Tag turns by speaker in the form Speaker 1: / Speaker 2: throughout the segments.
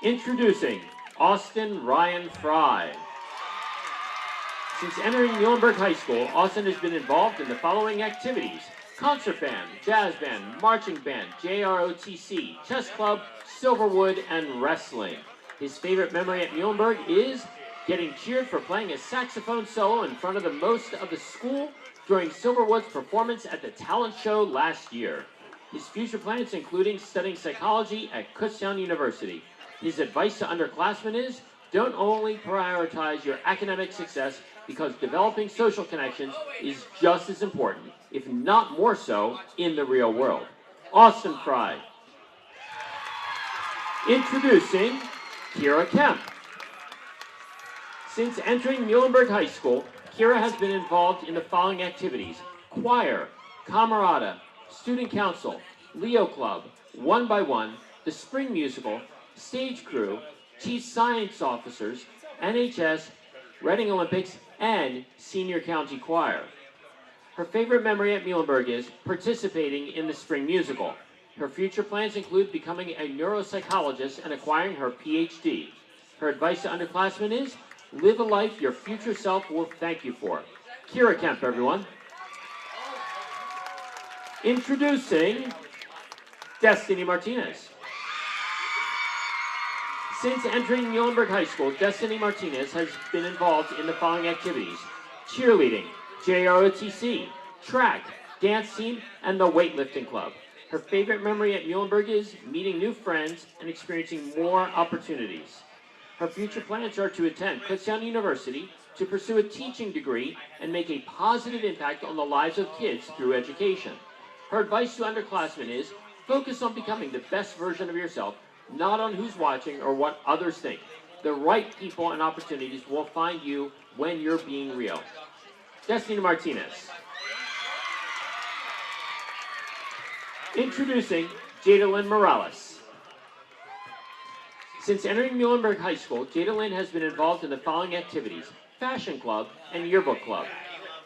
Speaker 1: Introducing Austin Ryan Fry. Since entering Muhlenberg High School, Austin has been involved in the following activities: concert band, jazz band, marching band, JROTC, chess club, Silverwood, and wrestling. His favorite memory at Muhlenberg is getting cheered for playing a saxophone solo in front of the most of the school during Silverwood's performance at the talent show last year. His future plans including studying psychology at Kutztown University. His advice to underclassmen is, don't only prioritize your academic success because developing social connections is just as important, if not more so, in the real world. Austin Fry. Introducing Kira Kemp. Since entering Muhlenberg High School, Kira has been involved in the following activities: choir, camerata, student council, Leo Club, 1x1, the spring musical, stage crew, chief science officers, NHS, Reading Olympics, and senior county choir. Her favorite memory at Muhlenberg is participating in the spring musical. Her future plans include becoming a neuropsychologist and acquiring her PhD. Her advice to underclassmen is, live a life your future self will thank you for. Kira Kemp, everyone. Introducing Destiny Martinez. Since entering Muhlenberg High School, Destiny Martinez has been involved in the following activities: cheerleading, JROTC, track, dance team, and the weightlifting club. Her favorite memory at Muhlenberg is meeting new friends and experiencing more opportunities. Her future plans are to attend Kutztown University, to pursue a teaching degree, and make a positive impact on the lives of kids through education. Her advice to underclassmen is, focus on becoming the best version of yourself, not on who's watching or what others think. The right people and opportunities will find you when you're being real. Destiny Martinez. Introducing Jada Morales. Since entering Muhlenberg High School, Jada has been involved in the following activities: fashion club and yearbook club.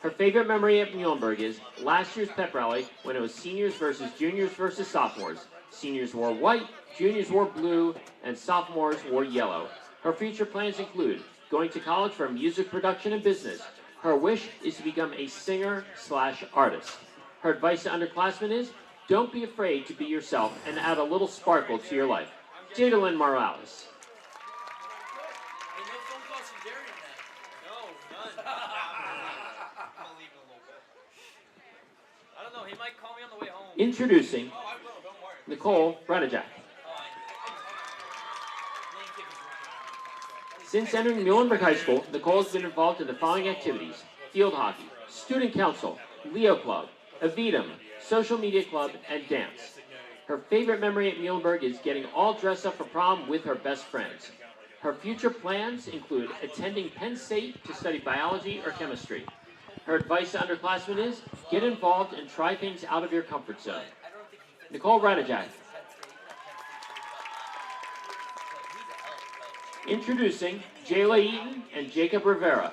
Speaker 1: Her favorite memory at Muhlenberg is last year's pep rally when it was seniors versus juniors versus sophomores. Seniors wore white, juniors wore blue, and sophomores wore yellow. Her future plans include going to college for music production and business. Her wish is to become a singer/artist. Her advice to underclassmen is, don't be afraid to be yourself and add a little sparkle to your life. Jada Morales.
Speaker 2: He might call me on the way home.
Speaker 1: Introducing Nicole, Rajack. Since entering Muhlenberg High School, Nicole has been involved in the following activities: field hockey, student council, Leo Club, Avidum, social media club, and dance. Her favorite memory at Muhlenberg is getting all dressed up for prom with her best friends. Her future plans include attending Penn State to study biology or chemistry. Her advice to underclassmen is, get involved and try things out of your comfort zone. Nicole Rajack. Introducing Jayla Eaton and Jacob Rivera.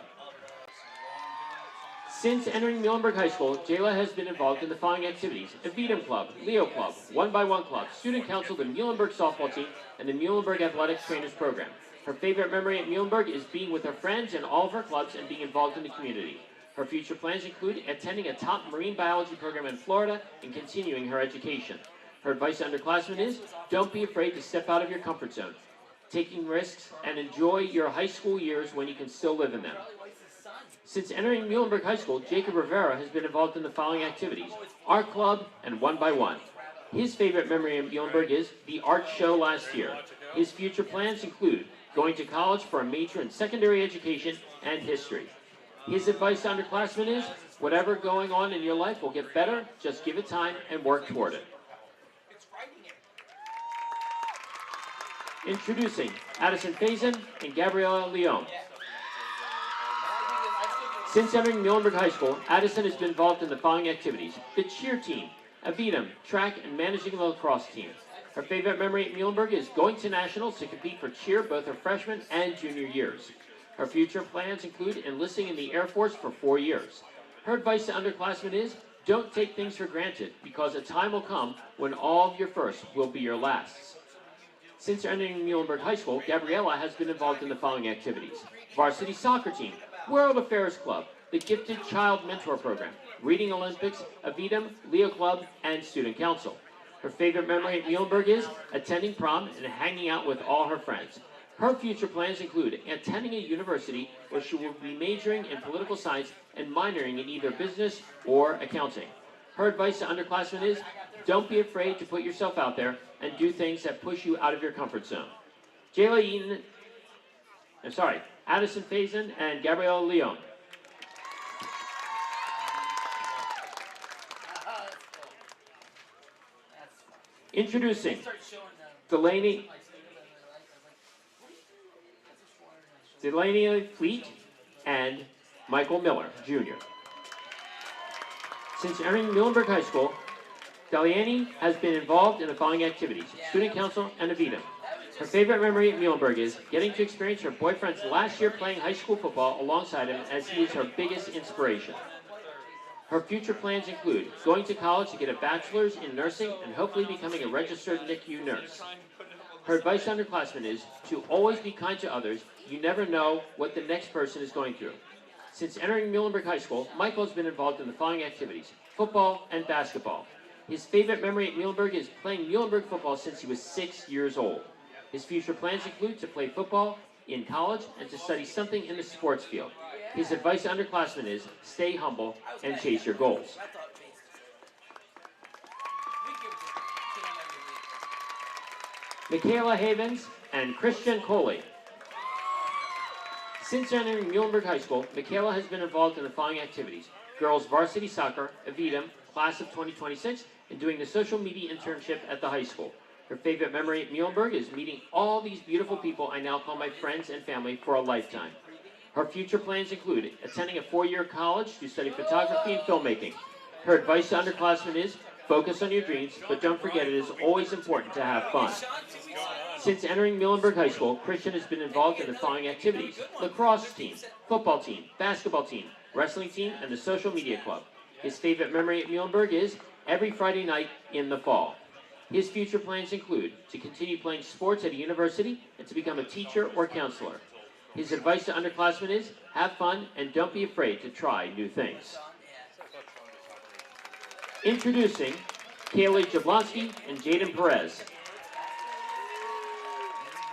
Speaker 1: Since entering Muhlenberg High School, Jayla has been involved in the following activities: Avidum Club, Leo Club, 1x1 Club, Student Council, the Muhlenberg Softball Team, and the Muhlenberg Athletics Trainers Program. Her favorite memory at Muhlenberg is being with her friends in all of her clubs and being involved in the community. Her future plans include attending a top marine biology program in Florida and continuing her education. Her advice to underclassmen is, don't be afraid to step out of your comfort zone, taking risks, and enjoy your high school years when you can still live in them. Since entering Muhlenberg High School, Jacob Rivera has been involved in the following activities: art club and 1x1. His favorite memory at Muhlenberg is the art show last year. His future plans include going to college for a major in secondary education and history. His advice to underclassmen is, whatever going on in your life will get better, just give it time and work toward it. Introducing Addison and Gabriella Leon. Since entering Muhlenberg High School, Addison has been involved in the following activities: the cheer team, Avidum, track, and managing the lacrosse team. Her favorite memory at Muhlenberg is going to nationals to compete for cheer both her freshman and junior years. Her future plans include enlisting in the Air Force for 4 years. Her advice to underclassmen is, don't take things for granted, because a time will come when all of your firsts will be your lasts. Since entering Muhlenberg High School, Gabriella has been involved in the following activities: Varsity Soccer Team, World Affairs Club, the Gifted Child Mentor Program, Reading Olympics, Avidum, Leo Club, and Student Council. Her favorite memory at Muhlenberg is attending prom and hanging out with all her friends. Her future plans include attending a university where she will be majoring in political science and minoring in either business or accounting. Her advice to underclassmen is, don't be afraid to put yourself out there and do things that push you out of your comfort zone. Addison Faison and Gabrielle Leon. Introducing Delaneia Fleet and Michael Miller, Jr. Since entering Muhlenberg High School, Delaney has been involved in the following activities: Student Council and Avidum. Her favorite memory at Muhlenberg is getting to experience her boyfriend's last year playing high school football alongside him, as he is her biggest inspiration. Her future plans include going to college to get a bachelor's in nursing and hopefully becoming a registered NICU nurse. Her advice to underclassmen is to always be kind to others. You never know what the next person is going through. Since entering Muhlenberg High School, Michael has been involved in the following activities: football and basketball. His favorite memory at Muhlenberg is playing Muhlenberg football since he was 6 years old. His future plans include to play football in college and to study something in the sports field. His advice to underclassmen is stay humble and chase your goals. Michaela Havens and Christian Coley. Since entering Muhlenberg High School, Michaela has been involved in the following activities: girls varsity soccer, Avidum, class of 2026, and doing the social media internship at the high school. Her favorite memory at Muhlenberg is meeting all these beautiful people I now call my friends and family for a lifetime. Her future plans include attending a 4-year college to study photography and filmmaking. Her advice to underclassmen is focus on your dreams, but don't forget it is always important to have fun. Since entering Muhlenberg High School, Christian has been involved in the following activities: lacrosse team, football team, basketball team, wrestling team, and the social media club. His favorite memory at Muhlenberg is every Friday night in the fall. His future plans include to continue playing sports at a university and to become a teacher or counselor. His advice to underclassmen is have fun and don't be afraid to try new things. Introducing Kaylee Jablonski and Jaden Perez.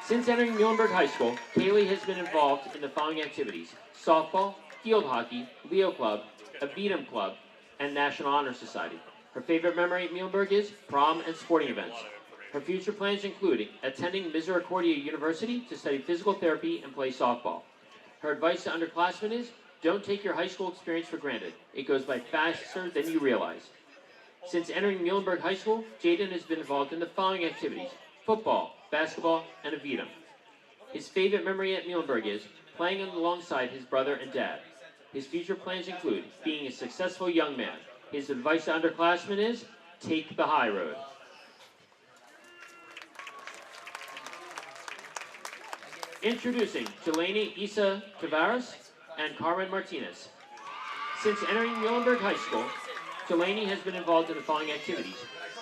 Speaker 1: Since entering Muhlenberg High School, Kaylee has been involved in the following activities: softball, field hockey, Leo Club, Avidum Club, and National Honor Society. Her favorite memory at Muhlenberg is prom and sporting events. Her future plans include attending Misericordia University to study physical therapy and play softball. Her advice to underclassmen is don't take your high school experience for granted. It goes by faster than you realize. Since entering Muhlenberg High School, Jaden has been involved in the following activities: football, basketball, and Avidum. His favorite memory at Muhlenberg is playing alongside his brother and dad. His future plans include being a successful young man. His advice to underclassmen is take the high road. Introducing Delaney Isa Tavares and Carmen Martinez. Since entering Muhlenberg High School, Delaney has been involved in the following activities: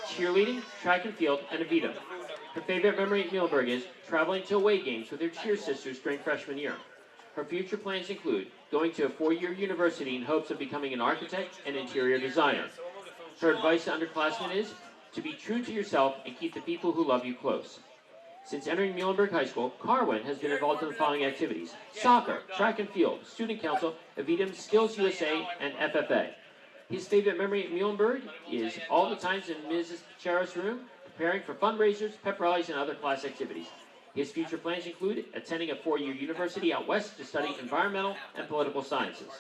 Speaker 1: cheerleading, track and field, and Avidum. Her favorite memory at Muhlenberg is traveling to away games with her cheer sisters during freshman year. Her future plans include going to a 4-year university in hopes of becoming an architect and interior designer. Her advice to underclassmen is to be true to yourself and keep the people who love you close. Since entering Muhlenberg High School, Carmen has been involved in the following activities: soccer, track and field, student council, Avidum, Skills USA, and FFA. His favorite memory at Muhlenberg is all the times in Mrs. Chara's room, preparing for fundraisers, pep rallies, and other class activities. His future plans include attending a 4-year university out west to study environmental and political sciences.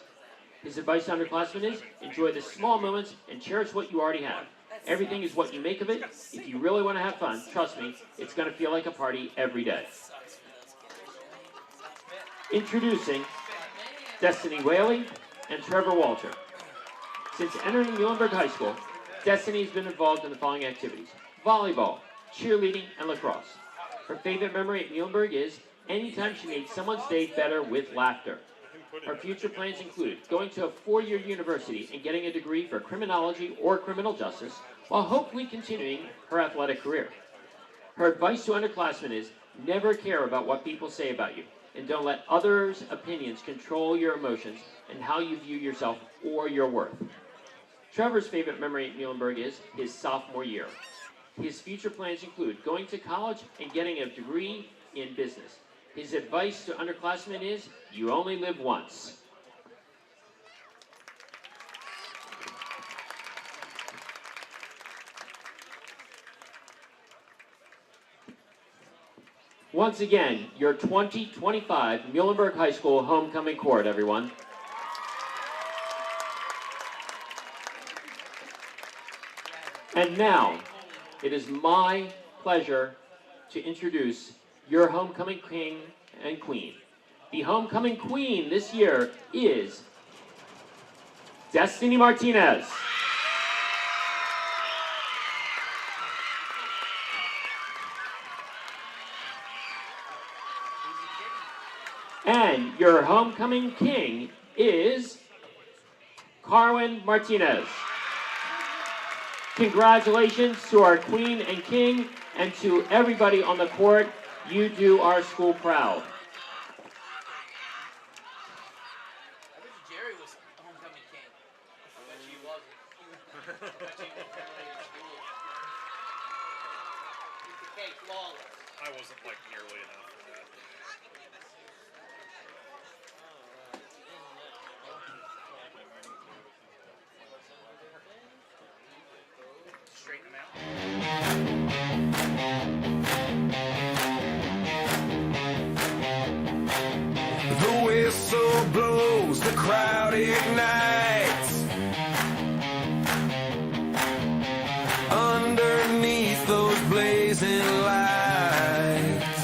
Speaker 1: His advice to underclassmen is enjoy the small moments and cherish what you already have. Everything is what you make of it. If you really want to have fun, trust me, it's going to feel like a party every day. Introducing Destiny Whaley and Trevor Walter. Since entering Muhlenberg High School, Destiny has been involved in the following activities: volleyball, cheerleading, and lacrosse. Her favorite memory at Muhlenberg is anytime she made someone's day better with laughter. Her future plans include going to a 4-year university and getting a degree for criminology or criminal justice, while hopefully continuing her athletic career. Her advice to underclassmen is never care about what people say about you, and don't let others' opinions control your emotions and how you view yourself or your worth. Trevor's favorite memory at Muhlenberg is his sophomore year. His future plans include going to college and getting a degree in business. His advice to underclassmen is, you only live once. Once again, your 2025 Muhlenberg High School homecoming court, everyone. And now, it is my pleasure to introduce your homecoming king and queen. The homecoming queen this year is Destiny Martinez. And your homecoming king is Carmen Martinez. Congratulations to our queen and king, and to everybody on the court. You do our school proud.
Speaker 2: I wish Jerry was homecoming king. I bet he wasn't. I bet he was in school. He's the cake, flawless.
Speaker 3: I wasn't like nearly enough for that. Straighten them
Speaker 4: out. The whistle blows, the crowd ignites. Underneath those blazing lights,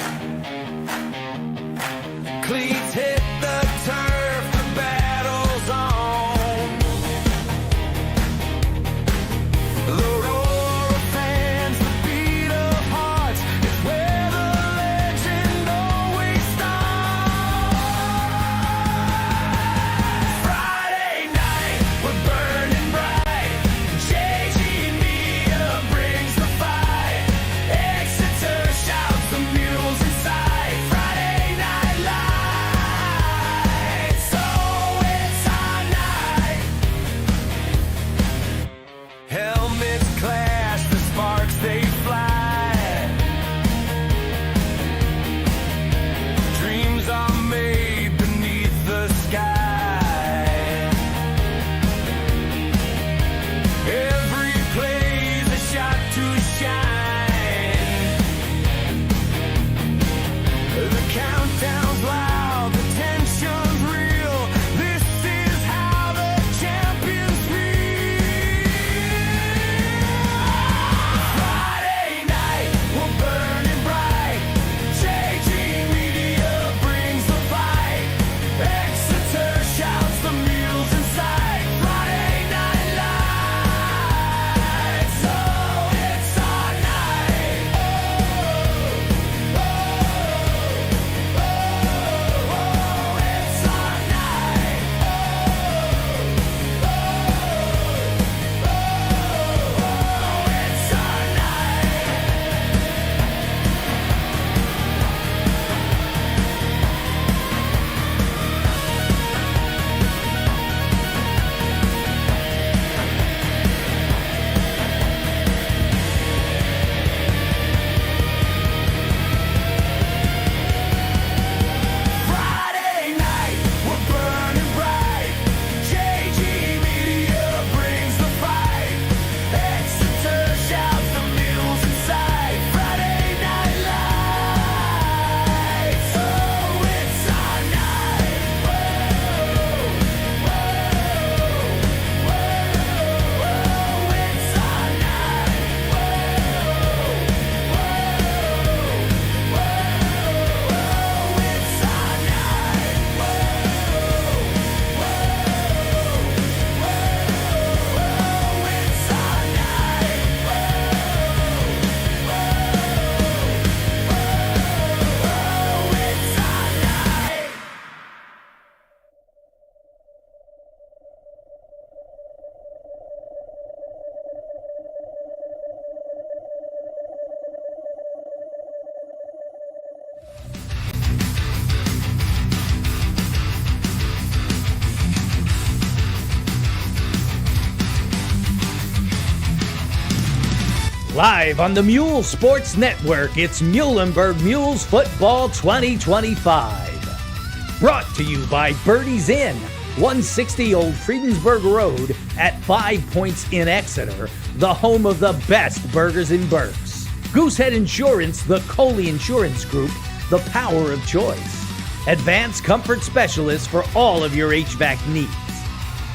Speaker 5: Live on the Muhls Sports Network, it's Muhlenberg Muhls Football 2025. Brought to you by Birdie's Inn, 160 Old Friedensburg Road at 5 Points in Exeter, the home of the best burgers in Berks. Goosehead Insurance, the Coley Insurance Group, the power of choice. Advanced comfort specialists for all of your HVAC needs.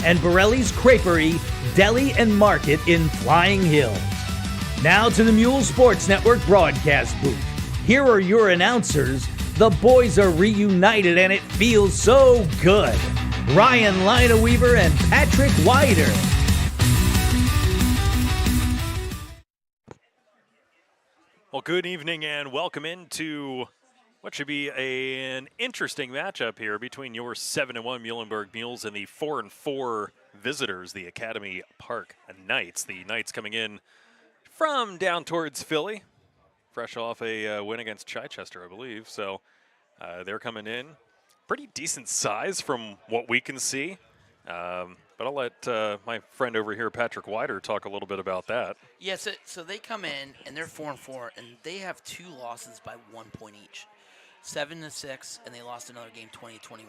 Speaker 5: And Borelli's Creperie, Deli and Market in Flying Hills. Now to the Muhls Sports Network broadcast booth. Here are your announcers. The boys are reunited and it feels so good. Ryan Lineweaver and Patrick Wider.
Speaker 3: Well, good evening and welcome into what should be an interesting matchup here between your 7-1 Muhlenberg Muhls and the 4-4 visitors, the Academy Park Knights. The Knights coming in from down towards Philly, fresh off a win against Chichester, I believe. So they're coming in pretty decent size from what we can see. But I'll let my friend over here, Patrick Wider, talk a little bit about that.
Speaker 2: Yes, so they come in and they're 4-4, and they have 2 losses by 1 point each, 7-6, and they lost another game 20-21.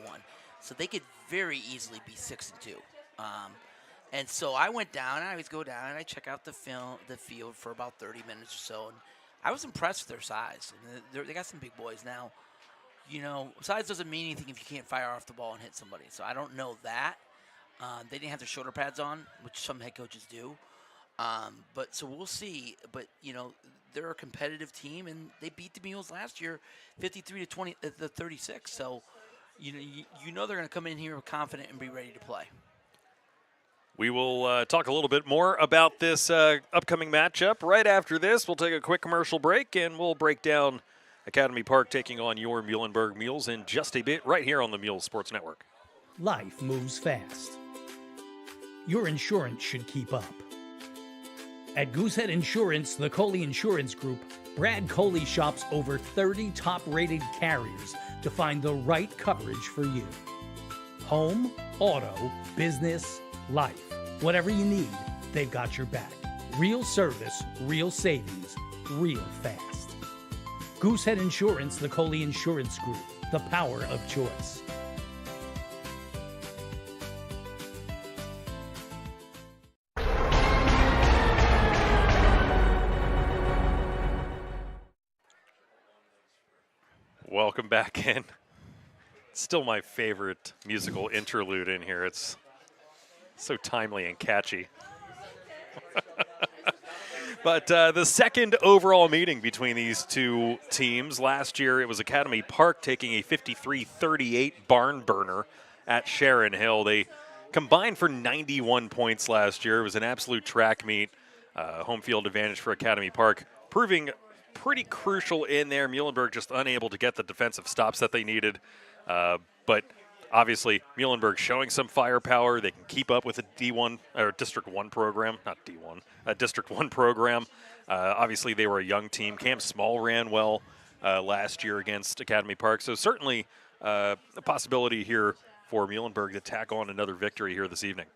Speaker 2: So they could very easily be 6-2. And so I went down, and I always go down, and I check out the field for about 30 minutes or so, and I was impressed with their size. They got some big boys now. You know, size doesn't mean anything if you can't fire off the ball and hit somebody. So I don't know that. They didn't have their shoulder pads on, which some head coaches do. But so we'll see. But, you know, they're a competitive team, and they beat the Muhls last year 53-36. So, you know they're going to come in here confident and be ready to play.
Speaker 3: We will talk a little bit more about this upcoming matchup. Right after this, we'll take a quick commercial break, and we'll break down Academy Park taking on your Muhlenberg Muhls in just a bit right here on the Muhls Sports Network.
Speaker 5: Life moves fast. Your insurance should keep up. At Goosehead Insurance, the Coley Insurance Group, Brad Coley shops over 30 top-rated carriers to find the right coverage for you. Home, auto, business, life. Whatever you need, they've got your back. Real service, real savings, real fast. Goosehead Insurance, the Coley Insurance Group, the power of choice.
Speaker 3: Welcome back in. Still my favorite musical interlude in here. It's so timely and catchy. But the second overall meeting between these two teams, last year it was Academy Park taking a 53-38 barn burner at Sharon Hill. They combined for 91 points last year. It was an absolute track meet. Home field advantage for Academy Park, proving pretty crucial in there. Muhlenberg just unable to get the defensive stops that they needed. But obviously, Muhlenberg showing some firepower. They can keep up with a D1 or District 1 program, not D1, a District 1 program. Obviously, they were a young team. Camp Small ran well last year against Academy Park. So certainly a possibility here for Muhlenberg to tack on another victory here this evening.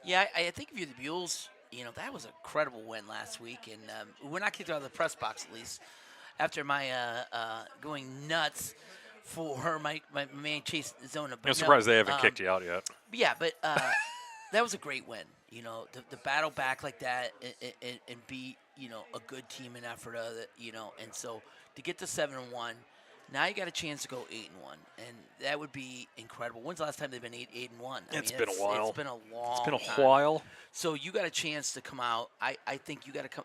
Speaker 2: Yeah, I think if you're the Muhls, you know, that was a credible win last week. And we're not kicked out of the press box, at least, after my going nuts for my man Chase Zona.
Speaker 3: I'm surprised they haven't kicked you out yet.
Speaker 2: Yeah, but that was a great win. You know, the battle back like that and beat, you know, a good team in Ephrata, you know, and so to get to 7-1, now you got a chance to go 8-1, and that would be incredible. When's the last time they've been 8-1?
Speaker 3: It's been a while.
Speaker 2: It's been a long
Speaker 3: It's been a
Speaker 2: time.
Speaker 3: while.
Speaker 2: So you got a chance to come out. I think you got to come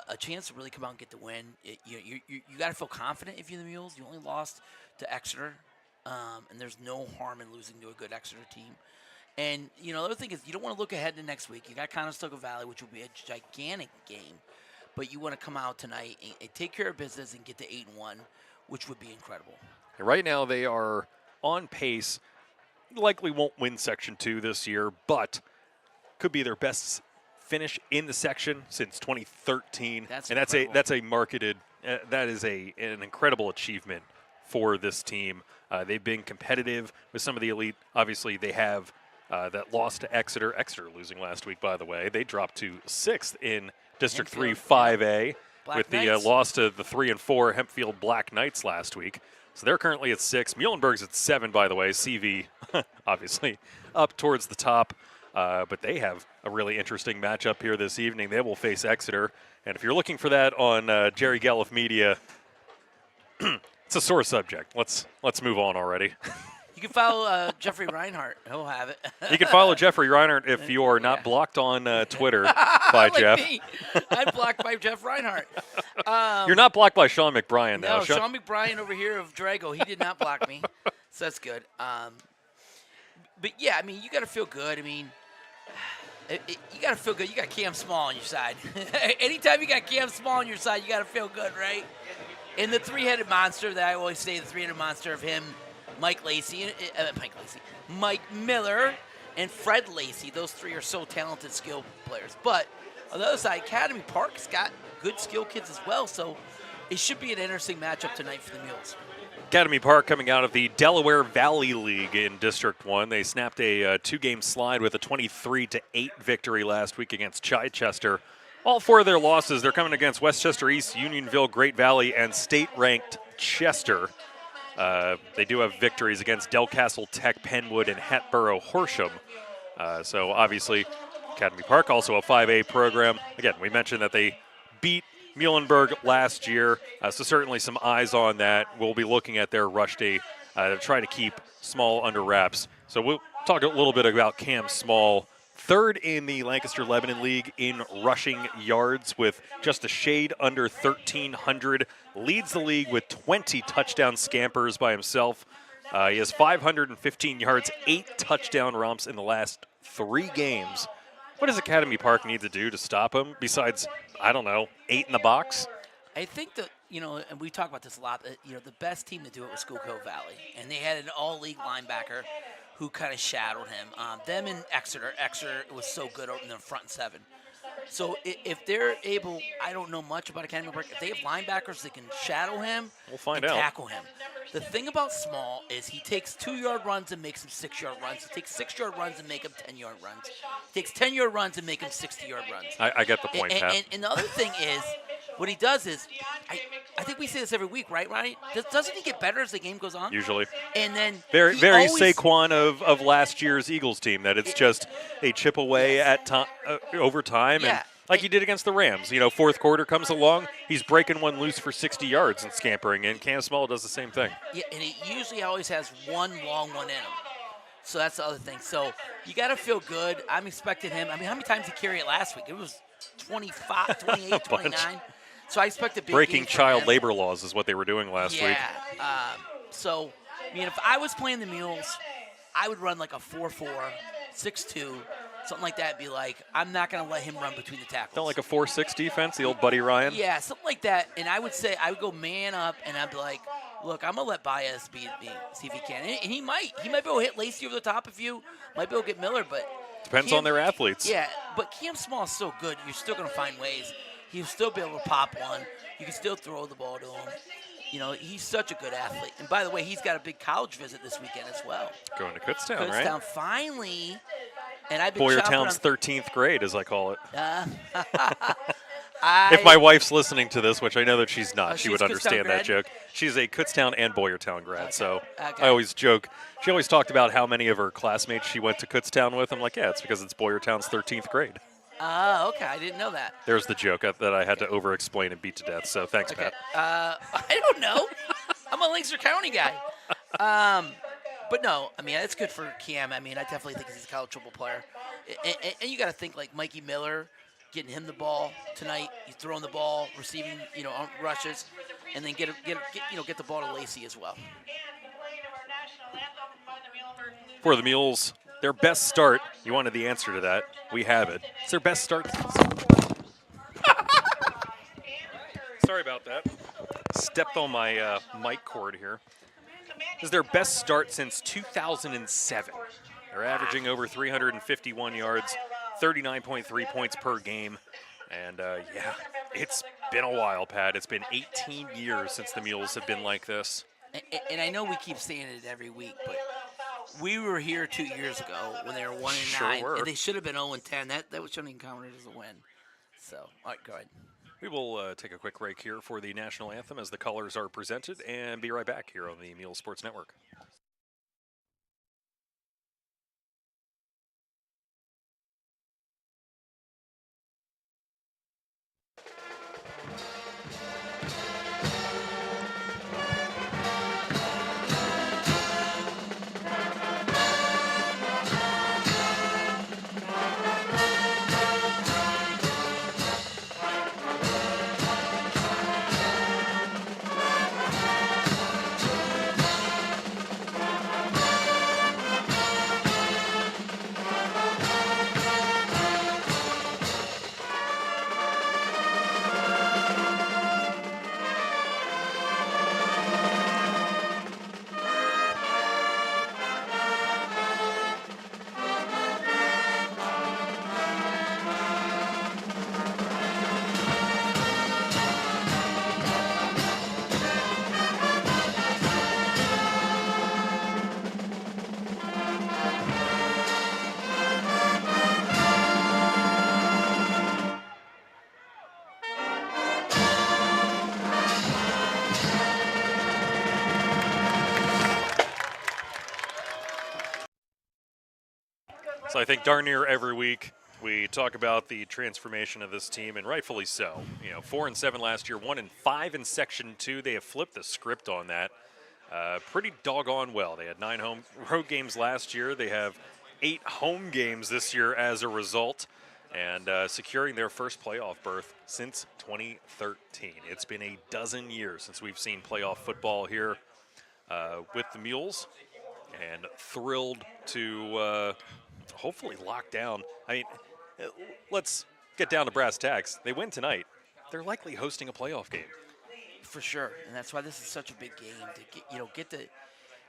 Speaker 2: a chance to really come out and get the win. You got to feel confident if you're the Muhls. You only lost to Exeter, and there's no harm in losing to a good Exeter team. And, you know, the other thing is you don't want to look ahead to next week. You got Conestoga Valley, which will be a gigantic game, but you want to come out tonight and take care of business and get to 8-1, which would be incredible.
Speaker 3: And right now they are on pace. Likely won't win Section 2 this year, but could be their best finish in the section since 2013. That's a marketed. That is an incredible achievement for this team. They've been competitive with some of the elite. Obviously, they have that loss to Exeter. Exeter losing last week, by the way. They dropped to 6th in District 3
Speaker 2: Hempfield,
Speaker 3: 5A
Speaker 2: Black
Speaker 3: with the
Speaker 2: Knights.
Speaker 3: loss to the 3 and 4 Hempfield Black Knights last week. So they're currently at 6. Muhlenberg's at 7, by the way. CV, obviously, up towards the top. But they have a really interesting matchup here this evening. They will face Exeter. And if you're looking for that on Jerry Gelliff Media, it's a sore subject. Let's move on already.
Speaker 2: You can follow Jeffrey Reinhardt. He'll have it.
Speaker 3: You can follow Jeffrey Reinhardt if you are not blocked on Twitter by
Speaker 2: Like
Speaker 3: Jeff.
Speaker 2: me. I'm blocked by Jeff Reinhardt.
Speaker 3: You're not blocked by Sean McBrien, though.
Speaker 2: No, Sean McBrien over here of Drago, he did not block me. So that's good. But, yeah, I mean, you got to feel good. I mean, you got to feel good. You got Cam Small on your side. Anytime you got Cam Small on your side, you got to feel good, right? And the three-headed monster that I always say, the three-headed monster of him, Mike Miller, and Fred Lacey. Those three are so talented, skilled players. But on the other side, Academy Park's got good skill kids as well, so it should be an interesting matchup tonight for the Mules.
Speaker 3: Academy Park coming out of the Delaware Valley League in District 1. They snapped a two-game slide with a 23-8 victory last week against Chichester. All 4 of their losses, they're coming against Westchester East, Unionville, Great Valley, and state-ranked Chester. They do have victories against Del Castle Tech, Penwood, and Hatboro Horsham. So obviously, Academy Park, also a 5A program. Again, we mentioned that they beat Muhlenberg last year, so certainly some eyes on that. We'll be looking at their rush day to try to keep Small under wraps. So we'll talk a little bit about Cam Small. 3rd in the Lancaster-Lebanon League in rushing yards with just a shade under 1,300. Leads the league with 20 touchdown scampers by himself. He has 515 yards, 8 touchdown romps in the last 3 games. What does Academy Park need to do to stop him besides, I don't know, 8 in the box?
Speaker 2: I think that, and we talk about this a lot, the best team to do it was Schuylkill Valley. And they had an all-league linebacker who kind of shadowed him. Them and Exeter was so good in the front 7. So if they're able, I don't know much about Academy Park. If they have linebackers that can shadow him,
Speaker 3: we'll find
Speaker 2: and
Speaker 3: out.
Speaker 2: Tackle him. The thing about Small is he takes 2-yard runs and makes them 6-yard runs. He takes 6-yard runs and make them 10-yard runs. He takes 10-yard runs and make them 60-yard runs.
Speaker 3: I get the point, Pat.
Speaker 2: And the other thing is, what he does is, I think we say this every week, right, Ronnie? Doesn't he get better as the game goes on?
Speaker 3: Usually.
Speaker 2: And then
Speaker 3: very
Speaker 2: always,
Speaker 3: Saquon of last year's Eagles team, that it's just a chip away at over time.
Speaker 2: Yeah.
Speaker 3: And like he did against the Rams. Fourth quarter comes along, he's breaking one loose for 60 yards and scampering, and Cam Small does the same thing.
Speaker 2: Yeah, and he usually always has one long one in him. So that's the other thing. So you got to feel good. I'm expecting him. I mean, how many times did he carry it last week? It was 25, 28, 29. So I expect a big
Speaker 3: Breaking
Speaker 2: game from
Speaker 3: child
Speaker 2: him.
Speaker 3: labor laws is what they were doing last week.
Speaker 2: Yeah. So, I mean, if I was playing the Mules, I would run like a 4-4, 6-2, something like that. Be like, I'm not going to let him run between the tackles.
Speaker 3: Don't like a 4-6 defense, the old Buddy Ryan?
Speaker 2: Yeah, something like that. And I would go man up, and I'd be like, look, I'm going to let Baez beat me, see if he can. And he might. He might be able to hit Lacey over the top of you. Might be able to get Miller, but
Speaker 3: Depends on their athletes.
Speaker 2: Yeah, but Cam Small is so good. You're still going to find ways. He'll still be able to pop one. You can still throw the ball to him. He's such a good athlete. And by the way, he's got a big college visit this weekend as well.
Speaker 3: Going to Kutztown, right?
Speaker 2: Kutztown, finally. And I've been
Speaker 3: Boyertown's 13th grade, as I call it.
Speaker 2: If
Speaker 3: If my wife's listening to this, which I know that she's not, she
Speaker 2: she's
Speaker 3: would understand
Speaker 2: Kutztown
Speaker 3: that
Speaker 2: grad?
Speaker 3: joke. She's a Kutztown and Boyertown grad, so
Speaker 2: Okay.
Speaker 3: I always joke. She always talked about how many of her classmates she went to Kutztown with. I'm like, yeah, it's because it's Boyertown's 13th grade.
Speaker 2: Okay. I didn't know that.
Speaker 3: There's the joke that I had to over-explain and beat to death, so thanks,
Speaker 2: Okay.
Speaker 3: Pat.
Speaker 2: I don't know. I'm a Lancaster County guy. But no, I mean, it's good for Cam. I mean, I definitely think he's a college football player. And you got to think like Mikey Miller, getting him the ball tonight. He's throwing the ball, receiving, on rushes, and then get the ball to Lacey as well.
Speaker 3: For the Mules, their best start, you wanted the answer to that. We have it. It's their best start. Sorry about that. Stepped on my mic cord here. This is their best start since 2007. They're averaging over 351 yards, 39.3 points per game. And, yeah, it's been a while, Pat. It's been 18 years since the Mules have been like this.
Speaker 2: And I know we keep saying it every week, but we were here 2 years ago when they were 1-9.
Speaker 3: Sure were.
Speaker 2: And they should have been 0-10. That shouldn't even count as a win. So, all right, go ahead.
Speaker 3: We will take a quick break here for the national anthem as the colors are presented, and be right back here on the Muhls Sports Network. So I think darn near every week we talk about the transformation of this team, and rightfully so. 4-7 last year, 1-5 in Section 2. They have flipped the script on that pretty doggone well. They had 9 home road games last year. They have 8 home games this year as a result, and securing their first playoff berth since 2013. It's been a dozen years since we've seen playoff football here with the Muhls, and thrilled to hopefully lock down. I mean, let's get down to brass tacks. They win tonight. They're likely hosting a playoff game.
Speaker 2: For sure, and that's why this is such a big game to get to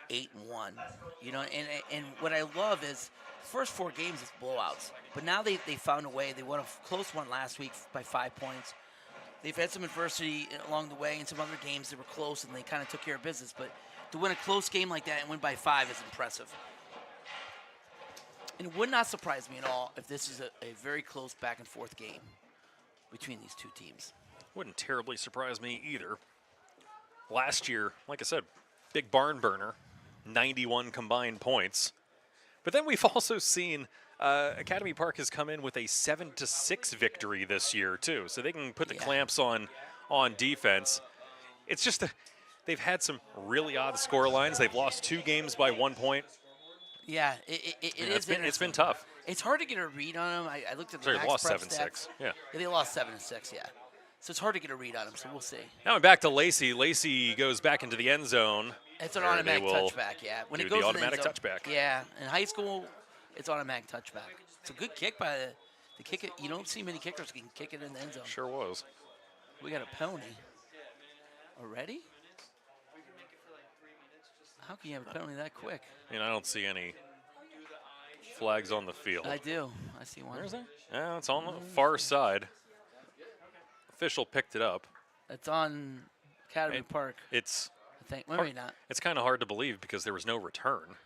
Speaker 2: 8-1. And what I love is the first 4 games is blowouts, but now they found a way. They won a close one last week by 5 points. They've had some adversity along the way in some other games that were close, and they kind of took care of business. But to win a close game like that and win by 5 is impressive. And it would not surprise me at all if this is a very close back and forth game between these two teams.
Speaker 3: Wouldn't terribly surprise me either. Last year, like I said, big barn burner, 91 combined points. But then we've also seen Academy Park has come in with a 7-6 victory this year too, so they can put the clamps on defense. It's just they've had some really odd score lines. They've lost 2 games by 1 point.
Speaker 2: Yeah, it's
Speaker 3: been tough.
Speaker 2: It's hard to get a read on them. I looked at the
Speaker 3: They lost
Speaker 2: prep
Speaker 3: 7-6.
Speaker 2: stats.
Speaker 3: Yeah,
Speaker 2: they lost 7-6. Yeah, so it's hard to get a read on them. So we'll see.
Speaker 3: Now we're back to Lacey. Lacey goes back into the end zone.
Speaker 2: It's an automatic touchback. Yeah, when it goes
Speaker 3: the automatic
Speaker 2: in the end zone,
Speaker 3: touchback.
Speaker 2: Yeah, in high school, it's automatic touchback. It's a good kick by the kick. It. You don't see many kickers who can kick it in the end zone.
Speaker 3: Sure was.
Speaker 2: We got a penalty already. How can you have a penalty that quick?
Speaker 3: I don't see any flags on the field.
Speaker 2: I do. I see one.
Speaker 3: Where is it? Yeah, it's on the far side. Official picked it up.
Speaker 2: It's on Academy Park.
Speaker 3: It's.
Speaker 2: I think. Maybe not.
Speaker 3: It's kind of hard to believe because there was no return.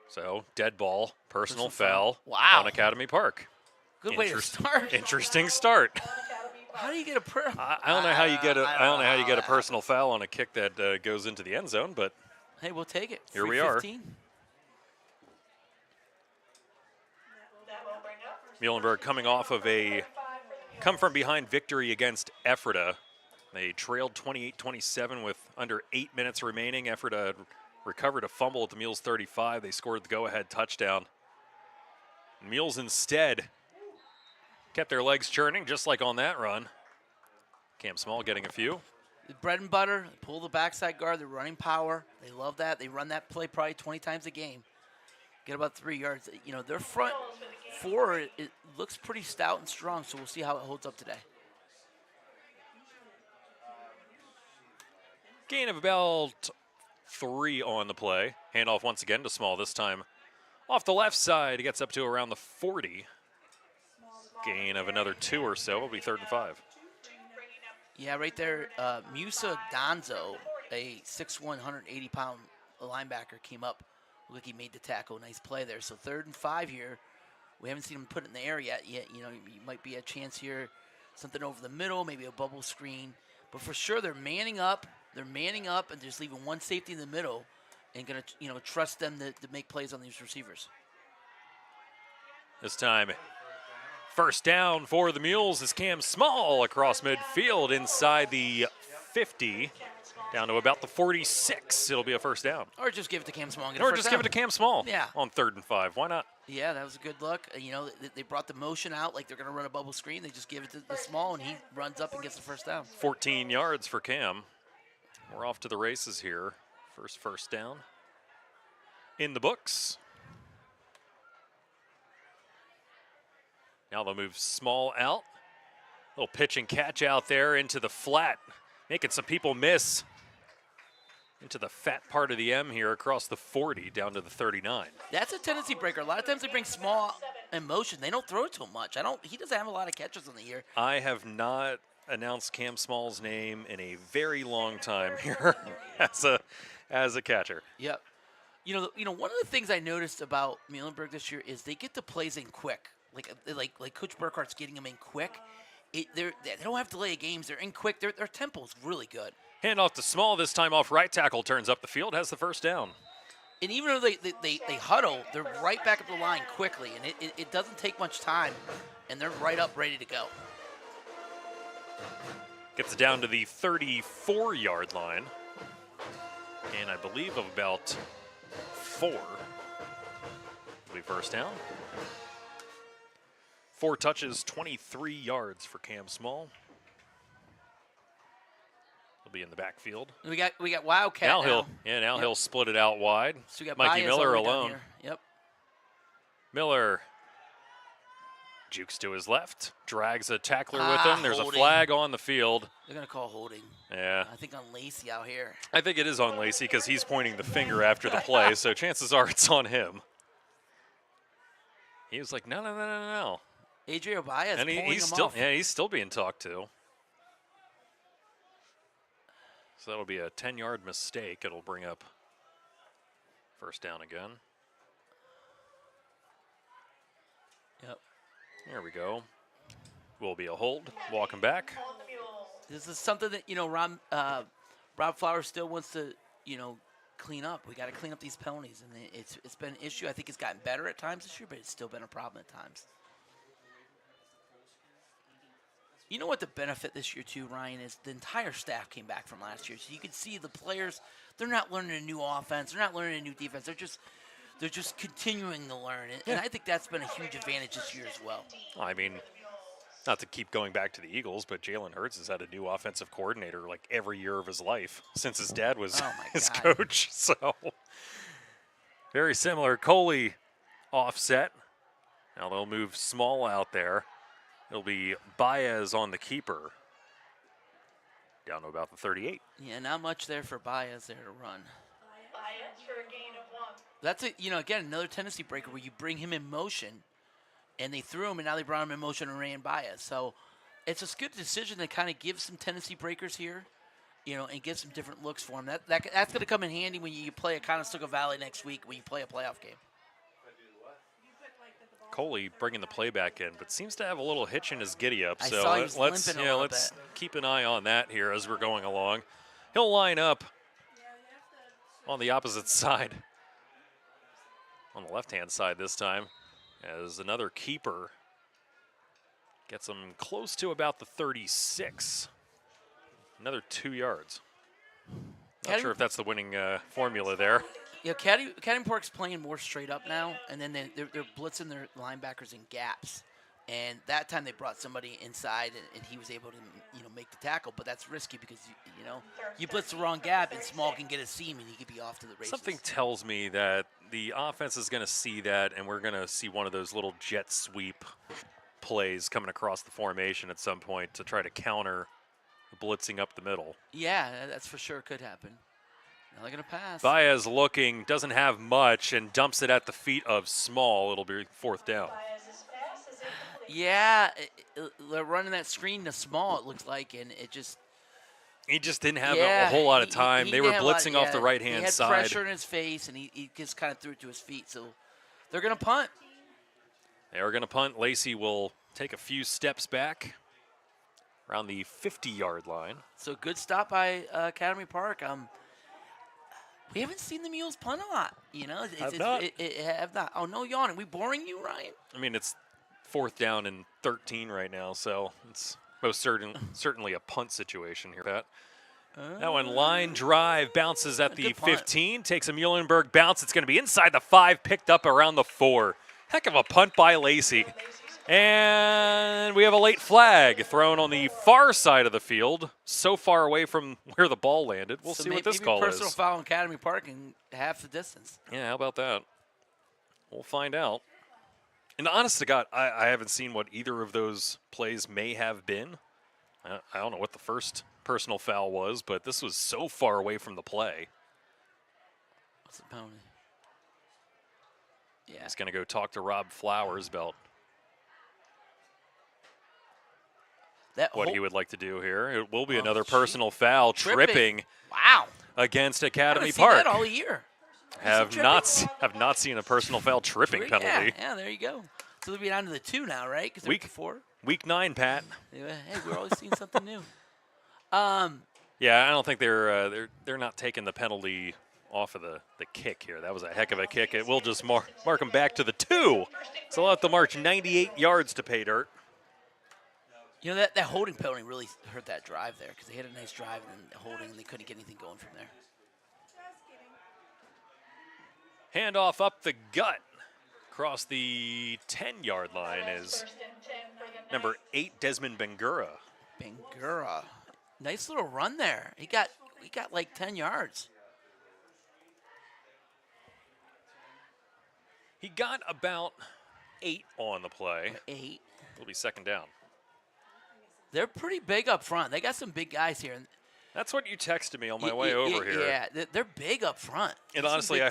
Speaker 3: So dead ball, personal foul.
Speaker 2: Wow.
Speaker 3: On Academy Park.
Speaker 2: Good way to start.
Speaker 3: Interesting start.
Speaker 2: How do you get a
Speaker 3: I don't know how you get a. I don't know how you get a personal foul on a kick that goes into the end zone, but.
Speaker 2: Hey, we'll take it.
Speaker 3: Here we are. Muhlenberg coming off of a come-from-behind victory against Ephrata. They trailed 28-27 with under 8 minutes remaining. Ephrata recovered a fumble at the Muhls 35. They scored the go-ahead touchdown. Muhls instead kept their legs churning, just like on that run. Kemp Small getting a few.
Speaker 2: The bread and butter, pull the backside guard, they're running power. They love that. They run that play probably 20 times a game. Get about 3 yards. Their front 4, it looks pretty stout and strong, so we'll see how it holds up today.
Speaker 3: Gain of about 3 on the play. Handoff once again to Small, this time off the left side. He gets up to around the 40. Gain of another 2 or so. It'll be 3rd and 5.
Speaker 2: Yeah, right there, Musa Donzo, a 6'1", 180-pound linebacker, came up. Looked like he made the tackle. Nice play there. So 3rd and 5 here. We haven't seen him put it in the air yet. You might be a chance here something over the middle, maybe a bubble screen. But for sure, they're manning up. They're manning up and just leaving one safety in the middle and going to, trust them to make plays on these receivers.
Speaker 3: This time, first down for the Mules is Cam Small across midfield inside the 50, down to about the 46. It'll be a first down.
Speaker 2: Or just give it to Cam Small.
Speaker 3: Or just give it to Cam Small.
Speaker 2: Yeah.
Speaker 3: On 3rd and 5. Why not?
Speaker 2: Yeah, that was a good look. They brought the motion out like they're going to run a bubble screen. They just give it to the Small, and he runs up and gets the first down.
Speaker 3: 14 yards for Cam. We're off to the races here. First down in the books. Now they'll move Small out. Little pitch and catch out there into the flat, making some people miss. Into the fat part of the M here across the 40 down to the 39.
Speaker 2: That's a tendency breaker. A lot of times they bring Small in motion. They don't throw it to him much. He doesn't have a lot of catches on the year.
Speaker 3: I have not announced Cam Small's name in a very long time here as a catcher.
Speaker 2: Yep. One of the things I noticed about Muhlenberg this year is they get the plays in quick. Like Coach Burkhart's getting them in quick. They don't have to delay games. They're in quick. Their tempo's really good.
Speaker 3: Hand off to Small, this time off right tackle, turns up the field, has the first down.
Speaker 2: And even though they huddle, they're right back up the line quickly, and it doesn't take much time, and they're right up ready to go.
Speaker 3: Gets it down to the 34-yard line, and I believe of about 4. It'll be first down. 4 touches, 23 yards for Cam Small. He'll be in the backfield.
Speaker 2: We got Wildcat
Speaker 3: now. Now he'll split it out wide.
Speaker 2: So we got
Speaker 3: Mikey
Speaker 2: Baez
Speaker 3: Miller
Speaker 2: all the way down
Speaker 3: alone.
Speaker 2: here. Yep.
Speaker 3: Miller jukes to his left, drags a tackler with him. There's
Speaker 2: holding.
Speaker 3: a flag on the field.
Speaker 2: They're going to call holding.
Speaker 3: Yeah.
Speaker 2: I think on Lacey out here.
Speaker 3: I think it is on Lacey because he's pointing the finger after the play, so chances are it's on him. He was like, no.
Speaker 2: Adrian Baez
Speaker 3: And
Speaker 2: pulling
Speaker 3: he's
Speaker 2: him
Speaker 3: still,
Speaker 2: off.
Speaker 3: yeah, he's still being talked to. So that'll be a 10-yard mistake. It'll bring up first down again.
Speaker 2: Yep.
Speaker 3: There we go. Will be a hold. Walking back.
Speaker 2: This is something that, Rob Flowers still wants to, clean up. We got to clean up these penalties, and it's been an issue. I think it's gotten better at times this year, but it's still been a problem at times. You know what the benefit this year, too, Ryan, is the entire staff came back from last year. So you can see the players, they're not learning a new offense. They're not learning a new defense. They're just continuing to learn. And I think that's been a huge advantage this year as well.
Speaker 3: I mean, not to keep going back to the Eagles, but Jalen Hurts has had a new offensive coordinator like every year of his life since his dad was his coach. So very similar. Coley offset. Now they'll move Small out there. It'll be Baez on the keeper. Down to about the 38.
Speaker 2: Yeah, not much there for Baez there to run. Baez for a gain of 1. That's again, another tendency breaker where you bring him in motion, and they threw him, and now they brought him in motion and ran Baez. So it's a good decision to kind of give some tendency breakers here, and give some different looks for him. That's going to come in handy when you play at Conestoga Valley next week when you play a playoff game.
Speaker 3: Coley bringing the play back in, but seems to have a little hitch in his giddy-up.
Speaker 2: I
Speaker 3: So
Speaker 2: saw he was
Speaker 3: let's
Speaker 2: limping a little bit.
Speaker 3: keep an eye on that here as we're going along. He'll line up on the opposite side, on the left-hand side this time, as another keeper gets him close to about the 36. Another 2 yards. Not sure if that's the winning formula there.
Speaker 2: Cattypork's playing more straight up now, and then they're blitzing their linebackers in gaps. And that time they brought somebody inside, and he was able to, make the tackle. But that's risky because, you blitz the wrong gap, and Small can get a seam, and he could be off to the races.
Speaker 3: Something tells me that the offense is going to see that, and we're going to see one of those little jet sweep plays coming across the formation at some point to try to counter the blitzing up the middle.
Speaker 2: Yeah, that's for sure could happen. Now they're going to pass.
Speaker 3: Baez looking, doesn't have much, and dumps it at the feet of Small. It'll be fourth down.
Speaker 2: Yeah, they're running that screen to Small, it looks like, and it just...
Speaker 3: He just didn't have a whole lot of time. They were blitzing off the right-hand side.
Speaker 2: He had pressure in his face, and he just kind of threw it to his feet. So they're going to punt.
Speaker 3: They are going to punt. Lacey will take a few steps back. around the 50-yard line.
Speaker 2: So good stop by Academy Park. We haven't seen the Mules punt a lot.
Speaker 3: Have not.
Speaker 2: Have not. Oh, no yawning. We boring you, Ryan?
Speaker 3: I mean, it's 4th down and 13 right now, so it's most certainly a punt situation here, Pat. That one, line drive, bounces at the 15, takes a Muhlenberg bounce. It's going to be inside the 5, picked up around the 4. Heck of a punt by Lacey. And we have a late flag thrown on the far side of the field, so far away from where the ball landed. We'll see what this call is.
Speaker 2: Personal foul in Academy Park and half the distance.
Speaker 3: Yeah, how about that? We'll find out. And honest to God, I haven't seen what either of those plays may have been. I don't know what the first personal foul was, but this was so far away from the play.
Speaker 2: What's the penalty? Yeah.
Speaker 3: He's going to go talk to Rob Flowers about what he would like to do here. It will be another personal foul, tripping.
Speaker 2: Wow.
Speaker 3: Against Academy
Speaker 2: I
Speaker 3: Park.
Speaker 2: haven't seen that all year.
Speaker 3: Have not seen a personal foul tripping penalty.
Speaker 2: Yeah, there you go. So they'll be down to the 2 now, right? Because
Speaker 3: Week
Speaker 2: 4.
Speaker 3: Week 9, Pat.
Speaker 2: Hey, we're always seeing something new.
Speaker 3: Yeah, I don't think they're not taking the penalty off of the kick here. That was a heck of a kick. It will just mark them back to the 2. So they'll have to march 98 yards to pay dirt.
Speaker 2: That holding penalty really hurt that drive there because they had a nice drive and then holding and they couldn't get anything going from there.
Speaker 3: Handoff up the gut. Across the 10-yard line is number 8, Desmond Bangura.
Speaker 2: Bangura. Nice little run there. He got like 10 yards.
Speaker 3: He got about 8 on the play.
Speaker 2: 8.
Speaker 3: It'll be 2nd down.
Speaker 2: They're pretty big up front. They got some big guys here.
Speaker 3: That's what you texted me on my way over here.
Speaker 2: Yeah, they're big up front.
Speaker 3: And honestly, I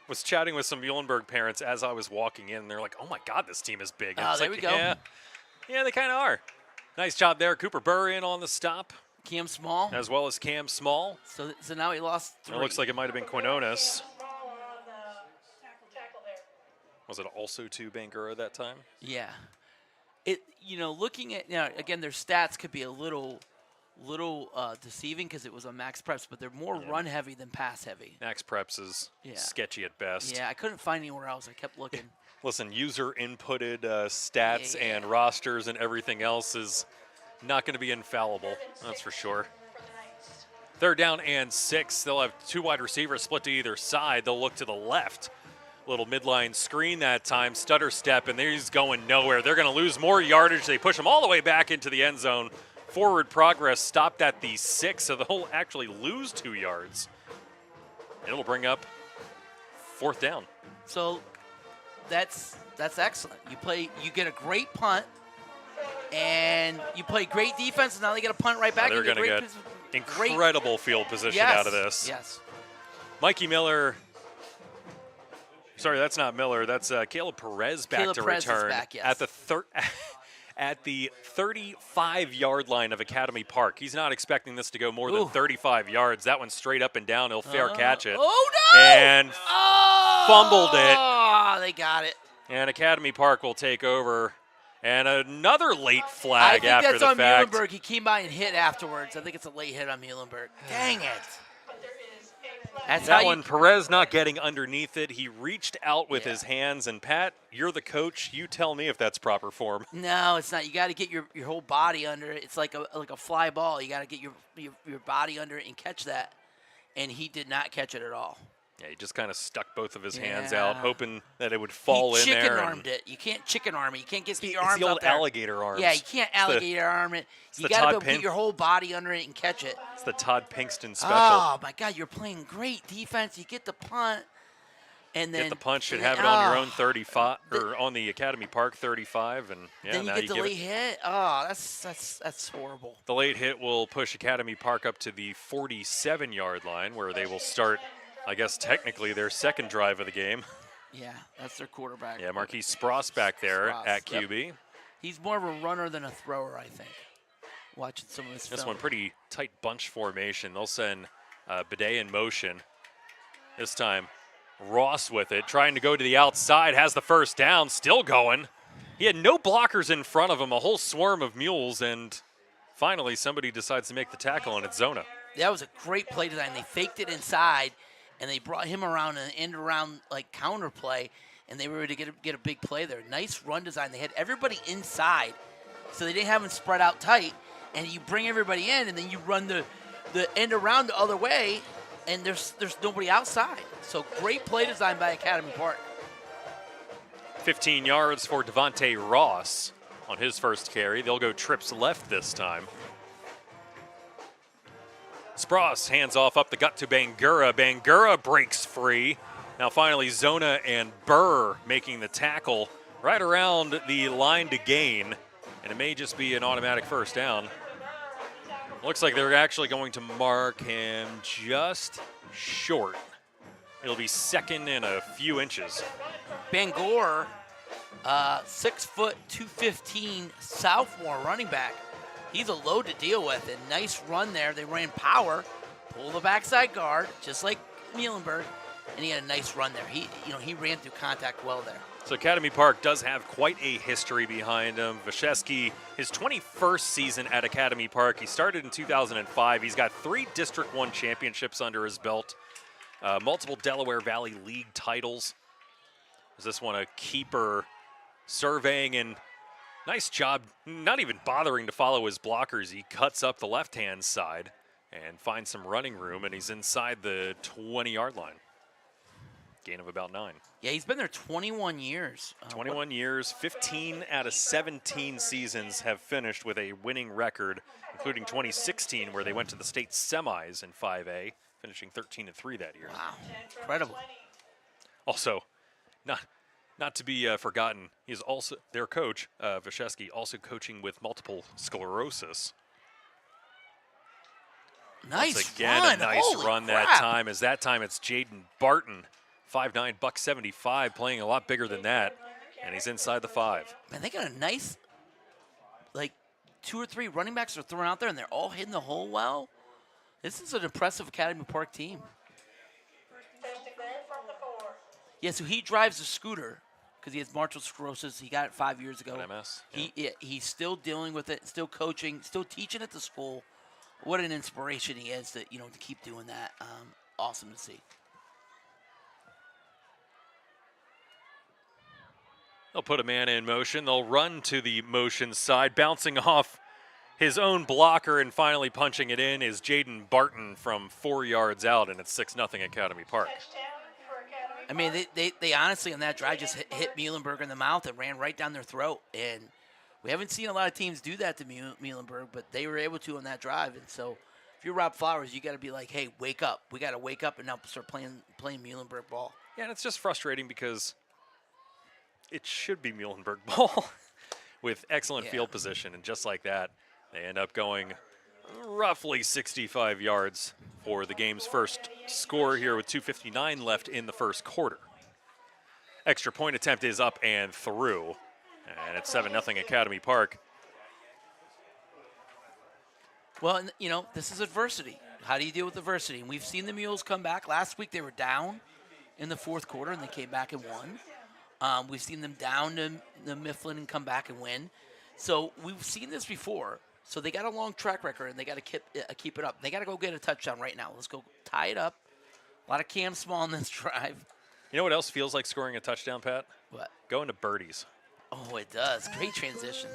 Speaker 3: was chatting with some Muhlenberg parents as I was walking in. And they're like, "Oh my God, this team is big." And
Speaker 2: there we go.
Speaker 3: Yeah, they kind of are. Nice job there, Cooper Burr in on the stop.
Speaker 2: Cam Small,
Speaker 3: as well as Cam Small.
Speaker 2: So now he lost 3.
Speaker 3: It looks like it might have been Quinones. Was it also to Bangura that time?
Speaker 2: Yeah. Looking at again, their stats could be a little deceiving because it was on Max Preps, but they're more run heavy than pass heavy.
Speaker 3: Max Preps is sketchy at best.
Speaker 2: Yeah, I couldn't find anywhere else. I kept looking.
Speaker 3: Listen, user inputted stats and rosters and everything else is not going to be infallible. That's for sure. 3rd down and 6. They'll have 2 wide receivers split to either side. They'll look to the left. Little midline screen that time, stutter step, and he's going nowhere. They're going to lose more yardage. They push him all the way back into the end zone. Forward progress stopped at the 6, so they'll actually lose 2 yards. It'll bring up 4th down.
Speaker 2: So that's excellent. You get a great punt, and you play great defense, and now they get a punt right back.
Speaker 3: They're going to get incredible field position out of this.
Speaker 2: Yes.
Speaker 3: Mikey Miller. Sorry, that's not Miller. That's Caleb Perez back to return at the 35-yard line of Academy Park. He's not expecting this to go more than 35 yards. That one's straight up and down. He'll fair catch it.
Speaker 2: Oh, no!
Speaker 3: And fumbled it.
Speaker 2: Oh, they got it.
Speaker 3: And Academy Park will take over. And another late flag after the fact.
Speaker 2: I think that's on Muhlenberg. He came by and hit afterwards. I think it's a late hit on Muhlenberg. Dang it.
Speaker 3: That one, Perez not getting underneath it. He reached out with his hands. And, Pat, you're the coach. You tell me if that's proper form.
Speaker 2: No, it's not. You got to get your whole body under it. It's like a fly ball. You got to get your body under it and catch that. And he did not catch it at all.
Speaker 3: Yeah, he just kind of stuck both of his hands out, hoping that it would fall in there.
Speaker 2: He chicken-armed it. You can't chicken-arm it. You can't get your arms
Speaker 3: It's the old
Speaker 2: out there.
Speaker 3: alligator arms.
Speaker 2: Yeah, you can't alligator arm it. You got to get your whole body under it and catch it.
Speaker 3: It's the Todd Pinkston special.
Speaker 2: Oh, my God, you're playing great defense. You get the punt. And then
Speaker 3: get the punch and have it on your own 35, or on the Academy Park 35. And
Speaker 2: then you get the late hit. Oh, that's horrible.
Speaker 3: The late hit will push Academy Park up to the 47-yard line, where they will start, I guess, technically their 2nd drive of the game.
Speaker 2: Yeah, that's their quarterback.
Speaker 3: Yeah, Marquise Spross back there at QB.
Speaker 2: Yep. He's more of a runner than a thrower, I think, watching some of this film.
Speaker 3: This one, pretty tight bunch formation. They'll send Bidet in motion. This time, Ross with it, trying to go to the outside, has the 1st down, still going. He had no blockers in front of him, a whole swarm of mules, and finally somebody decides to make the tackle, and it's Zona.
Speaker 2: That was a great play design. They faked it inside, and they brought him around and end around like counter play, and they were able to get a big play there. Nice run design. They had everybody inside, so they didn't have them spread out tight, and you bring everybody in, and then you run the end around the other way, and there's nobody outside. So great play design by Academy Park.
Speaker 3: 15 yards for Devontae Ross on his first carry. They'll go trips left this time. Spross hands off up the gut to Bangura. Bangura breaks free. Now finally Zona and Burr making the tackle right around the line to gain, and it may just be an automatic first down. Looks like they're actually going to mark him just short. It'll be second and a few inches.
Speaker 2: Bangor, 6 foot 215 sophomore running back. He's a load to deal with. A nice run there. They ran power, pull the backside guard, just like Muhlenberg, and he had a nice run there. He ran through contact well there.
Speaker 3: So Academy Park does have quite a history behind him. Vyshevsky, his 21st season at Academy Park. He started in 2005. He's got 3 District 1 championships under his belt, multiple Delaware Valley League titles. Is this one a keeper surveying, and nice job not even bothering to follow his blockers. He cuts up the left-hand side and finds some running room, and he's inside the 20-yard line. Gain of about 9.
Speaker 2: Yeah, he's been there 21 years.
Speaker 3: 21 years, 15 out of 17 seasons have finished with a winning record, including 2016 where they went to the state semis in 5A, finishing 13-3 that year.
Speaker 2: Wow, incredible.
Speaker 3: Also, not to be forgotten, he is also their coach, Vyshevsky, also coaching with multiple sclerosis.
Speaker 2: Nice
Speaker 3: Once again,
Speaker 2: run.
Speaker 3: a nice
Speaker 2: Holy
Speaker 3: run
Speaker 2: crap.
Speaker 3: that time. As that time, it's Jaden Barton, 5'9", $175, playing a lot bigger than that, and he's inside the 5.
Speaker 2: Man, they got a nice, 2 or 3 running backs are thrown out there, and they're all hitting the hole well. This is an impressive Academy Park team. Yeah, so he drives a scooter because he has martial sclerosis. He got it 5 years ago.
Speaker 3: MS.
Speaker 2: He's still dealing with it, still coaching, still teaching at the school. What an inspiration he is to keep doing that. Awesome to see.
Speaker 3: They'll put a man in motion. They'll run to the motion side, bouncing off his own blocker and finally punching it in is Jaden Barton from 4 yards out, and it's 6-0 Academy Park.
Speaker 2: I mean, they honestly on that drive just hit Muhlenberg in the mouth and ran right down their throat. And we haven't seen a lot of teams do that to Muhlenberg, but they were able to on that drive. And so if you're Rob Flowers, you got to be like, hey, wake up. We got to wake up and now start playing Muhlenberg ball.
Speaker 3: Yeah, and it's just frustrating because it should be Muhlenberg ball with excellent field position. And just like that, they end up going roughly 65 yards for the game's first score here with 2:59 left in the first quarter. Extra point attempt is up and through, and it's 7-0 Academy Park.
Speaker 2: Well, this is adversity. How do you deal with adversity? And we've seen the Mules come back. Last week they were down in the fourth quarter, and they came back and won. We've seen them down to the Mifflin and come back and win. So we've seen this before. So they got a long track record, and they got to keep it up. They got to go get a touchdown right now. Let's go tie it up. A lot of Cam Small in this drive.
Speaker 3: You know what else feels like scoring a touchdown, Pat?
Speaker 2: What?
Speaker 3: Going to birdies.
Speaker 2: Oh, it does. Great transition.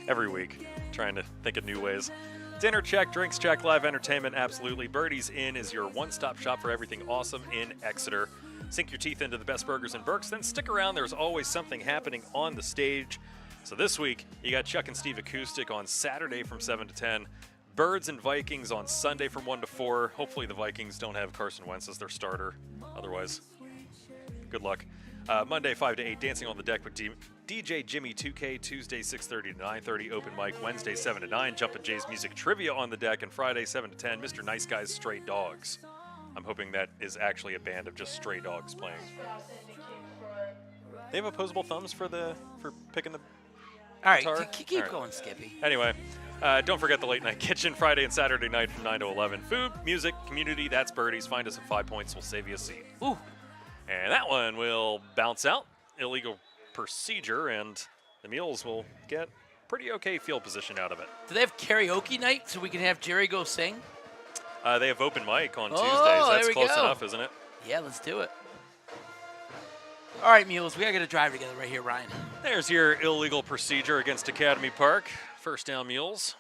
Speaker 3: Every week, trying to think of new ways. Dinner check, drinks check, live entertainment, absolutely. Birdies Inn is your one-stop shop for everything awesome in Exeter. Sink your teeth into the best burgers and Berks, then stick around. There's always something happening on the stage. So this week, you got Chuck and Steve Acoustic on Saturday from 7 to 10. Birds and Vikings on Sunday from 1 to 4. Hopefully the Vikings don't have Carson Wentz as their starter. Otherwise, good luck. Monday 5 to 8, Dancing on the Deck with DJ Jimmy 2K. Tuesday 6:30 to 9:30, open mic. Wednesday 7 to 9, Jumpin' Jay's Music Trivia on the deck. And Friday 7 to 10, Mr. Nice Guy's Stray Dogs. I'm hoping that is actually a band of just stray dogs playing. They have opposable thumbs for picking the
Speaker 2: All right,
Speaker 3: guitar?
Speaker 2: keep
Speaker 3: All right.
Speaker 2: going, Skippy.
Speaker 3: Anyway, don't forget the Late Night Kitchen Friday and Saturday night from 9 to 11. Food, music, community, that's Birdies. Find us at 5 Points. We'll save you a seat.
Speaker 2: Ooh.
Speaker 3: And that one will bounce out. Illegal procedure, and the Mules will get pretty okay field position out of it.
Speaker 2: Do they have karaoke night so we can have Jerry go sing?
Speaker 3: They have open mic on
Speaker 2: Oh,
Speaker 3: Tuesdays. That's
Speaker 2: there we
Speaker 3: close
Speaker 2: go.
Speaker 3: enough, isn't it?
Speaker 2: Yeah, let's do it. All right, Mules, we got to get a drive together right here, Ryan.
Speaker 3: There's your illegal procedure against Academy Park. First down, Mules.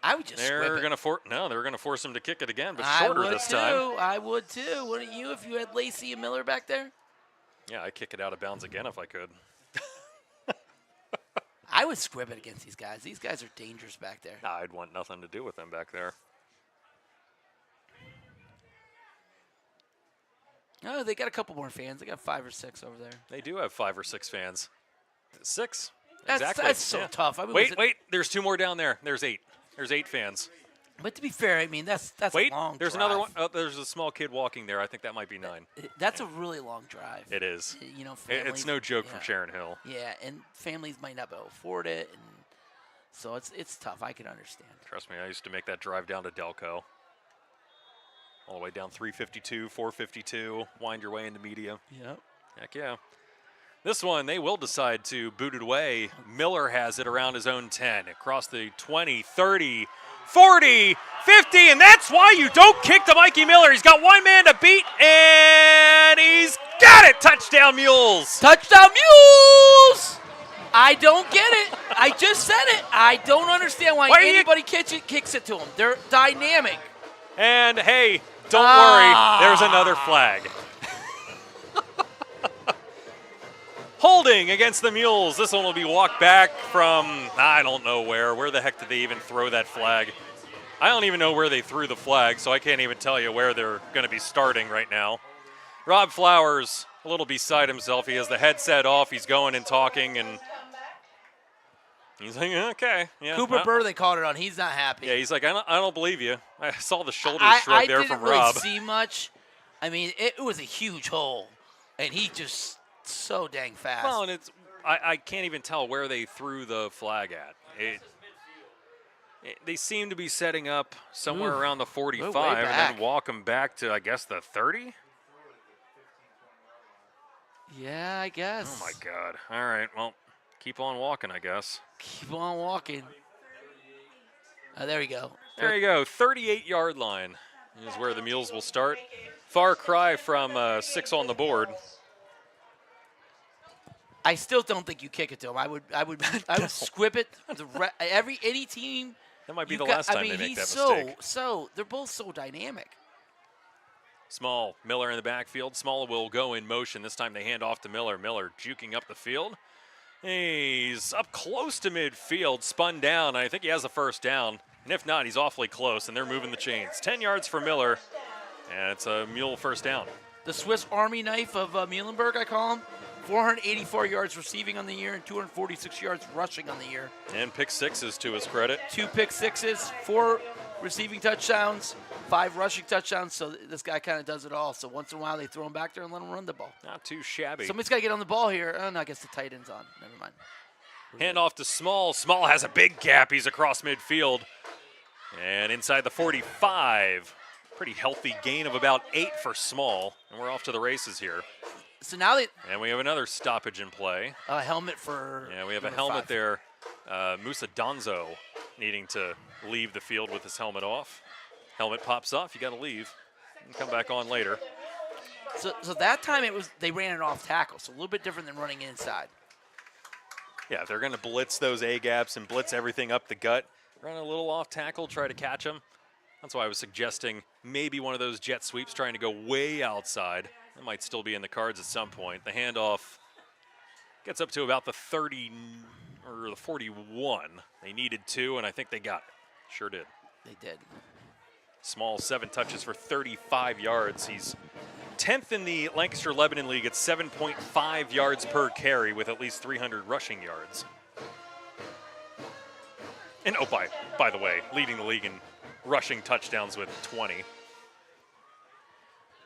Speaker 2: I would just
Speaker 3: They're
Speaker 2: squib it.
Speaker 3: going to they were going to force him to kick it again, but
Speaker 2: I
Speaker 3: shorter
Speaker 2: would
Speaker 3: this
Speaker 2: too.
Speaker 3: time.
Speaker 2: I would too. Wouldn't you if you had Lacey and Miller back there?
Speaker 3: Yeah, I'd kick it out of bounds again if I could.
Speaker 2: I would squib it against these guys. These guys are dangerous back there.
Speaker 3: Nah, I'd want nothing to do with them back there.
Speaker 2: Oh, they got a couple more fans. They got 5 or 6 over there.
Speaker 3: They do have 5 or 6 fans. 6.
Speaker 2: That's
Speaker 3: Exactly.
Speaker 2: so
Speaker 3: Yeah.
Speaker 2: tough. I mean,
Speaker 3: Wait. There's 2 more down there. There's 8. There's 8 fans.
Speaker 2: But to be fair, I mean that's
Speaker 3: Wait,
Speaker 2: a long
Speaker 3: there's
Speaker 2: drive.
Speaker 3: another one. Oh, there's a small kid walking there. I think that might be 9.
Speaker 2: That's a really long drive.
Speaker 3: It is.
Speaker 2: You know,
Speaker 3: It's
Speaker 2: families,
Speaker 3: no joke
Speaker 2: yeah.
Speaker 3: from Sharon Hill.
Speaker 2: Yeah, and families might not be able to afford it, and so it's tough. I can understand.
Speaker 3: Trust me, I used to make that drive down to Delco. All the way down 352, 452, wind your way into media.
Speaker 2: Yep.
Speaker 3: Heck yeah. This one, they will decide to boot it away. Miller has it around his own 10, across the 20, 30, 40, 50, and that's why you don't kick to Mikey Miller. He's got one man to beat, and he's got it. Touchdown, Mules.
Speaker 2: Touchdown, Mules! I don't get it. I just said it. I don't understand why anybody kicks it to them. They're dynamic.
Speaker 3: And hey, don't worry, there's another flag. Holding against the Mules. This one will be walked back from, I don't know where. Where the heck did they even throw that flag? I don't even know where they threw the flag, so I can't even tell you where they're going to be starting right now. Rob Flowers, a little beside himself. He has the headset off. He's going and talking, and he's like, okay. Yeah,
Speaker 2: Cooper Burr, they called it on. He's not happy.
Speaker 3: Yeah, he's like, I don't believe you. I saw the shoulder
Speaker 2: I
Speaker 3: shrug there
Speaker 2: didn't
Speaker 3: from
Speaker 2: really
Speaker 3: Rob.
Speaker 2: see much. I mean, it was a huge hole, and he just so dang fast.
Speaker 3: Well, and I can't even tell where they threw the flag at. They seem to be setting up somewhere around the 45 and then walk them back to, I guess, the 30?
Speaker 2: Yeah, I guess.
Speaker 3: Oh, my God. All right, well, keep on walking, I guess.
Speaker 2: Keep on walking. There we go.
Speaker 3: There you go. 38-yard line is where the Mules will start. Far cry from 6 on the board.
Speaker 2: I still don't think you kick it to him. I would squib it. Any team.
Speaker 3: That might be the last time they make that mistake.
Speaker 2: They're both so dynamic.
Speaker 3: Small, Miller in the backfield. Small will go in motion. This time they hand off to Miller. Miller juking up the field. He's up close to midfield, spun down. I think he has the first down. And if not, he's awfully close, and they're moving the chains. 10 yards for Miller, and it's a Mule first down.
Speaker 2: The Swiss Army knife of Muhlenberg, I call him. 484 yards receiving on the year and 246 yards rushing on the year.
Speaker 3: And pick sixes to his credit.
Speaker 2: 2 pick sixes, 4 receiving touchdowns, 5 rushing touchdowns. So this guy kind of does it all. So once in a while they throw him back there and let him run the ball.
Speaker 3: Not too shabby.
Speaker 2: Somebody's got to get on the ball here. Oh, no, I guess the tight end's on. Never mind.
Speaker 3: Hand off to Small. Small has a big gap. He's across midfield. And inside the 45. Pretty healthy gain of about 8 for Small. And we're off to the races here.
Speaker 2: So now they.
Speaker 3: And we have another stoppage in play.
Speaker 2: A helmet for.
Speaker 3: Yeah, we have a
Speaker 2: number
Speaker 3: helmet
Speaker 2: 5.
Speaker 3: there. Musa Donzo needing to leave the field with his helmet off. Helmet pops off. You got to leave and come back on later.
Speaker 2: So that time they ran it off tackle. So a little bit different than running inside.
Speaker 3: Yeah, if they're going to blitz those A gaps and blitz everything up the gut, run a little off tackle, try to catch them. That's why I was suggesting maybe one of those jet sweeps trying to go way outside. That might still be in the cards at some point. The handoff gets up to about the 30 or the 41. They needed 2, and I think they got it. Sure did.
Speaker 2: They did.
Speaker 3: Small 7 touches for 35 yards. He's 10th in the Lancaster-Lebanon League at 7.5 yards per carry with at least 300 rushing yards. And oh, by the way, leading the league in rushing touchdowns with 20.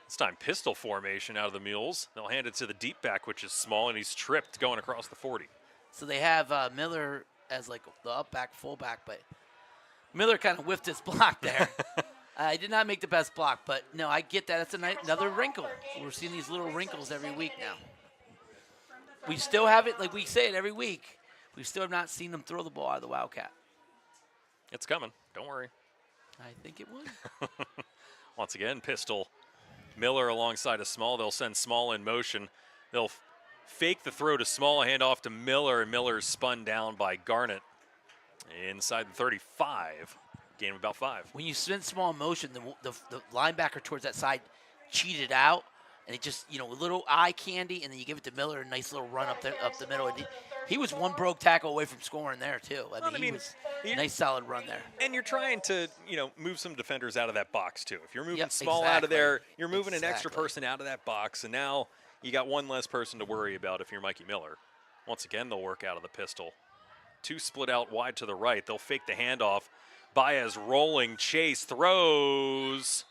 Speaker 3: This time pistol formation out of the Mules. They'll hand it to the deep back, which is Small, and he's tripped going across the 40.
Speaker 2: So they have Miller as like the up back, full back, but Miller kind of whiffed his block there. I did not make the best block, but no, I get that. It's another wrinkle. We're seeing these little wrinkles every week now. We still have it, like we say it every week. We still have not seen them throw the ball out of the Wildcat.
Speaker 3: It's coming. Don't worry.
Speaker 2: I think it would.
Speaker 3: Once again, pistol Miller alongside of Small. They'll send Small in motion. They'll fake the throw to Small, hand off to Miller, and Miller's spun down by Garnett inside the 35. Gain of about 5.
Speaker 2: When you send Small in motion, the linebacker towards that side cheated out, and it just, a little eye candy, and then you give it to Miller, a nice little run up the middle. And he was one broke tackle away from scoring there, too. I mean, he was a nice, solid run there.
Speaker 3: And you're trying to, move some defenders out of that box, too. If you're moving Small out of there, you're moving an extra person out of that box, and now you got one less person to worry about if you're Mikey Miller. Once again, they'll work out of the pistol. 2 split out wide to the right. They'll fake the handoff. Baez rolling, chase, throws.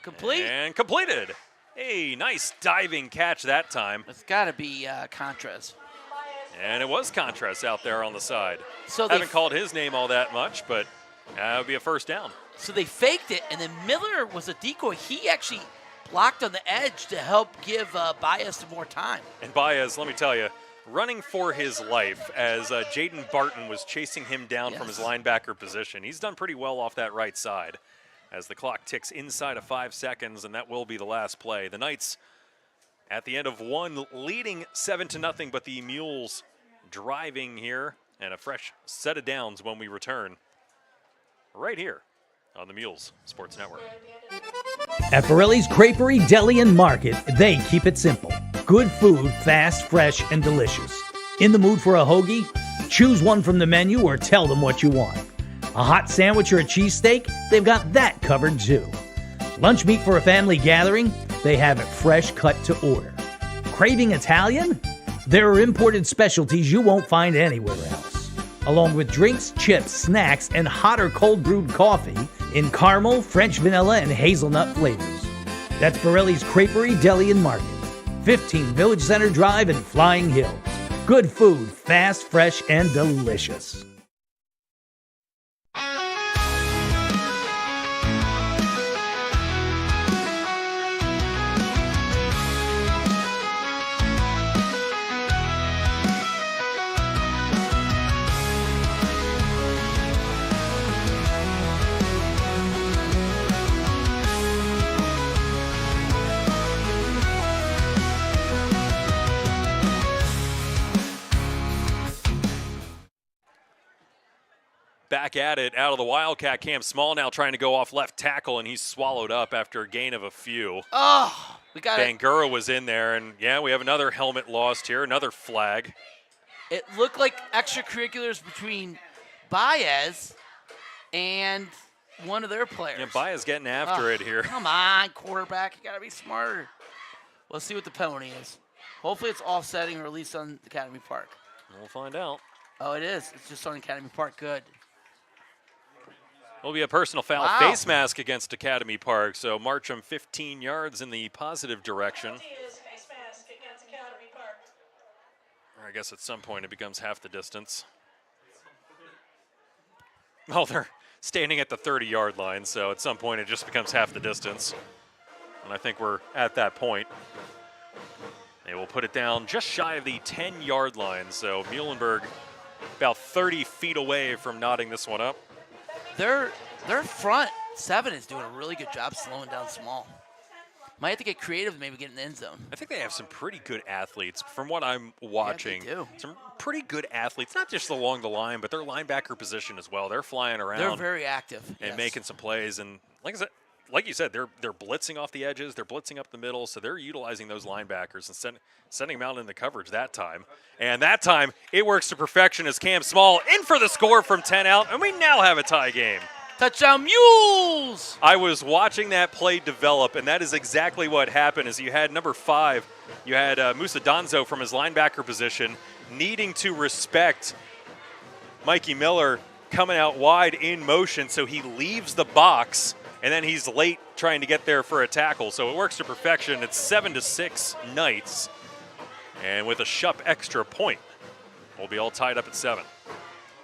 Speaker 2: Complete.
Speaker 3: And completed. Hey, nice diving catch that time.
Speaker 2: It's got to be Contras.
Speaker 3: And it was Contras out there on the side.
Speaker 2: So
Speaker 3: haven't called his name all that much, but that would be a first down.
Speaker 2: So they faked it, and then Miller was a decoy. He actually blocked on the edge to help give Baez some more time.
Speaker 3: And Baez, let me tell you, running for his life as Jaden Barton was chasing him down from his linebacker position. He's done pretty well off that right side as the clock ticks inside of 5 seconds, and that will be the last play. The Knights at the end of 1 leading 7-0, but the Mules driving here, and a fresh set of downs when we return right here on the Mules Sports Network.
Speaker 5: At Borelli's Creperie, Deli, and Market, they keep it simple. Good food, fast, fresh, and delicious. In the mood for a hoagie? Choose one from the menu or tell them what you want. A hot sandwich or a cheesesteak? They've got that covered too. Lunch meat for a family gathering? They have it fresh cut to order. Craving Italian? There are imported specialties you won't find anywhere else. Along with drinks, chips, snacks, and hot or cold brewed coffee in caramel, French vanilla, and hazelnut flavors. That's Borelli's Creperie, Deli, and Market. 15 Village Center Drive in Flying Hills. Good food, fast, fresh, and delicious.
Speaker 3: Back at it, out of the Wildcat camp. Small now trying to go off left tackle, and he's swallowed up after a gain of a few.
Speaker 2: Oh, we got it.
Speaker 3: Bangura was in there, and yeah, we have another helmet lost here, another flag.
Speaker 2: It looked like extracurriculars between Baez and one of their players.
Speaker 3: Yeah, Baez getting after it here.
Speaker 2: Come on, quarterback. You got to be smarter. Let's see what the penalty is. Hopefully it's offsetting or at least on Academy Park.
Speaker 3: We'll find out.
Speaker 2: Oh, it is. It's just on Academy Park. Good.
Speaker 3: Will be a personal foul.
Speaker 2: Wow.
Speaker 3: Face mask against Academy Park, so march them 15 yards in the positive direction. Or I guess at some point it becomes half the distance. Oh, they're standing at the 30-yard line, so at some point it just becomes half the distance. And I think we're at that point. They will put it down just shy of the 10-yard line, so Muhlenberg about 30 feet away from knotting this one up.
Speaker 2: Their front 7 is doing a really good job slowing down Small. Might have to get creative, maybe get in the end zone.
Speaker 3: I think they have some pretty good athletes from what I'm watching.
Speaker 2: Yeah, they do.
Speaker 3: Some pretty good athletes, not just along the line, but their linebacker position as well. They're flying around.
Speaker 2: They're very active.
Speaker 3: And making some plays. And like you said, they're blitzing off the edges. They're blitzing up the middle. So they're utilizing those linebackers and sending them out into coverage that time. And that time, it works to perfection as Cam Small in for the score from 10 out. And we now have a tie game.
Speaker 2: Touchdown Mules!
Speaker 3: I was watching that play develop, and that is exactly what happened. As you had number 5, you had Musa Donzo from his linebacker position needing to respect Mikey Miller coming out wide in motion, so he leaves the box, and then he's late trying to get there for a tackle. So it works to perfection. It's 7-6 Knights, and with a Shupp extra point, we'll be all tied up at 7.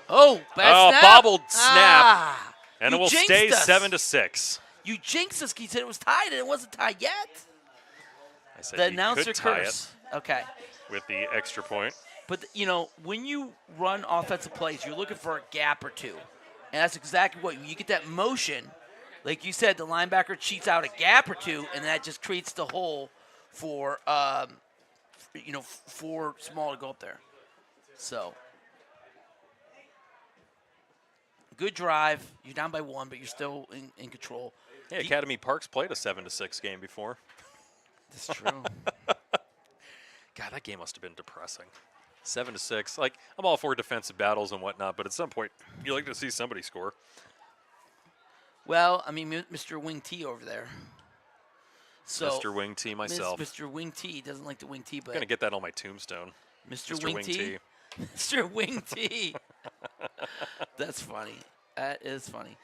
Speaker 2: Oh, bad snap.
Speaker 3: Bobbled snap. And it will
Speaker 2: jinxed
Speaker 3: stay
Speaker 2: us.
Speaker 3: 7-6.
Speaker 2: You jinxed us. He said it was tied, and it wasn't tied yet.
Speaker 3: I said
Speaker 2: The
Speaker 3: he
Speaker 2: announcer
Speaker 3: could tie
Speaker 2: curse. Okay.
Speaker 3: it with the extra point.
Speaker 2: But, when you run offensive plays, you're looking for a gap or two. And that's exactly what you get, that motion. Like you said, the linebacker cheats out a gap or two, and that just creates the hole for, for Small to go up there. So, good drive. You're down by 1, but you're still in control.
Speaker 3: Yeah, Academy Park's played a 7-6 game before.
Speaker 2: That's true.
Speaker 3: God, that game must have been depressing. 7-6. Like, I'm all for defensive battles and whatnot, but at some point, you like to see somebody score.
Speaker 2: Well, I mean, Mr. Wing T over there. So,
Speaker 3: Mr. Wing T myself.
Speaker 2: Mr. Wing T doesn't like the Wing T, but
Speaker 3: I'm going to get that on my tombstone.
Speaker 2: Mr. Wing T. Mr. Wing T. That's funny. That is funny.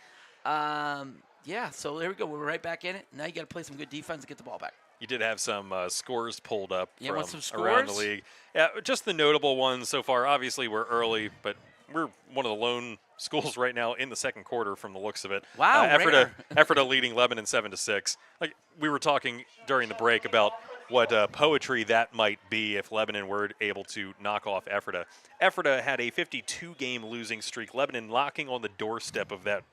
Speaker 2: Yeah, so there we go. We're right back in it. Now you got to play some good defense and get the ball back.
Speaker 3: You did have some scores pulled up
Speaker 2: want
Speaker 3: from
Speaker 2: some
Speaker 3: around the
Speaker 2: scores?
Speaker 3: league. Yeah, just the notable ones so far. Obviously, we're early, but we're one of the lone schools right now in the second quarter from the looks of it.
Speaker 2: Wow,
Speaker 3: Ephrata leading Lebanon 7-6. Like we were talking during the break about what poetry that might be if Lebanon were able to knock off Ephrata. Ephrata had a 52-game losing streak. Lebanon knocking on the doorstep of that.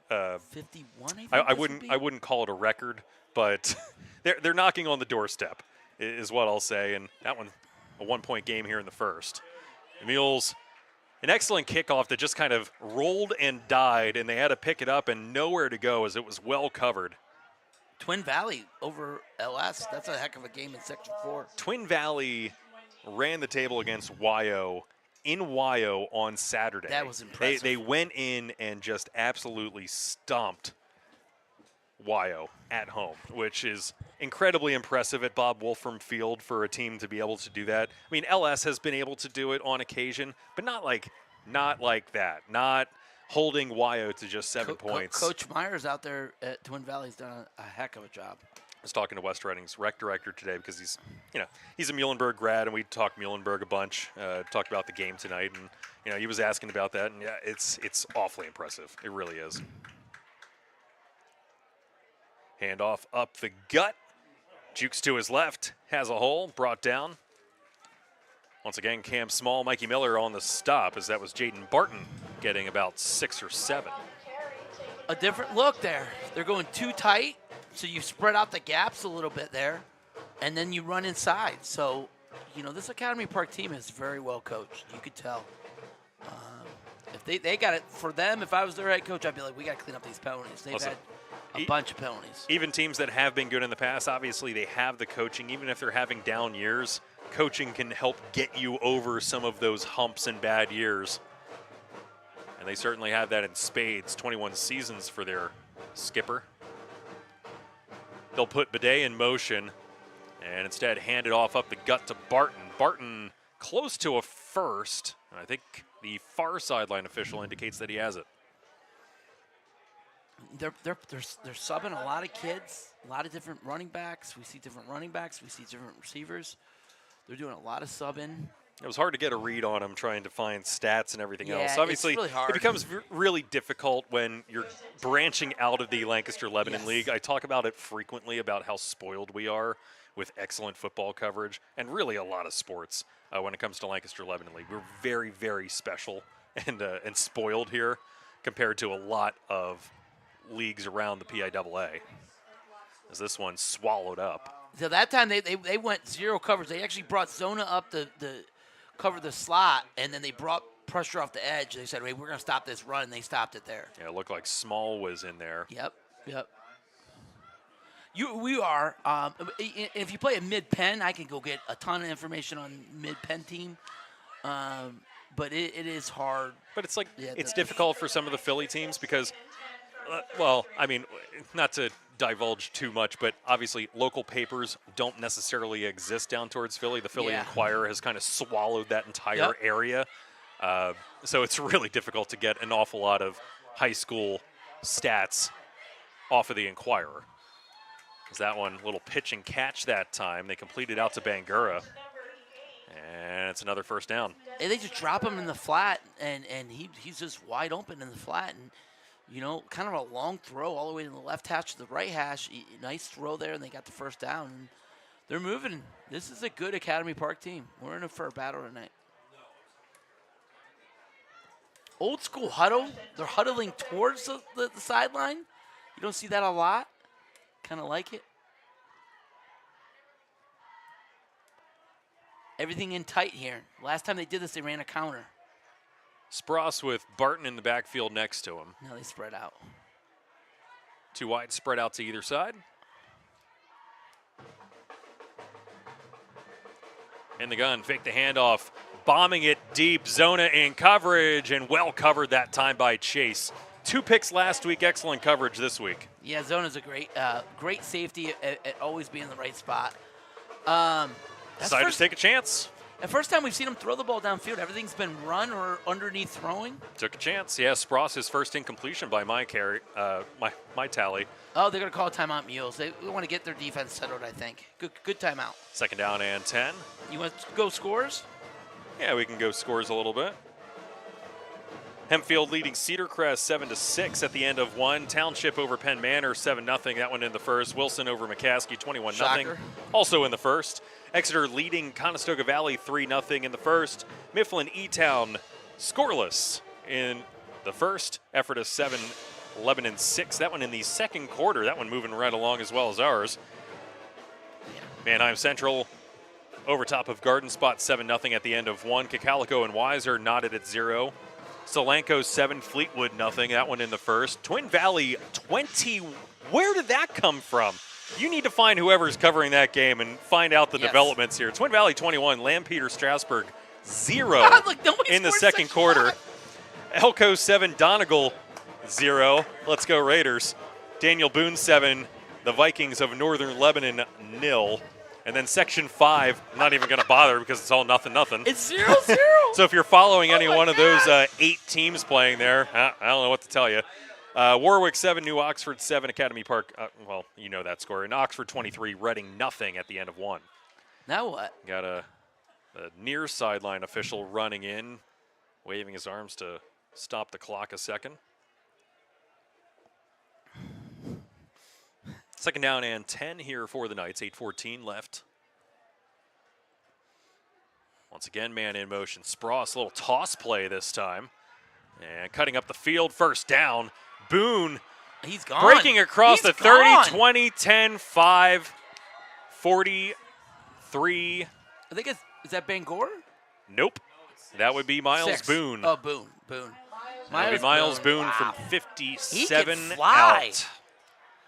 Speaker 2: 51.
Speaker 3: I wouldn't call it a record, but they're knocking on the doorstep, is what I'll say. And that one, a 1-point game here in the first. The Muhls, an excellent kickoff that just kind of rolled and died, and they had to pick it up and nowhere to go as it was well covered.
Speaker 2: Twin Valley over LS. That's a heck of a game in Section 4.
Speaker 3: Twin Valley ran the table against YO in YO on Saturday.
Speaker 2: That was impressive.
Speaker 3: They went in and just absolutely stomped YO at home, which is incredibly impressive at Bob Wolfram Field for a team to be able to do that. I mean, LS has been able to do it on occasion, but not like that. Not holding YO to just 7 points.
Speaker 2: Coach Myers out there at Twin Valley's done a heck of a job.
Speaker 3: I was talking to West Reading's rec director today because he's a Muhlenberg grad, and we talked Muhlenberg a bunch. Talked about the game tonight, and he was asking about that, and yeah, it's awfully impressive. It really is. Handoff up the gut. Jukes to his left, has a hole, brought down. Once again, Cam Small, Mikey Miller on the stop, as that was Jaden Barton getting about 6 or 7.
Speaker 2: A different look there. They're going too tight, so you spread out the gaps a little bit there, and then you run inside. So, this Academy Park team is very well coached. You could tell. If they got it for them, if I was their head coach, I'd be like, we got to clean up these penalties. They've had a bunch of penalties.
Speaker 3: Even teams that have been good in the past, obviously they have the coaching. Even if they're having down years, coaching can help get you over some of those humps and bad years. And they certainly have that in spades. 21 seasons for their skipper. They'll put Bidet in motion and instead hand it off up the gut to Barton. Barton close to a first. I think the far sideline official indicates that he has it.
Speaker 2: They're subbing a lot of kids, a lot of different running backs. We see different running backs. We see different receivers. They're doing a lot of subbing.
Speaker 3: It was hard to get a read on him trying to find stats and everything else. Obviously,
Speaker 2: it's really hard.
Speaker 3: It becomes really difficult when you're branching out of the Lancaster-Lebanon League. I talk about it frequently about how spoiled we are with excellent football coverage and really a lot of sports when it comes to Lancaster-Lebanon League. We're very, very special and spoiled here compared to a lot of leagues around the PIAA, as this one swallowed up.
Speaker 2: So that time they went zero coverage. They actually brought Zona up to cover the slot, and then they brought pressure off the edge. They said, "Hey, we're going to stop this run," and they stopped it there.
Speaker 3: Yeah, it looked like Small was in there.
Speaker 2: Yep. We are. If you play a mid-pen, I can go get a ton of information on mid-pen team. But it is hard.
Speaker 3: But it's it's difficult for some of the Philly teams because, not to divulge too much, but obviously local papers don't necessarily exist down towards Philly. The Philly Inquirer has kind of swallowed that entire area. So it's really difficult to get an awful lot of high school stats off of the Inquirer. That one, little pitch and catch that time. They completed out to Bangura. And it's another first down.
Speaker 2: And they just drop him in the flat, and he's just wide open in the flat. And, kind of a long throw all the way to the left hash to the right hash. Nice throw there, and they got the first down. And they're moving. This is a good Academy Park team. We're in it for a battle tonight. old school huddle. They're huddling towards the sideline. You don't see that a lot. Kind of like it. Everything in tight here. Last time they did this, they ran a counter.
Speaker 3: Spross with Barton in the backfield next to him.
Speaker 2: Now they spread out.
Speaker 3: Two wide spread out to either side. In the gun, fake the handoff, bombing it deep, Zona in coverage, and well covered that time by Chase. 2 picks last week, excellent coverage this week.
Speaker 2: Yeah, Zona's a great safety at always being in the right spot.
Speaker 3: Decided to take a chance.
Speaker 2: The first time we've seen him throw the ball downfield, everything's been run or underneath throwing.
Speaker 3: Took a chance. Yeah, Spross, his first incompletion by my tally.
Speaker 2: Oh, they're going to call a timeout, Muhls. They want to get their defense settled, I think. Good timeout.
Speaker 3: 2nd down and 10.
Speaker 2: You want to go scores?
Speaker 3: Yeah, we can go scores a little bit. Hempfield leading Cedar Crest 7-6 at the end of 1. Township over Penn Manor 7-0. That one in the first. Wilson over McCaskey 21-0. Also in the first. Exeter leading Conestoga Valley 3-0 in the first. Mifflin E-Town scoreless in the first. Ephrata 7, Lebanon 6. That one in the second quarter. That one moving right along as well as ours. Manheim Central over top of Garden Spot 7-0 at the end of 1. Cacalico and Weiser knotted at 0. Solanco 7, Fleetwood 0. That one in the first. Twin Valley 20. Where did that come from? You need to find whoever's covering that game and find out the developments here. Twin Valley 21, Lampeter Strasburg 0 in the second quarter. Elko 7, Donegal 0. Let's go Raiders. Daniel Boone 7, the Vikings of Northern Lebanon 0. And then Section 5, I'm not even going to bother because it's all nothing.
Speaker 2: It's 0-0.
Speaker 3: So if you're following any one of those 8 teams playing there, I don't know what to tell you. Warwick 7, New Oxford 7, Academy Park, well, you know that score. And Oxford 23, Reading 0 at the end of 1.
Speaker 2: Now what?
Speaker 3: Got a near sideline official running in, waving his arms to stop the clock a second. 2nd down and 10 here for the Knights, 8:14 left. Once again, man in motion. Spross, a little toss play this time. And cutting up the field, 1st down. Boone
Speaker 2: He's gone.
Speaker 3: Breaking across the 30, 20, 10, 5, 43.
Speaker 2: I think is that Bangor?
Speaker 3: Nope. That would be Miles
Speaker 2: 6.
Speaker 3: Boone.
Speaker 2: Oh, Boone.
Speaker 3: That would be Miles Boone
Speaker 2: wow.
Speaker 3: from 57
Speaker 2: he can fly.
Speaker 3: out.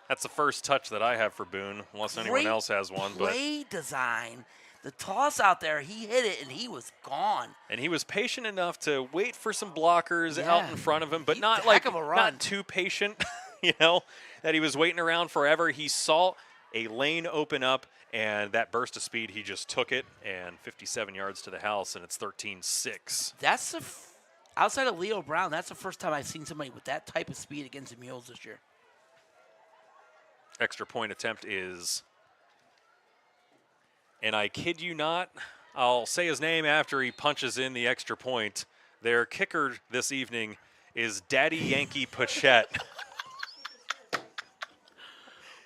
Speaker 3: That's the first touch that I have for Boone, unless anyone else has one.
Speaker 2: Play design. The toss out there, he hit it, and he was gone.
Speaker 3: And he was patient enough to wait for some blockers out in front of him, but not too patient, you know, that he was waiting around forever. He saw a lane open up, and that burst of speed, he just took it, and 57 yards to the house, and it's 13-6.
Speaker 2: That's outside of Leo Brown, that's the first time I've seen somebody with that type of speed against the Mules this year.
Speaker 3: Extra point attempt is, and I kid you not, I'll say his name after he punches in the extra point. Their kicker this evening is Daddy Yankee Pochette.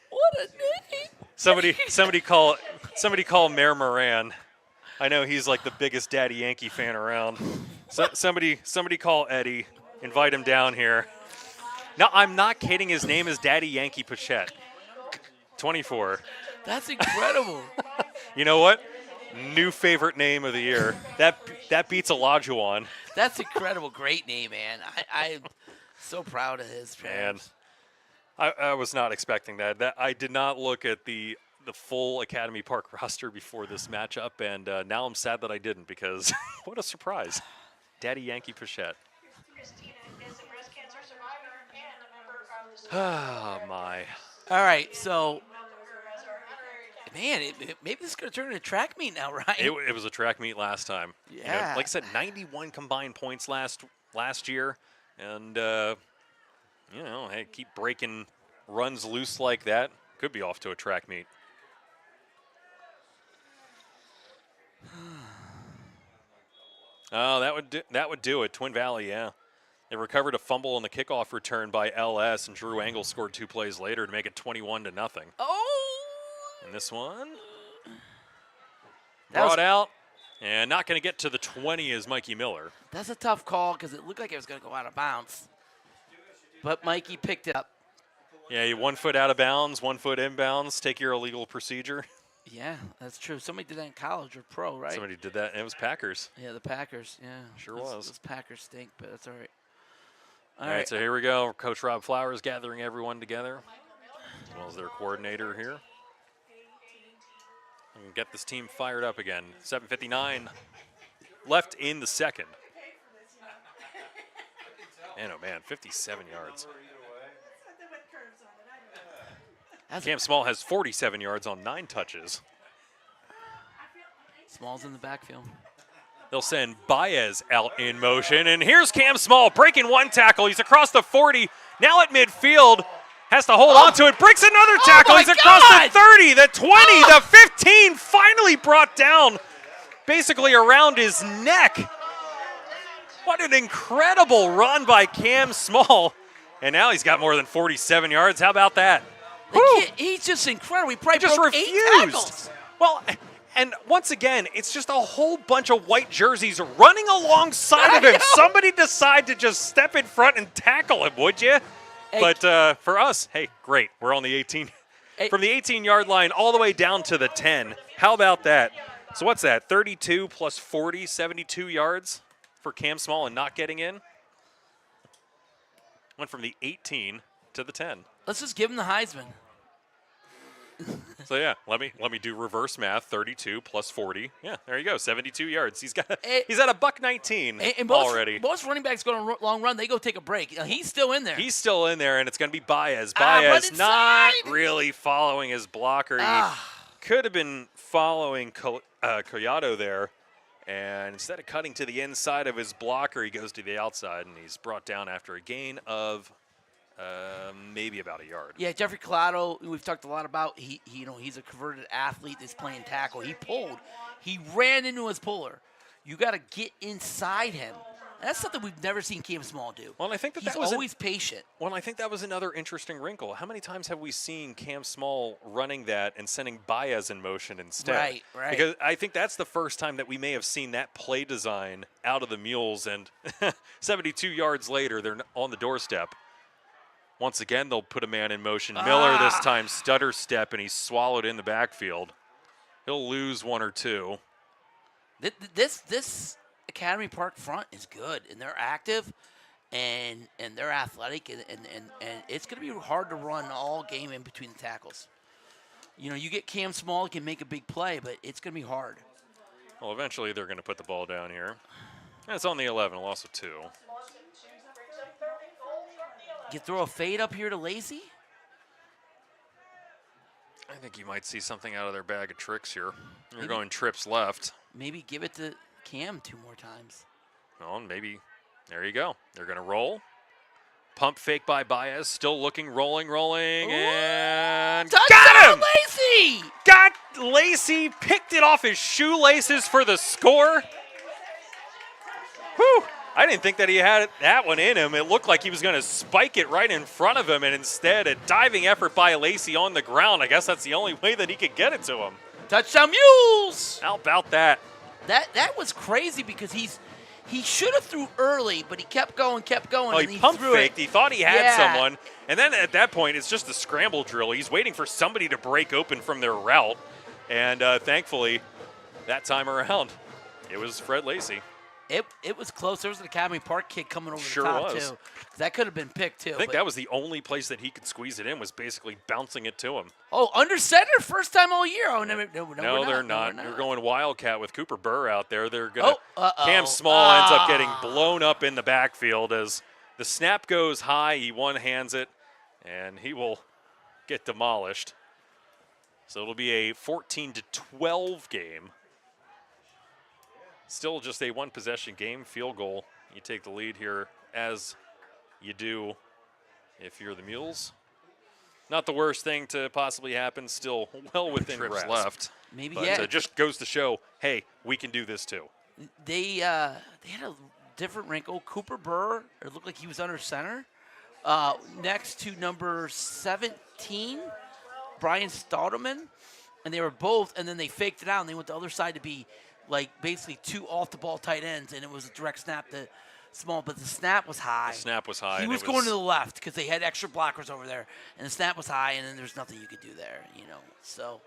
Speaker 2: What a name!
Speaker 3: Somebody call Mayor Moran. I know he's like the biggest Daddy Yankee fan around. So, somebody call Eddie. Invite him down here. No, I'm not kidding. His name is Daddy Yankee Pochette. 24.
Speaker 2: That's incredible.
Speaker 3: You know what? New favorite name of the year. That beats Olajuwon.
Speaker 2: That's incredible. Great name, man. I'm so proud of his fans.
Speaker 3: Man, I was not expecting that. I did not look at the full Academy Park roster before this matchup, and now I'm sad that I didn't because what a surprise. Daddy Yankee Pochette. Oh, my.
Speaker 2: All right, so, man, maybe this is going to turn into a track meet now, right?
Speaker 3: It was a track meet last time.
Speaker 2: Yeah.
Speaker 3: You know, like I said, 91 combined points last year. And, you know, hey, keep breaking runs loose like that. Could be off to a track meet. Oh, that would do it. Twin Valley, yeah. They recovered a fumble on the kickoff return by LS, and Drew Engel scored 2 plays later to make it 21-0.
Speaker 2: Oh!
Speaker 3: And this one brought out And not going to get to the 20 is Mikey Miller.
Speaker 2: That's a tough call because it looked like it was going to go out of bounds. But Mikey picked it up.
Speaker 3: Yeah, 1 foot out of bounds, 1 foot inbounds. Take your illegal procedure.
Speaker 2: Yeah, that's true. Somebody did that in college or pro, right?
Speaker 3: Somebody did that, and it was Packers.
Speaker 2: Yeah, the Packers. Yeah,
Speaker 3: Sure was.
Speaker 2: Those Packers stink, but that's all right.
Speaker 3: All right, so here we go. Coach Rob Flowers gathering everyone together, as well as their coordinator here. And get this team fired up again. 7:59 left in the second. Man, oh man, 57 yards. Cam Small has 47 yards on 9 touches.
Speaker 2: Small's in the backfield.
Speaker 3: They'll send Baez out in motion, and here's Cam Small breaking 1 tackle. He's across the 40, now at midfield. Has to hold on to it, breaks another tackle. He's across the 30, the 20, the 15, finally brought down basically around his neck. What an incredible run by Cam Small. And now he's got more than 47 yards. How about that?
Speaker 2: Kid, he's just incredible. He probably
Speaker 3: just
Speaker 2: broke
Speaker 3: refused.
Speaker 2: 8 tackles.
Speaker 3: Well, and once again, it's just a whole bunch of white jerseys running alongside of him. Somebody decide to just step in front and tackle him, would you?
Speaker 2: Hey.
Speaker 3: But for us, hey, great. We're on the 18.
Speaker 2: Hey.
Speaker 3: From the 18-yard line all the way down to the 10. How about that? So what's that, 32 plus 40, 72 yards for Cam Small and not getting in? Went from the 18 to the 10.
Speaker 2: Let's just give him the Heisman.
Speaker 3: So yeah, let me do reverse math. 32 plus 40. Yeah, there you go. 72 yards. He's at a $119
Speaker 2: and
Speaker 3: already.
Speaker 2: Most running backs go on a long run. They go take a break. He's still in there.
Speaker 3: He's still in there, and it's going to be Baez.
Speaker 2: Run
Speaker 3: Baez not
Speaker 2: inside.
Speaker 3: really following his blocker. He could have been following Collado there, and instead of cutting to the inside of his blocker, he goes to the outside, and he's brought down after a gain of maybe about a yard.
Speaker 2: Yeah, Jeffrey Collado, we've talked a lot about. He's a converted athlete that's playing tackle. He pulled. He ran into his puller. You got to get inside him. That's something we've never seen Cam Small do.
Speaker 3: Well, and I think
Speaker 2: he's always patient.
Speaker 3: Well, I think that was another interesting wrinkle. How many times have we seen Cam Small running that and sending Baez in motion instead?
Speaker 2: Right.
Speaker 3: Because I think that's the first time that we may have seen that play design out of the Mules, and 72 yards later, they're on the doorstep. Once again, they'll put a man in motion. Miller this time stutter step, and he's swallowed in the backfield. He'll lose 1 or 2.
Speaker 2: This Academy Park front is good, and they're active, and they're athletic, and it's going to be hard to run all game in between the tackles. You know, you get Cam Small, he can make a big play, but it's going to be hard.
Speaker 3: Well, eventually they're going to put the ball down here. And it's on the 11, a loss of 2.
Speaker 2: You throw a fade up here to Lacey?
Speaker 3: I think you might see something out of their bag of tricks here. You're going trips left.
Speaker 2: Maybe give it to Cam 2 more times.
Speaker 3: Well, maybe. There you go. They're going to roll. Pump fake by Baez. Still looking, rolling, and got him!
Speaker 2: Lacey!
Speaker 3: Got Lacey. Picked it off his shoelaces for the score. Whew. I didn't think that he had that one in him. It looked like he was going to spike it right in front of him, and instead a diving effort by Lacey on the ground. I guess that's the only way that he could get it to him.
Speaker 2: Touchdown Mules!
Speaker 3: How about that?
Speaker 2: That was crazy because he should have threw early, but he kept going.
Speaker 3: Oh,
Speaker 2: and
Speaker 3: he pump faked. He thought he had someone. And then at that point, it's just a scramble drill. He's waiting for somebody to break open from their route. And thankfully, that time around, it was Fred Lacey.
Speaker 2: It was close. There was an Academy Park kid coming over
Speaker 3: Sure
Speaker 2: the top,
Speaker 3: was.
Speaker 2: too. That could have been picked, too.
Speaker 3: I think that was the only place that he could squeeze it in, was basically bouncing it to him.
Speaker 2: Oh, under center, first time all year. Oh, no,
Speaker 3: they're not. You're going Wildcat with Cooper Burr out there. They're going to Cam Small ends up getting blown up in the backfield as the snap goes high. He one-hands it, and he will get demolished. So it'll be a 14-12 game. Still just a one-possession game, field goal. You take the lead here as you do if you're the Mules. Not the worst thing to possibly happen, still well within trips left.
Speaker 2: Maybe,
Speaker 3: but
Speaker 2: yeah.
Speaker 3: It just goes to show, hey, we can do this too.
Speaker 2: They had a different wrinkle. Cooper Burr, it looked like he was under center. Next to number 17, Brian Staudeman. And they were both, and then they faked it out, and they went the other side to be like basically 2 off-the-ball tight ends, and it was a direct snap to Small, but the snap was high.
Speaker 3: The snap was high.
Speaker 2: He was going to the left because they had extra blockers over there, and the snap was high, and then there's nothing you could do there, So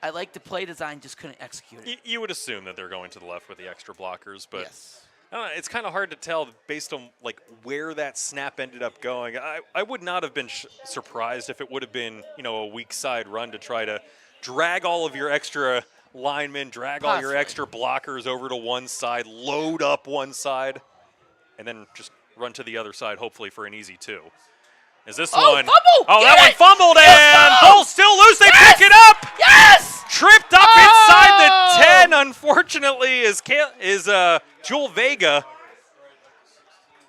Speaker 2: I like the play design, just couldn't execute it.
Speaker 3: You would assume that they're going to the left with the extra blockers, but
Speaker 2: yes.
Speaker 3: I don't know, it's kind of hard to tell based on like where that snap ended up going. I would not have been surprised if it would have been a weak side run to try to drag all of your extra linemen, drag all your extra blockers over to one side, load up one side, and then just run to the other side, hopefully for an easy 2. Is this one?
Speaker 2: Fumble!
Speaker 3: Oh,
Speaker 2: Get
Speaker 3: that one fumbled, and ball's still loose. They pick it up.
Speaker 2: Yes!
Speaker 3: Tripped up inside the 10, unfortunately, is Jewel Vega.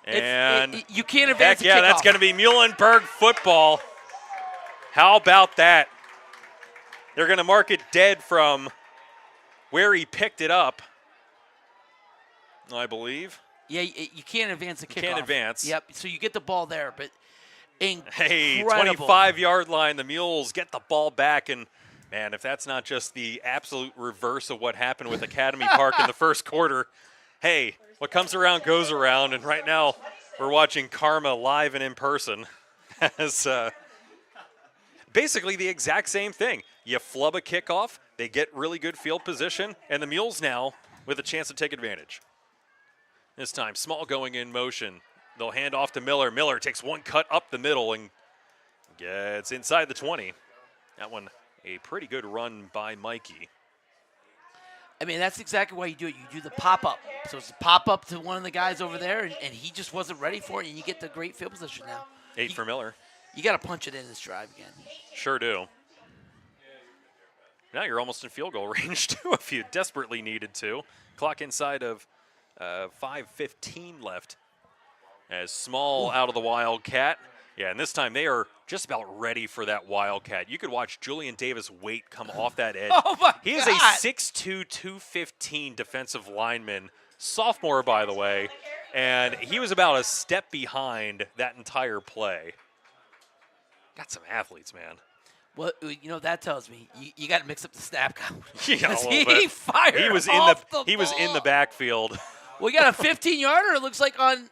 Speaker 3: And
Speaker 2: you can't advance a
Speaker 3: yeah,
Speaker 2: kickoff.
Speaker 3: that's going to be Muhlenberg football. How about that? They're going to mark it dead from where he picked it up, I believe.
Speaker 2: Yeah, you can't advance a kickoff.
Speaker 3: You can't advance.
Speaker 2: Yep, so you get the ball there, but
Speaker 3: Hey,
Speaker 2: incredible.
Speaker 3: 25-yard line, the Muhls get the ball back, and man, if that's not just the absolute reverse of what happened with Academy Park in the first quarter, hey, what comes around goes around, and right now we're watching Karma live and in person as basically the exact same thing. You flub a kickoff, they get really good field position, and the Muhls now with a chance to take advantage. This time, Small going in motion. They'll hand off to Miller. Miller takes one cut up the middle and gets inside the 20. That one, a pretty good run by Mikey.
Speaker 2: I mean, that's exactly why you do it. You do the pop-up. So it's a pop-up to one of the guys over there, and he just wasn't ready for it, and you get the great field position now.
Speaker 3: 8 for Miller.
Speaker 2: You got to punch it in this drive again.
Speaker 3: Sure do. Now you're almost in field goal range, too, if you desperately needed to. Clock inside of 5:15 left. As Small out of the Wildcat. Yeah, and this time they are just about ready for that Wildcat. You could watch Julian Davis Waite come off that edge.
Speaker 2: Oh, my
Speaker 3: He is
Speaker 2: God.
Speaker 3: a 6'2", 215 defensive lineman, sophomore, by the way, and he was about a step behind that entire play. Got some athletes, man.
Speaker 2: Well, that tells me you got to mix up the snap count.
Speaker 3: Yeah, a little
Speaker 2: he
Speaker 3: bit.
Speaker 2: fired
Speaker 3: He was in the backfield.
Speaker 2: We got a 15-yarder, it looks like, on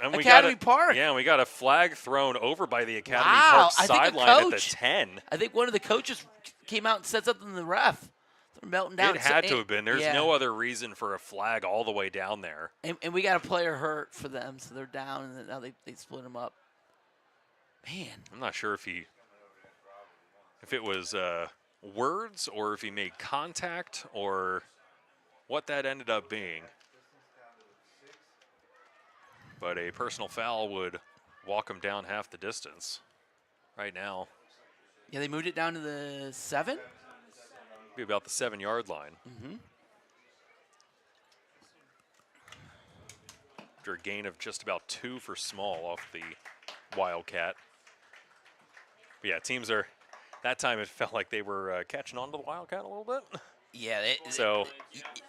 Speaker 3: And
Speaker 2: Academy Park.
Speaker 3: Yeah, we got a flag thrown over by the Academy
Speaker 2: Wow,
Speaker 3: Park
Speaker 2: I think a
Speaker 3: sideline at the
Speaker 2: coach-
Speaker 3: 10.
Speaker 2: I think one of the coaches came out and said something to the ref. They're melting down.
Speaker 3: It had to have been. There's
Speaker 2: Yeah.
Speaker 3: no other reason for a flag all the way down there.
Speaker 2: And we got a player hurt for them, so they're down, and now they split them up. Man.
Speaker 3: I'm not sure if it was words or if he made contact or what that ended up being. But a personal foul would walk him down half the distance right now.
Speaker 2: Yeah, they moved it down to the 7?
Speaker 3: Be about the 7-yard line.
Speaker 2: Mm-hmm.
Speaker 3: After a gain of just about 2 for Small off the Wildcat. But yeah, teams are, that time it felt like they were catching on to the Wildcat a little bit.
Speaker 2: Yeah.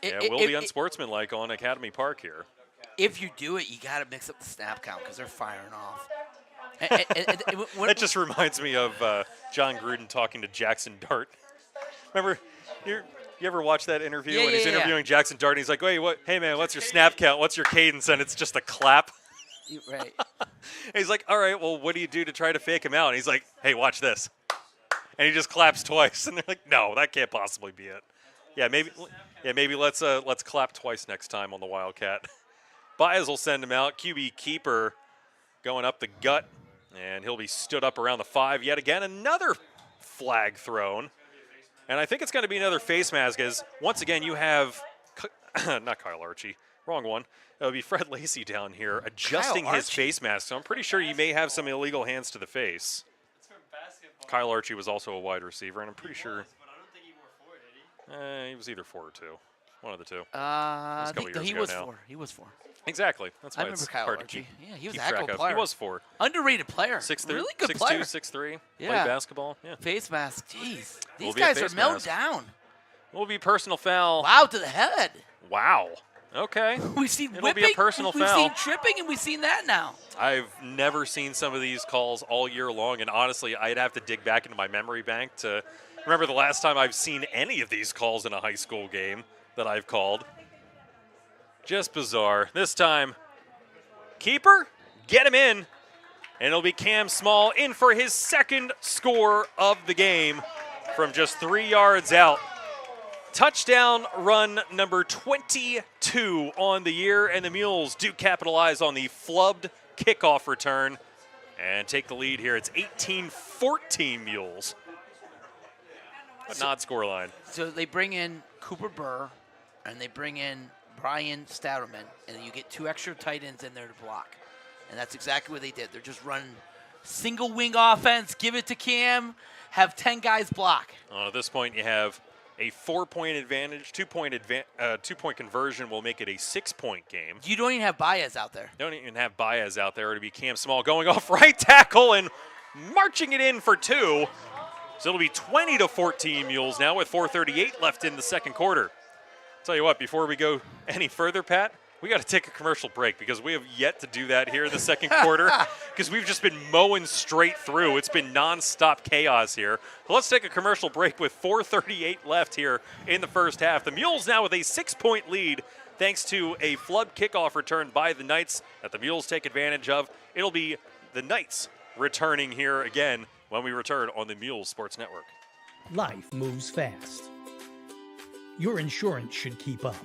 Speaker 3: It will be unsportsmanlike on Academy Park here.
Speaker 2: If you do it, you got to mix up the snap count because they're firing off.
Speaker 3: That just reminds me of John Gruden talking to Jackson Dart. Remember, you ever watch that interview when he's interviewing Jackson Dart and he's like, hey man, what's your snap count? What's your cadence? And it's just a clap.
Speaker 2: Right.
Speaker 3: He's like, all right, well, what do you do to try to fake him out? And he's like, hey, watch this. And he just claps twice. And they're like, no, that can't possibly be it. Maybe let's clap twice next time on the Wildcat. Baez will send him out. QB keeper going up the gut, and he'll be stood up around the 5. Yet again, another flag thrown. And I think it's going to be another face mask as, once again, you have, not Kyle Archie, wrong one. It'll be Fred Lacey down here adjusting his face mask. So I'm pretty sure you may have some illegal hands to the face. Kyle Archie was also a wide receiver, and I'm pretty sure he was either 4 or 2. One of the two.
Speaker 2: He was 4. He was 4.
Speaker 3: Exactly. That's why
Speaker 2: I remember
Speaker 3: it's
Speaker 2: Kyle
Speaker 3: hard
Speaker 2: Archie.
Speaker 3: to
Speaker 2: Yeah, he was
Speaker 3: keep
Speaker 2: a heck
Speaker 3: track
Speaker 2: of a
Speaker 3: of.
Speaker 2: player.
Speaker 3: He was 4.
Speaker 2: Underrated player.
Speaker 3: 6'3",
Speaker 2: really good player.
Speaker 3: 6'2", 6'3".
Speaker 2: Yeah.
Speaker 3: Played basketball. Yeah.
Speaker 2: Face mask. Jeez. These
Speaker 3: Will be a
Speaker 2: guys are
Speaker 3: face
Speaker 2: melting
Speaker 3: mask.
Speaker 2: down.
Speaker 3: Will be personal foul.
Speaker 2: Wow, to the head.
Speaker 3: Wow. Okay.
Speaker 2: We've seen
Speaker 3: It'll
Speaker 2: whipping.
Speaker 3: be a personal
Speaker 2: we've
Speaker 3: foul.
Speaker 2: seen tripping, and we've seen that now.
Speaker 3: I've never seen some of these calls all year long, and honestly, I'd have to dig back into my memory bank to remember the last time I've seen any of these calls in a high school game. that I've called. Just bizarre. This time, keeper, get him in. And it'll be Cam Small in for his second score of the game from just 3 yards out. Touchdown run number 22 on the year, and the Mules do capitalize on the flubbed kickoff return and take the lead here. It's 18-14 Mules. An odd scoreline.
Speaker 2: So they bring in Cooper Burr, and they bring in Brian Stouterman, and you get 2 extra tight ends in there to block. And that's exactly what they did. They're just running single wing offense, give it to Cam, have 10 guys block.
Speaker 3: At this point, you have a 4-point advantage, 2-point conversion will make it a 6-point game.
Speaker 2: You don't even have Baez out there.
Speaker 3: Don't even have Baez out there. It'll be Cam Small going off right tackle and marching it in for 2. So it'll be 20-14 Mules now with 4:38 left in the second quarter. Tell you what, before we go any further, Pat, we got to take a commercial break because we have yet to do that here in the second quarter because we've just been mowing straight through. It's been nonstop chaos here. So let's take a commercial break with 4:38 left here in the first half. The Mules now with a 6-point lead thanks to a flood kickoff return by the Knights that the Mules take advantage of. It'll be the Knights returning here again when we return on the Mules Sports Network.
Speaker 5: Life moves fast. Your insurance should keep up.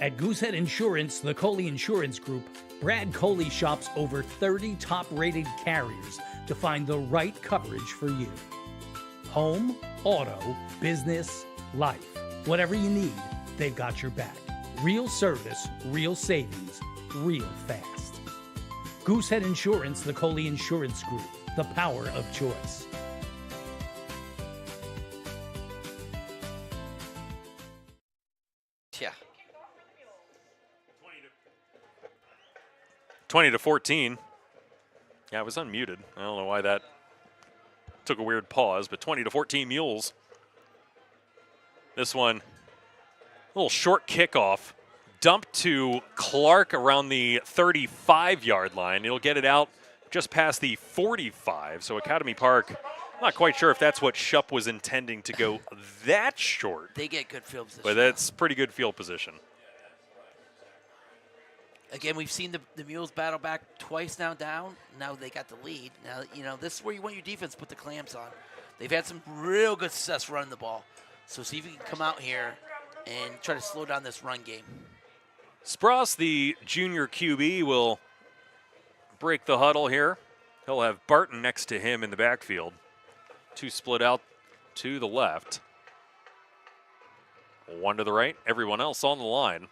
Speaker 5: At Goosehead Insurance, the Coley Insurance Group, Brad Coley shops over 30 top-rated carriers to find the right coverage for you. Home, auto, business, life. Whatever you need, they've got your back. Real service, real savings, real fast. Goosehead Insurance, the Coley Insurance Group, the power of choice.
Speaker 2: Yeah.
Speaker 3: 20-14. Yeah, I was unmuted. I don't know why that took a weird pause, but 20-14 Mules. This one, a little short kickoff. Dump to Clark around the 35-yard line. He'll get it out just past the 45. So Academy Park, not quite sure if that's what Shupp was intending to go that short.
Speaker 2: They get good field position.
Speaker 3: But that's pretty good field position.
Speaker 2: Again, we've seen the Mules battle back twice now down. Now they got the lead. Now, this is where you want your defense to put the clamps on. They've had some real good success running the ball. So see if you can come out here and try to slow down this run game.
Speaker 3: Spross, the junior QB, will break the huddle here. He'll have Barton next to him in the backfield. 2 split out to the left. 1 to the right, everyone else on the line.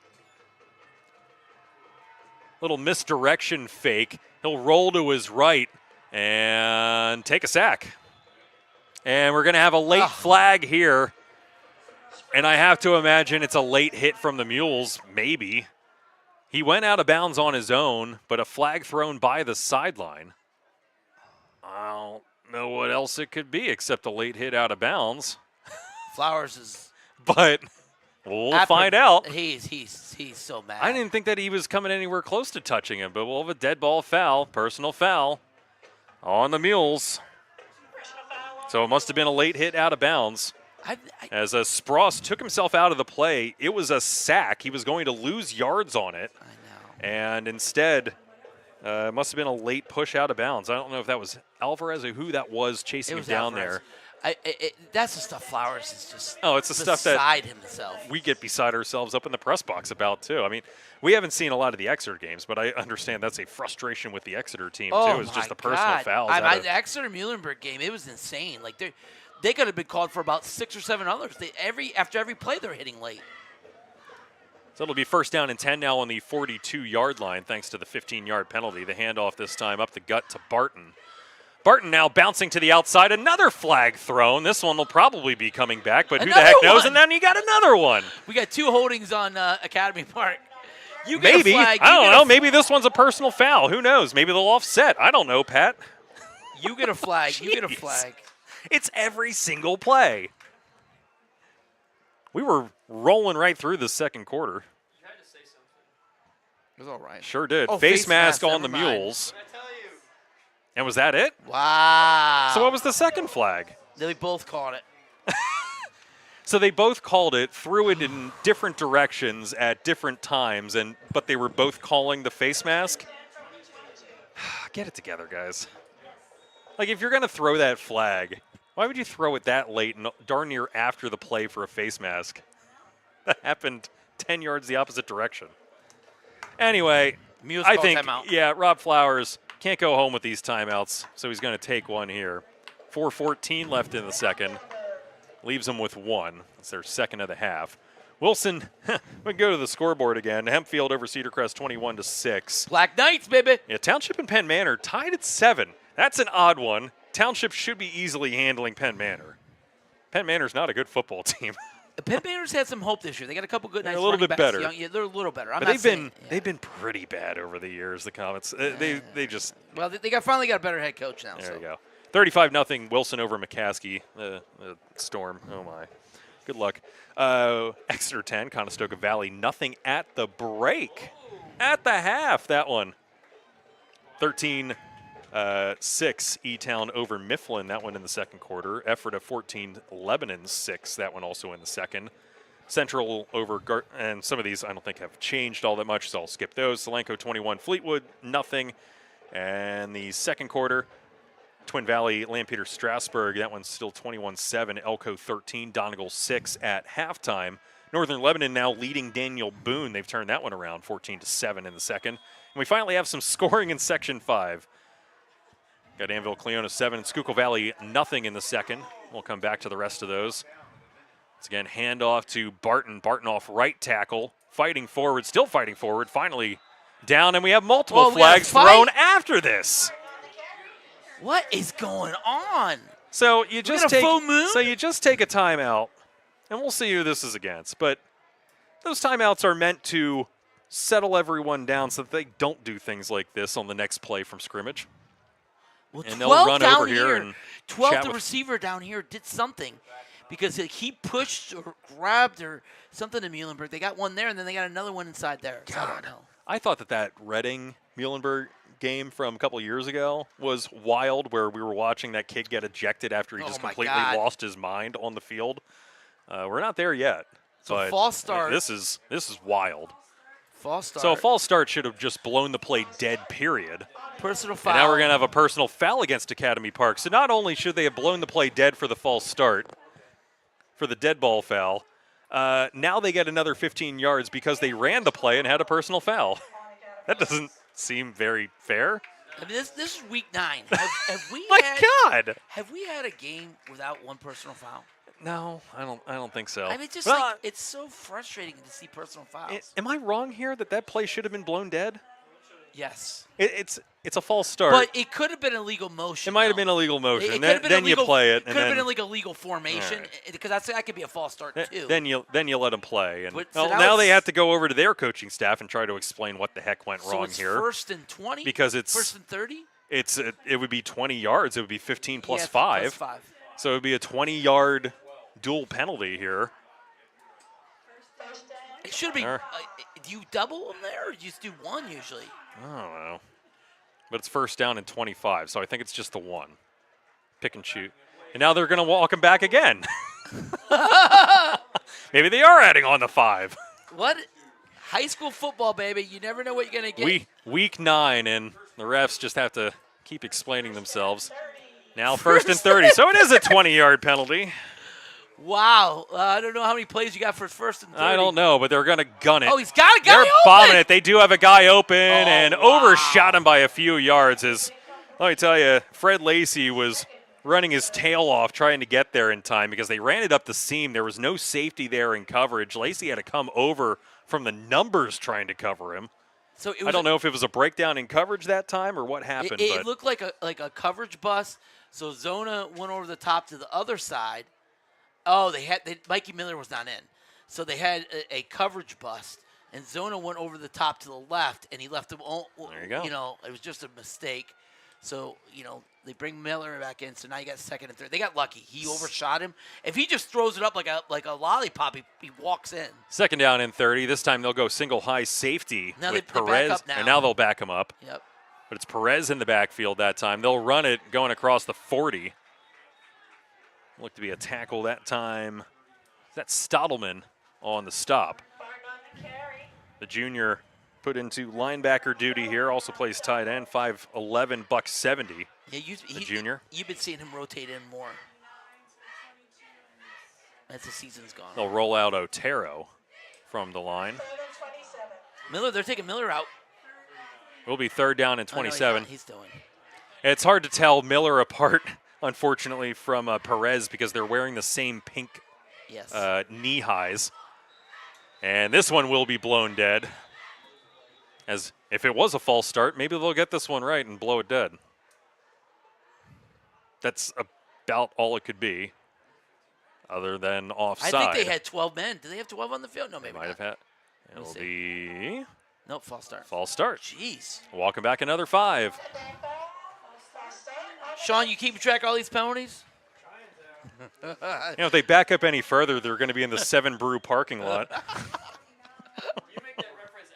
Speaker 3: Little misdirection fake. He'll roll to his right and take a sack. And we're going to have a late flag here. And I have to imagine it's a late hit from the Mules, maybe. He went out of bounds on his own, but a flag thrown by the sideline. I don't know what else it could be except a late hit out of bounds.
Speaker 2: Flowers is...
Speaker 3: But we'll find out.
Speaker 2: He's so mad.
Speaker 3: I didn't think that he was coming anywhere close to touching him, but we'll have a dead ball foul, personal foul, on the Mules. So it must have been a late hit out of bounds. As Spross took himself out of the play, it was a sack. He was going to lose yards on it.
Speaker 2: I know.
Speaker 3: And instead, it must have been a late push out of bounds. I don't know if that was Alvarez or who that was chasing him down
Speaker 2: Alvarez.
Speaker 3: there.
Speaker 2: That's the stuff Flowers is just
Speaker 3: it's the stuff that
Speaker 2: beside himself.
Speaker 3: We get beside ourselves up in the press box about, too. I mean, we haven't seen a lot of the Exeter games, but I understand that's a frustration with the Exeter team, too. It's just the personal fouls.
Speaker 2: The Exeter-Muhlenberg game, it was insane. Like, they could have been called for about 6 or 7 others. After every play, they're hitting late.
Speaker 3: So it'll be first down and 10 now on the 42-yard line, thanks to the 15-yard penalty. The handoff this time up the gut to Barton. Barton now bouncing to the outside. Another flag thrown. This one will probably be coming back, but who the heck knows? And then you got another one.
Speaker 2: We got 2 holdings on Academy Park. You get
Speaker 3: Maybe.
Speaker 2: a flag.
Speaker 3: I don't know. Maybe this one's a personal foul. Who knows? Maybe they'll offset. I don't know, Pat.
Speaker 2: You get a flag. You get a flag.
Speaker 3: It's every single play. We were rolling right through the second quarter.
Speaker 2: You had to say something. It was all right.
Speaker 3: Sure did.
Speaker 2: Oh,
Speaker 3: face mask on the
Speaker 2: never mind.
Speaker 3: Mules. And was that it?
Speaker 2: Wow.
Speaker 3: So what was the second flag?
Speaker 2: They both caught it.
Speaker 3: So they both called it, threw it in different directions at different times, but they were both calling the face mask. Get it together, guys. Like, if you're going to throw that flag, why would you throw it that late and darn near after the play for a face mask? That happened 10 yards the opposite direction. Anyway,
Speaker 2: Muhls
Speaker 3: I
Speaker 2: called
Speaker 3: think,
Speaker 2: timeout.
Speaker 3: yeah, Rob Flowers can't go home with these timeouts, so he's going to take one here. 4:14 left in the second. Leaves them with one. It's their second of the half. Wilson, we go to the scoreboard again. Hempfield over Cedar Crest 21-6.
Speaker 2: Black Knights, baby.
Speaker 3: Yeah, Township and Penn Manor tied at 7. That's an odd one. Township should be easily handling Penn Manor. Penn Manor's not a good football team.
Speaker 2: Penn Manor's had some hope this year. They got a couple good nice
Speaker 3: They're a little
Speaker 2: running
Speaker 3: bit
Speaker 2: backs.
Speaker 3: better.
Speaker 2: Yeah, they're a little better.
Speaker 3: But they've been pretty bad over the years, the Comets. They just...
Speaker 2: Well, they finally got a better head coach now.
Speaker 3: There you go. 35-0 Wilson over McCaskey. Storm. Oh, my. Good luck. Exeter 10, Conestoga Valley, nothing at the break. At the half, that one. 13-6, E-Town over Mifflin, that one in the second quarter. Ephrata 14, Lebanon 6, that one also in the second. Central over, and some of these I don't think have changed all that much, so I'll skip those. Solanco 21, Fleetwood, nothing. And the second quarter, Twin Valley, Lampeter, Strasburg, that one's still 21-7. Elko 13, Donegal 6 at halftime. Northern Lebanon now leading Daniel Boone. They've turned that one around, 14-7 in the second. And we finally have some scoring in Section 5. Got Anvil Cleona 7, Schuylkill Valley nothing in the second. We'll come back to the rest of those. Once again, handoff to Barton. Barton off right tackle, fighting forward, still fighting forward. Finally down, and we have multiple flags thrown after this.
Speaker 2: What is going on?
Speaker 3: So you just
Speaker 2: take full moon?
Speaker 3: So you just take a timeout, and we'll see who this is against. But those timeouts are meant to settle everyone down so that they don't do things like this on the next play from scrimmage.
Speaker 2: Well,
Speaker 3: and they'll run over here and
Speaker 2: 12, the receiver down here did something because he pushed or grabbed or something in Muhlenberg. They got one there, and then they got another one inside there. So I don't know.
Speaker 3: I thought that Reading Muhlenberg game from a couple of years ago was wild, where we were watching that kid get ejected after he just completely lost his mind on the field. We're not there yet.
Speaker 2: So
Speaker 3: but
Speaker 2: false start.
Speaker 3: This is wild.
Speaker 2: False start.
Speaker 3: So a false start should have just blown the play dead, period.
Speaker 2: Personal foul.
Speaker 3: And now we're going to have a personal foul against Academy Park. So not only should they have blown the play dead for the false start, for the dead ball foul, now they get another 15 yards because they ran the play and had a personal foul. That doesn't seem very fair.
Speaker 2: I mean, this is week 9. Have we
Speaker 3: God!
Speaker 2: Have we had a game without one personal foul?
Speaker 3: No, I don't think so.
Speaker 2: I mean, just it's so frustrating to see personal fouls.
Speaker 3: Am I wrong here that play should have been blown dead?
Speaker 2: Yes.
Speaker 3: It's a false start.
Speaker 2: But it could have been a legal motion.
Speaker 3: It might have been a legal motion.
Speaker 2: Then
Speaker 3: you play it.
Speaker 2: Could have been a legal formation because that could be a false start too.
Speaker 3: Then you let them play. And
Speaker 2: so
Speaker 3: now they have to go over to their coaching staff and try to explain what the heck went wrong
Speaker 2: it's
Speaker 3: here.
Speaker 2: First and 20.
Speaker 3: Because it's
Speaker 2: first and 30.
Speaker 3: It would be 20 yards. It would be 15 plus 5.
Speaker 2: Plus 5.
Speaker 3: So it would be a 20-yard dual penalty here.
Speaker 2: It should be. Do you double them there, or do you just do one usually?
Speaker 3: I don't know. But it's first down and 25, so I think it's just the one. Pick and shoot. And now they're going to walk him back again. Maybe they are adding on the 5.
Speaker 2: What? High school football, baby. You never know what you're going to get.
Speaker 3: Week 9, and the refs just have to keep explaining themselves. Now first and 30, so it is a 20-yard penalty.
Speaker 2: Wow. I don't know how many plays you got for first and 30.
Speaker 3: I don't know, but they're going to gun it.
Speaker 2: Oh, he's got a guy
Speaker 3: open.
Speaker 2: They're
Speaker 3: bombing it. They do have a guy open and overshot him by a few yards. Let me tell you, Fred Lacey was running his tail off trying to get there in time because they ran it up the seam. There was no safety there in coverage. Lacey had to come over from the numbers trying to cover him.
Speaker 2: So
Speaker 3: I don't know if it was a breakdown in coverage that time or what happened.
Speaker 2: It looked like a coverage bust. So Zona went over the top to the other side. Oh, Mikey Miller was not in. So they had a coverage bust, and Zona went over the top to the left, and he left him.
Speaker 3: There you go.
Speaker 2: It was just a mistake. So, they bring Miller back in, so now you got second and third. They got lucky. He overshot him. If he just throws it up like a lollipop, he walks in.
Speaker 3: Second down and 30. This time they'll go single high safety
Speaker 2: now
Speaker 3: with
Speaker 2: they
Speaker 3: Perez,
Speaker 2: back up now.
Speaker 3: and now they'll back him up.
Speaker 2: Yep.
Speaker 3: But it's Perez in the backfield that time. They'll run it going across the 40. Look to be a tackle that time That's Stottleman on the stop. The junior put into linebacker duty here, also plays tight end, 5'11", buck 70.
Speaker 2: Yeah,
Speaker 3: the junior.
Speaker 2: You've been seeing him rotate in more as the season's gone.
Speaker 3: They'll roll out Otero from the line.
Speaker 2: Miller, they're taking Miller out.
Speaker 3: Will be 3rd down and 27.
Speaker 2: He's doing.
Speaker 3: It's hard to tell Miller apart, unfortunately, from Perez because they're wearing the same pink knee highs. And this one will be blown dead. As if it was a false start, maybe they'll get this one right and blow it dead. That's about all it could be, other than offside.
Speaker 2: I think they had 12 men. Do they have 12 on the field? No, maybe
Speaker 3: they might have had. It'll be...
Speaker 2: Nope, false start.
Speaker 3: False start.
Speaker 2: Jeez.
Speaker 3: Walking back another 5.
Speaker 2: Sean, you keeping track of all these penalties?
Speaker 3: If they back up any further, they're going to be in the 7 Brew parking lot.
Speaker 1: You make that reference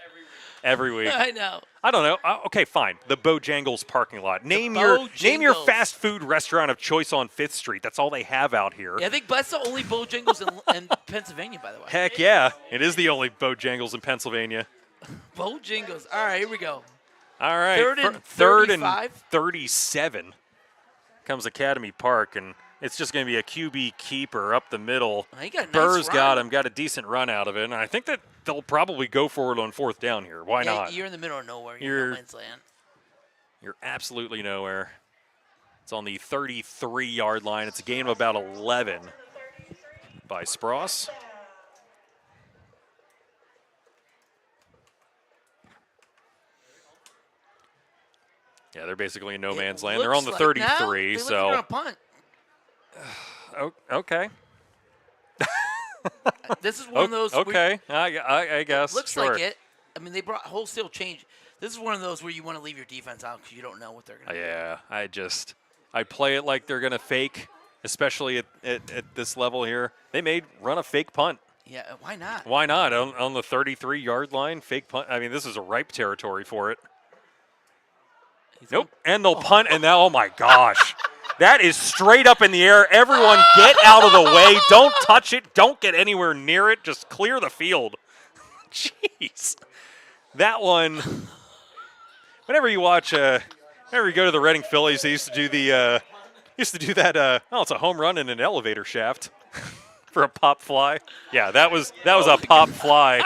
Speaker 3: every week.
Speaker 2: I know.
Speaker 3: I don't know. Okay, fine. The Bojangles parking lot. Name your fast food restaurant of choice on 5th Street. That's all they have out here.
Speaker 2: Yeah, I think that's the only Bojangles in Pennsylvania, by the way.
Speaker 3: Heck yeah. It is the only Bojangles in Pennsylvania.
Speaker 2: Bojangles. All right, here we go.
Speaker 3: All right.
Speaker 2: 3rd and
Speaker 3: 37 comes Academy Park, and it's just going to be a QB keeper up the middle.
Speaker 2: He got a
Speaker 3: Burr's
Speaker 2: nice
Speaker 3: got
Speaker 2: run.
Speaker 3: him, got a decent run out of it, and I think that they'll probably go for it on 4th down here. Why not?
Speaker 2: You're in the middle of nowhere. You're in no man's land.
Speaker 3: You're absolutely nowhere. It's on the 33-yard line. It's a gain of about 11 by Spross. Yeah, they're basically in no man's land. They're on the 33,
Speaker 2: so.
Speaker 3: so.
Speaker 2: They're on punt.
Speaker 3: Okay.
Speaker 2: This is one of those.
Speaker 3: Okay, I guess.
Speaker 2: Looks
Speaker 3: sure.
Speaker 2: like it. I mean, they brought wholesale change. This is one of those where you want to leave your defense out because you don't know what they're going to do.
Speaker 3: Yeah, I play it like they're going to fake, especially at this level here. They may run a fake punt.
Speaker 2: Yeah, why not?
Speaker 3: Why not? On the 33-yard line, fake punt. I mean, this is a ripe territory for it. Nope, and they'll punt, and now, oh my gosh. That is straight up in the air. Everyone get out of the way. Don't touch it. Don't get anywhere near it. Just clear the field. Jeez. That one, whenever you watch, whenever you go to the Reading Phillies, they used to do that, it's a home run in an elevator shaft for a pop fly. Yeah, that was a pop fly.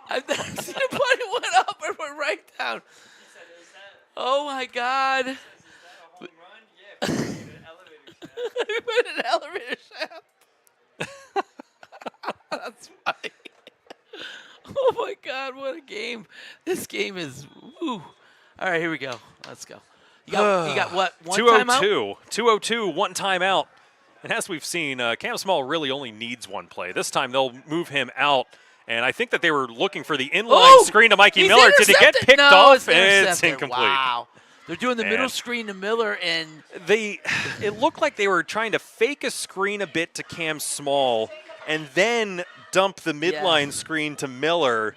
Speaker 2: I've never seen a punt. It went up and went right down. Oh, my God. We put an elevator shaft. That's funny. Oh, my God, what a game. This game is, woo. All right, here we go. Let's go. You got what, one timeout?
Speaker 3: 2:02, one timeout. And as we've seen, Cam Small really only needs one play. This time they'll move him out. And I think that they were looking for the inline screen to Mikey Miller. Did it get picked off? It's incomplete.
Speaker 2: Wow. They're doing the middle screen to Miller, and
Speaker 3: it looked like they were trying to fake a screen a bit to Cam Small and then dump the midline screen to Miller.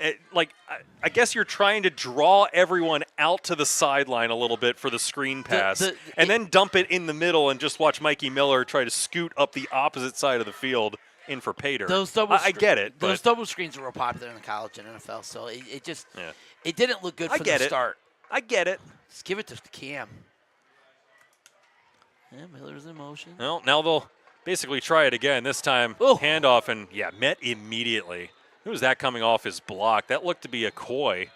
Speaker 3: I guess you're trying to draw everyone out to the sideline a little bit for the screen pass, and then dump it in the middle and just watch Mikey Miller try to scoot up the opposite side of the field in for Pater. I get it.
Speaker 2: Those double screens are real popular in the college and NFL, so it just it didn't look good from the start.
Speaker 3: I get it.
Speaker 2: Just give it to Cam. Yeah, Miller's in motion.
Speaker 3: Well, now they'll basically try it again. This time, handoff, and met immediately. Who was that coming off his block? That looked to be a Coy.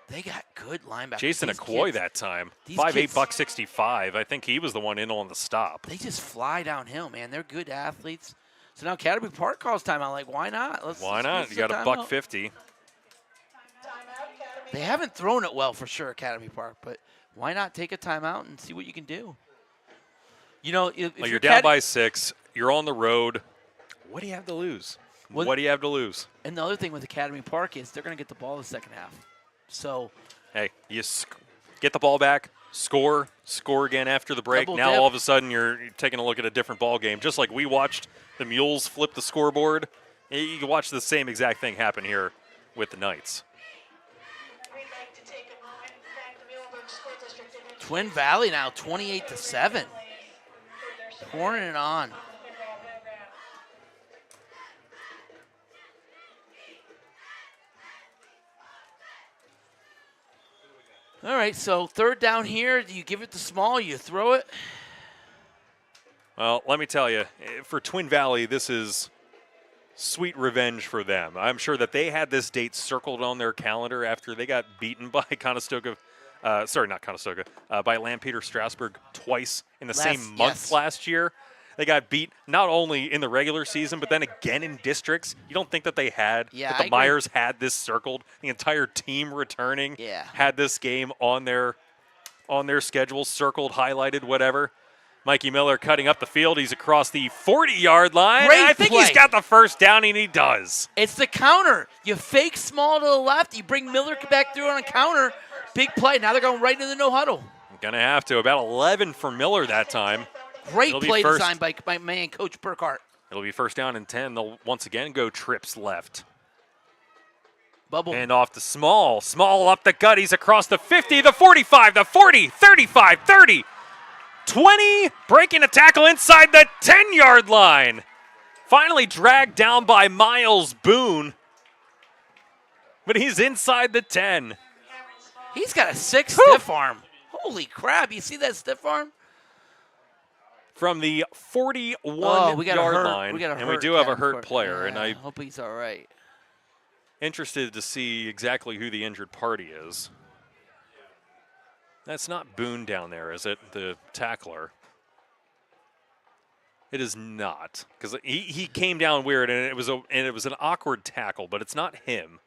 Speaker 2: They got good linebackers.
Speaker 3: Jason Akoy that time. 5'8", buck 65. I think he was the one in on the stop.
Speaker 2: They just fly downhill, man. They're good athletes. So now Academy Park calls timeout. Like, why not?
Speaker 3: Why not? You got a buck 50.
Speaker 2: They haven't thrown it well for sure, Academy Park, but why not take a timeout and see what you can do? You know, if
Speaker 3: you're down by 6, you're on the road. What do you have to lose? What do you have to lose?
Speaker 2: And the other thing with Academy Park is they're going to get the ball in the second half. So,
Speaker 3: hey, you get the ball back, score again after the break. Now all of a sudden you're taking a look at a different ball game. Just like we watched the Muhls flip the scoreboard, you can watch the same exact thing happen here with the Knights.
Speaker 2: Twin Valley now 28-7. Pouring it on. All right, so third down here. Do you give it to Small? You throw it?
Speaker 3: Well, let me tell you, for Twin Valley, this is sweet revenge for them. I'm sure that they had this date circled on their calendar after they got beaten by Conestoga. Not Conestoga, by Lampeter Strasburg twice in the same month last year. They got beat not only in the regular season, but then again in districts. You don't think that they had, that the Myers had this circled? The entire team returning had this game on their schedule, circled, highlighted, whatever. Mikey Miller cutting up the field. He's across the 40-yard line. I think he's got the first down, and he does.
Speaker 2: It's the counter. You fake Small to the left. You bring Miller back through on a counter. Big play. Now they're going right into the no huddle.
Speaker 3: Going to have to. About 11 for Miller that time.
Speaker 2: Great play design by my man, Coach Burkhart.
Speaker 3: It'll be first down and 10. They'll once again go trips left.
Speaker 2: Bubble.
Speaker 3: And off to Small. Small up the gut. He's across the 50, the 45, the 40, 35, 30, 20. Breaking a tackle inside the 10-yard line. Finally dragged down by Miles Boone. But he's inside the 10.
Speaker 2: He's got a 6 stiff arm. Holy crap. You see that stiff arm?
Speaker 3: From the 41-yard line, and we do have a hurt player, and I
Speaker 2: hope he's all right.
Speaker 3: Interested to see exactly who the injured party is. That's not Boone down there, is it? The tackler. It is not, because he came down weird, and it was an awkward tackle, but it's not him.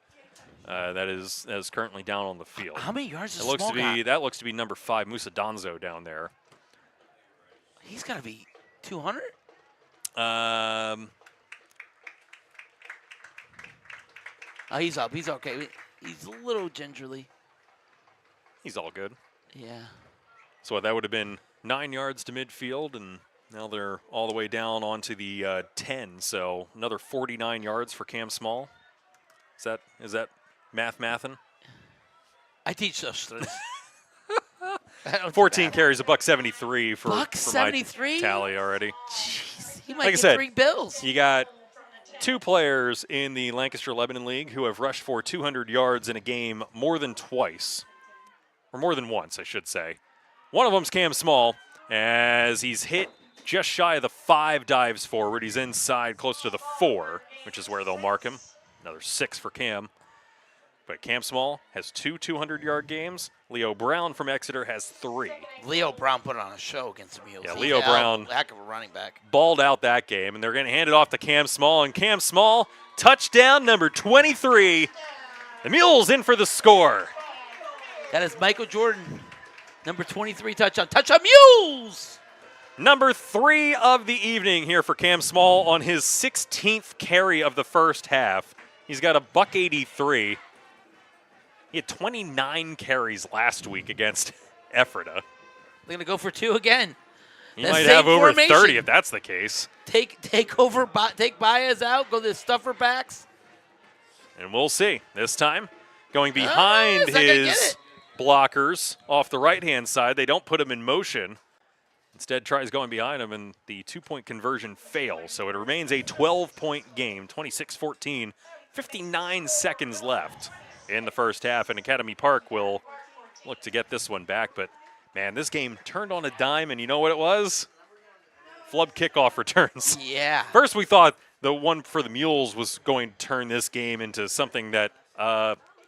Speaker 3: That is currently down on the field.
Speaker 2: How many yards
Speaker 3: does Small got? That looks to be number 5, Musa Donzo down there.
Speaker 2: He's got to be 200? He's up. He's okay. He's a little gingerly.
Speaker 3: He's all good.
Speaker 2: Yeah. So
Speaker 3: that would have been 9 yards to midfield, and now they're all the way down onto the 10. So another 49 yards for Cam Small. Is that mathin'?
Speaker 2: I teach those studies.
Speaker 3: 14 carries, $173 for
Speaker 2: $173
Speaker 3: my tally already.
Speaker 2: Jeez, he might get 3 bills.
Speaker 3: You got 2 players in the Lancaster-Lebanon League who have rushed for 200 yards in a game more than twice, or more than once, I should say. One of them's Cam Small, as he's hit just shy of the 5 dives forward. He's inside close to the 4, which is where they'll mark him. Another 6 for Cam. But Cam Small has 2 200-yard games. Leo Brown from Exeter has 3.
Speaker 2: Leo Brown put on a show against the Muhls.
Speaker 3: Yeah, Leo Brown,
Speaker 2: heck of a running back,
Speaker 3: balled out that game, and they're going to hand it off to Cam Small. And Cam Small, touchdown number 23. The Muhls in for the score.
Speaker 2: That is Michael Jordan, number 23 touchdown. Touchdown Muhls!
Speaker 3: Number 3 of the evening here for Cam Small on his 16th carry of the first half. He's got a $183. He had 29 carries last week against Ephrata.
Speaker 2: They're going to go for 2 again.
Speaker 3: He might have over 30 if that's the case.
Speaker 2: Take Baez out, go to the stuffer backs.
Speaker 3: And we'll see. This time, going behind his blockers off the right-hand side. They don't put him in motion. Instead, tries going behind him, and the 2-point conversion fails. So it remains a 12-point game, 26-14, 59 seconds left in the first half, and Academy Park will look to get this one back. But, man, this game turned on a dime, and you know what it was? Flub kickoff returns.
Speaker 2: Yeah.
Speaker 3: First we thought the one for the Muhls was going to turn this game into something that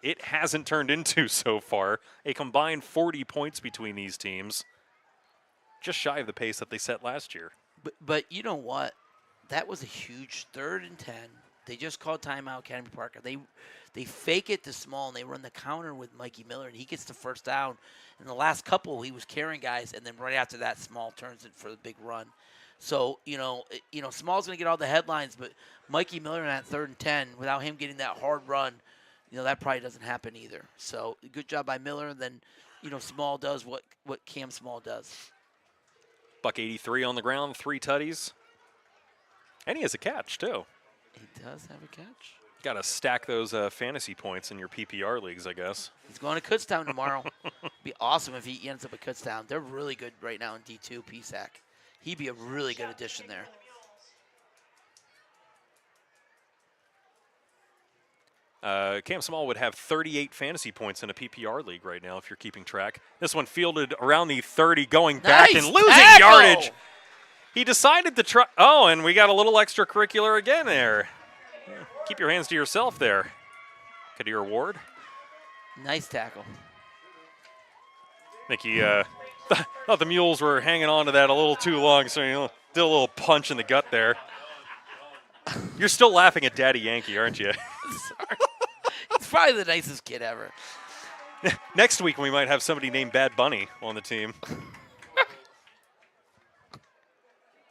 Speaker 3: it hasn't turned into so far. A combined 40 points between these teams, just shy of the pace that they set last year.
Speaker 2: But you know what? That was a huge 3rd and 10. They just called timeout, Academy Park. They fake it to Small, and they run the counter with Mikey Miller, and he gets the first down. In the last couple, he was carrying guys, and then right after that, Small turns it for the big run. So, Small's going to get all the headlines, but Mikey Miller in that 3rd and 10, without him getting that hard run, that probably doesn't happen either. So, good job by Miller, and then, Small does what Cam Small does.
Speaker 3: $183 on the ground, 3 tutties. And he has a catch, too.
Speaker 2: He does have a catch.
Speaker 3: Got to stack those fantasy points in your PPR leagues, I guess.
Speaker 2: He's going to Kutztown tomorrow. Be awesome if he ends up at Kutztown. They're really good right now in D2 PSAC. He'd be a really good addition there.
Speaker 3: Cam Small would have 38 fantasy points in a PPR league right now if you're keeping track. This one fielded around the 30, going back and losing yardage. He decided to try. Oh, and we got a little extracurricular again there. Keep your hands to yourself there, Kadir Ward.
Speaker 2: Nice tackle.
Speaker 3: I think he thought the Mules were hanging on to that a little too long, so he did a little punch in the gut there. You're still laughing at Daddy Yankee, aren't you?
Speaker 2: Sorry. He's probably the nicest kid ever.
Speaker 3: Next week we might have somebody named Bad Bunny on the team. What,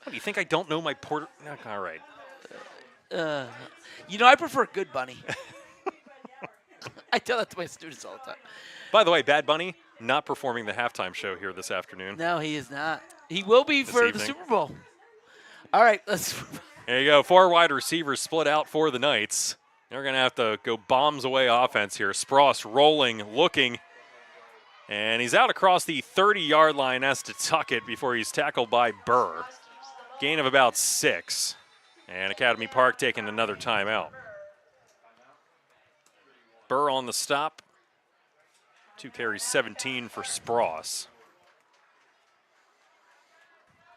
Speaker 3: do you think I don't know my Puerto? All right.
Speaker 2: I prefer Good Bunny. I tell that to my students all the time.
Speaker 3: By the way, Bad Bunny not performing the halftime show here this afternoon.
Speaker 2: No, he is not. He will be for the Super Bowl. All right, let's.
Speaker 3: There you go. 4 wide receivers split out for the Knights. They're going to have to go bombs away offense here. Spross rolling, looking, and he's out across the 30-yard line, has to tuck it before he's tackled by Burr. Gain of about 6, and Academy Park taking another timeout. Burr on the stop. 2 carries, 17 for Spross.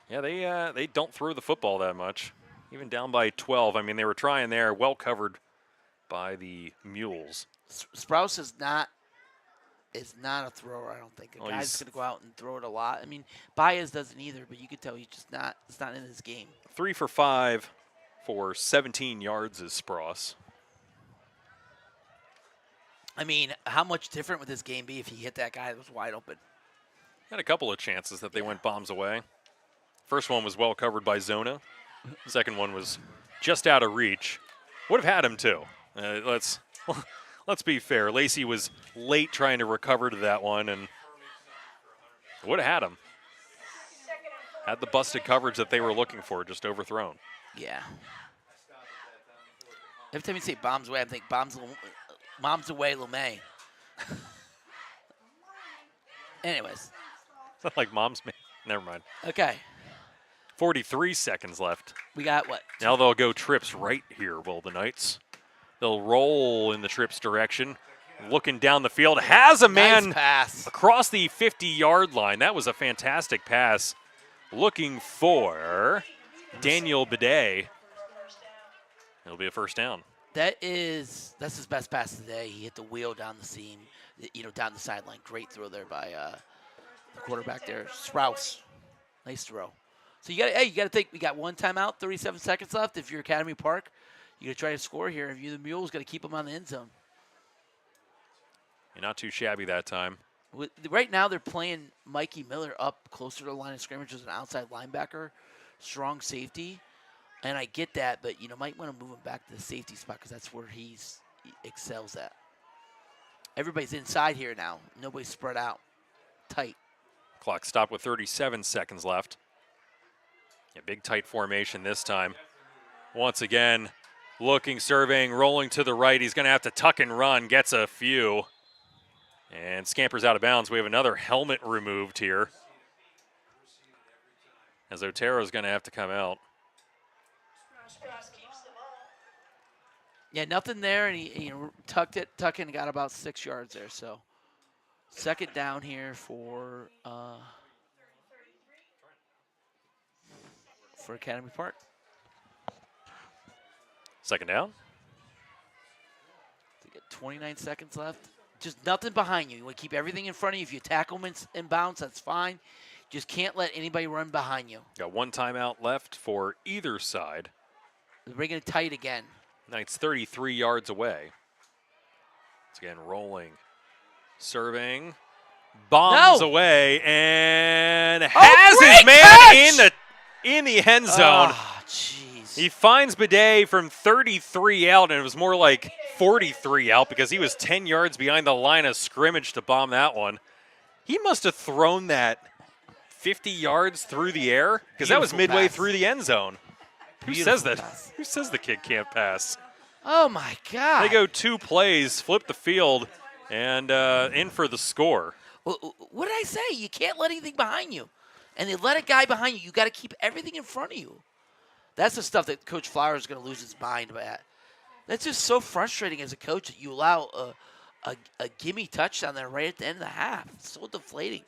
Speaker 3: Yeah, they don't throw the football that much. Even down by 12. I mean, they were trying there, well covered by the Mules.
Speaker 2: Sprouse is not a thrower, I don't think. A guy's going to go out and throw it a lot. I mean, Baez doesn't either, but you can tell he's just not. It's not in his game.
Speaker 3: 3 for 5 for 17 yards is Spross.
Speaker 2: I mean, how much different would this game be if he hit that guy that was wide open?
Speaker 3: Had a couple of chances that they went bombs away. First one was well covered by Zona. The second one was just out of reach. Would have had him too. Let's be fair. Lacey was late trying to recover to that one, and would have had him. Had the busted coverage that they were looking for, just overthrown.
Speaker 2: Yeah. Every time you say bombs away, I think bombs away, LeMay. Anyways.
Speaker 3: It's not like mom's. Never mind.
Speaker 2: Okay.
Speaker 3: 43 seconds left.
Speaker 2: We got what?
Speaker 3: Now they'll go trips right here, will the Knights. They'll roll in the trips direction. Looking down the field. Has a man
Speaker 2: nice pass
Speaker 3: across the 50-yard line. That was a fantastic pass. Looking for Daniel Bidet. It'll be a first down.
Speaker 2: That's his best pass today. He hit the wheel down the seam, down the sideline. Great throw there by the quarterback there, Sprouse. Nice throw. So you got to think we got one timeout, 37 seconds left. If you're Academy Park, you got to try to score here. If you're the Mules, got to keep them on the end zone.
Speaker 3: You're not too shabby that time.
Speaker 2: Right now they're playing Mikey Miller up closer to the line of scrimmage as an outside linebacker, strong safety. And I get that, but you might want to move him back to the safety spot because that's where he excels at. Everybody's inside here now. Nobody's spread out tight.
Speaker 3: Clock stopped with 37 seconds left. A big tight formation this time. Once again, looking, surveying, rolling to the right. He's going to have to tuck and run, gets a few. And scampers out of bounds. We have another helmet removed here, as Otero's going to have to come out.
Speaker 2: Yeah, nothing there, and he tucked in and got about 6 yards there. So, second down here for Academy Park.
Speaker 3: Second down.
Speaker 2: They got 29 seconds left. Just nothing behind you. You want to keep everything in front of you. If you tackle them in bounds, that's fine. Just can't let anybody run behind you.
Speaker 3: Got one timeout left for either side.
Speaker 2: They're bringing it tight again.
Speaker 3: Knights 33 yards away. It's again rolling, surveying, bombs away, and has his man
Speaker 2: catch!
Speaker 3: in the end zone.
Speaker 2: Oh, jeez.
Speaker 3: He finds Bidet from 33 out, and it was more like 43 out because he was 10 yards behind the line of scrimmage to bomb that one. He must have thrown that 50 yards through the air because that was midway through the end zone. Who says that?
Speaker 2: Pass.
Speaker 3: Who says the kid can't pass?
Speaker 2: Oh, my God.
Speaker 3: They go 2 plays, flip the field, and in for the score.
Speaker 2: What did I say? You can't let anything behind you. And they let a guy behind you. You got to keep everything in front of you. That's the stuff that Coach Flowers is going to lose his mind at. That's just so frustrating as a coach that you allow a gimme touchdown there right at the end of the half. It's so deflating.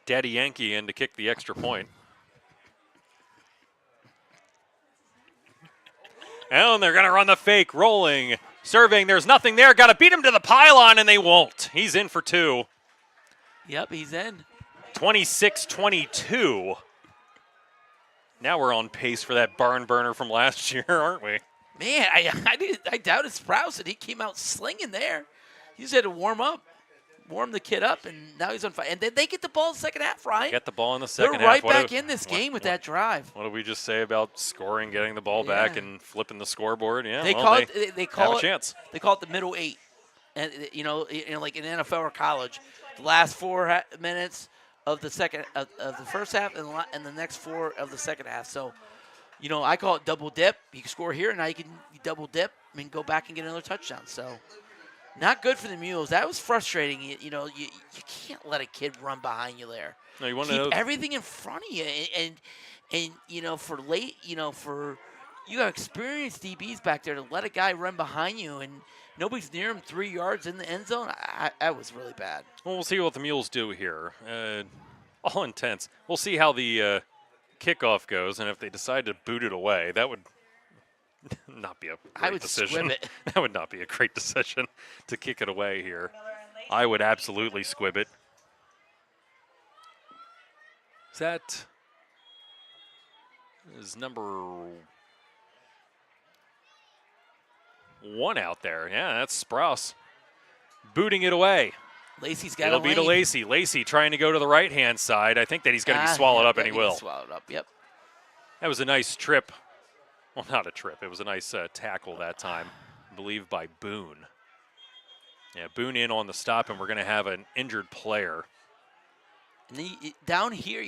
Speaker 3: Daddy Yankee in to kick the extra point. And they're going to run the fake, rolling, serving. There's nothing there. Got to beat him to the pylon, and they won't. He's in for 2.
Speaker 2: Yep, he's in.
Speaker 3: 26-22. Now we're on pace for that barn burner from last year, aren't we?
Speaker 2: Man, I doubted Sprouse, and he came out slinging there. He just had to warm the kid up, and now he's on fire. And then they get the ball in the second half, Ryan.
Speaker 3: Get the ball in the second half.
Speaker 2: They're right back in this game with that drive.
Speaker 3: What did we just say about scoring, getting the ball back, and flipping the scoreboard? Yeah,
Speaker 2: they
Speaker 3: call
Speaker 2: have a
Speaker 3: chance.
Speaker 2: They call it the middle 8, and like in NFL or college, the last 4 minutes of the first half and the next 4 of the second half. So, I call it double dip. You can score here, and now you can double dip and go back and get another touchdown. So, not good for the Mules. That was frustrating. You can't let a kid run behind you there.
Speaker 3: No, you want to
Speaker 2: keep everything in front of you, and for late, for you got experienced DBs back there to let a guy run behind you and nobody's near him 3 yards in the end zone. That was really bad.
Speaker 3: Well, we'll see what the Mules do here. All intense. We'll see how the kickoff goes, and if they decide to boot it away, that would not be a great decision.
Speaker 2: Squib it.
Speaker 3: That would not be a great decision to kick it away here. I would absolutely squib it. Is number 1 out there? Yeah, that's Sprouse. Booting it away.
Speaker 2: Lacey's got
Speaker 3: It'll be to Lacey. Lacey trying to go to the right-hand side. I think that he's going to be swallowed up, and he will.
Speaker 2: Swallowed up, yep.
Speaker 3: That was a nice trip. Well, not a trip. It was a nice tackle that time, I believe, by Boone. Yeah, Boone in on the stop, and we're going to have an injured player.
Speaker 2: And down here,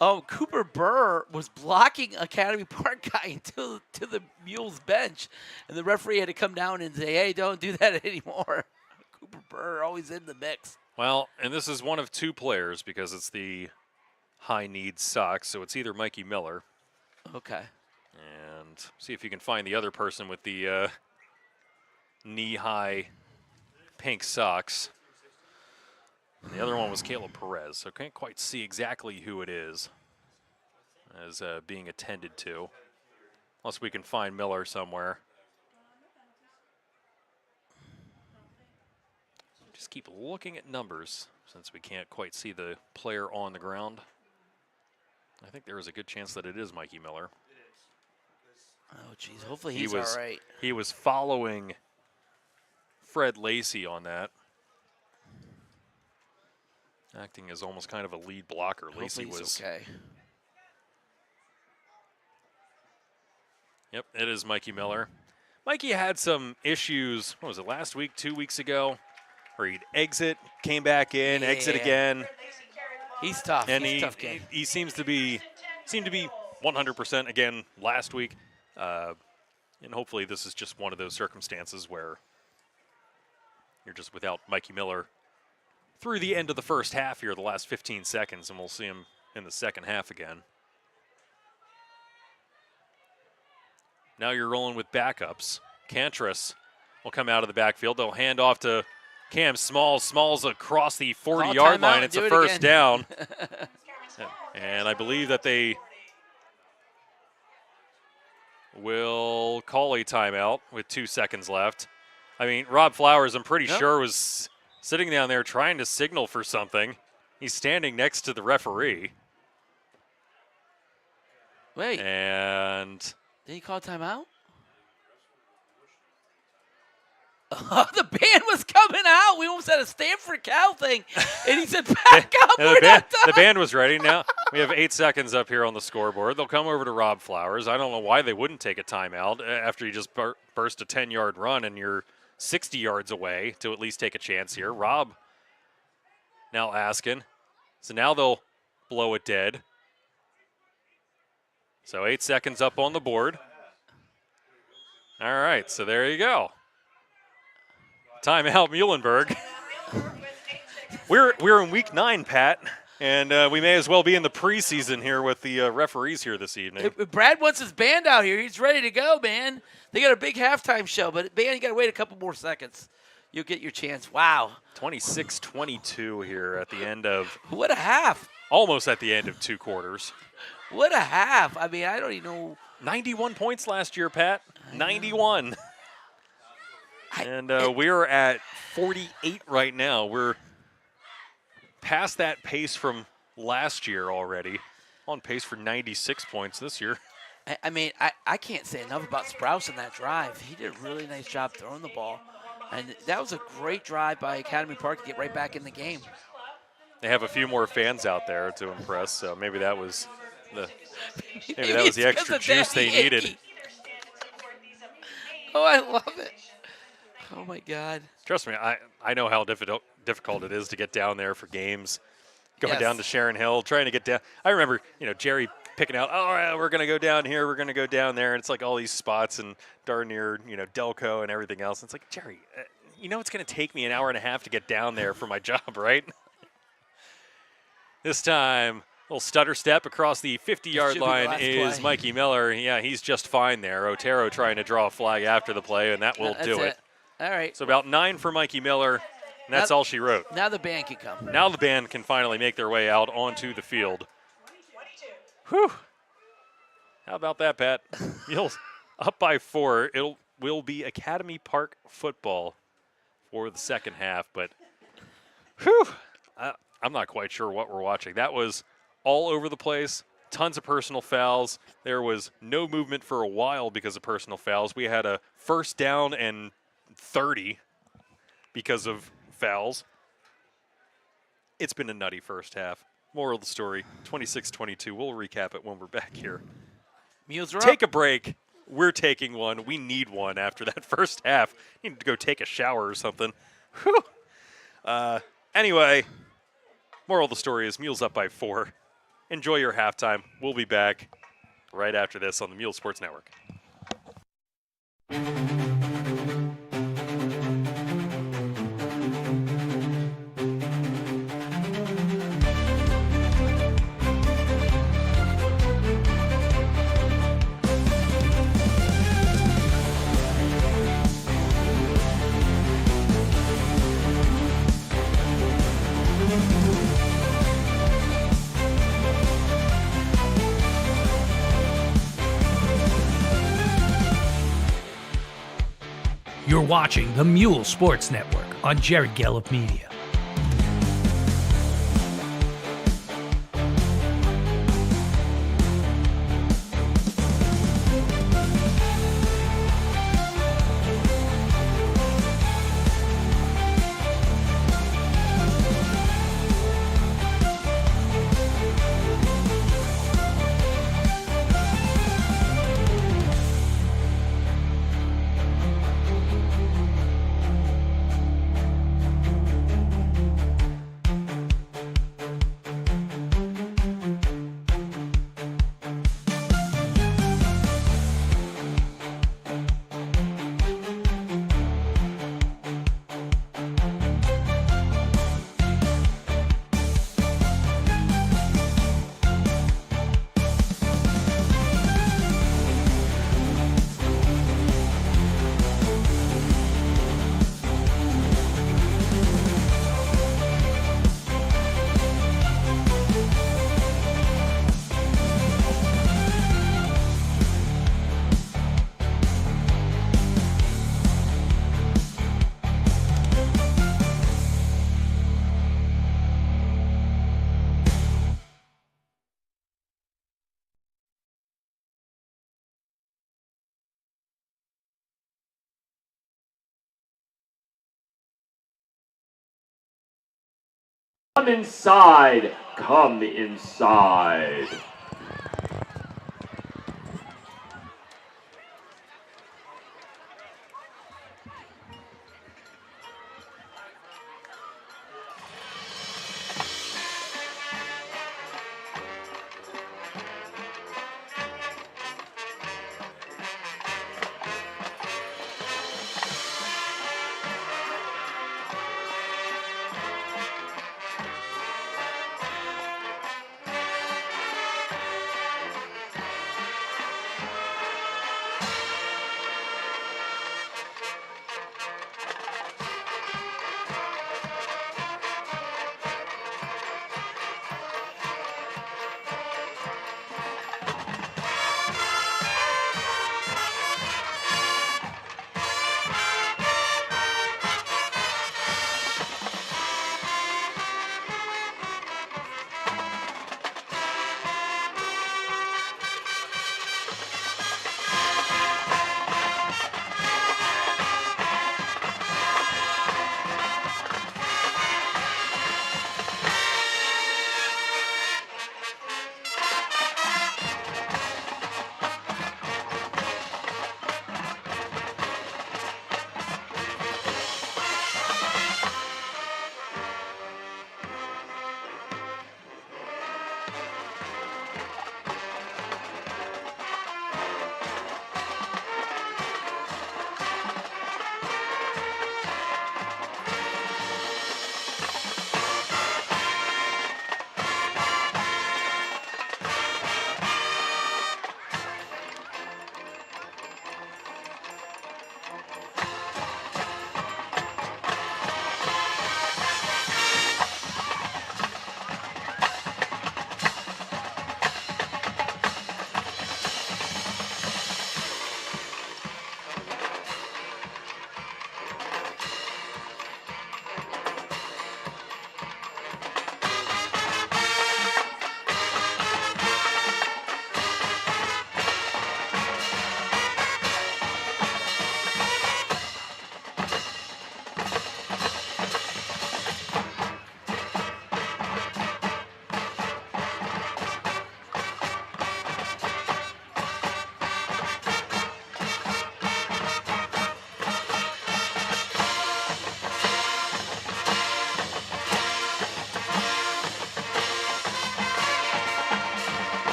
Speaker 2: Cooper Burr was blocking Academy Park guy to the Mules bench, and the referee had to come down and say, hey, don't do that anymore. Cooper Burr always in the mix.
Speaker 3: Well, and this is one of 2 players because it's the high-need Sox, so it's either Mikey Miller.
Speaker 2: Okay.
Speaker 3: And see if you can find the other person with the knee-high pink socks. And the other one was Caleb Perez, so can't quite see exactly who it is as being attended to. Unless we can find Miller somewhere. Just keep looking at numbers since we can't quite see the player on the ground. I think there is a good chance that it is Mikey Miller.
Speaker 2: Oh, geez. Hopefully he's all right.
Speaker 3: He was following Fred Lacey on that. Acting as almost kind of a lead blocker. Lacey was
Speaker 2: okay.
Speaker 3: Yep, it is Mikey Miller. Mikey had some issues, what was it, last week, 2 weeks ago, where he'd exit, came back in, exit again.
Speaker 2: He's tough.
Speaker 3: And
Speaker 2: he's a tough kid.
Speaker 3: He seemed to be 100% again last week. And hopefully this is just one of those circumstances where you're just without Mikey Miller through the end of the first half here, the last 15 seconds, and we'll see him in the second half again. Now you're rolling with backups. Cantris will come out of the backfield. They'll hand off to Cam Smalls. Smalls across the 40-yard line. It's a first down. And I believe that they will call a timeout with 2 seconds left. I mean, Rob Flowers, I'm pretty sure, was sitting down there trying to signal for something. He's standing next to the referee.
Speaker 2: Wait.
Speaker 3: And
Speaker 2: did he call timeout? Oh, the band was coming out. We almost had a Stanford Cal thing. And he said, back up.
Speaker 3: The band was ready. Now we have 8 seconds up here on the scoreboard. They'll come over to Rob Flowers. I don't know why they wouldn't take a timeout after you just burst a 10-yard run and you're 60 yards away to at least take a chance here. Rob now asking. So now they'll blow it dead. So 8 seconds up on the board. All right, so there you go. Timeout, Muhlenberg. We're in week 9, Pat. And we may as well be in the preseason here with the referees here this evening.
Speaker 2: Brad wants his band out here. He's ready to go, man. They got a big halftime show, but, man, you got to wait a couple more seconds. You'll get your chance. Wow.
Speaker 3: 26-22 here at the end of –
Speaker 2: What a half.
Speaker 3: almost at the end of 2 quarters.
Speaker 2: What a half. I mean, I don't even know.
Speaker 3: 91 points last year, Pat. 91. And we're at 48 right now. We're past that pace from last year already. On pace for 96 points this year.
Speaker 2: I mean, I can't say enough about Sprouse in that drive. He did a really nice job throwing the ball. And that was a great drive by Academy Park to get right back in the game.
Speaker 3: They have a few more fans out there to impress, so maybe that was the extra juice they needed.
Speaker 2: Oh, I love it. Oh my God.
Speaker 3: Trust me, I know how difficult it is to get down there for games. Going down to Sharon Hill, trying to get down. I remember, Jerry picking out, all right, we're going to go down here, we're going to go down there. And it's like all these spots and darn near, Delco and everything else. And it's like, Jerry, it's going to take me an hour and a half to get down there for my job, right? This time, little stutter step across the 50-yard line is Mikey Miller. Yeah, he's just fine there. Otero trying to draw a flag after the play, and that will do it.
Speaker 2: All right.
Speaker 3: So about 9 for Mikey Miller, and that's all she wrote.
Speaker 2: Now the band can come.
Speaker 3: Now the band can finally make their way out onto the field. Whew. How about that, Pat? Muhls up by 4. It will be Academy Park football for the second half, but whew, I'm not quite sure what we're watching. That was all over the place. Tons of personal fouls. There was no movement for a while because of personal fouls. We had a first down and 30 because of fouls. It's been a nutty first half. Moral of the story, 26-22. We'll recap it when we're back here.
Speaker 2: Muhls are
Speaker 3: Take
Speaker 2: up.
Speaker 3: a break. We're taking one. We need one after that first half. Need to go take a shower or something. Whew. Anyway, moral of the story is Muhls up by 4. Enjoy your halftime. We'll be back right after this on the Muhls Sports Network.
Speaker 5: You're watching the Muhls Sports Network on Jared Gallup Media.
Speaker 1: Come inside. Come inside.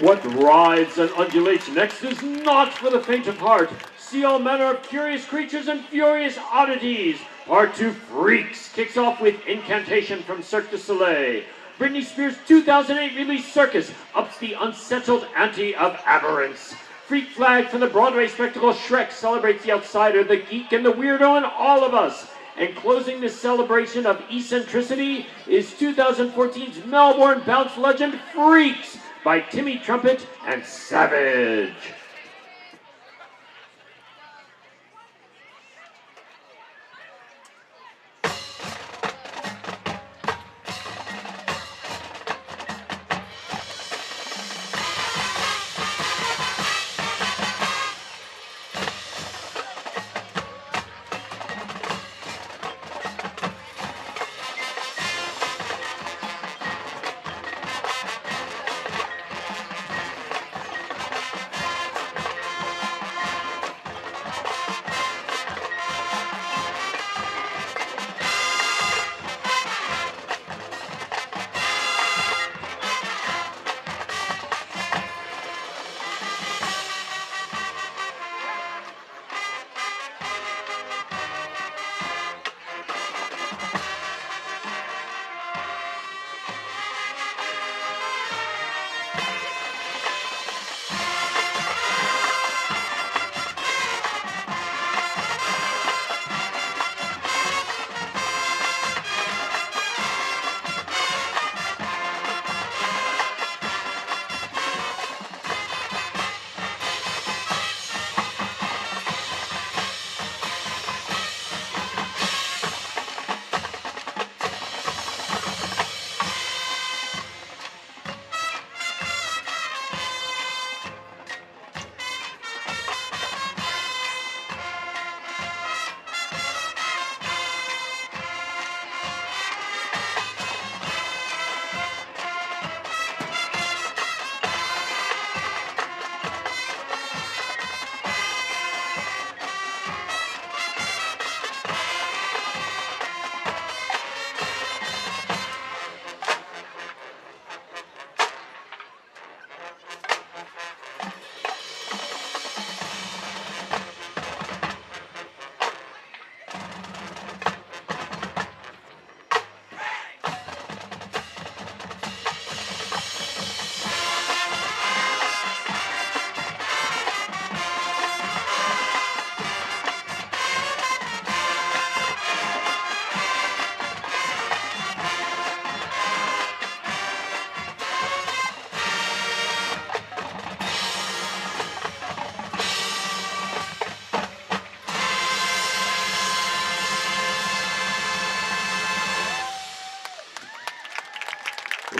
Speaker 1: What writhes and undulates next is not for the faint of heart. See all manner of curious creatures and furious oddities. Part 2 Freaks kicks off with Incantation from Cirque du Soleil. Britney Spears' 2008 release Circus ups the unsettled ante of aberrance. Freak Flag from the Broadway spectacle Shrek celebrates the outsider, the geek, and the weirdo in all of us. And closing this celebration of eccentricity is 2014's Melbourne bounce legend Freaks by Timmy Trumpet and Savage.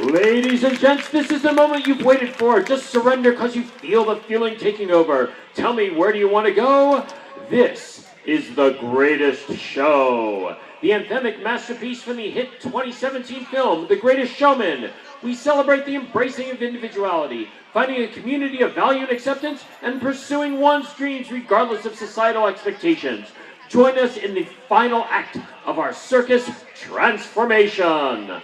Speaker 1: Ladies and gents, this is the moment you've waited for. Just surrender because you feel the feeling taking over. Tell me, where do you want to go? This is The Greatest Show, the anthemic masterpiece from the hit 2017 film, The Greatest Showman. We celebrate the embracing of individuality, finding a community of value and acceptance, and pursuing one's dreams regardless of societal expectations. Join us in the final act of our circus transformation.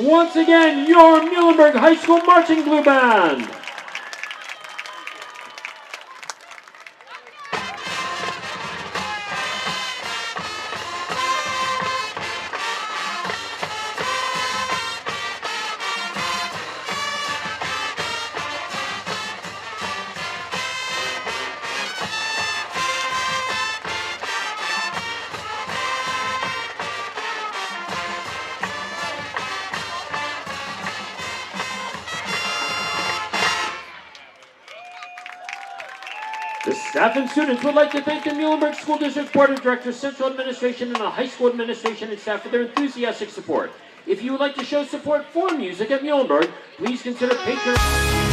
Speaker 1: once again, your Muhlenberg High School Marching Blue Band. The staff and students would like to thank the Muhlenberg School District Board of Directors, Central Administration, and the high school administration and staff for their enthusiastic support. If you would like to show support for music at Muhlenberg, please consider patronizing.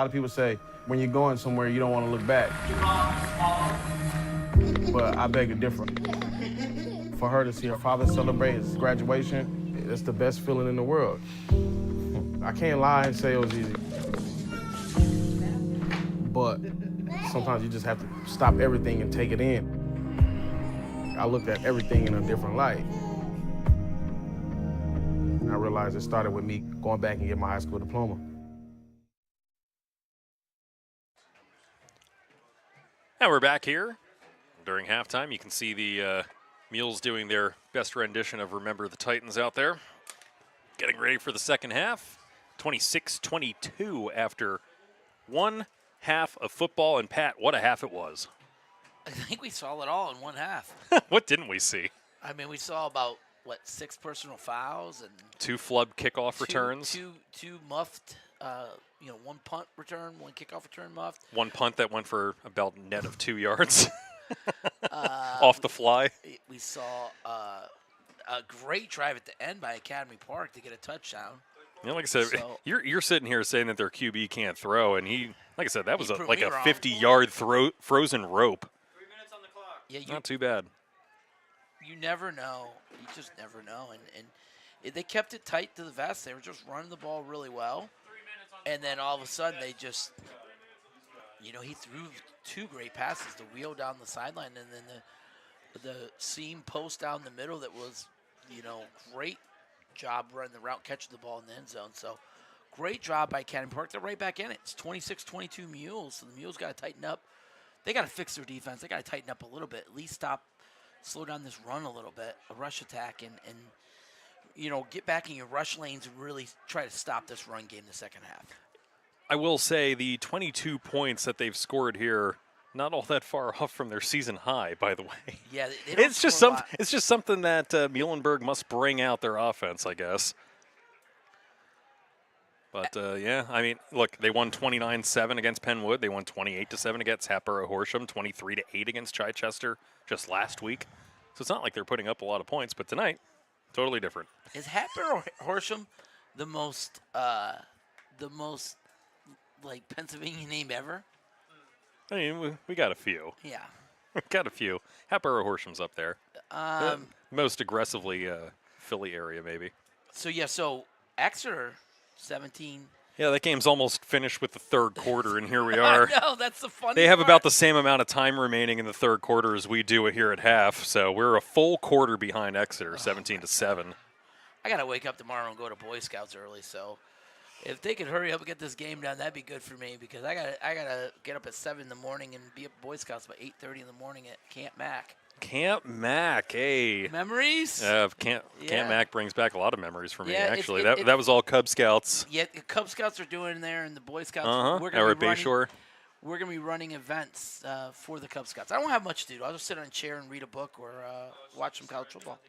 Speaker 6: of people say when you're going somewhere, you don't want to look back. But I beg to differ. For her to see her father celebrate his graduation, it's the best feeling in the world. I can't lie and say it was easy. But sometimes you just have to stop everything and take it in. I looked at everything in a different light. And I realized it started with me going back and getting my high school diploma.
Speaker 3: Now we're back here. During halftime, you can see the Muhls doing their best rendition of Remember the Titans out there. Getting ready for the second half. 26-22 after one half of football. And Pat, what a half it was.
Speaker 2: I think we saw it all in one half.
Speaker 3: What didn't we see?
Speaker 2: I mean, we saw about, 6 personal fouls and
Speaker 3: 2 flub kickoff returns.
Speaker 2: Two muffed, one punt return, one kickoff return muffed.
Speaker 3: One punt that went for about a net of 2 yards off the fly.
Speaker 2: We saw a great drive at the end by Academy Park to get a touchdown.
Speaker 3: You know, like I said, you're sitting here saying that their QB can't throw, and he, like I said, that was like a 50-yard frozen rope.
Speaker 7: 3 minutes on the clock.
Speaker 2: Yeah,
Speaker 3: not too bad.
Speaker 2: You never know. You just never know. And they kept it tight to the vest. They were just running the ball really well. And then all of a sudden they just, he threw 2 great passes, the wheel down the sideline and then the seam post down the middle that was, great job running the route, catching the ball in the end zone. So great job by Academy Park. They're right back in it. It's 26-22 Muhls. So the Muhls got to tighten up. They got to fix their defense. They got to tighten up a little bit, at least slow down this run a little bit, a rush attack, and get back in your rush lanes and really try to stop this run game in the second half.
Speaker 3: I will say the 22 points that they've scored here, not all that far off from their season high, by the way.
Speaker 2: Yeah, they don't
Speaker 3: it's just something that Muhlenberg must bring out their offense, I guess. But I mean, look, they won 29-7 against Penwood. They won 28-7 against Hatboro Horsham, 23-8 against Chichester just last week. So it's not like they're putting up a lot of points, but tonight, totally different.
Speaker 2: Is Hatboro Horsham the most Pennsylvania name ever?
Speaker 3: I mean, we got a few.
Speaker 2: Yeah.
Speaker 3: We got a few. Hatboro Horsham's up there. Most aggressively Philly area, maybe.
Speaker 2: So Exeter, 17.
Speaker 3: Yeah, that game's almost finished with the third quarter, and here we are.
Speaker 2: No, that's the funny
Speaker 3: They have
Speaker 2: part.
Speaker 3: about the same amount of time remaining in the third quarter as we do here at half, so we're a full quarter behind Exeter, 17-7.
Speaker 2: I got to wake up tomorrow and go to Boy Scouts early, so if they could hurry up and get this game done, that'd be good for me because I gotta get up at 7 in the morning and be at Boy Scouts by 8:30 in the morning at Camp Mac.
Speaker 3: Camp Mac, hey.
Speaker 2: Memories?
Speaker 3: Camp Mac brings back a lot of memories for me,
Speaker 2: Yeah,
Speaker 3: actually. That was all Cub Scouts.
Speaker 2: Yeah, the Cub Scouts are doing there and the Boy Scouts.
Speaker 3: Or at Bayshore.
Speaker 2: We're going to be running events for the Cub Scouts. I don't have much to do. I'll just sit on a chair and read a book or watch some college football.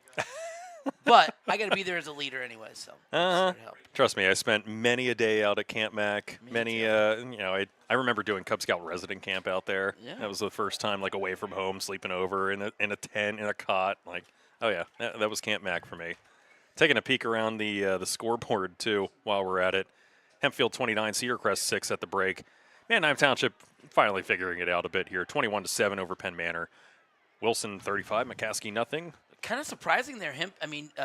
Speaker 2: But I got to be there as a leader anyway, so help.
Speaker 3: Trust me, I spent many a day out at Camp Mac. I remember doing Cub Scout resident camp out there.
Speaker 2: Yeah.
Speaker 3: That was the first time, like, away from home, sleeping over in a tent, in a cot. Like, oh, yeah, that was Camp Mac for me. Taking a peek around the scoreboard, too, while we're at it. Hempfield 29, Cedar Crest 6 at the break. Manheim Township finally figuring it out a bit here. 21-7 over Penn Manor. Wilson 35, McCaskey nothing.
Speaker 2: Kind of surprising there.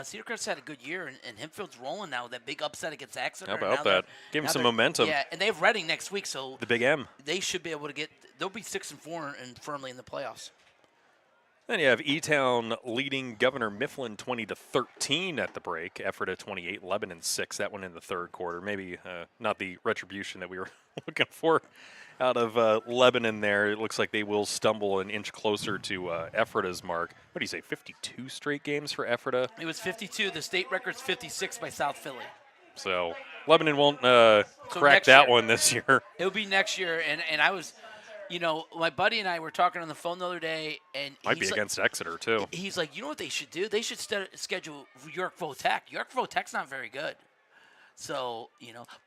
Speaker 2: Cedar Crest had a good year, and Hempfield's rolling now with that big upset against Exeter.
Speaker 3: How about that? Give him some momentum.
Speaker 2: Yeah, and they have Reading next week, so
Speaker 3: the Big M.
Speaker 2: They should be able to get. They'll be 6-4 and firmly in the playoffs.
Speaker 3: Then you have E-Town leading Governor Mifflin 20-13 at the break. Ephrata 28, Lebanon 6. That one in the third quarter. Maybe not the retribution that we were looking for out of Lebanon there. It looks like they will stumble an inch closer to Ephrata's mark. What do you say, 52 straight games for Ephrata?
Speaker 2: It was 52. The state record's 56 by South Philly.
Speaker 3: So Lebanon won't crack that one this year.
Speaker 2: It'll be next year, and I was, my buddy and I were talking on the phone the other day, and
Speaker 3: might be against Exeter too.
Speaker 2: He's like, you know what they should do? They should schedule Yorkville Tech. Yorkville Tech's not very good. So,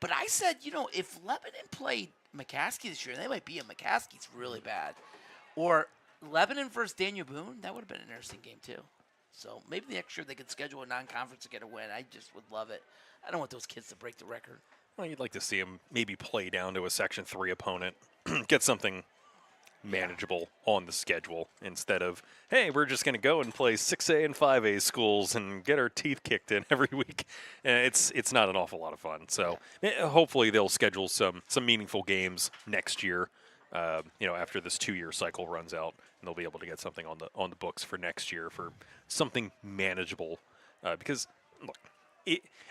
Speaker 2: but I said, if Lebanon played McCaskey this year, they might be, and McCaskey's really bad. Or Lebanon versus Daniel Boone, that would have been an interesting game too. So maybe next year they could schedule a non-conference to get a win. I just would love it. I don't want those kids to break the record.
Speaker 3: Well, you'd like to see them maybe play down to a Section 3 opponent, get something manageable on the schedule instead of, hey, we're just going to go and play 6A and 5A schools and get our teeth kicked in every week. It's not an awful lot of fun. So hopefully they'll schedule some meaningful games next year after this 2-year cycle runs out, and they'll be able to get something on the books for next year for something manageable. Because look,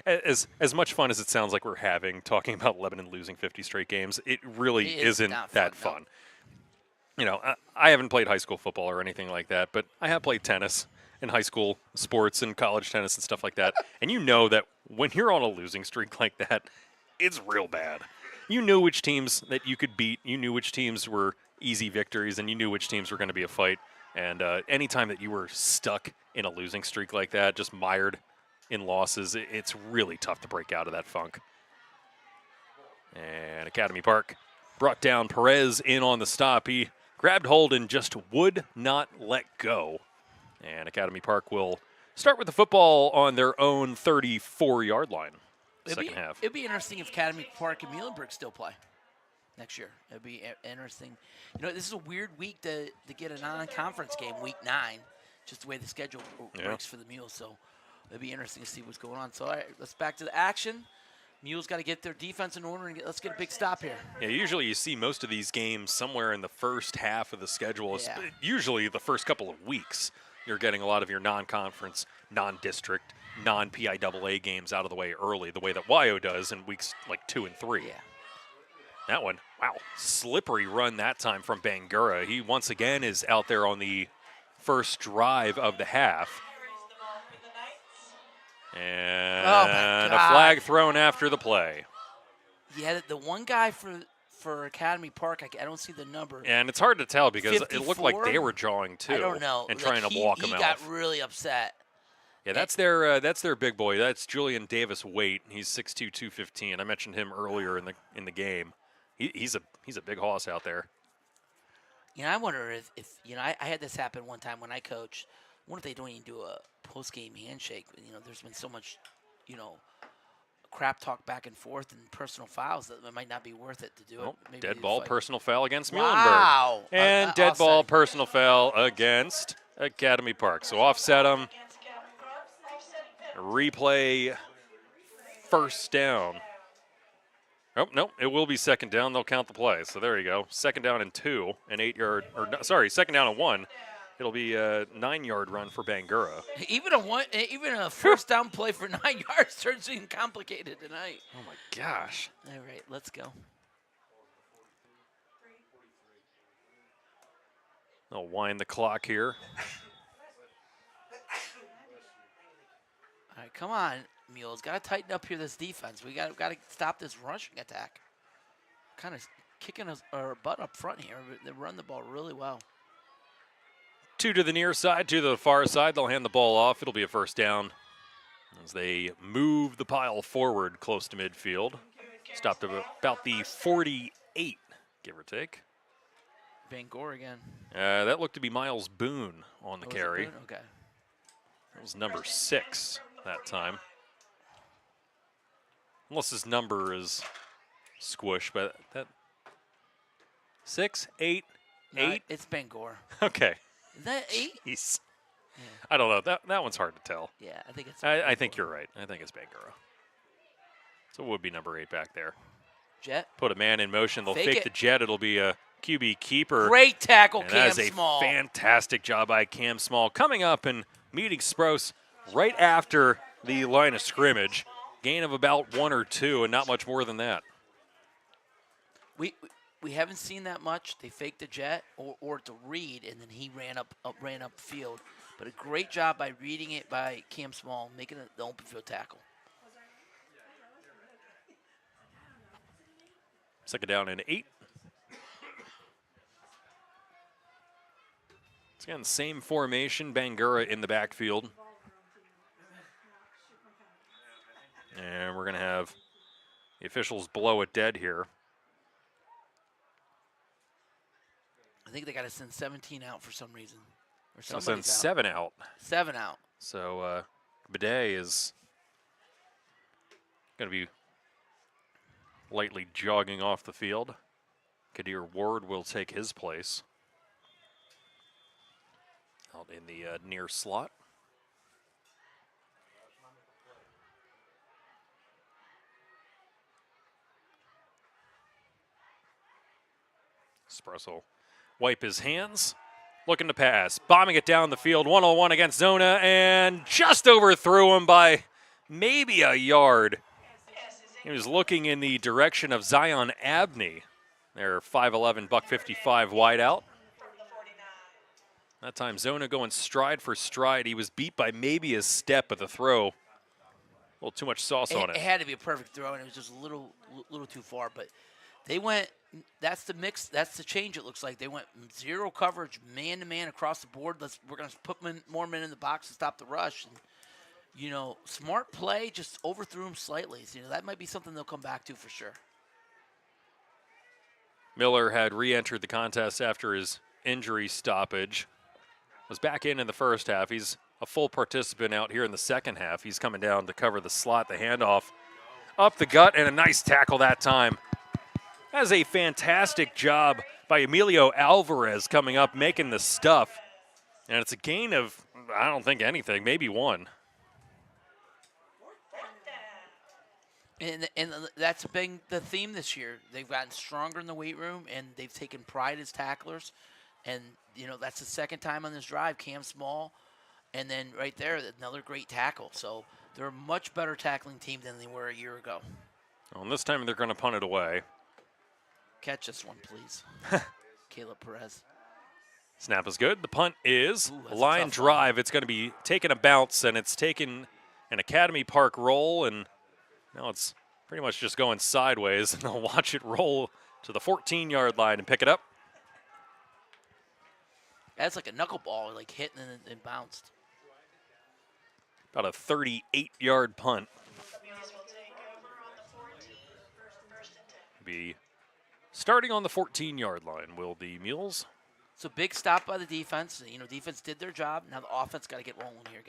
Speaker 3: as much fun as it sounds like we're having talking about Lebanon losing 50 straight games, it really isn't that fun. No. I haven't played high school football or anything like that, but I have played tennis in high school sports and college tennis and stuff like that. And you know that when you're on a losing streak like that, it's real bad. You knew which teams that you could beat. You knew which teams were easy victories, and you knew which teams were going to be a fight. And anytime that you were stuck in a losing streak like that, just mired in losses, it's really tough to break out of that funk. And Academy Park brought down Perez in on the stop. He grabbed hold and just would not let go. And Academy Park will start with the football on their own 34-yard line. Second half.
Speaker 2: It'd be interesting if Academy Park and Muhlenberg still play next year. It'd be interesting. This is a weird week to get a non-conference game, week 9, just the way the schedule works for the Muhls. So it'd be interesting to see what's going on. So all right, let's back to the action. Muhls got to get their defense in order, and let's get a big stop here.
Speaker 3: Yeah, usually you see most of these games somewhere in the first half of the schedule. Yeah. Usually the first couple of weeks, you're getting a lot of your non-conference, non-district, non-PIAA games out of the way early, the way that YO does in weeks like 2 and 3.
Speaker 2: Yeah.
Speaker 3: That one, wow, slippery run that time from Bangura. He once again is out there on the first drive of the half. And a flag thrown after the play.
Speaker 2: Yeah, the one guy for Academy Park, I don't see the number.
Speaker 3: And it's hard to tell because
Speaker 2: 54?
Speaker 3: it looked like they were jawing too.
Speaker 2: I don't know.
Speaker 3: And trying to walk him out.
Speaker 2: He got really upset.
Speaker 3: Yeah, that's their big boy. That's Julian Davis Waite. He's 6'2", 215. I mentioned him earlier in the game. He's a big hoss out there.
Speaker 2: I wonder if I had this happen one time when I coached. I wonder if they don't even do a post-game handshake. There's been so much, crap talk back and forth and personal fouls that it might not be worth it to do it. Maybe
Speaker 3: dead ball personal foul against
Speaker 2: Muhlenberg.
Speaker 3: Wow. And dead ball personal foul against Academy Park. So offset them. Replay first down. Oh, no, it will be second down. They'll count the play. So there you go. Second down and 2, an 8-yard, second down and 1. It'll be a 9-yard run for Bangura.
Speaker 2: Even a first down play for 9 yards turns even complicated tonight.
Speaker 3: Oh my gosh.
Speaker 2: All right, let's go.
Speaker 3: They'll wind the clock here.
Speaker 2: All right, come on, Muhls. Got to tighten up here this defense. We got to stop this rushing attack. Kind of kicking our butt up front here. They run the ball really well.
Speaker 3: 2 to the near side, 2 to the far side. They'll hand the ball off. It'll be a first down as they move the pile forward close to midfield. Stopped about the 48, give or take.
Speaker 2: Bangor again.
Speaker 3: That looked to be Miles Boone on the carry.
Speaker 2: Okay.
Speaker 3: That was number 6 that time. Unless his number is squished, but that 6, 8, 8?
Speaker 2: It's Bangor.
Speaker 3: Okay.
Speaker 2: Is that 8?
Speaker 3: Jeez. Yeah. I don't know. That one's hard to tell.
Speaker 2: Yeah, I think it's
Speaker 3: I think you're right. I think it's Bangura. So it would be number 8 back there.
Speaker 2: Jet.
Speaker 3: Put a man in motion. They'll fake the jet. It'll be a QB keeper.
Speaker 2: Great tackle,
Speaker 3: and
Speaker 2: Cam
Speaker 3: Small. That is
Speaker 2: Small.
Speaker 3: a fantastic job by Cam Small. Coming up and meeting Sprouse right after the line of scrimmage. Gain of about 1 or 2 and not much more than that.
Speaker 2: We haven't seen that much. They faked the jet or to read, and then he ran up field. But a great job by reading it by Cam Small, making the open field tackle.
Speaker 3: Second down and 8. It's again same formation. Bangura in the backfield. And we're going to have the officials blow it dead here.
Speaker 2: I think they got to send 17 out for some reason. Or
Speaker 3: send 7 out.
Speaker 2: 7 out.
Speaker 3: So Bidet is going to be lightly jogging off the field. Kadir Ward will take his place out in the near slot. Espresso wipe his hands, looking to pass, bombing it down the field, 1-on-1 against Zona, and just overthrew him by maybe a yard. He was looking in the direction of Zion Abney, their 5'11", $155 wideout. That time Zona going stride for stride. He was beat by maybe a step of the throw. A little too much sauce on it.
Speaker 2: It had to be a perfect throw, and it was just a little too far. But they went. That's the mix. That's the change. It looks like they went zero coverage, man to man across the board. We're going to put more men in the box to stop the rush. And, you know, smart play, just overthrew him slightly. So, you know, that might be something they'll come back to for sure.
Speaker 3: Miller had re-entered the contest after his injury stoppage. Was back in the first half. He's a full participant out here in the second half. He's coming down to cover the slot, the handoff up the gut, and a nice tackle that time. That is a fantastic job by Emilio Alvarez coming up, making the stuff. And it's a gain of, I don't think anything, maybe one.
Speaker 2: And that's been the theme this year. They've gotten stronger in the weight room, and they've taken pride as tacklers. And, you know, that's the second time on this drive, Cam Small. And then right there, another great tackle. So they're a much better tackling team than they were a year ago.
Speaker 3: Well, and this time they're going to punt it away.
Speaker 2: Catch this one, please. Caleb Perez.
Speaker 3: Snap is good. The punt is
Speaker 2: a
Speaker 3: line drive. One. It's going to be taking a bounce, and it's taking an Academy Park roll, and now it's pretty much just going sideways, and they'll watch it roll to the 14-yard line and pick it up.
Speaker 2: That's like a knuckleball, like hit and bounced.
Speaker 3: About a 38-yard punt. Be starting on the 14-yard line, will the Mules.
Speaker 2: So big stop by the defense. You know, defense did their job. Now the offense got to get rolling here.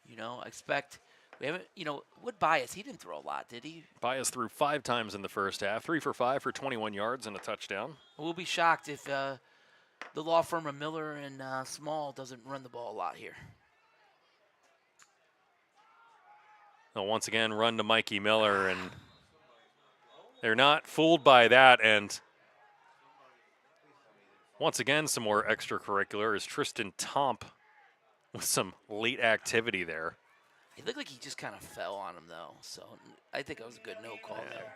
Speaker 2: You know, expect we haven't. You know, with Bias, he didn't throw a lot, did he?
Speaker 3: Bias threw 5 times in the first half, 3 for 5 for 21 yards and a touchdown.
Speaker 2: We'll be shocked if the law firm of Miller and Small doesn't run the ball a lot here.
Speaker 3: They'll once again run to Mikey Miller, and they're not fooled by that. And once again, some more extracurricular is Tristan Tomp with some late activity there.
Speaker 2: It looked like he just kind of fell on him, though. So I think it was a good no call there.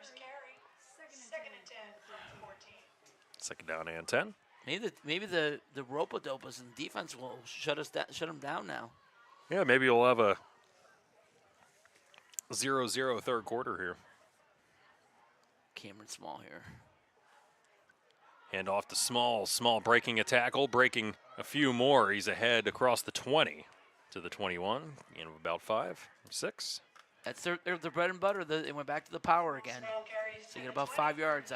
Speaker 3: Second down and 10.
Speaker 2: Maybe the rope-a-dopas in defense will shut him down now.
Speaker 3: Yeah, maybe we'll have a 0-0 third quarter here.
Speaker 2: Cameron Small here.
Speaker 3: Hand off to Small. Small breaking a tackle, breaking a few more. He's ahead across the 20 to the 21. In about 5 or 6.
Speaker 2: That's their bread and butter. They went back to the power again. So you get about 5 yards.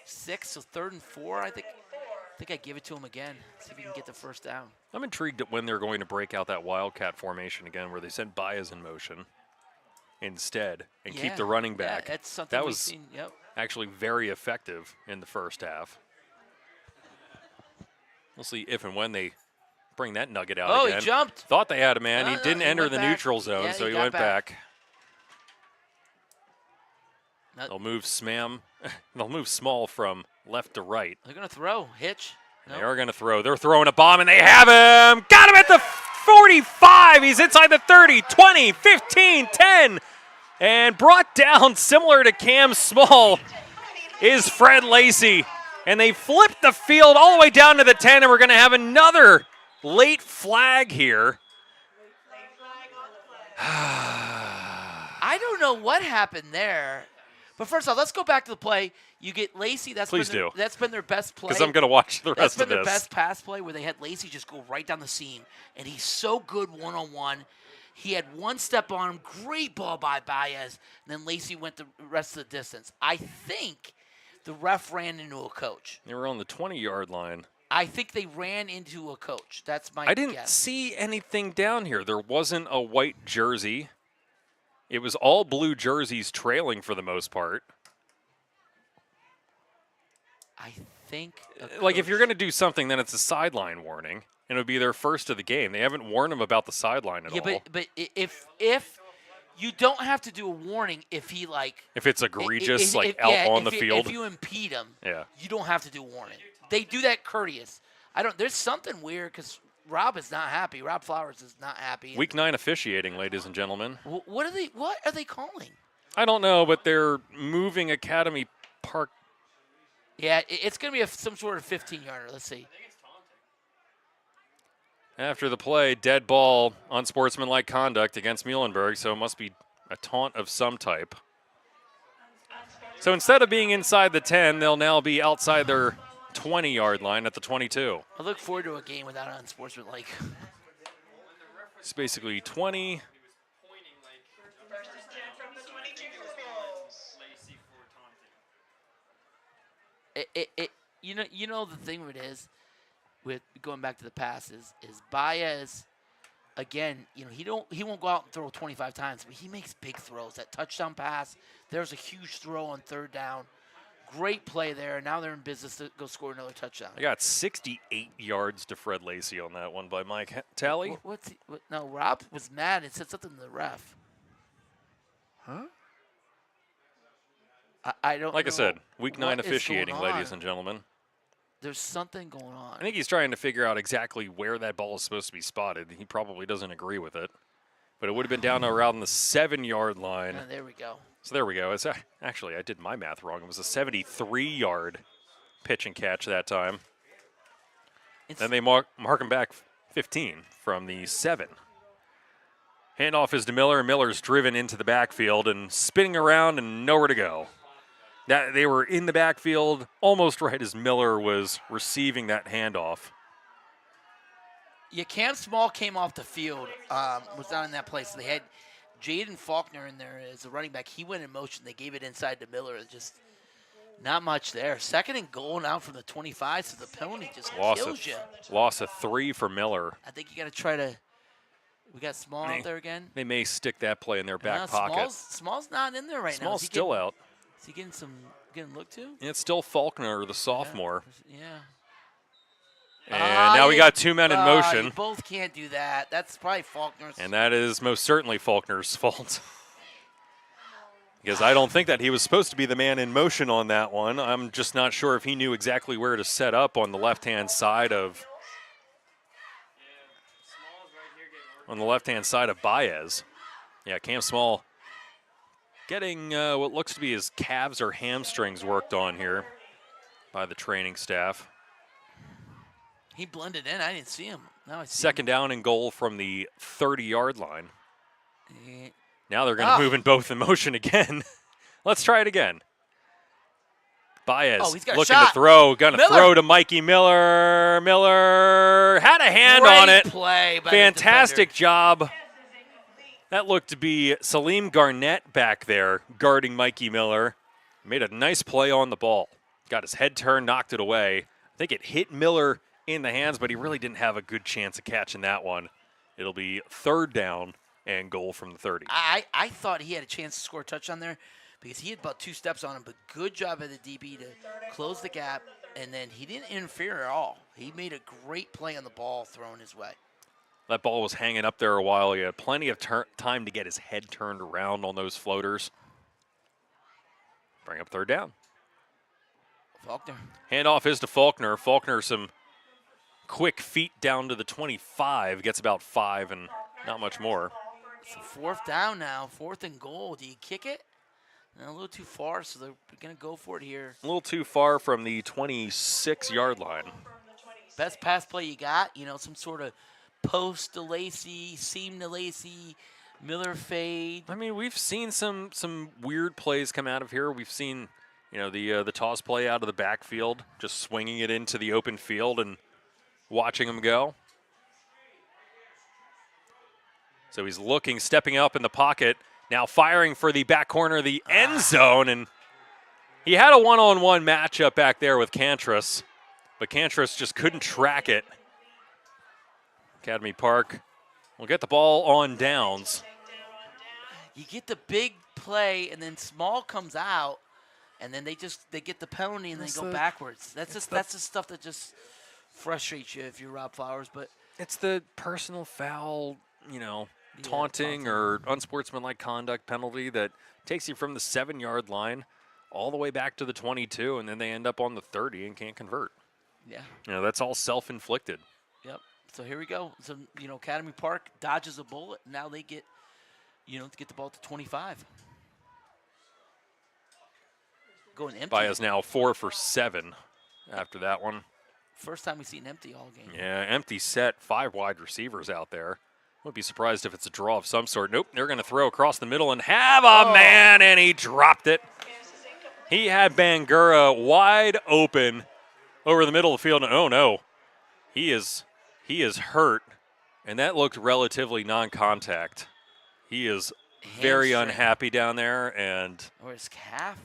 Speaker 2: 6, so 3rd and 4, I think. I think I give it to him again. See if he can get the first down.
Speaker 3: I'm intrigued at when they're going to break out that Wildcat formation again, where they send Baez in motion instead and keep the running back.
Speaker 2: That's something
Speaker 3: that
Speaker 2: we've
Speaker 3: was
Speaker 2: seen. Yep.
Speaker 3: actually very effective in the first half. We'll see if and when they bring that nugget out again.
Speaker 2: Oh, he jumped.
Speaker 3: Thought they had a man. He didn't enter the
Speaker 2: back.
Speaker 3: neutral zone,
Speaker 2: Yeah,
Speaker 3: so he
Speaker 2: got
Speaker 3: went back. They'll move They'll move Small from left to right.
Speaker 2: They're going to throw. Hitch.
Speaker 3: They are going to throw. They're throwing a bomb, and they have him. Got him at the 45. He's inside the 30, 20, 15, 10. And brought down, similar to Cam Small, is Fred Lacey. And they flipped the field all the way down to the 10, and we're going to have another late flag here.
Speaker 2: I don't know what happened there. But first off, let's go back to the play. You get Lacey. That's been their best play.
Speaker 3: Because I'm going to watch the rest of this.
Speaker 2: That's been their best pass play where they had Lacey just go right down the seam. And he's so good one-on-one. He had one step on him. Great ball by Baez. And then Lacey went the rest of the distance. I think the ref ran into a coach.
Speaker 3: They were on the 20-yard line.
Speaker 2: I think they ran into a coach. That's my guess.
Speaker 3: I didn't see anything down here. There wasn't a white jersey. It was all blue jerseys trailing for the most part.
Speaker 2: I think.
Speaker 3: Like, if you're going to do something, then it's a sideline warning. And it would be their first of the game. They haven't warned them about the sideline at all.
Speaker 2: Yeah, but if you don't have to do a warning if he, like.
Speaker 3: If it's egregious, out on the field.
Speaker 2: If you impede him,
Speaker 3: yeah,
Speaker 2: you don't have to do a warning. they do that courteous. There's something weird because Rob is not happy. Rob Flowers is not happy.
Speaker 3: Week 9 officiating, ladies and gentlemen.
Speaker 2: What are they calling?
Speaker 3: I don't know, but they're moving Academy Park.
Speaker 2: Yeah, it's going to be some sort of 15-yarder. Let's see.
Speaker 3: After the play, dead ball, unsportsmanlike conduct against Muhlenberg, so it must be a taunt of some type. So instead of being inside the 10, they'll now be outside their 20-yard line at the 22.
Speaker 2: I look forward to a game without unsportsmanlike.
Speaker 3: It's basically 20.
Speaker 2: You know the thing with it is, with going back to the pass is Baez. Again, he won't go out and throw 25 times, but he makes big throws. That touchdown pass, there's a huge throw on 3rd down. Great play there. Now they're in business to go score another touchdown.
Speaker 3: I got 68 yards to Fred Lacey on that one by Mike Talley.
Speaker 2: No, Rob was mad and said something to the ref.
Speaker 3: Huh?
Speaker 2: I don't
Speaker 3: Like
Speaker 2: know
Speaker 3: I said, week 9
Speaker 2: what is
Speaker 3: officiating,
Speaker 2: going on.
Speaker 3: ladies and gentlemen.
Speaker 2: There's something going on.
Speaker 3: I think he's trying to figure out exactly where that ball is supposed to be spotted. He probably doesn't agree with it. But it would have been down around the 7-yard line.
Speaker 2: There we go.
Speaker 3: So there we go. It's actually, I did my math wrong. It was a 73-yard pitch and catch that time. Then they mark him back 15 from the 7. Handoff is to Miller, and Miller's driven into the backfield and spinning around and nowhere to go. They were in the backfield almost right as Miller was receiving that handoff.
Speaker 2: Yeah, Cam Small came off the field, was not in that place. So they had Jaden Faulkner in there as a running back. He went in motion. They gave it inside to Miller. Just not much there. 2nd and goal now from the 25, so the penalty just kills you.
Speaker 3: Loss of 3 for Miller.
Speaker 2: I think you got to try to – we got Small out there again.
Speaker 3: They may stick that play in their back pocket.
Speaker 2: Small's not in there right now.
Speaker 3: Small's still out.
Speaker 2: Is he getting looked to?
Speaker 3: And it's still Faulkner, the sophomore.
Speaker 2: Yeah.
Speaker 3: And now we got 2 men in motion.
Speaker 2: You both can't do that. That's probably Faulkner's.
Speaker 3: And that is most certainly Faulkner's fault. Because I don't think that he was supposed to be the man in motion on that one. I'm just not sure if he knew exactly where to set up on the left-hand side of Baez. Yeah, Cam Small getting what looks to be his calves or hamstrings worked on here by the training staff.
Speaker 2: He blended in. I didn't see him. Now I see
Speaker 3: 2nd down and goal from the 30-yard line.
Speaker 2: him.
Speaker 3: Now they're going to move in both in motion again. Let's try it again. Baez
Speaker 2: he's got a
Speaker 3: looking
Speaker 2: shot.
Speaker 3: to throw. Going to
Speaker 2: Miller.
Speaker 3: throw to Mikey Miller. Miller had a hand on it.
Speaker 2: Play by
Speaker 3: Fantastic job. That looked to be Salim Garnett back there guarding Mikey Miller. Made a nice play on the ball. Got his head turned, knocked it away. I think it hit Miller in the hands, but he really didn't have a good chance of catching that one. It'll be 3rd down and goal from the 30.
Speaker 2: I thought he had a chance to score a touchdown there because he had about 2 steps on him, but good job at the DB to close the gap, and then he didn't interfere at all. He made a great play on the ball thrown his way.
Speaker 3: That ball was hanging up there a while. He had plenty of time to get his head turned around on those floaters. Bring up 3rd down.
Speaker 2: Faulkner.
Speaker 3: Handoff is to Faulkner. Faulkner, some quick feet down to the 25. Gets about 5 and not much more.
Speaker 2: So 4th down now. 4th and goal. Do you kick it? No, a little too far, so they're going to go for it here.
Speaker 3: A little too far from the 26-yard line.
Speaker 2: Best pass play you got, some sort of post to Lacey, seam to Lacey, Miller fade.
Speaker 3: I mean, we've seen some weird plays come out of here. We've seen, the toss play out of the backfield, just swinging it into the open field and watching him go. So he's stepping up in the pocket, now firing for the back corner of the end zone, and he had a one-on-one matchup back there with Cantris, but Cantris just couldn't track it. Academy Park will get the ball on downs.
Speaker 2: You get the big play, and then Small comes out, and then they get the penalty and then go backwards. That's the stuff that just frustrates you if you're Rob Flowers. But
Speaker 3: it's the personal foul, taunting or unsportsmanlike conduct penalty that takes you from the 7-yard line all the way back to the 22, and then they end up on the 30 and can't convert.
Speaker 2: Yeah.
Speaker 3: That's all self-inflicted.
Speaker 2: Yep. So here we go. So, Academy Park dodges a bullet. Now they get, to get the ball to 25. Going empty.
Speaker 3: Baez now 4 for 7 after that one.
Speaker 2: First time we've seen empty all game.
Speaker 3: Yeah, empty set, 5 wide receivers out there. Wouldn't be surprised if it's a draw of some sort. Nope, they're going to throw across the middle and have a man, and he dropped it. He had Bangura wide open over the middle of the field. Oh, no. He is hurt, and that looked relatively non-contact. He is very unhappy down there. And
Speaker 2: or his calf.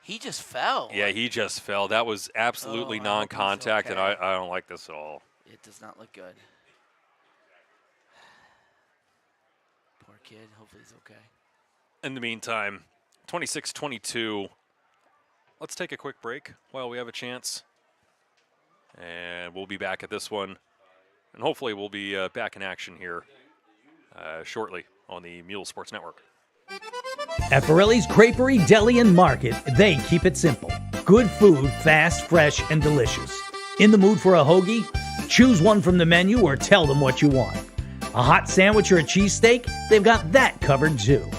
Speaker 2: He just fell.
Speaker 3: Yeah, he just fell. That was absolutely non-contact, and I don't like this at all.
Speaker 2: It does not look good. Poor kid. Hopefully he's okay.
Speaker 3: In the meantime, 26-22. Let's take a quick break while we have a chance. And we'll be back at this one. And hopefully we'll be back in action here shortly on the Muhls Sports Network.
Speaker 5: At Borelli's Creperie, Deli, and Market, they keep it simple. Good food, fast, fresh, and delicious. In the mood for a hoagie? Choose one from the menu or tell them what you want. A hot sandwich or a cheesesteak? They've got that covered too.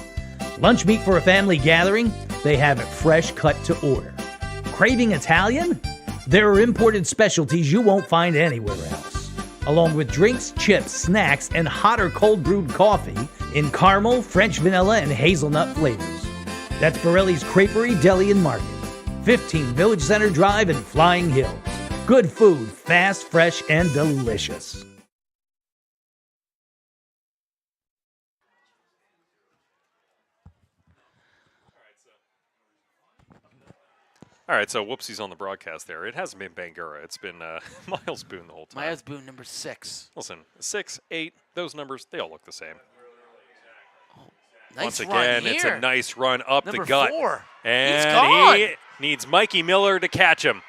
Speaker 5: Lunch meat for a family gathering? They have it fresh cut to order. Craving Italian? There are imported specialties you won't find anywhere else. Along with drinks, chips, snacks, and hot or cold brewed coffee in caramel, French vanilla, and hazelnut flavors. That's Borelli's Creperie, Deli, and Market. 15 Village Center Drive in Flying Hills. Good food, fast, fresh, and delicious.
Speaker 3: All right, so whoopsies on the broadcast there. It hasn't been Bangura. It's been Miles Boone the whole time.
Speaker 2: Miles Boone, number 6.
Speaker 3: Listen, 6, 8, those numbers, they all look the same.
Speaker 2: Nice
Speaker 3: Once
Speaker 2: run
Speaker 3: again,
Speaker 2: here.
Speaker 3: it's a nice run up
Speaker 2: Number
Speaker 3: the gut.
Speaker 2: 4.
Speaker 3: And
Speaker 2: He's gone.
Speaker 3: he needs Mikey Miller to catch him.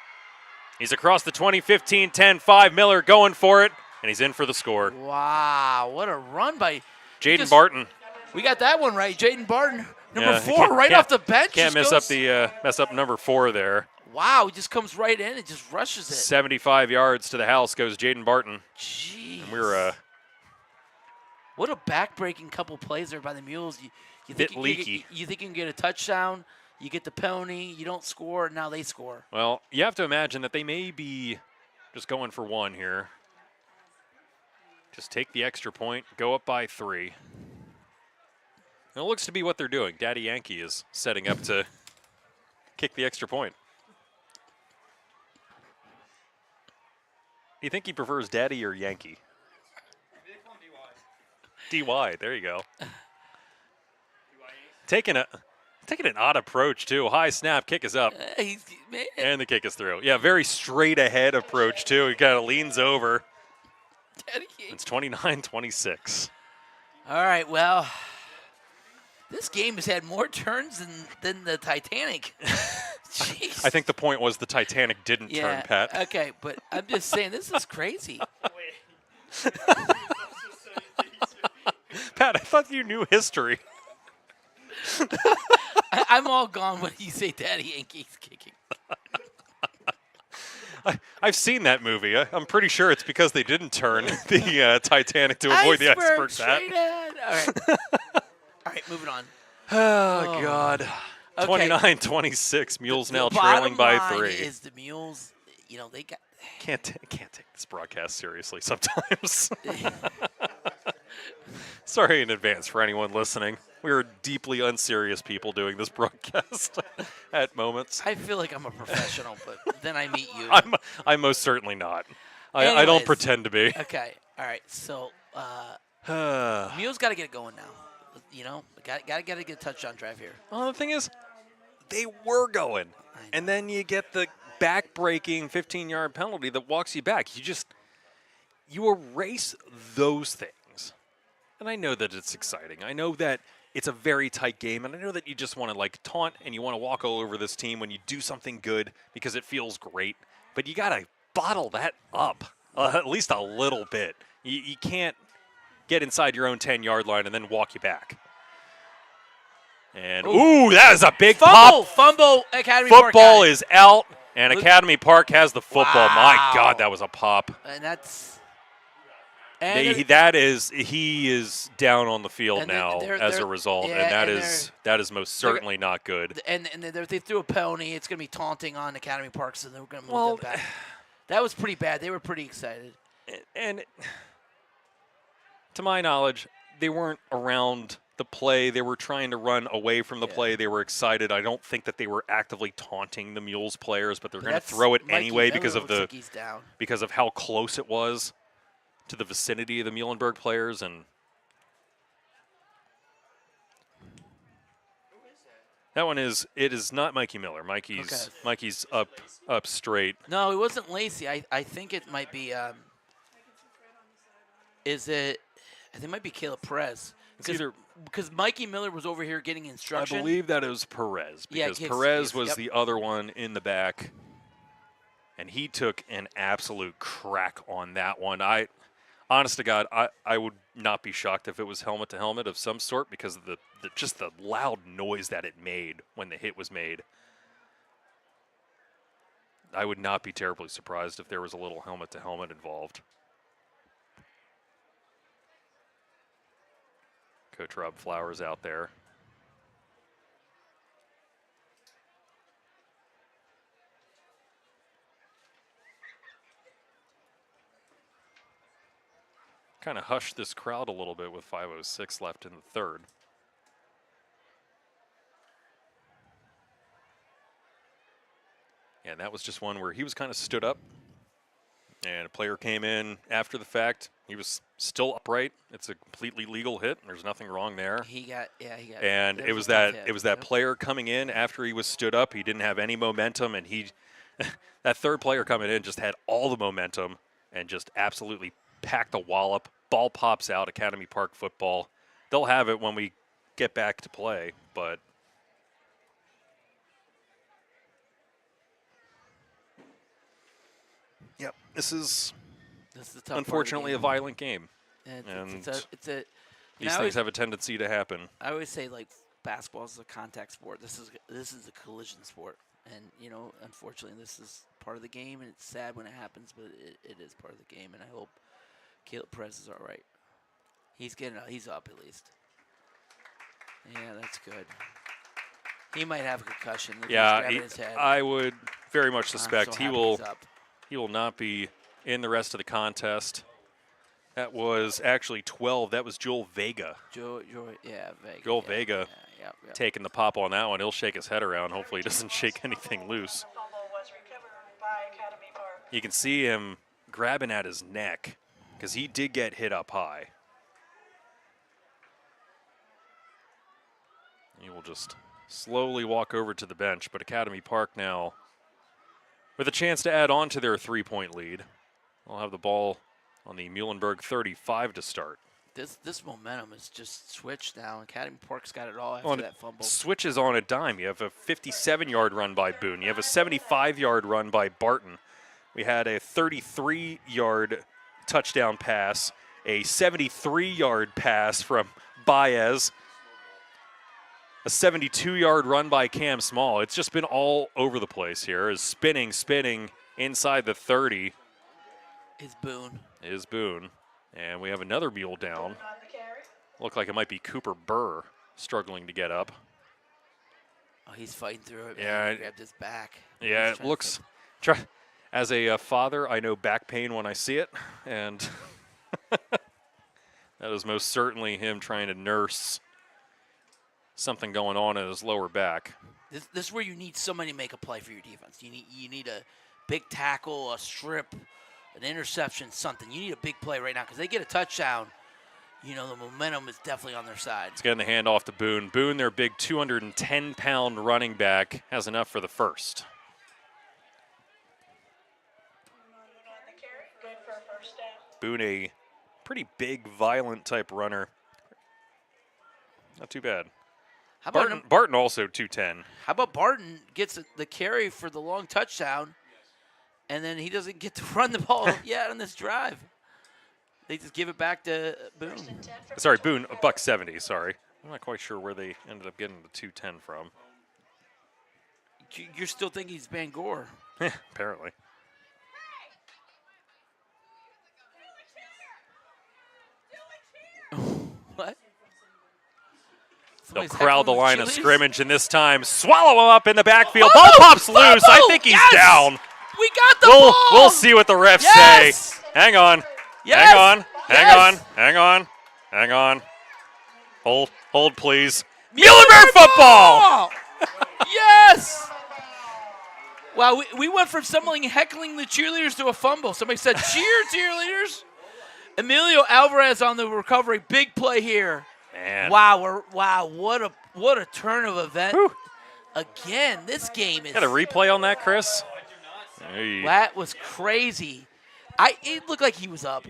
Speaker 3: He's across the 20, 15, 10, 5. Miller going for it, and he's in for the score.
Speaker 2: Wow, what a run by
Speaker 3: Jaden Barton.
Speaker 2: We got that one right. Jaden Barton, number 4, right off the bench.
Speaker 3: Can't mess up number 4 there.
Speaker 2: Wow, he just comes right in and just rushes it.
Speaker 3: 75 yards to the house goes Jaden Barton.
Speaker 2: Jeez.
Speaker 3: And we're
Speaker 2: what a back-breaking couple plays there by the Muhls. You
Speaker 3: bit
Speaker 2: think
Speaker 3: leaky.
Speaker 2: You think you can get a touchdown, you get the penalty, you don't score, and now they score.
Speaker 3: Well, you have to imagine that they may be just going for 1 here. Just take the extra point, go up by 3. And it looks to be what they're doing. Daddy Yankee is setting up to kick the extra point. Do you think he prefers Daddy or Yankee? DY, there you go. Taking an odd approach, too. High snap, kick is up. And the kick is through. Yeah, very straight ahead approach, too. He kind of leans over. It's 29-26.
Speaker 2: All right, well, this game has had more turns than the Titanic. Jeez.
Speaker 3: I think the point was the Titanic didn't turn, Pat.
Speaker 2: Okay, but I'm just saying, this is crazy.
Speaker 3: Pat, I thought you knew history.
Speaker 2: I'm all gone when you say Daddy Yankee's kicking.
Speaker 3: I've seen that movie. I'm pretty sure it's because they didn't turn the Titanic to avoid the iceberg.
Speaker 2: All right. All right, moving on.
Speaker 3: Oh, God.
Speaker 2: Okay.
Speaker 3: 29-26. Muhls now trailing by 3.
Speaker 2: Is the Muhls, they got
Speaker 3: can't take this broadcast seriously sometimes. Sorry in advance for anyone listening. We are deeply unserious people doing this broadcast at moments.
Speaker 2: I feel like I'm a professional, but then I meet you.
Speaker 3: I'm most certainly not. I don't pretend to be.
Speaker 2: Okay. All right. So, Muhls got to get it going now. Got to get a touchdown drive here.
Speaker 3: Well, the thing is, they were going, and then you get the back-breaking 15-yard penalty that walks you back. You erase those things. And I know that it's exciting. I know that it's a very tight game, and I know that you just want to taunt and you want to walk all over this team when you do something good because it feels great. But you got to bottle that up at least a little bit. You can't get inside your own 10-yard line and then walk you back. And, ooh, that is a big pop.
Speaker 2: Fumble, Academy
Speaker 3: Football is out, And Academy Park has the football.
Speaker 2: Wow.
Speaker 3: My God, that was a pop.
Speaker 2: And that's
Speaker 3: He is down on the field
Speaker 2: and
Speaker 3: now as a result,
Speaker 2: yeah,
Speaker 3: and that is most certainly not good.
Speaker 2: And they threw a penalty. It's going to be taunting on Academy Park, so they're going to move them back. That was pretty bad. They were pretty excited.
Speaker 3: And to my knowledge, they weren't around the play. They were trying to run away from the play. They were excited. I don't think that they were actively taunting the Muhls players, but they're going to throw it anyway because of how close it was to the vicinity of the Muhlenberg players. And that one is not Mikey Miller. Mikey's up straight.
Speaker 2: No, it wasn't Lacey. I think it might be I think it might be Caleb Perez. Because Mikey Miller was over here getting instruction.
Speaker 3: I believe that it was Perez, because Perez was the other one in the back, and he took an absolute crack on that one. Honest to God, I would not be shocked if it was helmet-to-helmet of some sort, because of just the loud noise that it made when the hit was made. I would not be terribly surprised if there was a little helmet-to-helmet involved. Coach Rob Flowers out there. Kind of hushed this crowd a little bit with 5:06 left in the third. And that was just one where he was kind of stood up, and a player came in after the fact. He was still upright. It's a completely legal hit. There's nothing wrong there.
Speaker 2: He got.
Speaker 3: And it was that player coming in after he was stood up. He didn't have any momentum, and that third player coming in just had all the momentum and just absolutely packed a wallop. Ball pops out. Academy Park football. They'll have it when we get back to play, but yep, this is unfortunately a violent game. And these things have a tendency to happen.
Speaker 2: I always say, like, basketball is a contact sport. This is a collision sport, and unfortunately, this is part of the game, and it's sad when it happens, but it is part of the game. And I hope Caleb Perez is all right. He's up at least. Yeah, that's good. He might have a concussion.
Speaker 3: Yeah, I would very much suspect he will not be in the rest of the contest. That was actually 12. That was Joel Vega.
Speaker 2: Vega.
Speaker 3: Joel Vega taking the pop on that one. He'll shake his head around. Hopefully he doesn't shake anything loose. You can see him grabbing at his neck because he did get hit up high. He will just slowly walk over to the bench, but Academy Park now with a chance to add on to their 3-point lead. They'll have the ball on the Muhlenberg 35 to start.
Speaker 2: This momentum is just switched now. Academy Park's got it all after that fumble.
Speaker 3: Switches on a dime. You have a 57-yard run by Boone. You have a 75-yard run by Barton. We had a 33-yard touchdown pass, a 73-yard pass from Baez, a 72-yard run by Cam Small. It's just been all over the place here. Is spinning inside the 30. Is Boone. And we have another mule down. Look like it might be Cooper Burr struggling to get up.
Speaker 2: Oh, he's fighting through it.
Speaker 3: Yeah.
Speaker 2: He grabbed his back.
Speaker 3: Yeah, it looks. As a father, I know back pain when I see it. And that is most certainly him trying to nurse something going on in his lower back.
Speaker 2: This is where you need somebody to make a play for your defense. You need a big tackle, a strip, an interception, something. You need a big play right now because they get a touchdown. The momentum is definitely on their side.
Speaker 3: It's getting the handoff to Boone. Boone, their big 210-pound running back, has enough for the first. Boone, a pretty big, violent type runner. Not too bad.
Speaker 2: How about
Speaker 3: Barton also 210.
Speaker 2: How about Barton gets the carry for the long touchdown, and then he doesn't get to run the ball yet on this drive. They just give it back to Boone.
Speaker 3: Sorry, Boone, $170, sorry. I'm not quite sure where they ended up getting the 210 from.
Speaker 2: You're still thinking he's Bangor.
Speaker 3: Apparently.
Speaker 2: What?
Speaker 3: They'll
Speaker 2: Somebody's
Speaker 3: crowd the
Speaker 2: heckling
Speaker 3: line of
Speaker 2: cheerleaders?
Speaker 3: scrimmage, and this time swallow him up in the backfield.
Speaker 2: Oh,
Speaker 3: Ball pops loose. I
Speaker 2: fumble!
Speaker 3: think he's
Speaker 2: Yes!
Speaker 3: down.
Speaker 2: We got the ball.
Speaker 3: We'll see what the refs
Speaker 2: Yes!
Speaker 3: say. Hang on.
Speaker 2: Yes!
Speaker 3: Hang on. Hang
Speaker 2: Yes!
Speaker 3: on. Hang on. Hang on. Hold, please. Muhlenberg football!
Speaker 2: Yes! Wow, we went from someone heckling the cheerleaders to a fumble. Somebody said, cheer, cheerleaders. Emilio Alvarez on the recovery. Big play here.
Speaker 3: Man.
Speaker 2: Wow, what a turn of event.
Speaker 3: Whew.
Speaker 2: Again, this game is.
Speaker 3: Got a replay on that, Chris? Hey.
Speaker 2: That was crazy. It looked like he was up.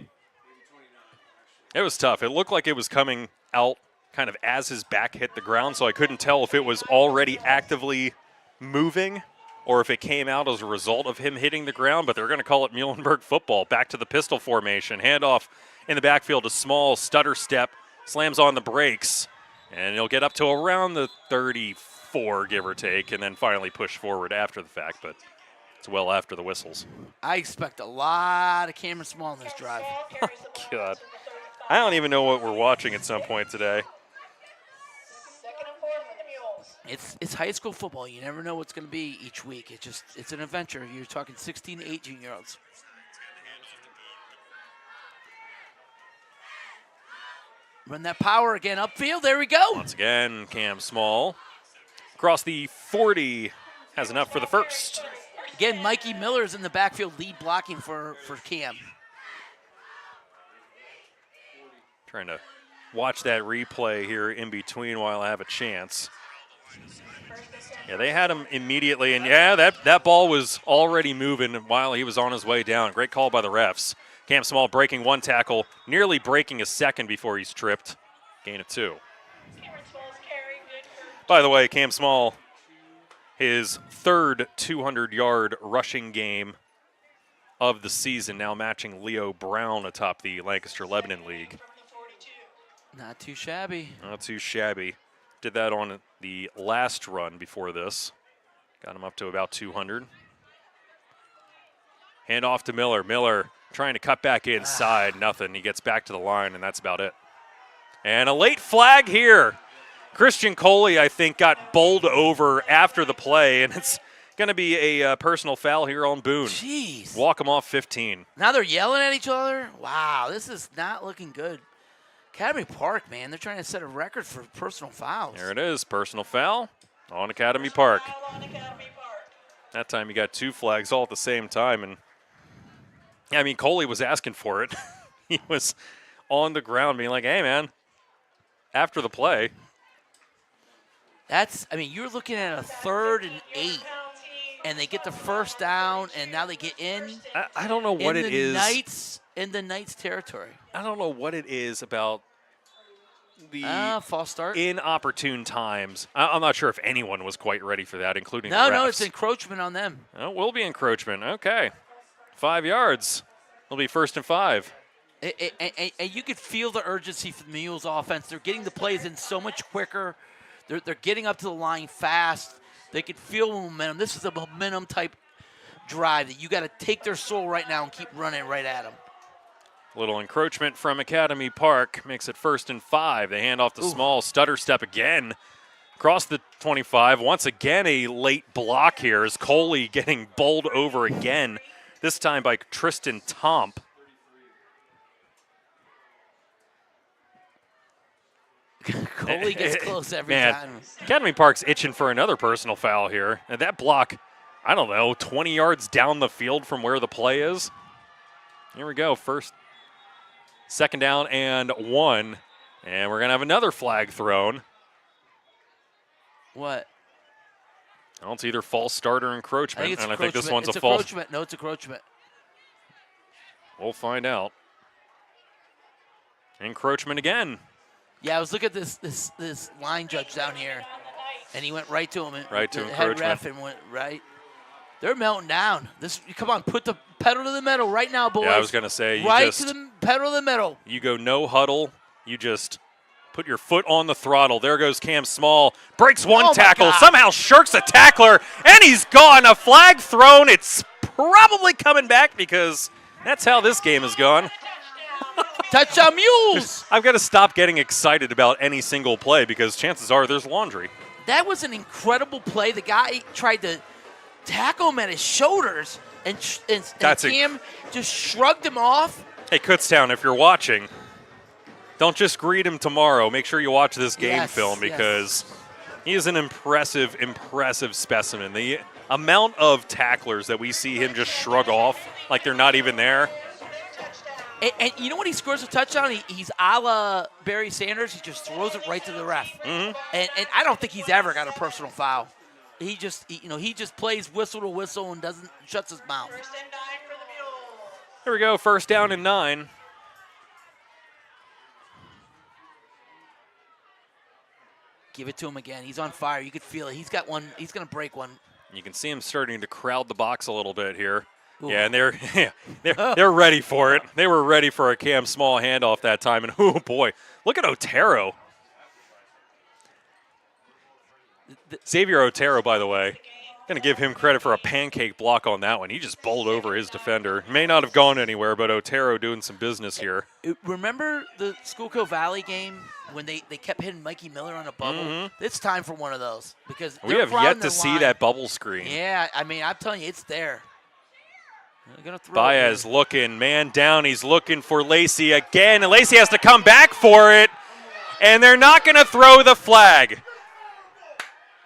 Speaker 3: It was tough. It looked like it was coming out kind of as his back hit the ground, so I couldn't tell if it was already actively moving or if it came out as a result of him hitting the ground, but they're going to call it Muhlenberg football. Back to the pistol formation. Handoff in the backfield, a small stutter step, slams on the brakes, and he'll get up to around the 34, give or take, and then finally push forward after the fact, but it's well after the whistles.
Speaker 2: I expect a lot of Cameron Small in this drive.
Speaker 3: God. I don't even know what we're watching at some point today.
Speaker 2: It's high school football. You never know what's going to be each week. It's an adventure. You're talking 16 to 18-year-olds. Run that power again upfield. There we go.
Speaker 3: Once again, Cam Small across the 40 has enough for the first.
Speaker 2: Again, Mikey Miller's in the backfield lead blocking for Cam.
Speaker 3: Trying to watch that replay here in between while I have a chance. Yeah, they had him immediately, and yeah, that ball was already moving while he was on his way down. Great call by the refs. Cam Small breaking one tackle, nearly breaking a second before he's tripped. Gain of 2. By the way, Cam Small, his third 200-yard rushing game of the season, now matching Leo Brown atop the Lancaster-Lebanon League.
Speaker 2: Not too shabby.
Speaker 3: Not too shabby. Did that on the last run before this. Got him up to about 200. Hand off to Miller. Miller trying to cut back inside. Nothing. He gets back to the line, and that's about it. And a late flag here. Christian Coley, I think, got bowled over after the play, and it's going to be a personal foul here on Boone.
Speaker 2: Jeez.
Speaker 3: Walk him off 15.
Speaker 2: Now they're yelling at each other. Wow, this is not looking good. Academy Park, man, they're trying to set a record for personal fouls.
Speaker 3: There it is, personal foul on Academy Park. That time you got 2 flags all at the same time, and I mean, Coley was asking for it. He was on the ground being like, hey, man, after the play.
Speaker 2: You're looking at a 3rd and 8, and they get the first down, and now they get in.
Speaker 3: I don't know what it is.
Speaker 2: In the Knights territory.
Speaker 3: I don't know what it is about the
Speaker 2: false start.
Speaker 3: Inopportune times. I'm not sure if anyone was quite ready for that, including the refs.
Speaker 2: No, it's encroachment on them.
Speaker 3: Oh, it will be encroachment. Okay. 5 yards. It'll be 1st and 5.
Speaker 2: And you could feel the urgency from the Mules offense. They're getting the plays in so much quicker. They're getting up to the line fast. They could feel momentum. This is a momentum-type drive that you got to take their soul right now and keep running right at them.
Speaker 3: Little encroachment from Academy Park makes it 1st and 5. They hand off to Small. Stutter step again. Across the 25. Once again, a late block here as Coley getting bowled over again, this time by Tristan Tomp.
Speaker 2: Coley gets close every time.
Speaker 3: Academy Park's itching for another personal foul here. And that block, I don't know, 20 yards down the field from where the play is. Here we go. 2nd down and 1. And we're going to have another flag thrown.
Speaker 2: What?
Speaker 3: Well, it's either false start or encroachment.
Speaker 2: I
Speaker 3: think this one's
Speaker 2: it's
Speaker 3: a false.
Speaker 2: Encroachment. No, it's encroachment.
Speaker 3: We'll find out. Encroachment again.
Speaker 2: Yeah, I was looking at this line judge down here, and he went right to him.
Speaker 3: Right to
Speaker 2: the head
Speaker 3: encroachment.
Speaker 2: ref and went right. They're melting down. Come on, put the pedal to the metal right now, boys.
Speaker 3: Yeah, I was going to say.
Speaker 2: Right to the pedal to the metal.
Speaker 3: You go no huddle. You just Put your foot on the throttle. There goes Cam Small. Breaks one tackle.
Speaker 2: God.
Speaker 3: Somehow shirks a tackler, and he's gone. A flag thrown. It's probably coming back because that's how this game has gone.
Speaker 2: Touchdown Mules!
Speaker 3: I've got to stop getting excited about any single play because chances are there's laundry.
Speaker 2: That was an incredible play. The guy tried to tackle him at his shoulders, and Cam just shrugged him off.
Speaker 3: Hey, Kutztown, if you're watching, don't just greet him tomorrow. Make sure you watch this game film because he is an impressive, impressive specimen. The amount of tacklers that we see him just shrug off like they're not even there.
Speaker 2: And you know when he scores a touchdown, he's a la Barry Sanders. He just throws it right to the ref.
Speaker 3: Mm-hmm.
Speaker 2: And I don't think he's ever got a personal foul. He just plays whistle to whistle and shuts his mouth.
Speaker 3: Here we go, 1st down and 9.
Speaker 2: Give it to him again. He's on fire. You could feel it. He's got one. He's going to break one.
Speaker 3: You can see him starting to crowd the box a little bit here.
Speaker 2: Ooh.
Speaker 3: Yeah, and they're ready for it. They were ready for a Cam Small handoff that time, and oh boy, look at Otero. Xavier Otero, by the way, going to give him credit for a pancake block on that one. He just bowled over his defender. May not have gone anywhere, but Otero doing some business here.
Speaker 2: Remember the Schuylkill Valley game when they kept hitting Mikey Miller on a bubble?
Speaker 3: Mm-hmm.
Speaker 2: It's time for one of those because
Speaker 3: we have yet to see that bubble screen.
Speaker 2: Yeah, I mean, I'm telling you, it's there.
Speaker 3: Baez looking, man down. He's looking for Lacey again, and Lacey has to come back for it, and they're not going to throw the flag.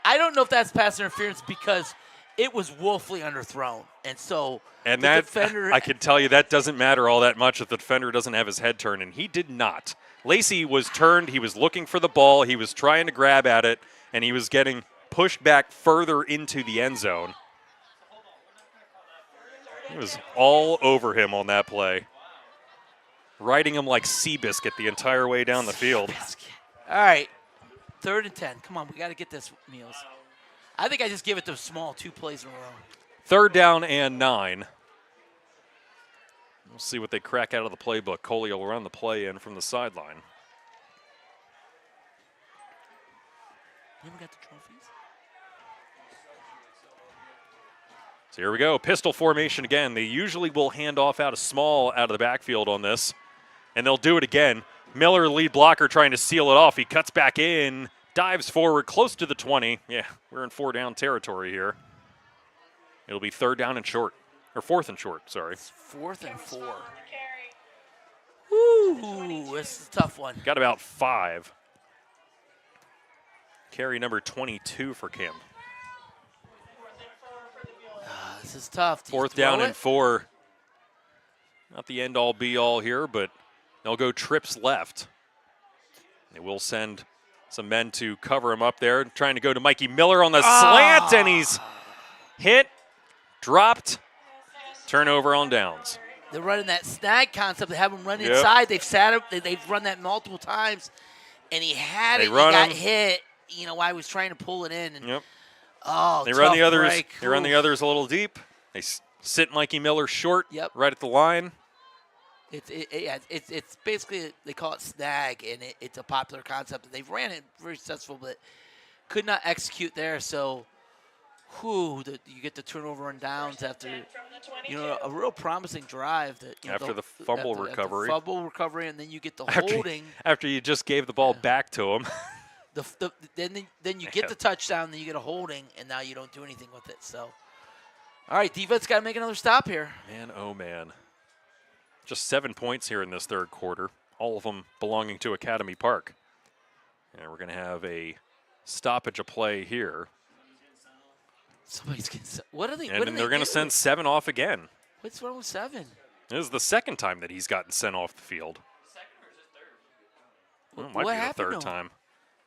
Speaker 2: I don't know if that's pass interference because it was woefully underthrown, and so
Speaker 3: the
Speaker 2: defender.
Speaker 3: I can tell you that doesn't matter all that much if the defender doesn't have his head turned, and he did not. Lacey was turned. He was looking for the ball. He was trying to grab at it, and he was getting pushed back further into the end zone. He was all over him on that play, riding him like Seabiscuit the entire way down the field.
Speaker 2: All right, 3rd and 10. Come on, we got to get this, Mules. I think I just give it to Small 2 plays in a row.
Speaker 3: 3rd down and 9. We'll see what they crack out of the playbook. Coley will run the play in from the sideline.
Speaker 2: You got the trophies?
Speaker 3: So here we go, pistol formation again. They usually will hand off out of Small out of the backfield on this, and they'll do it again. Miller, lead blocker, trying to seal it off. He cuts back in, dives forward, close to the 20. Yeah, we're in 4-down territory here. It'll be 3rd down and short, or 4th and short, sorry.
Speaker 2: It's 4th and 4. Ooh, this is a tough one.
Speaker 3: Got about 5. Carry number 22 for Kemp.
Speaker 2: This is tough.
Speaker 3: 4th down and 4. Not the end-all, be-all here, but they'll go trips left. They will send some men to cover him up there, trying to go to Mikey Miller on the slant, and he's hit, dropped, turnover on downs.
Speaker 2: They're running that snag concept. They have him run inside. They've sat up. They've run that multiple times, and he had it. He got hit. You know, while he was trying to pull it in. And,
Speaker 3: they run the others.
Speaker 2: Break.
Speaker 3: They run the others a little deep. They sit Mikey Miller short, right at the line.
Speaker 2: It's basically, they call it snag, and it's a popular concept. They've ran it very successful, but could not execute there. So, you get the turnover and downs after, a real promising drive.
Speaker 3: After the fumble recovery.
Speaker 2: And then you get the holding.
Speaker 3: After you just gave the ball back to him.
Speaker 2: Then you get the touchdown, then you get a holding, and now you don't do anything with it. So, all right, defense got to make another stop here.
Speaker 3: Man, oh man. Just 7 points here in this 3rd quarter, all of them belonging to Academy Park. And we're going to have a stoppage of play here.
Speaker 2: Somebody's getting. What are they?
Speaker 3: And then they're going to send 7 off again.
Speaker 2: What's wrong with 7?
Speaker 3: This is the 2nd time that he's gotten sent off the field. Well, it might be the 3rd time.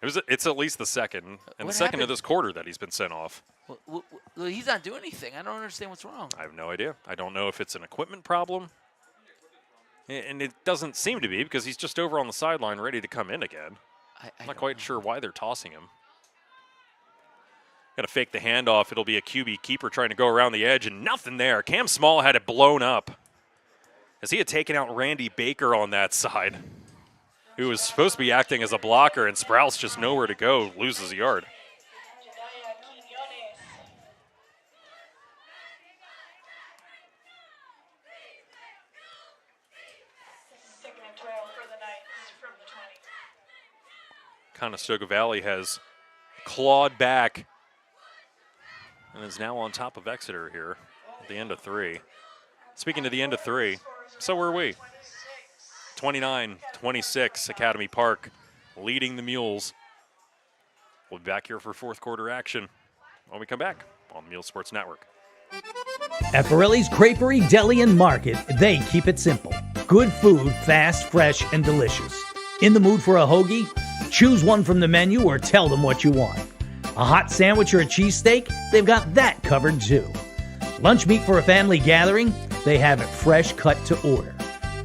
Speaker 3: It's at least the 2nd, and the 2nd of this quarter that he's been sent off.
Speaker 2: Well, he's not doing anything. I don't understand what's wrong.
Speaker 3: I have no idea. I don't know if it's an equipment problem. And it doesn't seem to be because he's just over on the sideline ready to come in again. I'm not quite sure why they're tossing him. Got to fake the handoff. It'll be a QB keeper trying to go around the edge, and nothing there. Cam Small had it blown up as he had taken out Randy Baker on that side. who was supposed to be acting as a blocker, and Sprouse just nowhere to go, loses a yard. Conestoga Valley has clawed back and is now on top of Exeter here at the end of 3. Speaking of the end of 3, so were we. 29-26, Academy Park leading the Mules. We'll be back here for fourth quarter action when we come back on the Mule Sports Network.
Speaker 5: At Borelli's Creperie, Deli, and Market, they keep it simple. Good food, fast, fresh, and delicious. In the mood for a hoagie? Choose one from the menu or tell them what you want. A hot sandwich or a cheesesteak? They've got that covered too. Lunch meat for a family gathering? They have it fresh cut to order.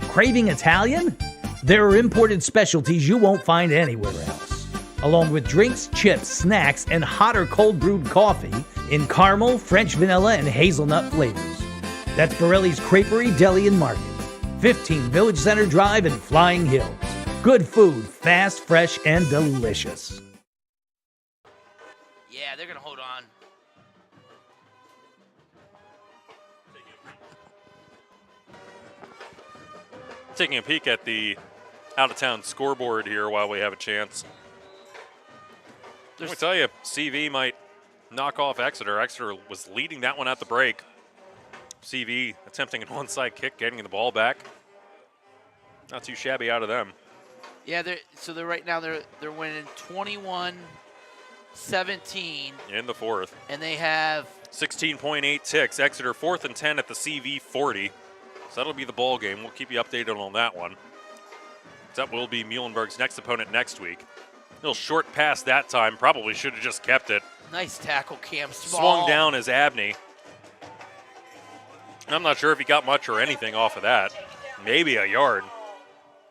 Speaker 5: Craving Italian? There are imported specialties you won't find anywhere else. Along with drinks, chips, snacks, and hot or cold brewed coffee in caramel, French vanilla, and hazelnut flavors. That's Borelli's Creperie, Deli, and Market. 15 Village Center Drive in Flying Hills. Good food, fast, fresh, and delicious.
Speaker 2: Yeah, they're going to hold on.
Speaker 3: Taking a peek at the out-of-town scoreboard here while we have a chance. Let me tell you, CV might knock off Exeter. Exeter was leading that one at the break. CV attempting an onside kick, getting the ball back. Not too shabby out of them.
Speaker 2: Yeah, they're right now they're winning 21-17
Speaker 3: in the fourth.
Speaker 2: And they have
Speaker 3: 16.8 ticks. Exeter 4th and 10 at the CV 40. So that'll be the ball game. We'll keep you updated on that one. That will be Muhlenberg's next opponent next week. Little short pass that time. Probably should have just kept it.
Speaker 2: Nice tackle, Cam.
Speaker 3: Swung down as Abney. I'm not sure if he got much or anything off of that. Maybe a yard.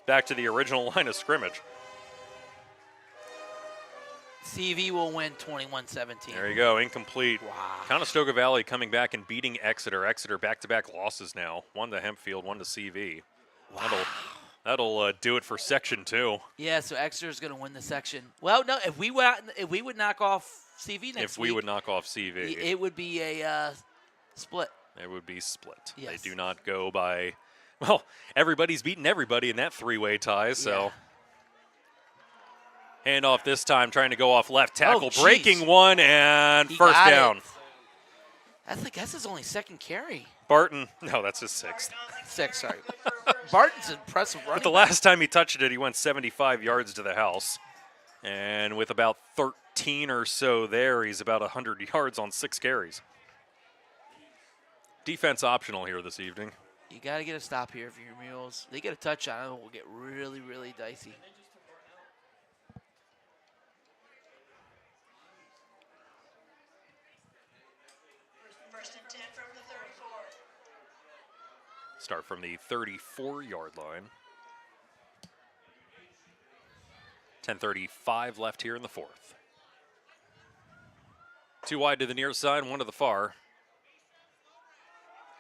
Speaker 3: Back to the original line of scrimmage.
Speaker 2: CV will win 21-17.
Speaker 3: There you go, incomplete.
Speaker 2: Wow.
Speaker 3: Conestoga Valley coming back and beating Exeter. Exeter back-to-back losses now. One to Hempfield, one to CV.
Speaker 2: Wow.
Speaker 3: That'll do it for Section 2.
Speaker 2: Yeah, so Exeter's going to win the section. Well, no, if we would knock off CV next week.
Speaker 3: If we would knock off CV.
Speaker 2: It would be a split.
Speaker 3: It would be split.
Speaker 2: Yes.
Speaker 3: They do not go by, well, everybody's beating everybody in that three-way tie, so. Yeah. Handoff this time, trying to go off left tackle, breaking one, and first down.
Speaker 2: That's his only second carry.
Speaker 3: Barton, no, that's his sixth.
Speaker 2: Sorry. Barton's impressive running.
Speaker 3: But the last time he touched it, he went 75 yards to the house. And with about 13 or so there, he's about 100 yards on 6 carries. Defense optional here this evening.
Speaker 2: You got to get a stop here for your Mules. They get a touchdown, it will get really, really dicey.
Speaker 7: First and 10 from the 34.
Speaker 3: Start from the 34-yard line. 10:35 left here in the fourth. 2 wide to the near side, 1 to the far.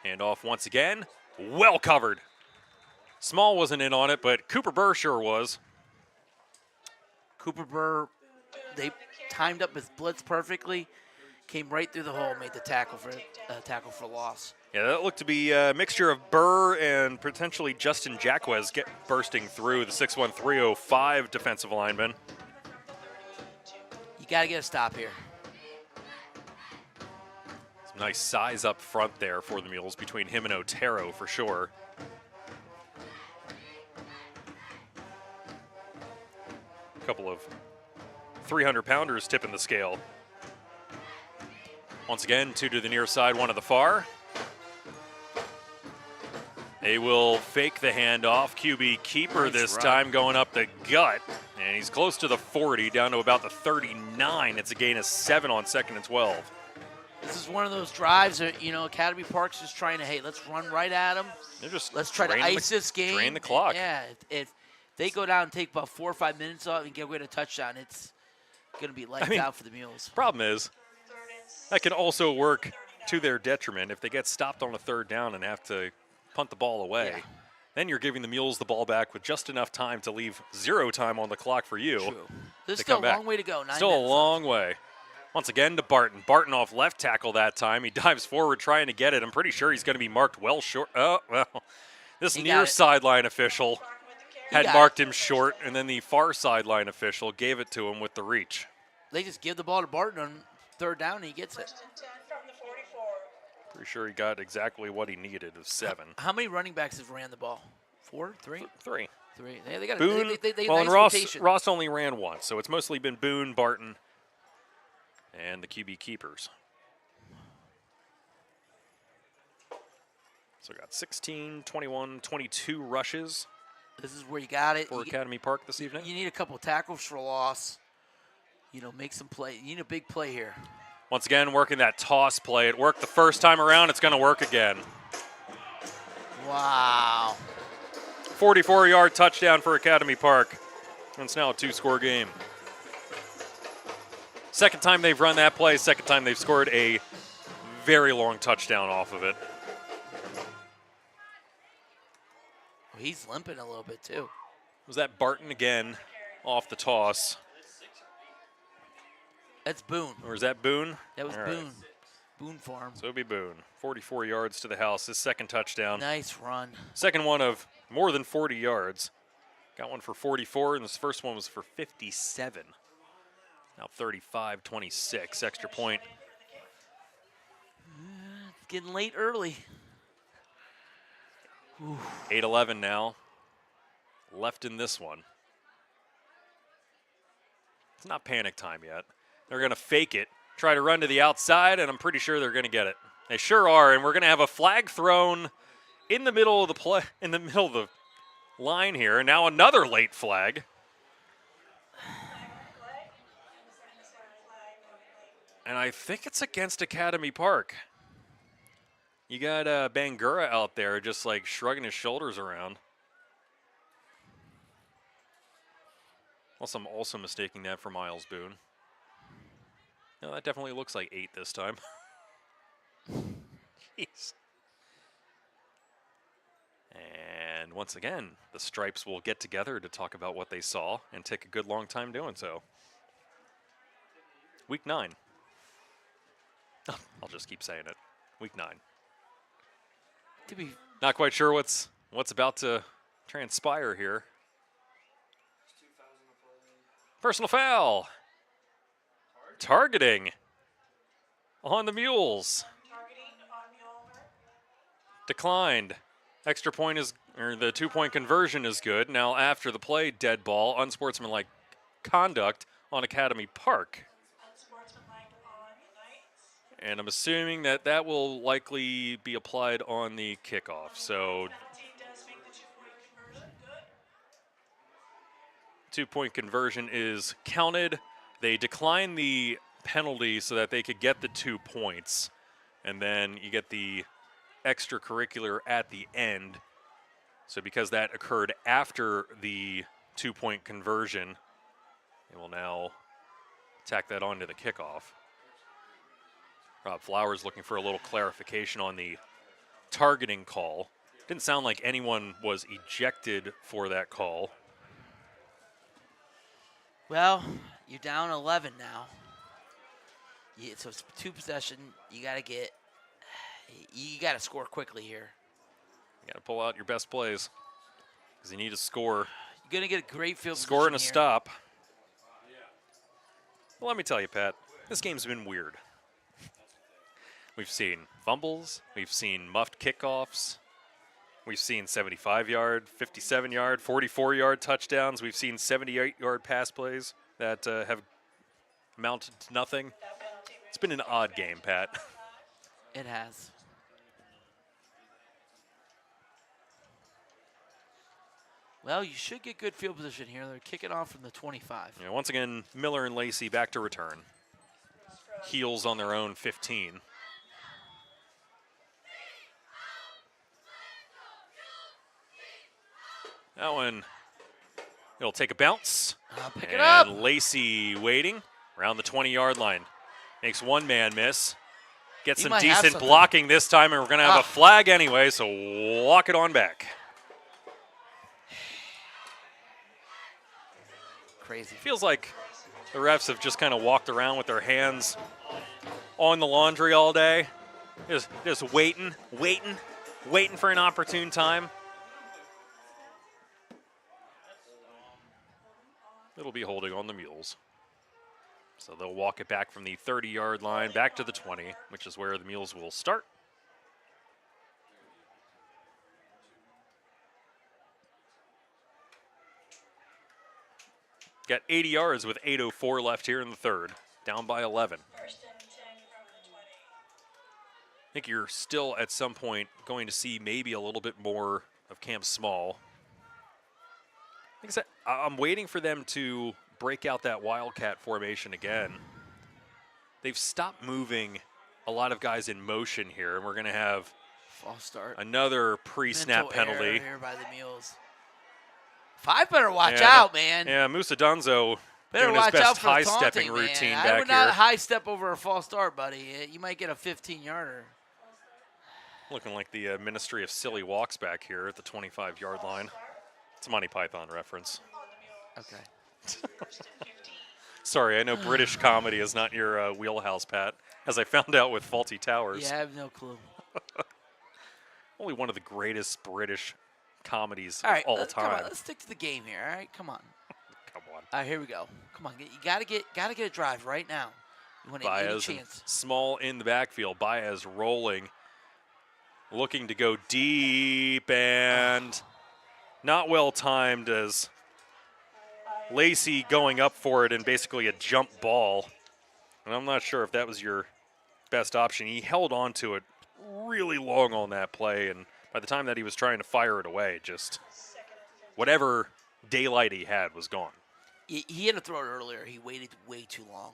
Speaker 3: Handoff once again. Well covered. Small wasn't in on it, but Cooper Burr sure was.
Speaker 2: Cooper Burr, they timed up his blitz perfectly, came right through the hole, made the tackle for loss.
Speaker 3: Yeah, that looked to be a mixture of Burr and potentially Justin Jacquez bursting through, the 6'1", 305 defensive lineman.
Speaker 2: You got to get a stop here.
Speaker 3: Some nice size up front there for the Mules between him and Otero for sure. A couple of 300-pounders tipping the scale. Once again, 2 to the near side, 1 to the far. They will fake the handoff. QB keeper
Speaker 2: Nice
Speaker 3: this
Speaker 2: run.
Speaker 3: time going up the gut. And he's close to the 40, down to about the 39. It's a gain of 7 on 2nd and 12.
Speaker 2: This is one of those drives that, Academy Park's just trying to, hey, let's run right at them. Let's try to ice this game.
Speaker 3: Drain the clock.
Speaker 2: Yeah, if they go down and take about 4 or 5 minutes off and get rid of a touchdown, it's going to be lights out for the Mules.
Speaker 3: Problem is, that can also work to their detriment if they get stopped on a 3rd down and have to punt the ball away.
Speaker 2: Yeah.
Speaker 3: Then you're giving the Mules the ball back with just enough time to leave 0 time on the clock for you.
Speaker 2: True. There's
Speaker 3: to
Speaker 2: still
Speaker 3: come
Speaker 2: a
Speaker 3: back.
Speaker 2: long way to go. 9
Speaker 3: Still a
Speaker 2: minutes
Speaker 3: long
Speaker 2: left.
Speaker 3: way. Once again to Barton. Barton off left tackle that time. He dives forward trying to get it. I'm pretty sure he's going to be marked well short. Oh, well. This
Speaker 2: He
Speaker 3: near
Speaker 2: got it.
Speaker 3: sideline official had
Speaker 2: got
Speaker 3: marked him short, and then the far sideline official gave it to him with the reach.
Speaker 2: They just give the ball to Barton on 3rd down, and he gets it.
Speaker 7: First and 10 from the 44.
Speaker 3: Pretty sure he got exactly what he needed of 7.
Speaker 2: How many running backs have ran the ball? 4? 3?
Speaker 3: 3.
Speaker 2: 3. They got
Speaker 3: Boone,
Speaker 2: they
Speaker 3: well,
Speaker 2: nice
Speaker 3: and Ross,
Speaker 2: rotation.
Speaker 3: Ross only ran once, so it's mostly been Boone, Barton, and the QB keepers. So got 16, 21, 22 rushes
Speaker 2: This is where you got it.
Speaker 3: for Academy Park this evening.
Speaker 2: You need a couple tackles for loss. You know, make some play. You need a big play here.
Speaker 3: Once again, working that toss play. It worked the first time around. It's going to work again.
Speaker 2: Wow.
Speaker 3: 44-yard touchdown for Academy Park. And it's now a 2-score game. Second time they've run that play. Second time they've scored a very long touchdown off of it.
Speaker 2: He's limping a little bit, too.
Speaker 3: Was that Barton again off the toss?
Speaker 2: That's Boone.
Speaker 3: Or is that Boone?
Speaker 2: That was
Speaker 3: All right.
Speaker 2: Boone. Boone Farm.
Speaker 3: So it'll be Boone. 44 yards to the house. His second touchdown.
Speaker 2: Nice run.
Speaker 3: Second one of more than 40 yards. Got one for 44, and this first one was for 57. Now 35-26. Extra point.
Speaker 2: It's getting late early.
Speaker 3: 8-11 now. Left in this one. It's not panic time yet. They're going to fake it, try to run to the outside, and I'm pretty sure they're going to get it. They sure are, and we're going to have a flag thrown in the middle of the play, in the middle of the line here. And now another late flag. And I think it's against Academy Park. You got Bangura out there just like shrugging his shoulders around. Unless I'm also mistaking that for Miles Boone. No, that definitely looks like 8 this time. Jeez. And once again, the Stripes will get together to talk about what they saw and take a good long time doing so. Week 9. I'll just keep saying it. Week 9.
Speaker 2: To be
Speaker 3: Not quite sure what's about to transpire here. Personal foul. Targeting on the Mules.
Speaker 7: Targeting on Muhlenberg.
Speaker 3: Declined. Extra point is, or the 2-point conversion is good. Now after the play, dead ball, unsportsmanlike conduct on Academy Park.
Speaker 7: Unsportsmanlike on Knights.
Speaker 3: And I'm assuming that that will likely be applied on the kickoff. So
Speaker 7: Penalty does make the 2-point conversion. Good.
Speaker 3: 2-point conversion is counted. They decline the penalty so that they could get the 2 points. And then you get the extracurricular at the end. So because that occurred after the 2-point conversion, they will now tack that onto the kickoff. Rob Flowers looking for a little clarification on the targeting call. Didn't sound like anyone was ejected for that call.
Speaker 2: well, you're down 11 now. So it's 2 possession. You got to score quickly here.
Speaker 3: You got to pull out your best plays because you need to score.
Speaker 2: You're going to get a great field
Speaker 3: Score and a
Speaker 2: position here.
Speaker 3: stop. Well, let me tell you, Pat, this game's been weird. We've seen fumbles. We've seen muffed kickoffs. We've seen 75-yard, 57-yard, 44-yard touchdowns. We've seen 78-yard pass plays that have amounted to nothing. It's been an odd game, Pat.
Speaker 2: It has. Well, you should get good field position here. They're kicking off from the 25.
Speaker 3: You know, once again, Miller and Lacey back to return. Heels on their own 15. That one, it'll take a bounce.
Speaker 2: Pick it up.
Speaker 3: And Lacey waiting around the 20-yard line. Makes one man miss. Gets
Speaker 2: He
Speaker 3: some
Speaker 2: might have
Speaker 3: decent
Speaker 2: something.
Speaker 3: blocking this time, and we're going to have a flag anyway, so walk it on back.
Speaker 2: crazy.
Speaker 3: Feels like the refs have just kind of walked around with their hands on the laundry all day, just waiting for an opportune time. It'll be holding on the Mules. So they'll walk it back from the 30-yard line back to the 20, which is where the Mules will start. Got 80 yards with 8:04 left here in the third. Down by 11.
Speaker 7: First and 10 from the 20.
Speaker 3: I think you're still at some point going to see maybe a little bit more of Camp Small. Like I said, I'm waiting for them to break out that Wildcat formation again. They've stopped moving a lot of guys in motion here, and we're going to have
Speaker 2: False start.
Speaker 3: another pre-snap
Speaker 2: Mental
Speaker 3: penalty.
Speaker 2: error here by the Mules. 5 better watch
Speaker 3: Yeah,
Speaker 2: out, man.
Speaker 3: Yeah, Musa Dunzo
Speaker 2: Better
Speaker 3: doing his
Speaker 2: watch
Speaker 3: best
Speaker 2: out for the
Speaker 3: high-stepping
Speaker 2: taunting,
Speaker 3: routine
Speaker 2: man.
Speaker 3: back
Speaker 2: I would not
Speaker 3: here.
Speaker 2: high step over a false start, buddy. You might get a 15-yarder.
Speaker 3: Looking like the Ministry of Silly Walks back here at the 25-yard line. It's a Monty Python reference.
Speaker 2: Okay.
Speaker 7: First and 15.
Speaker 3: Sorry, I know British comedy is not your wheelhouse, Pat, as I found out with Faulty Towers.
Speaker 2: Yeah, I have no clue.
Speaker 3: Only one of the greatest British comedies
Speaker 2: All right,
Speaker 3: of all
Speaker 2: come on,
Speaker 3: time.
Speaker 2: let's stick to the game here. All right, come on.
Speaker 3: Come on.
Speaker 2: All right, here we go. Come on, you gotta get a drive right now. You want any
Speaker 3: Baez and
Speaker 2: chance?
Speaker 3: Small in the backfield. Baez rolling, looking to go deep, and not well timed as Lacey going up for it and basically a jump ball. And I'm not sure if that was your best option. He held on to it really long on that play, and by the time that he was trying to fire it away, just whatever daylight he had was gone.
Speaker 2: He had to throw it earlier. He waited way too long.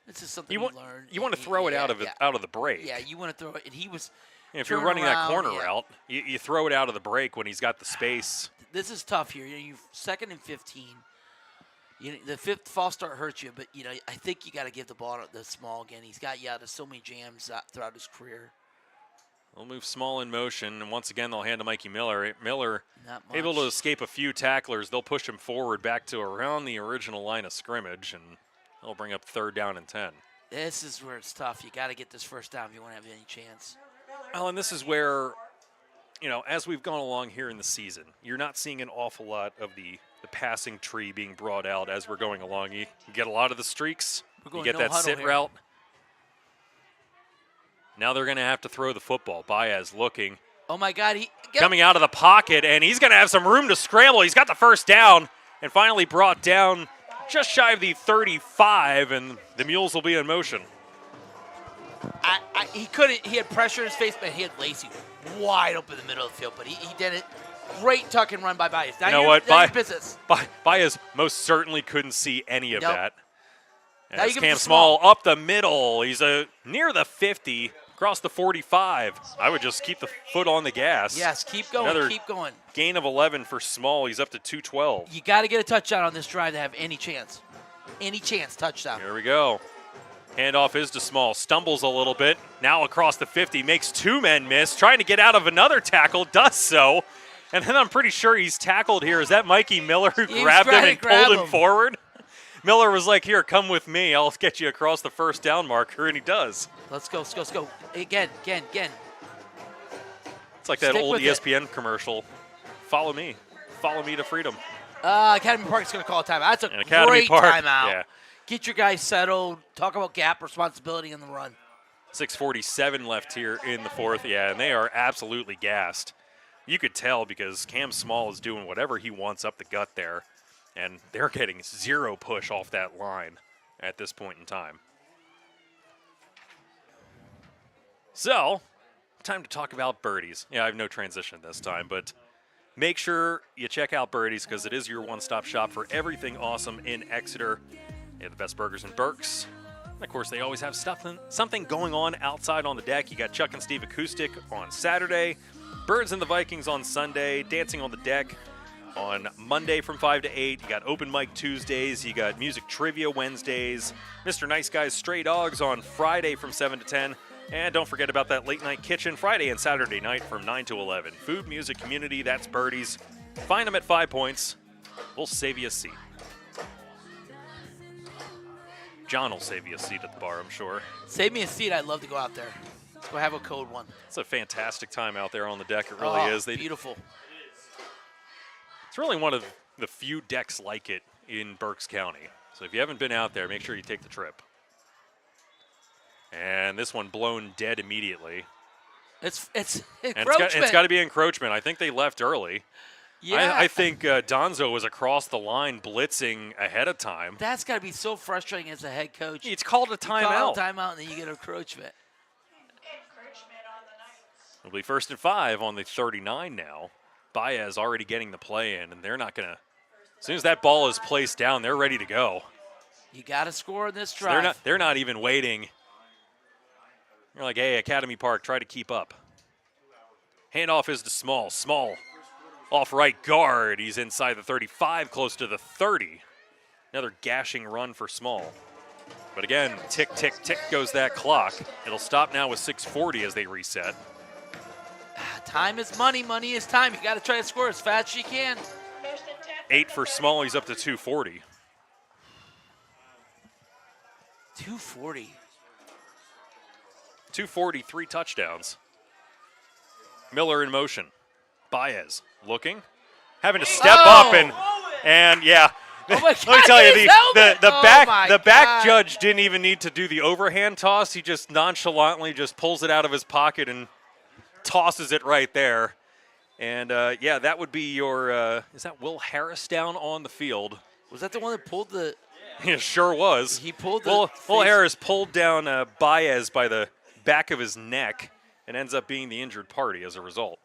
Speaker 2: This is something
Speaker 3: You want,
Speaker 2: learned.
Speaker 3: you want to throw it out of the break.
Speaker 2: Yeah, you want to throw it, and he was.
Speaker 3: If you're
Speaker 2: turn
Speaker 3: running that
Speaker 2: around,
Speaker 3: corner
Speaker 2: yeah.
Speaker 3: route, you throw it out of the break when he's got the space.
Speaker 2: This is tough here. You second and 15. The fifth false start hurts you, but I think you got to give the ball to the Small again. He's got out of so many jams throughout his career.
Speaker 3: They'll move Small in motion, and once again they'll hand to Mikey Miller. Miller
Speaker 2: Not much.
Speaker 3: able to escape a few tacklers. They'll push him forward back to around the original line of scrimmage, and they'll bring up 3rd down and 10.
Speaker 2: This is where it's tough. You got to get this first down if you want to have any chance.
Speaker 3: Well, and this is where, as we've gone along here in the season, you're not seeing an awful lot of the passing tree being brought out as we're going along. You get a lot of the streaks.
Speaker 2: We're
Speaker 3: You
Speaker 2: going
Speaker 3: get
Speaker 2: no
Speaker 3: that
Speaker 2: huddle
Speaker 3: sit
Speaker 2: here.
Speaker 3: route. Now they're going to have to throw the football. Baez looking.
Speaker 2: Oh, my God.
Speaker 3: Coming out of the pocket, and he's going to have some room to scramble. He's got the first down and finally brought down just shy of the 35, and the Mules will be in motion.
Speaker 2: He couldn't. He had pressure in his face, but he had Lacey wide open in the middle of the field. But he did it. Great tuck and run by Baez. Now
Speaker 3: You know what?
Speaker 2: Now your business.
Speaker 3: Baez most certainly couldn't see any of
Speaker 2: Nope.
Speaker 3: that.
Speaker 2: Now you
Speaker 3: As
Speaker 2: give it
Speaker 3: Cam
Speaker 2: to
Speaker 3: Small up the middle. He's near the 50, across the 45. I would just keep the foot on the gas.
Speaker 2: Yes, keep going.
Speaker 3: Another
Speaker 2: Keep going.
Speaker 3: gain of 11 for Small. He's up to 212.
Speaker 2: You got to get a touchdown on this drive to have any chance. Any chance, touchdown.
Speaker 3: Here we go. Handoff is to Small. Stumbles a little bit. Now across the 50. Makes 2 men miss. Trying to get out of another tackle. Does so. And then I'm pretty sure he's tackled here. Is that Mikey Miller who
Speaker 2: He was
Speaker 3: grabbed him
Speaker 2: trying to
Speaker 3: and
Speaker 2: grab
Speaker 3: pulled him
Speaker 2: him.
Speaker 3: forward? Miller was like, here, come with me. I'll get you across the first down marker, and he does.
Speaker 2: Let's go. Again.
Speaker 3: It's like that
Speaker 2: Stick
Speaker 3: old
Speaker 2: with it.
Speaker 3: ESPN commercial. Follow me. Follow me to freedom.
Speaker 2: Academy Park's going to call a timeout. That's a
Speaker 3: And Academy
Speaker 2: great
Speaker 3: Park,
Speaker 2: timeout.
Speaker 3: yeah.
Speaker 2: Get your guys settled. Talk about gap responsibility in the run.
Speaker 3: 6:47 left here in the fourth. Yeah, and they are absolutely gassed. You could tell because Cam Small is doing whatever he wants up the gut there, and they're getting 0 push off that line at this point in time. So, time to talk about birdies. Yeah, I have no transition this time, but make sure you check out Birdies because it is your one-stop shop for everything awesome in Exeter. They have the best burgers in Berks. And of course, they always have something going on outside on the deck. You got Chuck and Steve Acoustic on Saturday, Birds and the Vikings on Sunday, Dancing on the Deck on Monday from 5 to 8. You got Open Mic Tuesdays. You got Music Trivia Wednesdays. Mr. Nice Guy's Stray Dogs on Friday from 7 to 10. And don't forget about that late night kitchen Friday and Saturday night from 9 to 11. Food, music, community, that's Birdies. Find them at 5 Points. We'll save you a seat. John will save you a seat at the bar, I'm sure.
Speaker 2: Save me a seat. I'd love to go out there. Let's go have a code one.
Speaker 3: It's a fantastic time out there on the deck. It really is.
Speaker 2: Beautiful.
Speaker 3: It's really one of the few decks like it in Berks County. So if you haven't been out there, make sure you take the trip. And this one blown dead immediately.
Speaker 2: It's
Speaker 3: And
Speaker 2: encroachment.
Speaker 3: it's got to be encroachment. I think they left early.
Speaker 2: Yeah.
Speaker 3: I think Donzo was across the line blitzing ahead of time.
Speaker 2: That's got to be so frustrating as a head coach.
Speaker 3: It's called a timeout.
Speaker 2: You call a timeout, and then you get encroachment.
Speaker 7: Encroachment on the Knights.
Speaker 3: It'll be 1st and 5 on the 39 now. Baez already getting the play in, and they're not going to. As soon as that ball is placed down, they're ready to go.
Speaker 2: You got to score in this
Speaker 3: So
Speaker 2: drive.
Speaker 3: they're not even waiting. You're like, hey, Academy Park, try to keep up. Handoff is to Small. Small off right guard. He's inside the 35, close to the 30. Another gashing run for Small. But again, tick, tick, tick goes that clock. It'll stop now with 6:40 as they reset.
Speaker 2: Time is money. Money is time. You got to try to score as fast as you can.
Speaker 3: 8 for Small. He's up to 240.
Speaker 2: 240.
Speaker 3: 240, 3 touchdowns. Miller in motion. Baez looking, having to step up and yeah.
Speaker 2: Oh my
Speaker 3: Let me
Speaker 2: God,
Speaker 3: tell you,
Speaker 2: his helmet!
Speaker 3: the back judge didn't even need to do the overhand toss. He just nonchalantly just pulls it out of his pocket and tosses it right there. And yeah, that would be your. Is that Will Harris down on the field?
Speaker 2: Was that the one that pulled the?
Speaker 3: It sure was.
Speaker 2: He pulled the.
Speaker 3: Will Harris pulled down Baez by the back of his neck and ends up being the injured party as a result.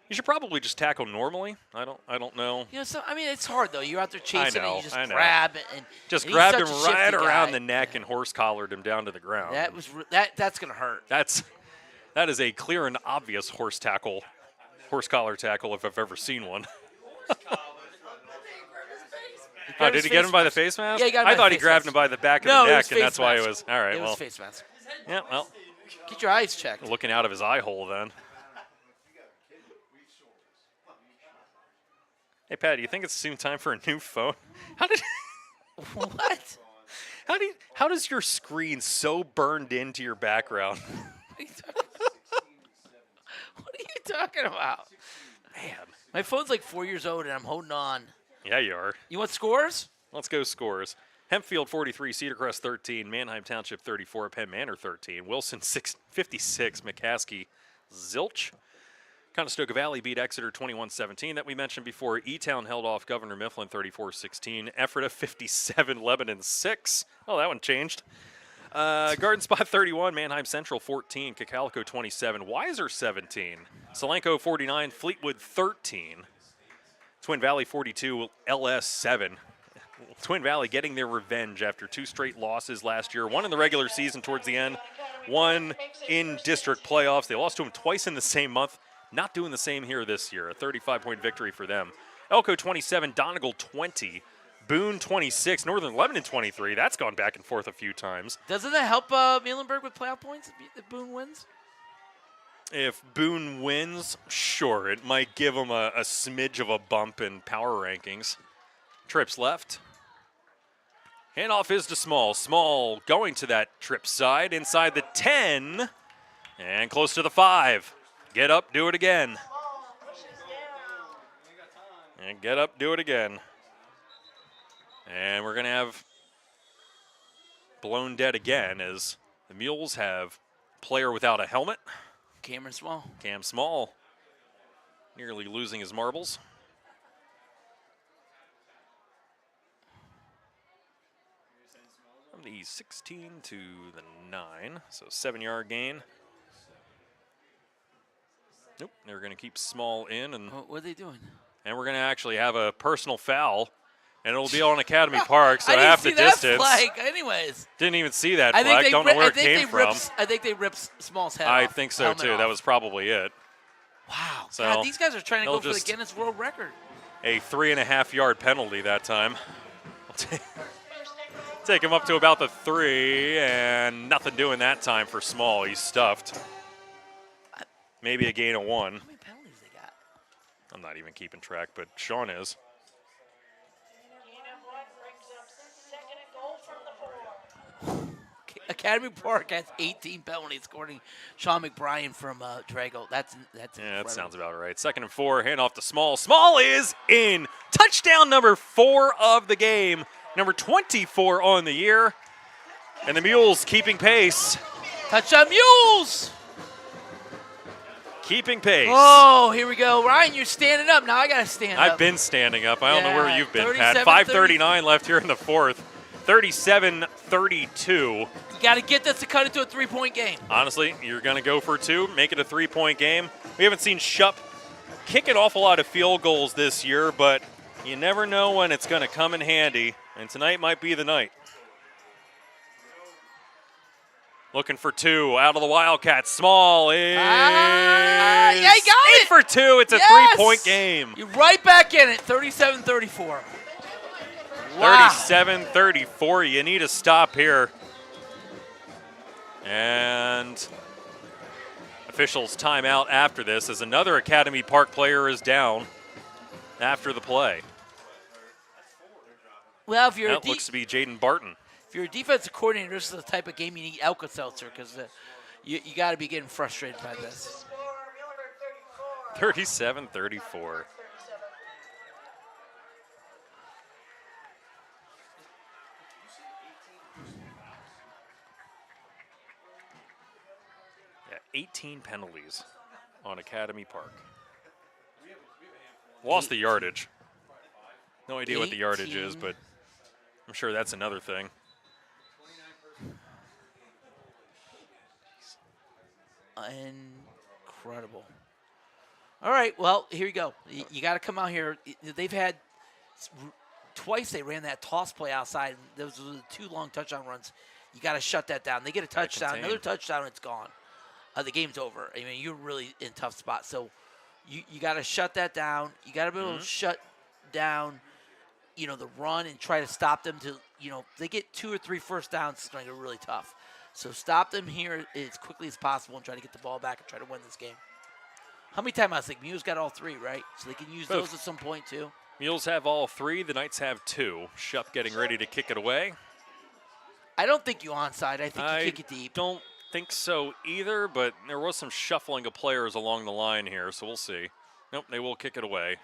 Speaker 3: You should probably just tackle normally. I don't know.
Speaker 2: You know, so I mean, it's hard though. You're out there chasing
Speaker 3: I know,
Speaker 2: and you just
Speaker 3: I know.
Speaker 2: grab it and
Speaker 3: Just
Speaker 2: and
Speaker 3: grabbed
Speaker 2: he's
Speaker 3: him
Speaker 2: such a
Speaker 3: right
Speaker 2: shifty
Speaker 3: around
Speaker 2: guy.
Speaker 3: the neck and horse collared him down to the ground.
Speaker 2: That's gonna hurt.
Speaker 3: That is a clear and obvious horse collar tackle if I've ever seen one. Oh, did he get him by the face mask?
Speaker 2: Yeah, he got him by
Speaker 3: I
Speaker 2: the
Speaker 3: thought he
Speaker 2: face
Speaker 3: grabbed
Speaker 2: mask.
Speaker 3: him by the back of
Speaker 2: No,
Speaker 3: the
Speaker 2: it
Speaker 3: neck,
Speaker 2: was
Speaker 3: and that's
Speaker 2: face
Speaker 3: why it
Speaker 2: mask.
Speaker 3: was all right.
Speaker 2: It
Speaker 3: well,
Speaker 2: was face mask.
Speaker 3: yeah, well,
Speaker 2: Get your eyes checked.
Speaker 3: looking out of his eye hole then. Hey, Pat, do you think it's soon time for a new phone?
Speaker 2: What?
Speaker 3: How does your screen so burned into your background?
Speaker 2: What are you talking about?
Speaker 3: Man.
Speaker 2: My phone's like 4 years old and I'm holding on.
Speaker 3: Yeah, you are.
Speaker 2: You want scores?
Speaker 3: Let's go scores. Hempfield 43, Cedar Crest 13, Manheim Township 34, Penn Manor 13, Wilson 56, McCaskey Zilch. Conestoga Valley beat Exeter 21-17 that we mentioned before. E-Town held off Governor Mifflin 34-16. Ephrata 57, Lebanon 6. Oh, that one changed. Garden Spot 31, Manheim Central 14, Cacalico 27, Weiser 17, Solanco 49, Fleetwood 13, Twin Valley 42, LS 7. Twin Valley getting their revenge after 2 straight losses last year. One in the regular season towards the end, one in district playoffs. They lost to them twice in the same month. Not doing the same here this year. A 35-point victory for them. Elko 27, Donegal 20, Boone 26, Northern Lebanon 23. That's gone back and forth a few times.
Speaker 2: Doesn't that help Muhlenberg with playoff points if Boone wins?
Speaker 3: If Boone wins, sure, it might give them a smidge of a bump in power rankings. Trips left. Handoff is to Small. Small going to that trip side inside the 10 and close to the 5. Get up, do it again. And get up, do it again. And we're going to have blown dead again as the Mules have player without a helmet.
Speaker 2: Cameron Small.
Speaker 3: Cam Small nearly losing his marbles. From the 16 to the 9, so 7-yard gain. Nope, they're going to keep Small in, and
Speaker 2: What are they doing?
Speaker 3: we're going to actually have a personal foul, and it'll be on Academy Park, so
Speaker 2: I didn't
Speaker 3: half
Speaker 2: see
Speaker 3: the
Speaker 2: that
Speaker 3: distance.
Speaker 2: flag. Anyways,
Speaker 3: Didn't even see that
Speaker 2: I think
Speaker 3: flag.
Speaker 2: they
Speaker 3: Don't know where it
Speaker 2: I think
Speaker 3: came from.
Speaker 2: I think they ripped Small's head
Speaker 3: I
Speaker 2: off.
Speaker 3: think so
Speaker 2: helmet
Speaker 3: too.
Speaker 2: off.
Speaker 3: That was probably it.
Speaker 2: Wow.
Speaker 3: So
Speaker 2: God, these guys are trying to
Speaker 3: they'll
Speaker 2: go for the
Speaker 3: just-
Speaker 2: Guinness World Record.
Speaker 3: A 3.5-yard penalty that time. Take him up to about the 3, and nothing doing that time for Small. He's stuffed. Maybe a gain of 1.
Speaker 2: How many penalties they got?
Speaker 3: I'm not even keeping track, but Sean is.
Speaker 7: Gain of 1 brings up 2nd and goal from
Speaker 2: Academy Park has 18 penalties, according to Sean McBrien from Drago. That's
Speaker 3: Yeah,
Speaker 2: incredible.
Speaker 3: that sounds about right. 2nd and 4, handoff to Small. Small is in. Touchdown number 4 of the game, number 24 on the year. And the Mules keeping pace.
Speaker 2: Touchdown Mules!
Speaker 3: Keeping pace.
Speaker 2: Oh, here we go. Ryan, you're standing up. Now I got to stand up.
Speaker 3: I've been standing up. I don't know where you've been, Pat.
Speaker 2: 37-30.
Speaker 3: 5:39 left here in the 4th. 37-32.
Speaker 2: You got to get this to cut into a 3-point game.
Speaker 3: Honestly, you're going to go for 2, make it a 3-point game. We haven't seen Shupp kick an awful lot of field goals this year, but you never know when it's going to come in handy, and tonight might be the night. Looking for 2 out of the Wildcats. Small is
Speaker 2: Yeah, he got
Speaker 3: in
Speaker 2: it.
Speaker 3: for 2. It's a
Speaker 2: Yes.
Speaker 3: 3-point game.
Speaker 2: You're right back in it, 37-34. Wow.
Speaker 3: 37-34. You need a stop here. And officials timeout after this as another Academy Park player is down after the play.
Speaker 2: Well, if you're
Speaker 3: That looks to be Jaden Barton.
Speaker 2: if you're a defensive coordinator, this is the type of game you need Alka-Seltzer because you got to be getting frustrated by this.
Speaker 7: Score, Muhlenberg 34.
Speaker 3: 37-34. Yeah, 18 penalties on Academy Park. Lost the yardage. No idea what the yardage is,
Speaker 2: 18.
Speaker 3: but I'm sure that's another thing.
Speaker 2: Incredible. All right, well, here you go. You got to come out here. They've had twice they ran that toss play outside. Those were the 2 long touchdown runs. You got to shut that down. They get a touchdown,
Speaker 3: contain.
Speaker 2: another touchdown, it's gone. The game's over. I mean, you're really in a tough spot. So you got to shut that down. You got to be able to shut down, the run and try to stop them to, if they get 2 or 3 first downs, it's going to get really tough. So stop them here as quickly as possible and try to get the ball back and try to win this game. How many timeouts? Like Mules got all 3, right? So they can use
Speaker 3: Both.
Speaker 2: those at some point too.
Speaker 3: Mules have all 3. The Knights have 2. Shupp getting ready to kick it away.
Speaker 2: I don't think you onside. I think you
Speaker 3: I
Speaker 2: kick it deep.
Speaker 3: don't think so either, but there was some shuffling of players along the line here, so we'll see. Nope, they will kick it away.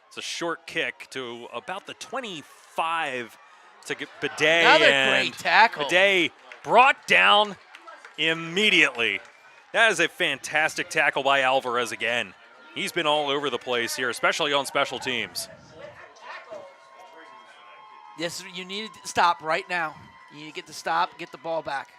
Speaker 3: It's a short kick to about the 25 to get Bidet.
Speaker 2: Another
Speaker 3: and
Speaker 2: great tackle.
Speaker 3: Bidet brought down immediately. That is a fantastic tackle by Alvarez again. He's been all over the place here, especially on special teams.
Speaker 2: Yes, you need to stop right now. You need to get the stop, get the ball back.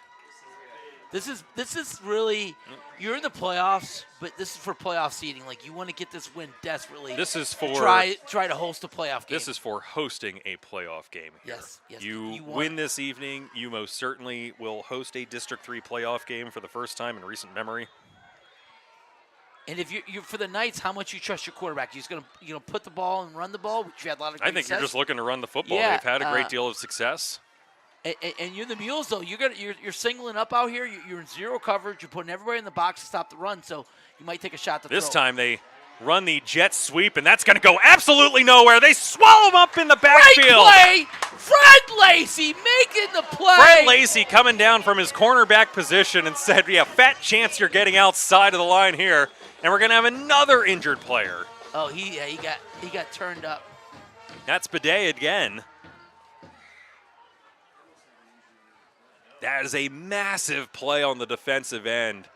Speaker 2: This is really, you're in the playoffs, but this is for playoff seeding. Like, you want to get this win desperately.
Speaker 3: This is for
Speaker 2: try to host a playoff game.
Speaker 3: This is for hosting a playoff game here.
Speaker 2: Yes.
Speaker 3: You
Speaker 2: want
Speaker 3: win this evening, you most certainly will host a District 3 playoff game for the first time in recent memory.
Speaker 2: And if you're for the Knights, how much you trust your quarterback? You're just gonna put the ball and run the ball, which you had a lot of.
Speaker 3: I think
Speaker 2: success.
Speaker 3: you're just looking to run the football.
Speaker 2: Yeah,
Speaker 3: They've had a great deal of success.
Speaker 2: And you're the Mules, though. You're singling up out here. You're in zero coverage. You're putting everybody in the box to stop the run. So you might take a shot to
Speaker 3: This
Speaker 2: throw.
Speaker 3: time they run the jet sweep, and that's going to go absolutely nowhere. They swallow him up in the backfield.
Speaker 2: Great play, Fred Lacey making the play.
Speaker 3: Fred Lacey coming down from his cornerback position and said, "Yeah, fat chance you're getting outside of the line here." And we're going to have another injured player.
Speaker 2: Oh, he got turned up.
Speaker 3: That's Bidet again. That is a massive play on the defensive end.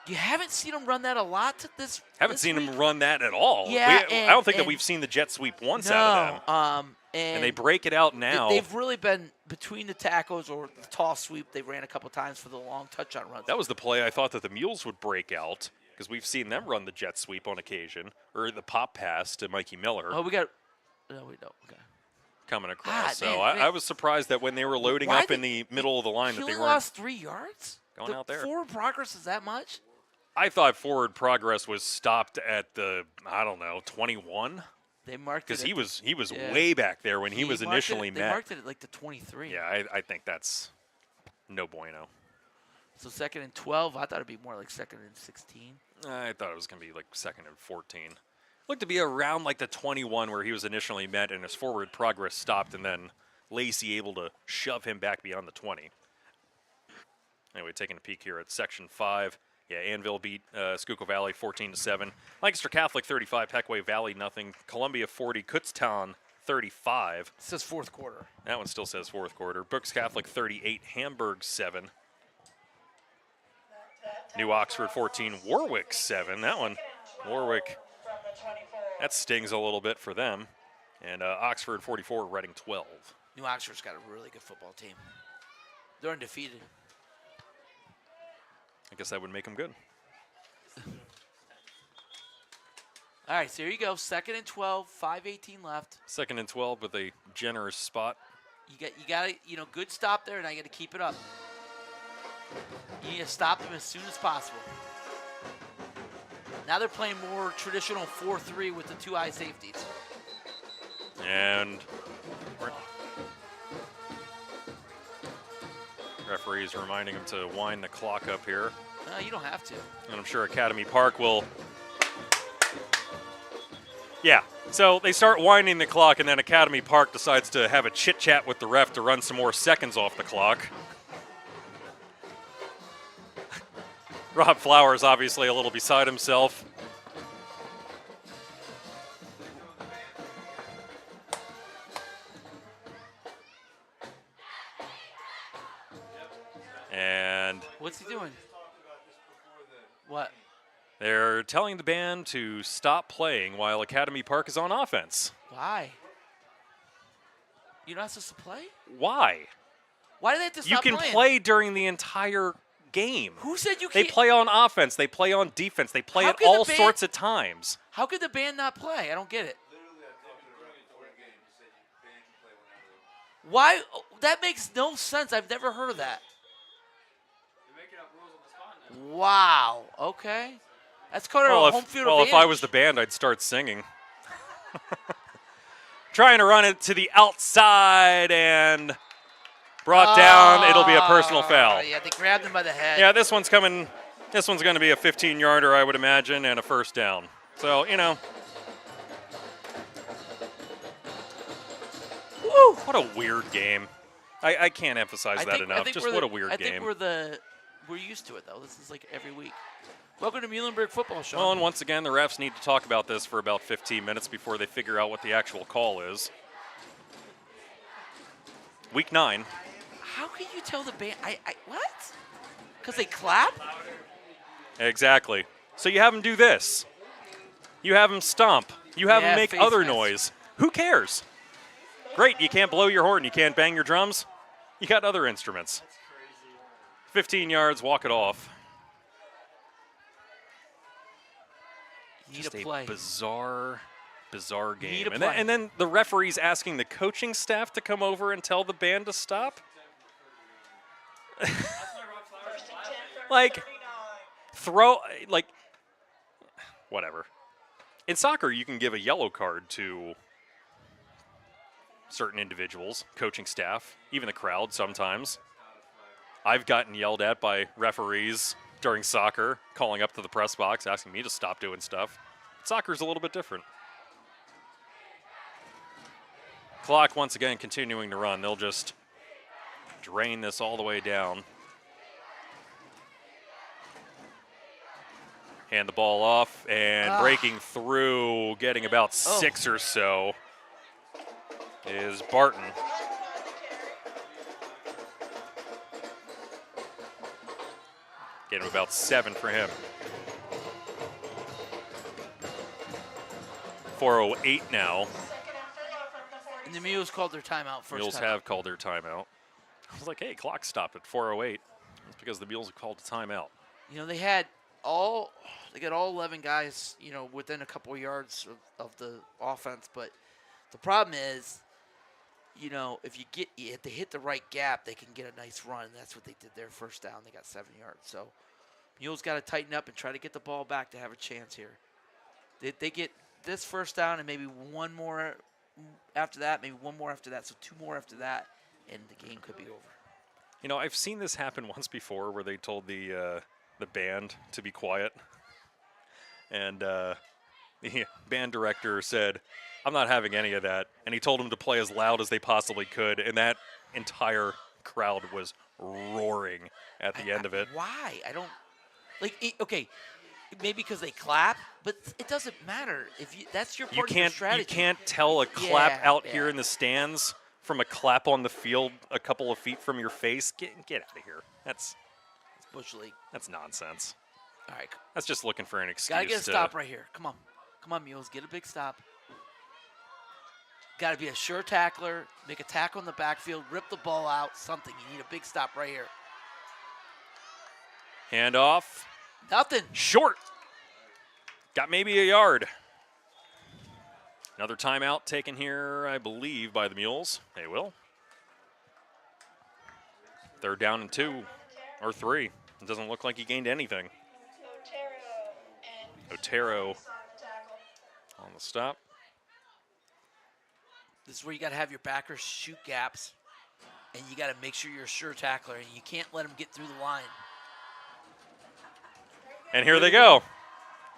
Speaker 2: You haven't seen him run that a lot this.
Speaker 3: Haven't
Speaker 2: this
Speaker 3: seen
Speaker 2: week.
Speaker 3: him run that at all.
Speaker 2: Yeah,
Speaker 3: I don't think that
Speaker 2: and-
Speaker 3: we've seen the jet sweep once
Speaker 2: No,
Speaker 3: out of them.
Speaker 2: and
Speaker 3: And they break it out now.
Speaker 2: They've really been between the tackles or the toss sweep. They ran a couple times for the long touchdown runs.
Speaker 3: That was the play I thought that the Mules would break out because we've seen them run the jet sweep on occasion, or the pop pass to Mikey Miller
Speaker 2: Oh, we got. No, we don't. Okay.
Speaker 3: coming across. So
Speaker 2: man,
Speaker 3: I was surprised that when they were loading
Speaker 2: Why
Speaker 3: up in
Speaker 2: did-
Speaker 3: the middle of the line
Speaker 2: He
Speaker 3: that they
Speaker 2: only
Speaker 3: weren't
Speaker 2: lost 3 yards.
Speaker 3: going out there.
Speaker 2: Forward progress is that much?
Speaker 3: I thought forward progress was stopped at the, 21,
Speaker 2: They marked
Speaker 3: because
Speaker 2: it.
Speaker 3: he was
Speaker 2: yeah.
Speaker 3: way back there when he was
Speaker 2: marked
Speaker 3: initially
Speaker 2: it, They
Speaker 3: met.
Speaker 2: marked it at like the 23.
Speaker 3: Yeah, I think that's no bueno.
Speaker 2: So 2nd and 12. I thought it'd be more like 2nd and 16.
Speaker 3: I thought it was going to be like 2nd and 14. Looked to be around like the 21 where he was initially met, and his forward progress stopped, and then Lacey able to shove him back beyond the 20. Anyway, taking a peek here at Section 5. Yeah, Annville beat Schuylkill Valley 14-7. Lancaster Catholic 35, Pequay Valley nothing. Columbia 40, Kutztown 35.
Speaker 2: It says fourth quarter.
Speaker 3: That one still says fourth quarter. Brooks Catholic 38, Hamburg 7. New Oxford 14, Warwick 7. That one, Warwick, that stings a little bit for them. And Oxford 44, Reading 12.
Speaker 2: New Oxford's got a really good football team. They're undefeated.
Speaker 3: I guess that would make them good.
Speaker 2: All right, so here you go. 2nd and 12, 5:18 left.
Speaker 3: 2nd and 12 with a generous spot.
Speaker 2: You got to, good stop there, and I got to keep it up. You need to stop them as soon as possible. Now they're playing more traditional 4-3 with the 2 high safeties.
Speaker 3: And referees reminding him to wind the clock up here.
Speaker 2: No, you don't have to.
Speaker 3: And I'm sure Academy Park will. Yeah, so they start winding the clock, and then Academy Park decides to have a chit-chat with the ref to run some more seconds off the clock. Rob Flowers obviously a little beside himself. And
Speaker 2: what's he doing? What?
Speaker 3: They're telling the band to stop playing while Academy Park is on offense.
Speaker 2: Why? You're not supposed to play?
Speaker 3: Why?
Speaker 2: Why do they have to stop
Speaker 3: playing? You can
Speaker 2: playing?
Speaker 3: play during the entire game.
Speaker 2: Who said you
Speaker 3: They
Speaker 2: can't?
Speaker 3: play on offense. They play on defense. They play
Speaker 2: How
Speaker 3: at
Speaker 2: could the
Speaker 3: all
Speaker 2: band-
Speaker 3: sorts of times.
Speaker 2: How could the band not play? I don't get it. Why? That makes no sense. I've never heard of that. Wow. Okay. That's called a home field advantage.
Speaker 3: If I was the band, I'd start singing. Trying to run it to the outside and brought down. It'll be a personal foul.
Speaker 2: Yeah, they grabbed him by the head.
Speaker 3: Yeah, this one's coming. This one's going to be a 15-yarder, I would imagine, and a first down. So, Woo! What a weird game. I can't emphasize that enough. Just what a weird game.
Speaker 2: I think we're used to it, though. This is like every week. Welcome to Muhlenberg Football Show.
Speaker 3: Well, and once again, the refs need to talk about this for about 15 minutes before they figure out what the actual call is. Week 9.
Speaker 2: How can you tell the band? What? Because they clap?
Speaker 3: Exactly. So you have them do this. You have them stomp. You have them make other noise. Who cares? Great, you can't blow your horn. You can't bang your drums. You got other instruments. 15 yards, walk it off. Just a bizarre game. And then the referee's asking the coaching staff to come over and tell the band to stop? Whatever. In soccer, you can give a yellow card to certain individuals, coaching staff, even the crowd sometimes. I've gotten yelled at by referees during soccer, calling up to the press box, asking me to stop doing stuff. Soccer's a little bit different. Clock, once again, continuing to run. They'll just drain this all the way down. Hand the ball off, and breaking through, getting about 6 or so, is Barton. Getting about 7 for him. 4:08 now.
Speaker 2: And the Mules called their timeout first.
Speaker 3: Mules have called their timeout. I was like, hey, clock stopped at 4:08. That's because the Mules have called a timeout.
Speaker 2: They got all 11 guys, within a couple of yards of the offense. But the problem is, if you have to hit the right gap, they can get a nice run. And that's what they did there first down. They got 7 yards. So Mules got to tighten up and try to get the ball back to have a chance here. They get this first down and maybe one more after that, maybe one more after that. So 2 more after that, and the game could be over.
Speaker 3: I've seen this happen once before where they told the band to be quiet. And the band director said, I'm not having any of that. And he told them to play as loud as they possibly could. And that entire crowd was roaring at the end of it.
Speaker 2: Why? I don't okay. Maybe because they clap, but it doesn't matter if that's your part of your strategy.
Speaker 3: You can't tell a clap out here in the stands from a clap on the field a couple of feet from your face. Get out of here. That's
Speaker 2: Bush League.
Speaker 3: That's nonsense.
Speaker 2: All right.
Speaker 3: That's just looking for an excuse.
Speaker 2: Gotta get a stop right here. Come on, Mules. Get a big stop. Got to be a sure tackler. Make a tackle in the backfield. Rip the ball out. Something. You need a big stop right here.
Speaker 3: Handoff.
Speaker 2: Nothing.
Speaker 3: Short. Got maybe a yard. Another timeout taken here, I believe, by the Mules. They will. 3rd down and 2 or 3. It doesn't look like he gained anything. Otero on the stop.
Speaker 2: This is where you got to have your backers shoot gaps, and you got to make sure you're a sure tackler, and you can't let them get through the line.
Speaker 3: And here they go.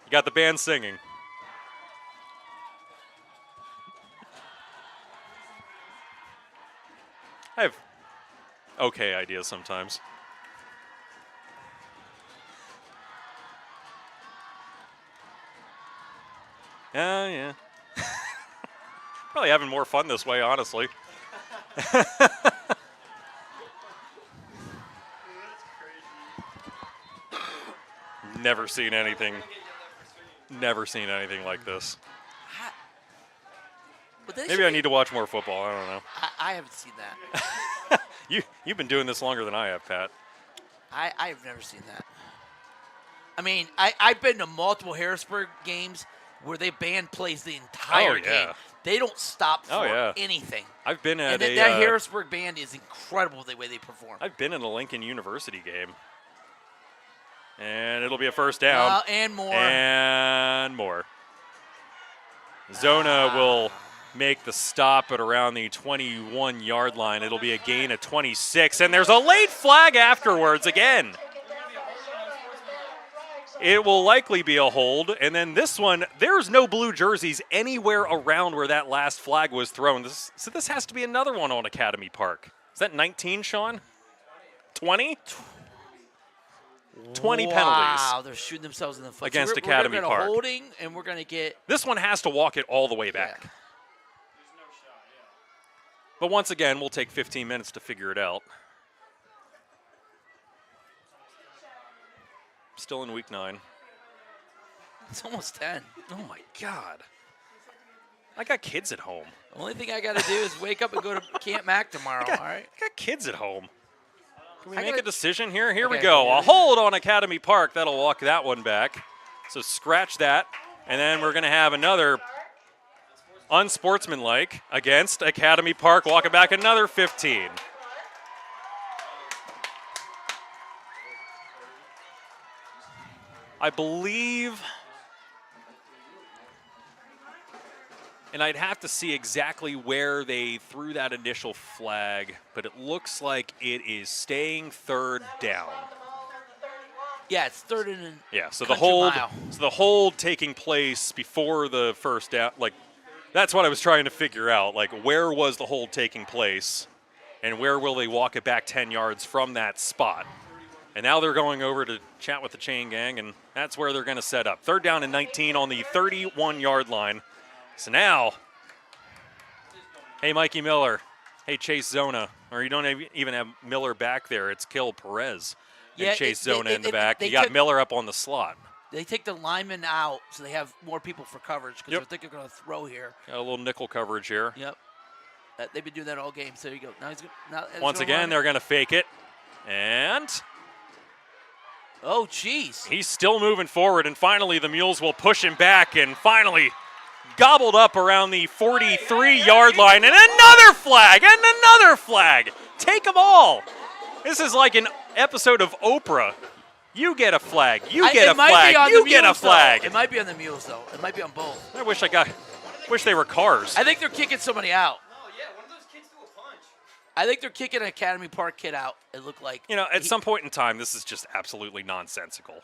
Speaker 3: You got the band singing. I have okay ideas sometimes. Yeah. Probably having more fun this way, honestly. Never seen anything like this. Maybe I need to watch more football. I don't know.
Speaker 2: I haven't seen that.
Speaker 3: You've been doing this longer than I have, Pat.
Speaker 2: I've never seen that. I mean, I've been to multiple Harrisburg games where they band plays the entire game. They don't stop for anything.
Speaker 3: I've been at
Speaker 2: that Harrisburg band is incredible the way they perform.
Speaker 3: I've been in a Lincoln University game. And it'll be a first down.
Speaker 2: And more.
Speaker 3: And more. Zona will make the stop at around the 21-yard line. It'll be a gain of 26. And there's a late flag afterwards again. It will likely be a hold. And then this one, there's no blue jerseys anywhere around where that last flag was thrown. So this has to be another one on Academy Park. Is that 19, Sean? 20? 20 penalties.
Speaker 2: Wow, they're shooting themselves in the foot.
Speaker 3: Against Academy Park.
Speaker 2: We're going to holding, and we're going to get...
Speaker 3: This one has to walk it all the way back.
Speaker 2: Yeah.
Speaker 3: But once again, we'll take 15 minutes to figure it out. Still in week 9.
Speaker 2: It's almost 10.
Speaker 3: Oh, my God. I got kids at home.
Speaker 2: The only thing I got to do is wake up and go to Camp Mac tomorrow, all right?
Speaker 3: I got kids at home. Can we make a decision here? Here we go. A hold on Academy Park. That'll walk that one back. So scratch that. And then we're going to have another unsportsmanlike against Academy Park. Walking back another 15. I believe, and I'd have to see exactly where they threw that initial flag, but it looks like it is staying 3rd down.
Speaker 2: Yeah, it's 3rd and
Speaker 3: so the hold taking place before the first down. Like, that's what I was trying to figure out. Like, where was the hold taking place, and where will they walk it back 10 yards from that spot? And now they're going over to chat with the chain gang, and that's where they're going to set up. 3rd down and 19 on the 31-yard line. So now, hey, Mikey Miller. Hey, Chase Zona. Or you don't even have Miller back there. It's Kill Perez and Chase Zona in the back. You got Miller up on the slot.
Speaker 2: They take the linemen out so they have more people for coverage because I think they're going to throw here.
Speaker 3: Got a little nickel coverage here.
Speaker 2: Yep. They've been doing that all game. So there you go. Now
Speaker 3: once again, they're going to fake it. And...
Speaker 2: oh, jeez.
Speaker 3: He's still moving forward, and finally the Mules will push him back, and finally gobbled up around the 43-yard line, and another flag, and another flag. Take them all. This is like an episode of Oprah. You get a flag. You get a flag. You get a flag.
Speaker 2: It might be on the Mules, though. It might be on both.
Speaker 3: I wish they were cars.
Speaker 2: I think they're kicking somebody out. I think they're kicking an Academy Park kid out, it looked like.
Speaker 3: You know, at some point in time, this is just absolutely nonsensical.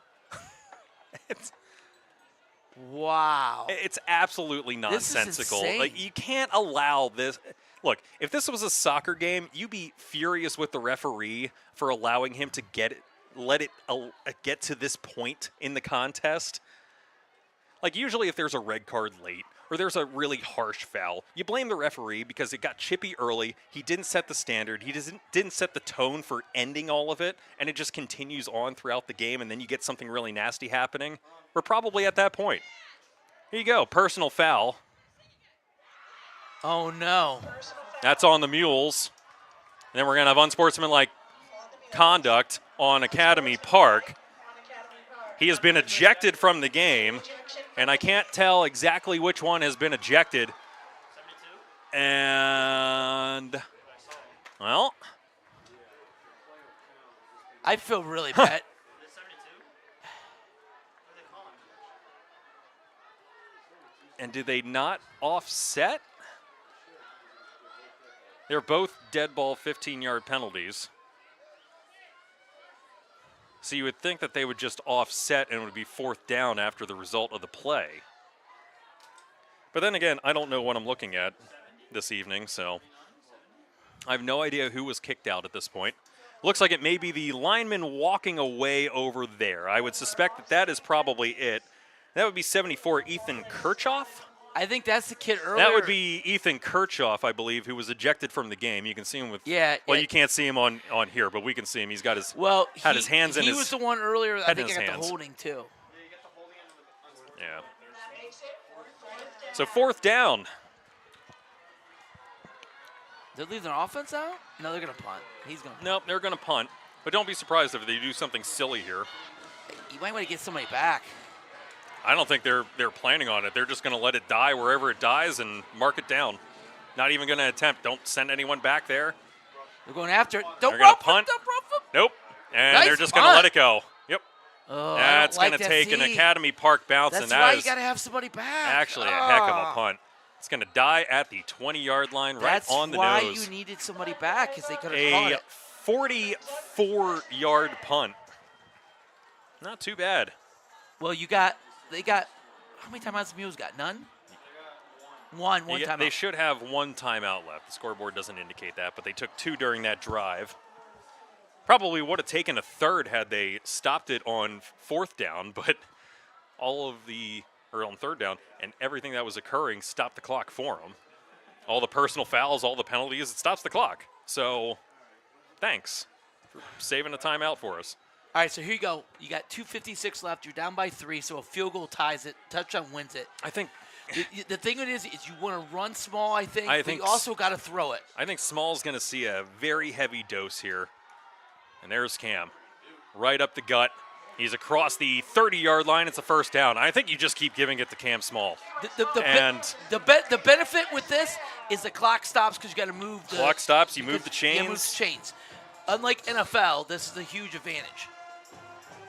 Speaker 2: Wow.
Speaker 3: It's absolutely nonsensical.
Speaker 2: This is insane.
Speaker 3: Like, you can't allow this. Look, if this was a soccer game, you'd be furious with the referee for allowing him to let it get to this point in the contest. Like, usually if there's a red card late or there's a really harsh foul, you blame the referee because it got chippy early, he didn't set the standard, he didn't set the tone for ending all of it, and it just continues on throughout the game, and then you get something really nasty happening. We're probably at that point. Here you go, personal foul.
Speaker 2: Oh, no.
Speaker 3: That's on the Muhls. And then we're going to have unsportsmanlike conduct on Academy Park. He has been ejected from the game, and I can't tell exactly which one has been ejected. And, well.
Speaker 2: I feel really bad.
Speaker 3: And did they not offset? They're both dead ball 15-yard penalties. So you would think that they would just offset and it would be 4th down after the result of the play. But then again, I don't know what I'm looking at this evening, so I have no idea who was kicked out at this point. Looks like it may be the lineman walking away over there. I would suspect that that is probably it. That would be 74, Ethan Kirchhoff.
Speaker 2: I think that's the kid earlier.
Speaker 3: That would be Ethan Kirchhoff, I believe, who was ejected from the game. You can see him with.
Speaker 2: Yeah.
Speaker 3: Well, you can't see him on here, but we can see him. He's got his.
Speaker 2: Well,
Speaker 3: had his hands in his.
Speaker 2: He was the one earlier. I think I got
Speaker 3: hands.
Speaker 2: the holding too.
Speaker 3: Yeah. So 4th down.
Speaker 2: They're leaving their offense out? No, they're gonna punt. He's gonna.
Speaker 3: Nope, they're going to punt. But don't be surprised if they do something silly here.
Speaker 2: You might want to get somebody back.
Speaker 3: I don't think they're planning on it. They're just going to let it die wherever it dies and mark it down. Not even going to attempt. Don't send anyone back there.
Speaker 2: They're going after it.
Speaker 3: They're going to punt. Nope. And
Speaker 2: Nice
Speaker 3: they're just
Speaker 2: punt.
Speaker 3: going to let it go. Yep.
Speaker 2: Oh,
Speaker 3: That's going to take an Academy Park bounce,
Speaker 2: That's
Speaker 3: and that
Speaker 2: why
Speaker 3: is
Speaker 2: you got to have somebody back.
Speaker 3: actually a heck of a punt. It's going to die at the 20-yard line, right on the nose.
Speaker 2: That's why you needed somebody back, because they could have caught it.
Speaker 3: 44-yard punt. Not too bad.
Speaker 2: Well, they got, how many timeouts the Mules got? None? One timeout.
Speaker 3: They should have one timeout left. The scoreboard doesn't indicate that, but they took 2 during that drive. Probably would have taken a third had they stopped it on 4th down, but on 3rd down, and everything that was occurring stopped the clock for them. All the personal fouls, all the penalties, it stops the clock. So, thanks for saving a timeout for us.
Speaker 2: All right, so here you go. You got 2:56 left. You're down by 3, so a field goal ties it. Touchdown wins it.
Speaker 3: I think
Speaker 2: the thing is you want to run small, I think,
Speaker 3: but
Speaker 2: you also got to throw it.
Speaker 3: I think Small's going to see a very heavy dose here. And there's Cam. Right up the gut. He's across the 30-yard line. It's a 1st down. I think you just keep giving it to Cam Small.
Speaker 2: The benefit with this is the clock stops because you got to move the
Speaker 3: clock stops. You move the chains.
Speaker 2: Yeah, move the chains. Unlike NFL, this is a huge advantage.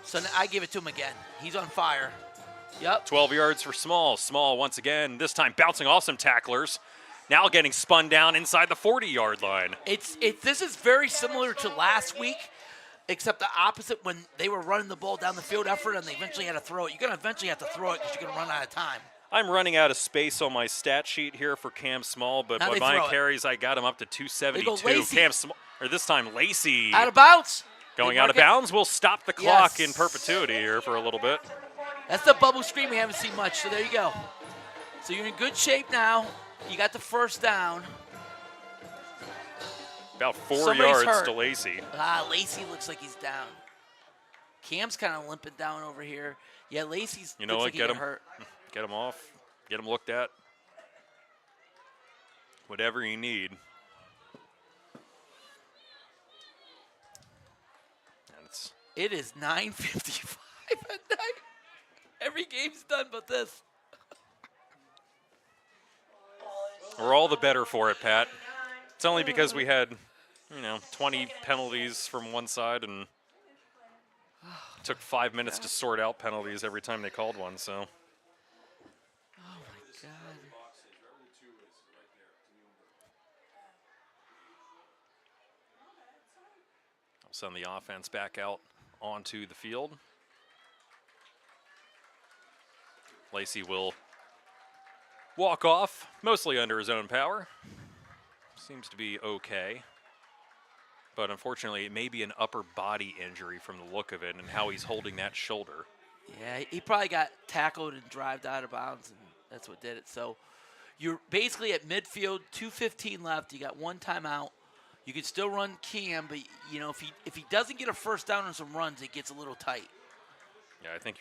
Speaker 2: So I give it to him again. He's on fire. Yep.
Speaker 3: 12 yards for Small. Small once again, this time bouncing off some tacklers. Now getting spun down inside the 40-yard line.
Speaker 2: This is very similar to last week, except the opposite when they were running the ball down the field effort and they eventually had to throw it. You're going to eventually have to throw it because you're going to run out of time.
Speaker 3: I'm running out of space on my stat sheet here for Cam Small, but by my carries, I got him up to 272. Cam Small, or this time Lacey.
Speaker 2: Out of bounds.
Speaker 3: Going out of bounds will stop the clock in perpetuity here for a little bit.
Speaker 2: That's the bubble screen we haven't seen much, so there you go. So you're in good shape now. You got the 1st down.
Speaker 3: About 4
Speaker 2: Somebody's
Speaker 3: yards
Speaker 2: hurt.
Speaker 3: to Lacey.
Speaker 2: Lacey looks like he's down. Cam's kind of limping down over here. Yeah, Lacey's
Speaker 3: You know what?
Speaker 2: like
Speaker 3: Get him.
Speaker 2: hurt.
Speaker 3: Get him off. Get him looked at. Whatever you need.
Speaker 2: It is 9:55 at night. Every game's done but this.
Speaker 3: We're all the better for it, Pat. It's only because we had, 20 penalties from one side and it took 5 minutes to sort out penalties every time they called one, so.
Speaker 2: Oh, my God.
Speaker 3: I'll send the offense back out onto the field. Lacey will walk off, mostly under his own power. seems to be okay. But unfortunately, it may be an upper body injury from the look of it and how he's holding that shoulder.
Speaker 2: Yeah, he probably got tackled and drived out of bounds, and that's what did it. So you're basically at midfield, 2:15 left. You got one timeout. You can still run Cam, but if he doesn't get a first down on some runs, it gets a little tight.
Speaker 3: Yeah, I think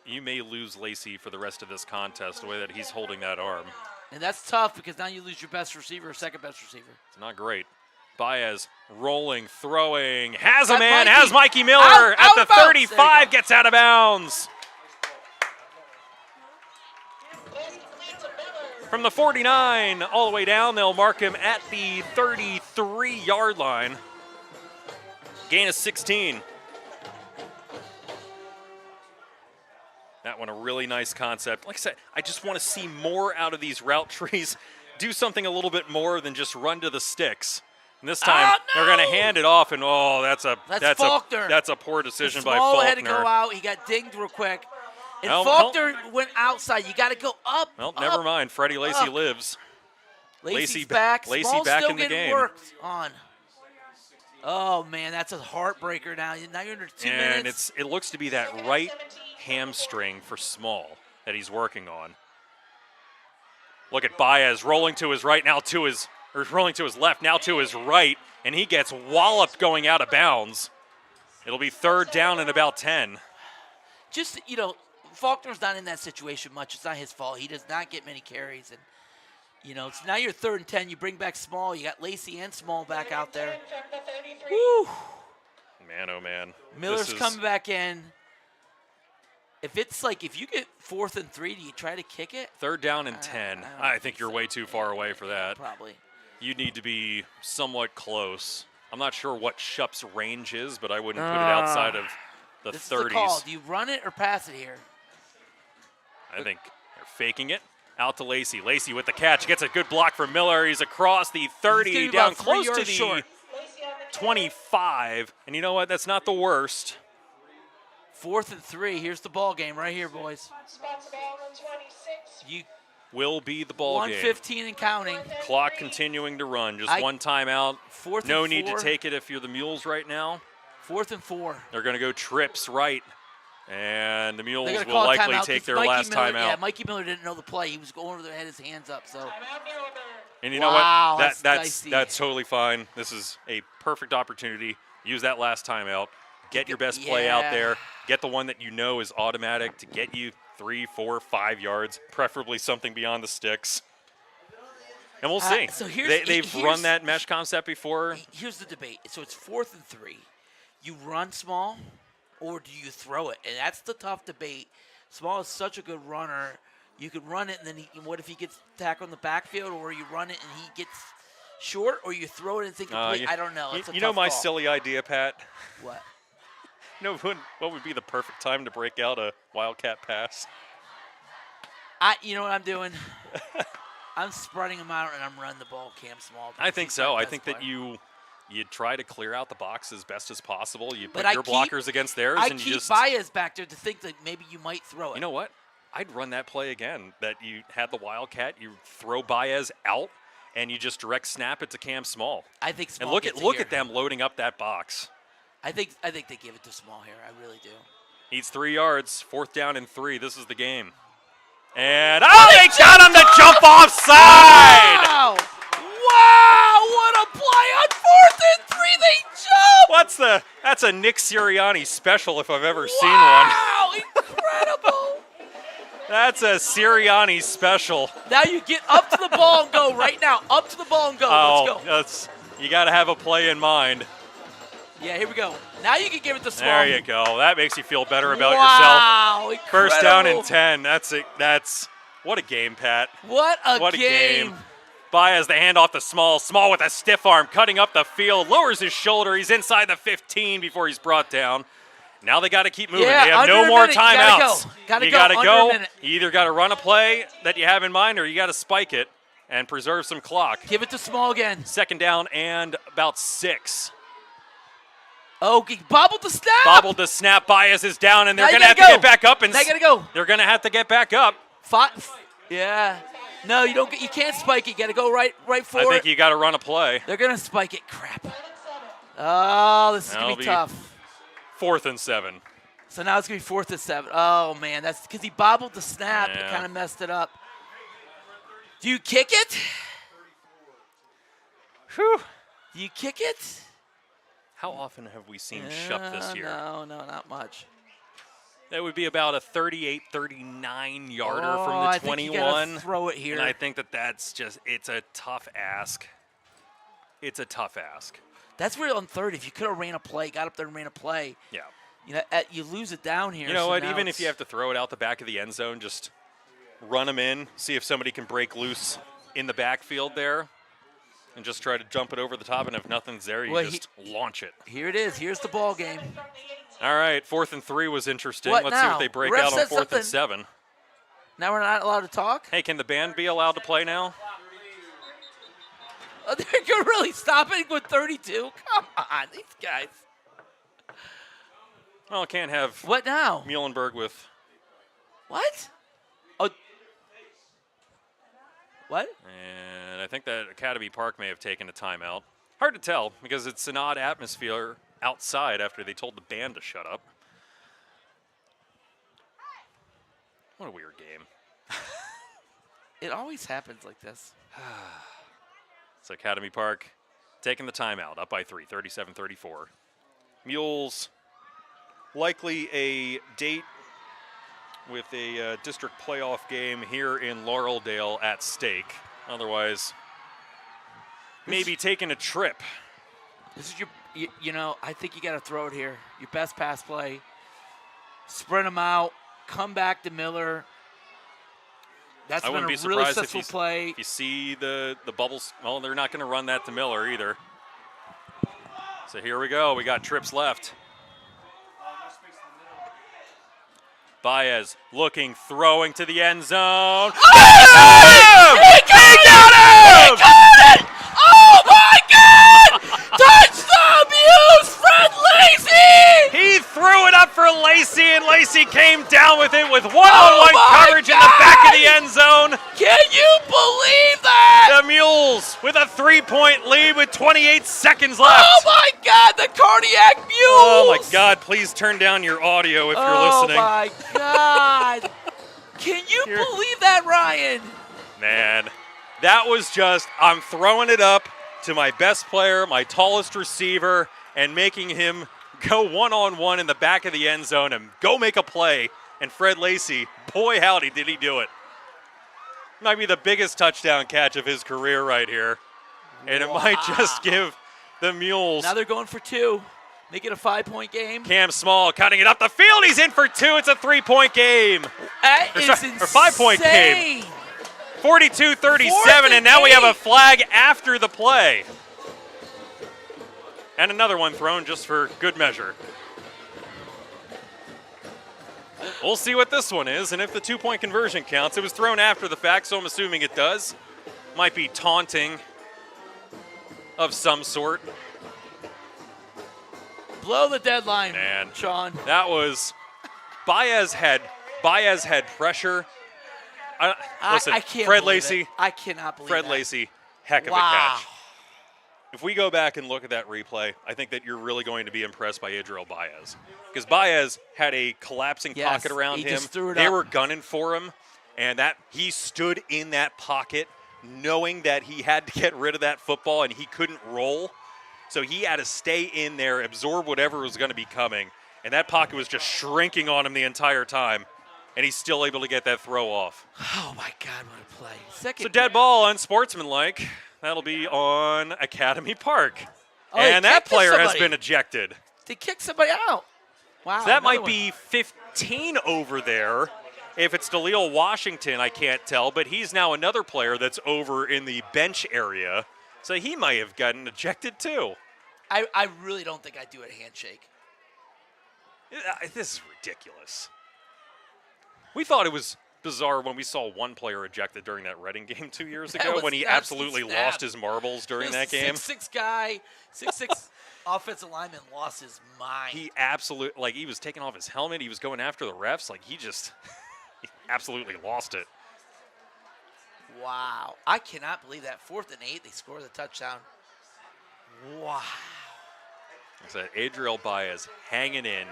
Speaker 3: you may lose Lacey for the rest of this contest the way that he's holding that arm.
Speaker 2: And that's tough because now you lose your best receiver or second best receiver.
Speaker 3: It's not great. Baez rolling, throwing, has a man, has Mikey Miller at the 35, gets out of bounds. From the 49 all the way down, they'll mark him at the 33-yard line. Gain of 16. That one a really nice concept. Like I said, I just want to see more out of these route trees. Do something a little bit more than just run to the sticks. And this time they're going to hand it off, and that's a poor decision by Faulkner.
Speaker 2: Had to go out. He got dinged real quick. And Faulkner went outside. You got to go up.
Speaker 3: Well, never mind. Freddie Lacey lives.
Speaker 2: Lacey's back.
Speaker 3: Lacey back in the game.
Speaker 2: Worked on. Oh man, that's a heartbreaker now. Now you're under 2 minutes.
Speaker 3: And it looks to be that right hamstring for Small that he's working on. Look at Baez rolling to his right, rolling to his left, now to his right, and he gets walloped going out of bounds. It'll be third down and about 10.
Speaker 2: Just, Faulkner's not in that situation much. It's not his fault. He does not get many carries. And, so now you're 3rd and 10. You bring back Small. You got Lacey and Small back out there. Woo!
Speaker 3: Man, oh, man.
Speaker 2: Miller's coming back in. If you get 4th and 3, do you try to kick it?
Speaker 3: Third down and 10. I think you're way too far away for that.
Speaker 2: Probably.
Speaker 3: You need to be somewhat close. I'm not sure what Shup's range is, but I wouldn't put it outside of the 30s.
Speaker 2: This is the call. Do you run it or pass it here?
Speaker 3: I think they're faking it. Out to Lacey. Lacey with the catch. Gets a good block from Miller. He's across the 30, down close to the 25. And you know what? That's not the worst.
Speaker 2: 4th and 3. Here's the ball game right here, boys. You
Speaker 3: will be the ball game.
Speaker 2: 1:15 and counting.
Speaker 3: Clock continuing to run. Just one timeout.
Speaker 2: 4th
Speaker 3: no
Speaker 2: and 4.
Speaker 3: need to take it if you're the Mules right now.
Speaker 2: 4th and 4.
Speaker 3: They're going to go trips right. And the Mules will likely take their last timeout.
Speaker 2: Yeah, Mikey Miller didn't know the play. He was going over there, had his hands up. So.
Speaker 3: And you know what? That's totally fine. This is a perfect opportunity. Use that last timeout. Get your best play out there. Get the one that you know is automatic to get you 3, 4, 5 yards, preferably something beyond the sticks. And we'll see.
Speaker 2: So
Speaker 3: they've run that mesh concept before.
Speaker 2: Here's the debate. So it's 4th and 3. You run Small, or do you throw it? And that's the tough debate. Small is such a good runner. You could run it, and then what if he gets tackled in the backfield, or you run it and he gets short, or you throw it and think complete? I don't know. It's a tough
Speaker 3: my
Speaker 2: call.
Speaker 3: Silly idea, Pat?
Speaker 2: What?
Speaker 3: What would be the perfect time to break out a Wildcat pass?
Speaker 2: You know what I'm doing? I'm spreading them out, and I'm running the ball, Cam Small.
Speaker 3: I think so. I think that you try to clear out the box as best as possible. You put your blockers against theirs.
Speaker 2: I keep Baez back there to think that maybe you might throw it.
Speaker 3: You know what? I'd run that play again, that you had the Wildcat, you throw Baez out, and you just direct snap it to Cam Small.
Speaker 2: I think Small
Speaker 3: And look at them loading up that box.
Speaker 2: I think they give it to Small here. I really do.
Speaker 3: Needs 3 yards. 4th down and 3. This is the game. And they got him to jump offside!
Speaker 2: Wow! Wow! What a play on 4th and 3! They jump!
Speaker 3: That's a Nick Sirianni special if I've ever seen one.
Speaker 2: Wow! Incredible!
Speaker 3: That's a Sirianni special.
Speaker 2: Now you get up to the ball and go right now. Up to the ball and go. Let's
Speaker 3: go. You got to have a play in mind.
Speaker 2: Yeah, here we go. Now you can give it to Small.
Speaker 3: There you go. That makes you feel better about
Speaker 2: yourself.
Speaker 3: Incredible. First down and 10. That's it. What a game, Pat.
Speaker 2: What a game.
Speaker 3: Baez the handoff to Small. Small with a stiff arm, cutting up the field, lowers his shoulder. He's inside the 15 before he's brought down. Now they got to keep moving.
Speaker 2: Yeah,
Speaker 3: they have no more timeouts.
Speaker 2: You got to go.
Speaker 3: You either got to run a play that you have in mind, or you got to spike it and preserve some clock.
Speaker 2: Give it to Small again.
Speaker 3: 2nd down and about 6.
Speaker 2: Oh, he bobbled the snap.
Speaker 3: Bobbled the snap. Baez is down, and they're going to have to get back up. And
Speaker 2: they got to go.
Speaker 3: They're going to have to get back up.
Speaker 2: 5. Yeah. No, you don't. You can't spike it. You got to go right for it.
Speaker 3: I think you got to run a play.
Speaker 2: They're gonna spike it. Crap. Oh, this is
Speaker 3: That'll
Speaker 2: gonna be
Speaker 3: be
Speaker 2: tough.
Speaker 3: 4th and 7.
Speaker 2: So now it's gonna be 4th and 7. Oh man, that's because he bobbled the snap and
Speaker 3: Yeah.
Speaker 2: kind of messed it up. Do you kick it?
Speaker 3: Whew.
Speaker 2: Do you kick it?
Speaker 3: How often have we seen Shup this year?
Speaker 2: No, not much.
Speaker 3: That would be about a 38-39 yarder from
Speaker 2: I
Speaker 3: the
Speaker 2: think
Speaker 3: 21.
Speaker 2: you gotta throw it here.
Speaker 3: And I think that's just, it's a tough ask. It's a tough ask.
Speaker 2: That's where on 3rd, if you could have ran a play, got up there and ran a play,
Speaker 3: Yeah.
Speaker 2: you know, you lose it down here.
Speaker 3: You know
Speaker 2: so
Speaker 3: what?
Speaker 2: now
Speaker 3: Even if you have to throw it out the back of the end zone, just run them in, see if somebody can break loose in the backfield there, and just try to jump it over the top. And if nothing's there, you just launch it.
Speaker 2: Here it is. Here's the ball game.
Speaker 3: All right, 4th and 3 was interesting.
Speaker 2: What
Speaker 3: Let's see
Speaker 2: now?
Speaker 3: what they break
Speaker 2: Ref
Speaker 3: out on
Speaker 2: said
Speaker 3: 4th and
Speaker 2: something.
Speaker 3: 7.
Speaker 2: Now we're not allowed to talk?
Speaker 3: Hey, can the band be allowed to play now?
Speaker 2: Oh, they're going to really stop it with 32? Come on, these guys.
Speaker 3: Well, can't have
Speaker 2: What now?
Speaker 3: Muhlenberg with.
Speaker 2: What? Oh. What?
Speaker 3: And I think that Academy Park may have taken a timeout. Hard to tell because it's an odd atmosphere outside after they told the band to shut up. What a weird game.
Speaker 2: It always happens like this.
Speaker 3: It's Academy Park taking the timeout, up by 3, 37-34. Muhls likely a date with a district playoff game here in Laureldale at stake. Otherwise, maybe taking a trip.
Speaker 2: This is you know, I think you got to throw it here. Your best pass play. Sprint them out. Come back to Miller. That's
Speaker 3: I
Speaker 2: been a
Speaker 3: wouldn't be
Speaker 2: really
Speaker 3: surprised
Speaker 2: successful play.
Speaker 3: if you see the bubbles. Well, they're not going to run that to Miller either. So here we go. We got trips left. Baez looking, throwing to the end zone.
Speaker 2: Oh! He got him! He got it! Oh my God! Touchdown, Muhls! Fred Lacey!
Speaker 3: He threw it up for Lacey, and Lacey came down with it with one-on-one
Speaker 2: my
Speaker 3: coverage in the back of the end zone.
Speaker 2: Can you believe that?
Speaker 3: The Muhls with a 3-point lead with 28 seconds left.
Speaker 2: Oh my God, the cardiac Muhls!
Speaker 3: Oh my God, please turn down your audio if you're listening.
Speaker 2: Oh my God. Can you believe that, Ryan?
Speaker 3: Man, that was just, I'm throwing it up to my best player, my tallest receiver, and making him go one-on-one in the back of the end zone and go make a play. And Fred Lacey, boy howdy did he do it. Might be the biggest touchdown catch of his career right here. And it might just give the Muhls.
Speaker 2: Now they're going for 2. Make it a 5-point game.
Speaker 3: Cam Small cutting it up the field. He's in for 2. It's a 3-point game.
Speaker 2: That is insane.
Speaker 3: Or 5-point game. 42-37, and now we have a flag after the play. And another one thrown just for good measure. We'll see what this one is, and if the 2-point conversion counts. It was thrown after the fact, so I'm assuming it does. Might be taunting of some sort.
Speaker 2: Blow the deadline,
Speaker 3: Man,
Speaker 2: Sean.
Speaker 3: that was Baez had pressure. Listen,
Speaker 2: I can't
Speaker 3: Fred
Speaker 2: believe
Speaker 3: Lacey.
Speaker 2: it. I cannot believe
Speaker 3: Fred
Speaker 2: that.
Speaker 3: Lacey, heck of a catch. If we go back and look at that replay, I think that you're really going to be impressed by Adriel Baez. Because Baez had a collapsing pocket around
Speaker 2: he
Speaker 3: him.
Speaker 2: just threw it
Speaker 3: They
Speaker 2: up.
Speaker 3: were gunning for him, and that he stood in that pocket knowing that he had to get rid of that football and he couldn't roll. So he had to stay in there, absorb whatever was going to be coming. And that pocket was just shrinking on him the entire time. And he's still able to get that throw off.
Speaker 2: Oh, my God, what a play.
Speaker 3: It's a dead ball, unsportsmanlike. That'll be on Academy Park.
Speaker 2: Oh,
Speaker 3: and
Speaker 2: they
Speaker 3: that
Speaker 2: kicked
Speaker 3: player has
Speaker 2: somebody.
Speaker 3: been ejected.
Speaker 2: They kicked somebody out. Wow.
Speaker 3: So that
Speaker 2: another
Speaker 3: might
Speaker 2: one.
Speaker 3: be 15 over there. If it's DeLeo Washington, I can't tell. But he's now another player that's over in the bench area. So he might have gotten ejected too.
Speaker 2: I really don't think I'd do a handshake.
Speaker 3: This is ridiculous. We thought it was bizarre when we saw one player ejected during that Reading game 2 years
Speaker 2: That
Speaker 3: ago
Speaker 2: was
Speaker 3: when he
Speaker 2: nuts.
Speaker 3: absolutely
Speaker 2: He snapped.
Speaker 3: lost his marbles during that game.
Speaker 2: 6'6" guy, 6'6" offensive lineman lost his mind.
Speaker 3: He absolutely, like, he was taking off his helmet. He was going after the refs. Like, he just he absolutely lost it.
Speaker 2: Wow. I cannot believe that. 4th and 8, they score the touchdown. Wow.
Speaker 3: I said Adriel Baez hanging in,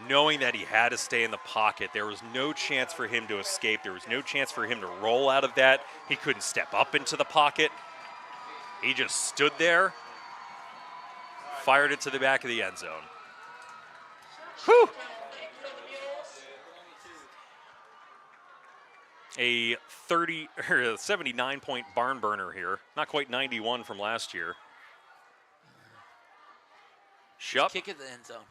Speaker 3: knowing that he had to stay in the pocket. There was no chance for him to escape. There was no chance for him to roll out of that. He couldn't step up into the pocket. He just stood there, fired it to the back of the end zone. Whew! A 79-point barn burner here. Not quite 91 from last year. Shup.
Speaker 2: Kick at the end zone.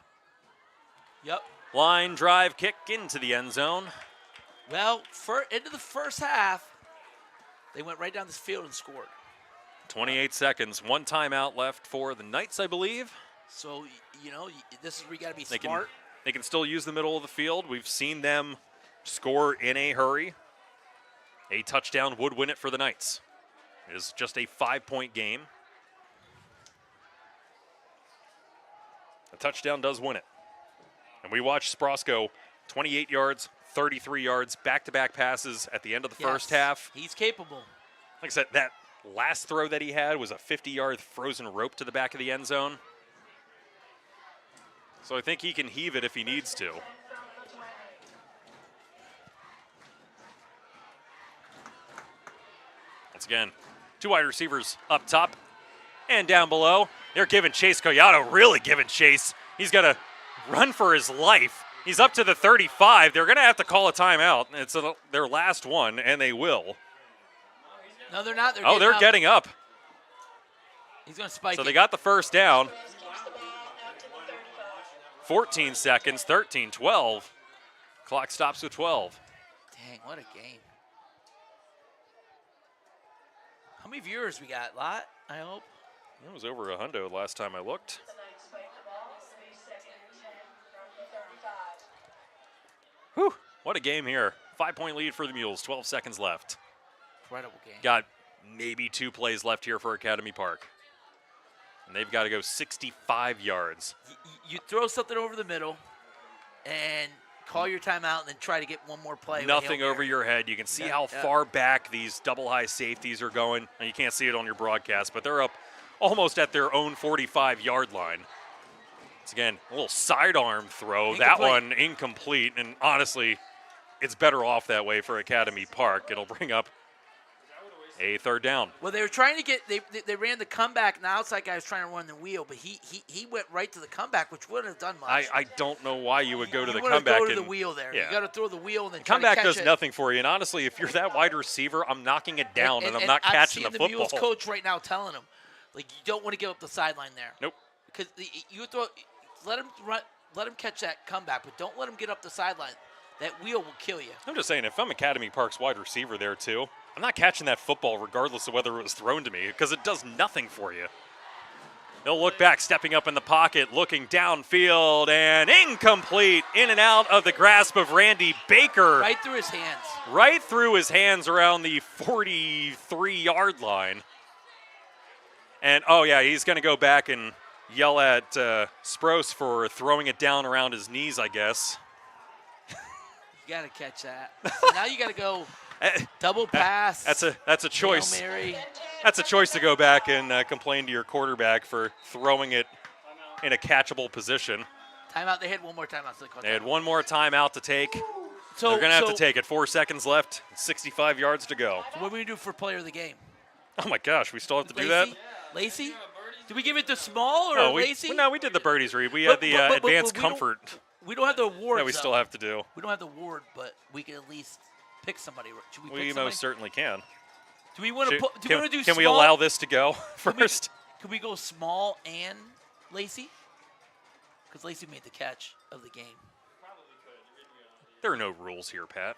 Speaker 2: Yep.
Speaker 3: Line drive kick into the end zone.
Speaker 2: Well, into the first half, they went right down this field and scored.
Speaker 3: 28 seconds. One timeout left for the Knights, I believe.
Speaker 2: So, this is where you got to be smart.
Speaker 3: They can still use the middle of the field. We've seen them score in a hurry. A touchdown would win it for the Knights. It is just a 5-point game. A touchdown does win it. And we watched Sprosco 28 yards, 33 yards, back-to-back passes at the end of the first half.
Speaker 2: He's capable.
Speaker 3: Like I said, that last throw that he had was a 50-yard frozen rope to the back of the end zone. So I think he can heave it if he needs to. Once again, 2 wide receivers up top and down below. They're giving chase. Collado really giving chase. He's got to run for his life. He's up to the 35. They're going to have to call a timeout. It's their last one, and they will.
Speaker 2: No, they're not.
Speaker 3: They're getting up.
Speaker 2: He's going to spike
Speaker 3: So
Speaker 2: it.
Speaker 3: they got the first down. 14 seconds, 13, 12. Clock stops with 12.
Speaker 2: Dang, what a game. How many viewers we got? A lot, I hope.
Speaker 3: It was over 100 last time I looked. Whew, what a game here. 5-point lead for the Muhls, 12 seconds left.
Speaker 2: Incredible game.
Speaker 3: Got maybe 2 plays left here for Academy Park. And they've got to go 65 yards.
Speaker 2: You throw something over the middle and call your timeout and then try to get one more play.
Speaker 3: Nothing over your head. You can see how far back these double-high safeties are going. And you can't see it on your broadcast, but they're up almost at their own 45-yard line. It's, again, a little sidearm throw. That one incomplete. And honestly, it's better off that way for Academy Park. It'll bring up a 3rd down.
Speaker 2: Well, they were trying to get they ran the comeback, and the outside guy was trying to run the wheel, but he went right to the comeback, which wouldn't have done much.
Speaker 3: I don't know why you would go to the
Speaker 2: you
Speaker 3: comeback.
Speaker 2: Go to the wheel there.
Speaker 3: Yeah.
Speaker 2: You got to throw the wheel and then
Speaker 3: comeback
Speaker 2: try to catch
Speaker 3: does
Speaker 2: it.
Speaker 3: nothing for you. And honestly, if you're that wide receiver, I'm knocking it down and I'm not catching the football.
Speaker 2: I'm seeing the Muhls coach right now telling him, like, you don't want to give up the sideline there.
Speaker 3: Nope.
Speaker 2: Because you throw, let him catch that comeback, but don't let him get up the sideline. That wheel will kill you.
Speaker 3: I'm just saying, if I'm Academy Park's wide receiver there too, I'm not catching that football regardless of whether it was thrown to me because it does nothing for you. They'll look back, stepping up in the pocket, looking downfield, and incomplete. In and out of the grasp of Randy Baker.
Speaker 2: Right through his hands.
Speaker 3: Right through his hands around the 43-yard line. And, oh, yeah, he's going to go back and yell at Sprouse for throwing it down around his knees, I guess.
Speaker 2: You got to catch that. So now you got to go double pass.
Speaker 3: That's a choice.
Speaker 2: Hail Mary.
Speaker 3: That's a choice to go back and complain to your quarterback for throwing it in a catchable position.
Speaker 2: Timeout. They had one more timeout. So
Speaker 3: they had one more timeout to take.
Speaker 2: So
Speaker 3: they're going to have to take it. 4 seconds left, 65 yards to go.
Speaker 2: So what do we do for player of the game?
Speaker 3: Oh, my gosh. We still have to do that?
Speaker 2: Lacey? Do we give it to Small or Lacey?
Speaker 3: No, we did the birdies read. We had the advanced comfort.
Speaker 2: We don't have the award.
Speaker 3: That we still have to do.
Speaker 2: We don't have the award, but we can at least pick somebody. Should we pick somebody?
Speaker 3: Most certainly can.
Speaker 2: Do we want to put? Do we want to do?
Speaker 3: Can
Speaker 2: Small?
Speaker 3: we allow this to go first?
Speaker 2: Can we go Small and Lacey? Because Lacey made the catch of the game.
Speaker 3: There are no rules here, Pat.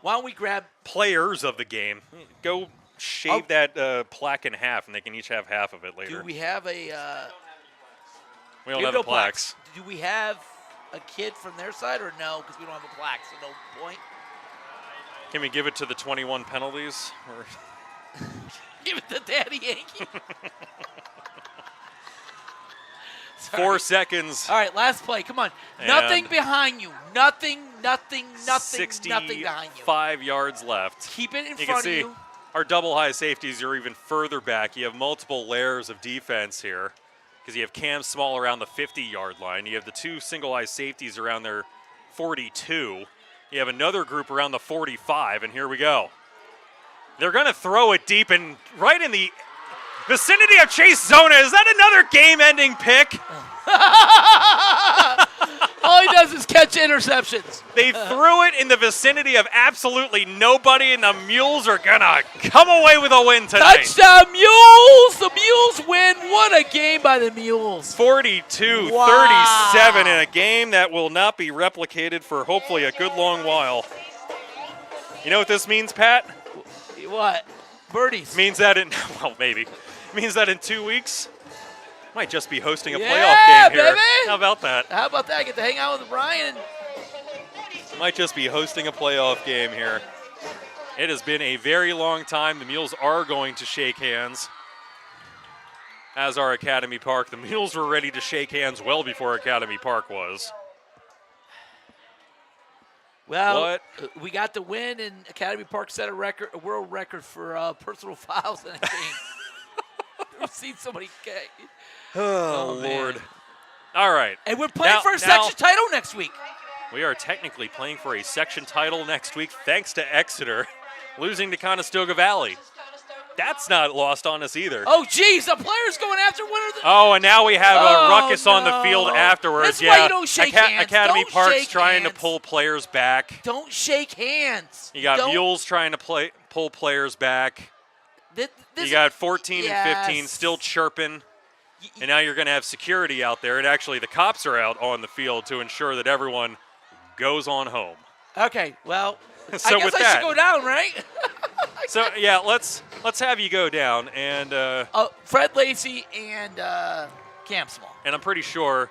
Speaker 2: Why don't we grab
Speaker 3: players of the game? Go shave that plaque in half, and they can each have half of it later.
Speaker 2: Do we have a?
Speaker 3: We don't have the plaques.
Speaker 2: Do we have a kid from their side or no? Because we don't have a plaque, so no point.
Speaker 3: Can we give it to the 21 penalties? Or
Speaker 2: give it to Daddy Yankee.
Speaker 3: 4 seconds.
Speaker 2: All right, last play. Come on.
Speaker 3: And
Speaker 2: Nothing behind you. Nothing behind you.
Speaker 3: 5 yards left.
Speaker 2: Keep it in
Speaker 3: You can
Speaker 2: front of
Speaker 3: see
Speaker 2: you.
Speaker 3: our double high safeties are even further back. You have multiple layers of defense here because you have Cam Small around the 50-yard line. You have the 2 single high safeties around their 42. You have another group around the 45, and here we go. They're going to throw it deep and right in the vicinity of Chase Zona. Is that another game-ending pick?
Speaker 2: All he does is catch interceptions.
Speaker 3: They threw it in the vicinity of absolutely nobody, and the Mules are going to come away with a win tonight.
Speaker 2: Touchdown, Mules! The Mules win. What a game by the Mules.
Speaker 3: 42-37 in a game that will not be replicated for hopefully a good long while. You know what this means, Pat?
Speaker 2: What? Birdies.
Speaker 3: Means that well, maybe. Means that in 2 weeks, might just be hosting a
Speaker 2: Yeah,
Speaker 3: playoff game here.
Speaker 2: baby.
Speaker 3: How about that?
Speaker 2: How about that? I get to hang out with Ryan.
Speaker 3: Might just be hosting a playoff game here. It has been a very long time. The Mules are going to shake hands, as are Academy Park. The Mules were ready to shake hands well before Academy Park was.
Speaker 2: Well, we got the win, and Academy Park set a world record for personal fouls in a game. We've seen somebody get.
Speaker 3: Oh, Lord. All right.
Speaker 2: And we're playing for a section title next week.
Speaker 3: We are technically playing for a section title next week, thanks to Exeter losing to Conestoga Valley. That's not lost on us either.
Speaker 2: Oh, geez, the player's going after one of the.
Speaker 3: Oh, and now we have a ruckus on the field afterwards.
Speaker 2: That's why you don't shake hands.
Speaker 3: Academy
Speaker 2: Don't
Speaker 3: Park's
Speaker 2: shake
Speaker 3: trying
Speaker 2: hands.
Speaker 3: to pull players back.
Speaker 2: Don't shake hands.
Speaker 3: You got Mules trying to pull players back. You got 14 and 15 still chirping. And now you're going to have security out there. And actually, the cops are out on the field to ensure that everyone goes on home.
Speaker 2: Okay, well,
Speaker 3: So
Speaker 2: I guess
Speaker 3: with
Speaker 2: I
Speaker 3: that,
Speaker 2: should go down, right?
Speaker 3: So yeah, let's have you go down and
Speaker 2: Fred Lacey and Cam Small.
Speaker 3: And I'm pretty sure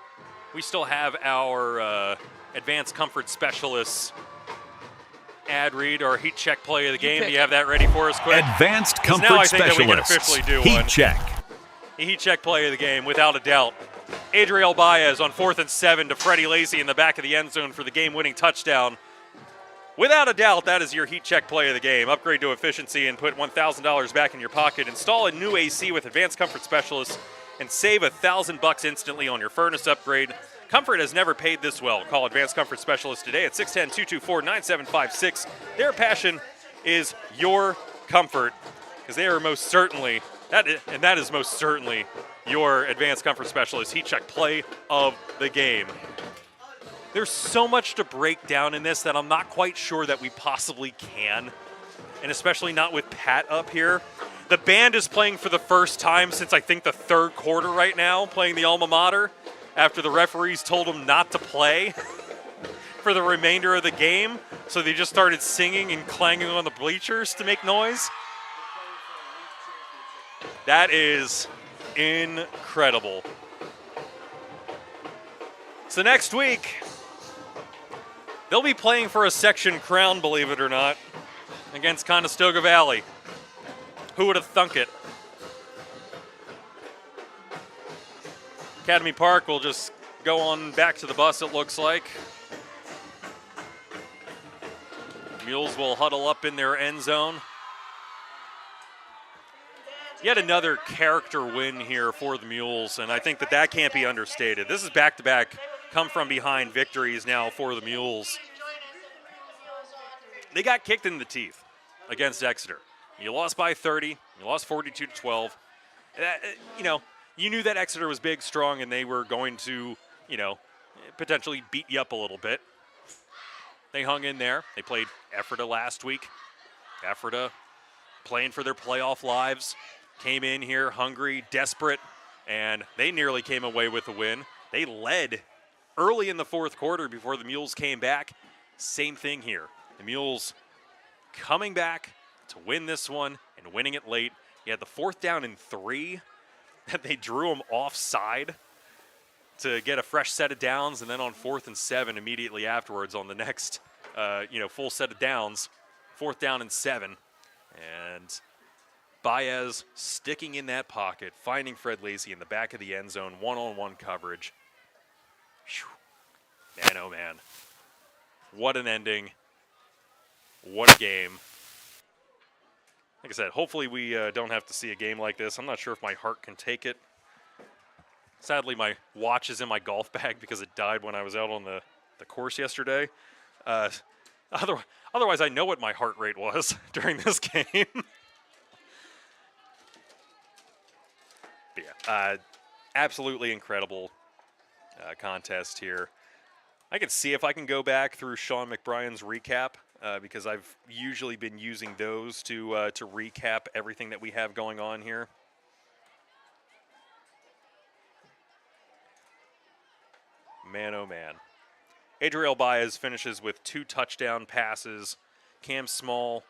Speaker 3: we still have our advanced comfort specialists ad read or heat check play of the game. Do you have that ready for us quick?
Speaker 8: Advanced comfort
Speaker 3: now I think
Speaker 8: specialists.
Speaker 3: that we can officially do
Speaker 8: heat
Speaker 3: one.
Speaker 8: check.
Speaker 3: The heat check play of the game, without a doubt. Adriel Baez on 4th and 7 to Freddie Lacey in the back of the end zone for the game-winning touchdown. Without a doubt, that is your heat check play of the game. Upgrade to efficiency and put $1,000 back in your pocket. Install a new AC with Advanced Comfort Specialists and save $1,000 instantly on your furnace upgrade. Comfort has never paid this well. Call Advanced Comfort Specialists today at 610-224-9756. Their passion is your comfort, because they are most certainly, that is most certainly your Advanced Comfort Specialist heat check play of the game. There's so much to break down in this that I'm not quite sure that we possibly can, and especially not with Pat up here. The band is playing for the first time since I think the third quarter right now, playing the alma mater, after the referees told them not to play for the remainder of the game. So they just started singing and clanging on the bleachers to make noise. That is incredible. So next week, they'll be playing for a section crown, believe it or not, against Conestoga Valley. Who would have thunk it? Academy Park will just go on back to the bus, it looks like. Mules will huddle up in their end zone. Yet another character win here for the Mules, and I think that can't be understated. This is back-to-back come-from-behind victories now for the Mules. They got kicked in the teeth against Exeter. You lost by 30. You lost 42-12. You knew that Exeter was big, strong, and they were going to, potentially beat you up a little bit. They hung in there. They played Ephrata last week. Ephrata playing for their playoff lives. Came in here hungry, desperate, and they nearly came away with a win. They led early in the fourth quarter before the Mules came back. Same thing here. The Mules coming back to win this one and winning it late. You had the 4th down and 3 that they drew them offside to get a fresh set of downs, and then on 4th and 7 immediately afterwards on the next full set of downs, 4th down and 7. And Baez sticking in that pocket, finding Fred Lacey in the back of the end zone, one-on-one coverage. Whew. Man, oh man. What an ending. What a game. Like I said, hopefully we don't have to see a game like this. I'm not sure if my heart can take it. Sadly, my watch is in my golf bag because it died when I was out on the course yesterday. Otherwise, I know what my heart rate was during this game. But yeah, absolutely incredible contest here. I can see if I can go back through Sean McBrien's recap because I've usually been using those to recap everything that we have going on here. Man, oh man. Adriel Baez finishes with 2 touchdown passes. Cam Small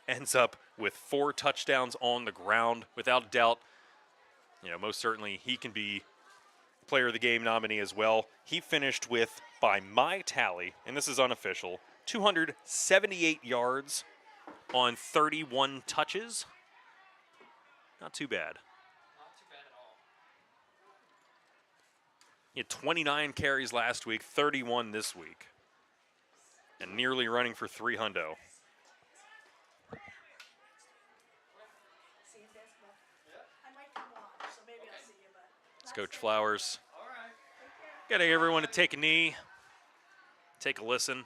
Speaker 3: ends up with 4 touchdowns on the ground. Without a doubt, most certainly he can be player of the game nominee as well. He finished with, by my tally, and this is unofficial, 278 yards on 31 touches. Not too bad. He had 29 carries last week, 31 this week, and nearly running for 3 hundo. Let's Coach Flowers. Getting everyone to take a knee, take a listen.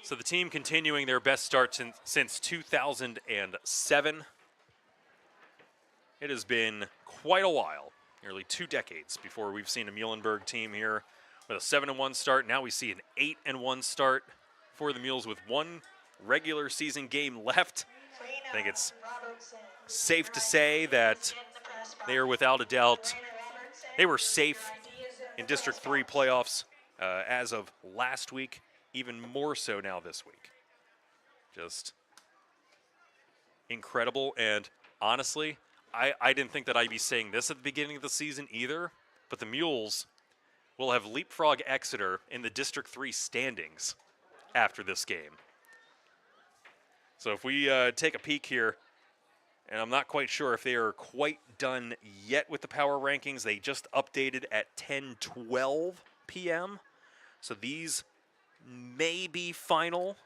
Speaker 3: So the team continuing their best start since 2007. It has been quite a while, nearly 2 decades, before we've seen a Muhlenberg team here with a 7-1 start. Now we see an 8-1 start for the Mules with 1 regular season game left. I think it's safe to say that they are without a doubt, they were safe in District 3 playoffs as of last week, even more so now this week. Just incredible, and honestly, I didn't think that I'd be saying this at the beginning of the season either, but the Mules will have leapfrog Exeter in the District 3 standings after this game. So if we take a peek here, and I'm not quite sure if they are quite done yet with the power rankings. They just updated at 10:12 p.m. So these may be final.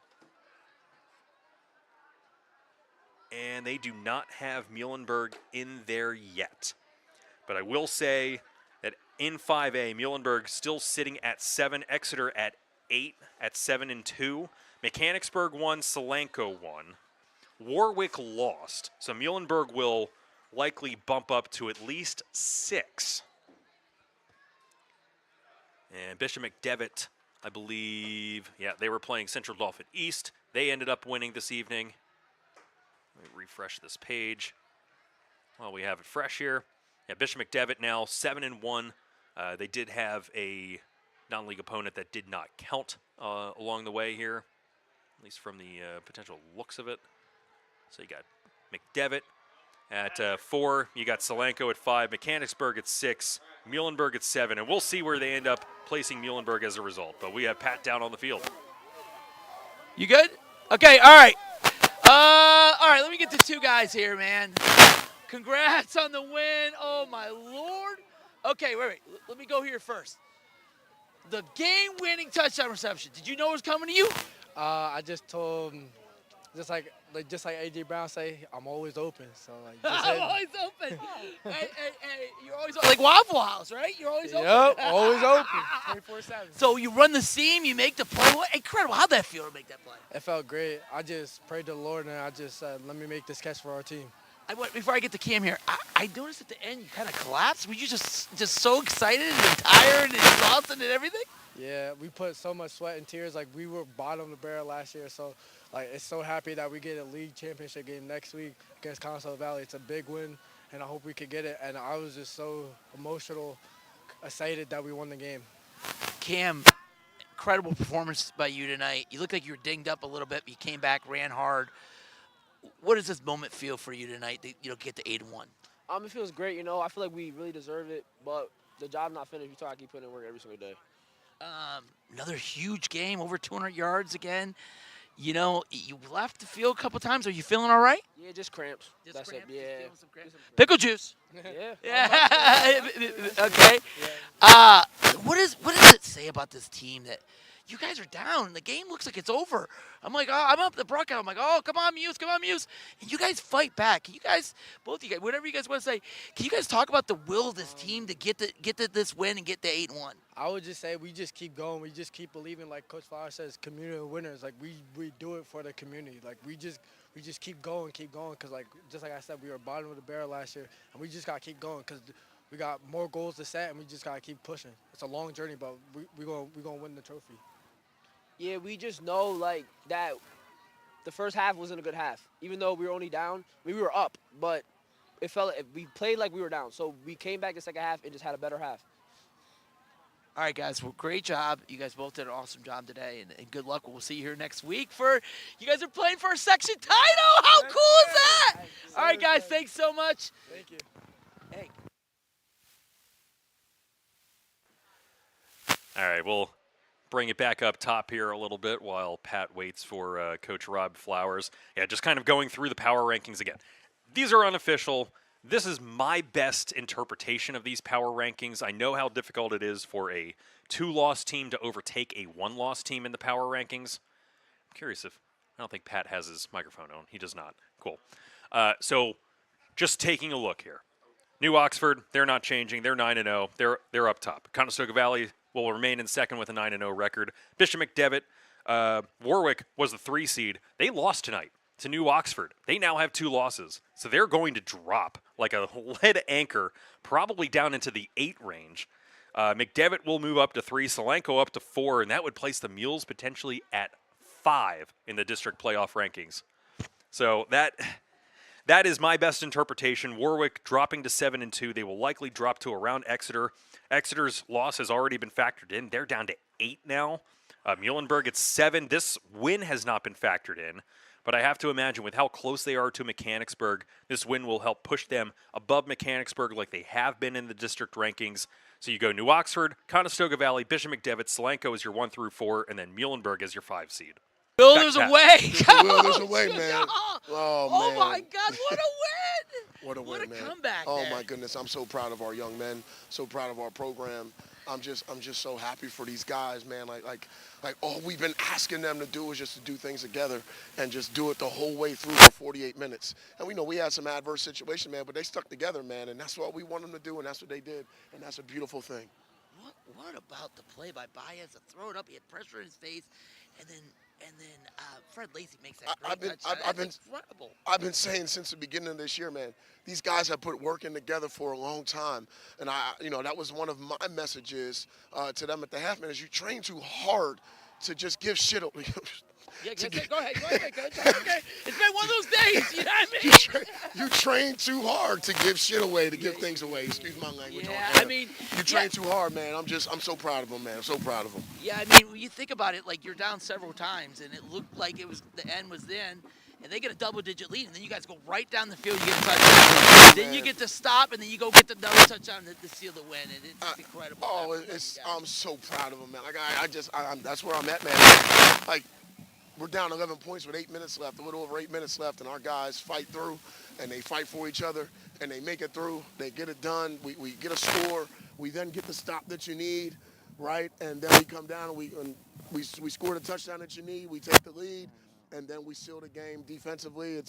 Speaker 3: And they do not have Muhlenberg in there yet. But I will say that in 5A, Muhlenberg still sitting at 7, Exeter at 8 at 7-2. Mechanicsburg won, Solanco won. Warwick lost, so Muhlenberg will likely bump up to at least 6. And Bishop McDevitt, I believe, yeah, they were playing Central Dauphin East. They ended up winning this evening. Let me refresh this page while we have it fresh here. Yeah, Bishop McDevitt now 7-1. They did have a non-league opponent that did not count along the way here, at least from the potential looks of it. So you got McDevitt at 4. You got Solanco at 5. Mechanicsburg at 6. Muhlenberg at 7. And we'll see where they end up placing Muhlenberg as a result. But we have Pat down on the field.
Speaker 2: You good? Okay, all right. All right, let me get to 2 guys here, man. Congrats on the win. Oh, my Lord. Okay, wait. Let me go here first. The game-winning touchdown reception. Did you know it was coming to you?
Speaker 8: I just told him, just like A.J. Brown say, I'm always open. So
Speaker 2: I'm always open. hey, you're always open. Like Waffle House, right? You're always open.
Speaker 8: Yep, always open, 24/7.
Speaker 2: So you run the seam, you make the play. What incredible! How'd that feel to make that play?
Speaker 8: It felt great. I just prayed to the Lord, and I just said, let me make this catch for our team.
Speaker 2: Before I get to Cam here, I noticed at the end you kind of collapsed. Were you just so excited and tired and exhausted and everything?
Speaker 8: Yeah, we put so much sweat and tears. Like, we were bottom of the barrel last year, so it's so happy that we get a league championship game next week against Console Valley. It's a big win, and I hope we could get it. And I was just so emotional, excited that we won the game.
Speaker 2: Cam, incredible performance by you tonight. You looked like you were dinged up a little bit, but you came back, ran hard. What does this moment feel for you tonight to get to 8-1?
Speaker 9: It feels great. I feel like we really deserve it, but the job's not finished. We try to keep putting in work every single day.
Speaker 2: Another huge game, over 200 yards again. You know, you left the field a couple times. Are you feeling all right?
Speaker 9: Yeah, just cramps. That's
Speaker 2: cramps?
Speaker 9: it. Yeah.
Speaker 2: Just feeling some cramps? Pickle juice.
Speaker 9: Yeah.
Speaker 2: Yeah. Okay. What does it say about this team that you guys are down? The game looks like it's over. I'm like, oh, I'm up the broadcast. I'm like, oh, come on, Muhls, come on, Muhls. And you guys fight back. Can you guys, both of you guys, whatever you guys want to say, can you guys talk about the will of this team to get this win and get the 8-1?
Speaker 8: I would just say we just keep going. We just keep believing, like Coach Flower says, community winners. Like we do it for the community. Like we just keep going, because like just like I said, we were bottom of the barrel last year, and we just gotta keep going because we got more goals to set, and we just gotta keep pushing. It's a long journey, but we gonna win the trophy.
Speaker 9: Yeah, we just know like that. The first half wasn't a good half, even though we were only down. We were up, but it felt we played like we were down. So we came back the second half and just had a better half.
Speaker 2: All right, guys. Well, great job. You guys both did an awesome job today, and good luck. We'll see you here next week for you guys are playing for a section title. How cool is that? All right, guys. Thanks so much.
Speaker 8: Thank you.
Speaker 2: Hey.
Speaker 3: All right, we'll bring it back up top here a little bit while Pat waits for Coach Rob Flowers. Yeah, just kind of going through the power rankings again. These are unofficial. This is my best interpretation of these power rankings. I know how difficult it is for a 2-loss team to overtake a 1-loss team in the power rankings. I'm curious if, I don't think Pat has his microphone on. He does not. Cool. So just taking a look here. New Oxford, they're not changing. They're 9-0. They're up top. Conestoga Valley will remain in second with a 9-0 record. Bishop McDevitt, Warwick was the 3 seed. They lost tonight to New Oxford. They now have 2 losses. So they're going to drop like a lead anchor, probably down into the 8 range. McDevitt will move up to 3, Solanco up to 4, and that would place the Muhls potentially at 5 in the district playoff rankings. So that is my best interpretation. Warwick dropping to 7-2. They will likely drop to around Exeter. Exeter's loss has already been factored in. They're down to 8 now. Muhlenberg at 7. This win has not been factored in. But I have to imagine with how close they are to Mechanicsburg, this win will help push them above Mechanicsburg like they have been in the district rankings. So you go New Oxford, Conestoga Valley, Bishop McDevitt, Solanco is your 1 through 4, and then Muhlenberg is your 5 seed.
Speaker 2: Builders away.
Speaker 10: Builders away, man.
Speaker 2: Oh, my God, what a win.
Speaker 10: What a win,
Speaker 2: man.
Speaker 10: What a
Speaker 2: comeback.
Speaker 10: Oh, my goodness. I'm so proud of our young men, so proud of our program. I'm just so happy for these guys, man. Like all we've been asking them to do is just to do things together and just do it the whole way through for 48 minutes. And we know we had some adverse situation, man, but they stuck together, man, and that's what we want them to do, and that's what they did, and that's a beautiful thing.
Speaker 2: What about the play by Baez to throw it up? He had pressure in his face, and then Fred Lacey makes that great touch. That's incredible.
Speaker 10: I've been saying since the beginning of this year, man, these guys have put work in together for a long time. And, that was one of my messages to them at the half, man, is you train too hard to just give shit.
Speaker 2: Go ahead. Okay. It's been one of those days, you know what I mean?
Speaker 10: You train too hard to give shit away, to give things away. Excuse my language.
Speaker 2: Yeah, I mean.
Speaker 10: You train too hard, man. I'm so proud of them, man. I'm so proud of them.
Speaker 2: Yeah, I mean, when you think about it, like you're down several times, and it looked like the end was then, and they get a double-digit lead, and then you guys go right down the field, you get a touchdown. Then you get to stop, and then you go get the double touchdown to seal the win, and it's incredible.
Speaker 10: I'm so proud of them, man. Like that's where I'm at, man. Like, we're down 11 points with 8 minutes left, a little over 8 minutes left, and our guys fight through, and they fight for each other, and they make it through. They get it done. We get a score. We then get the stop that you need, right? And then we come down and we score the touchdown that you need. We take the lead, and then we seal the game defensively.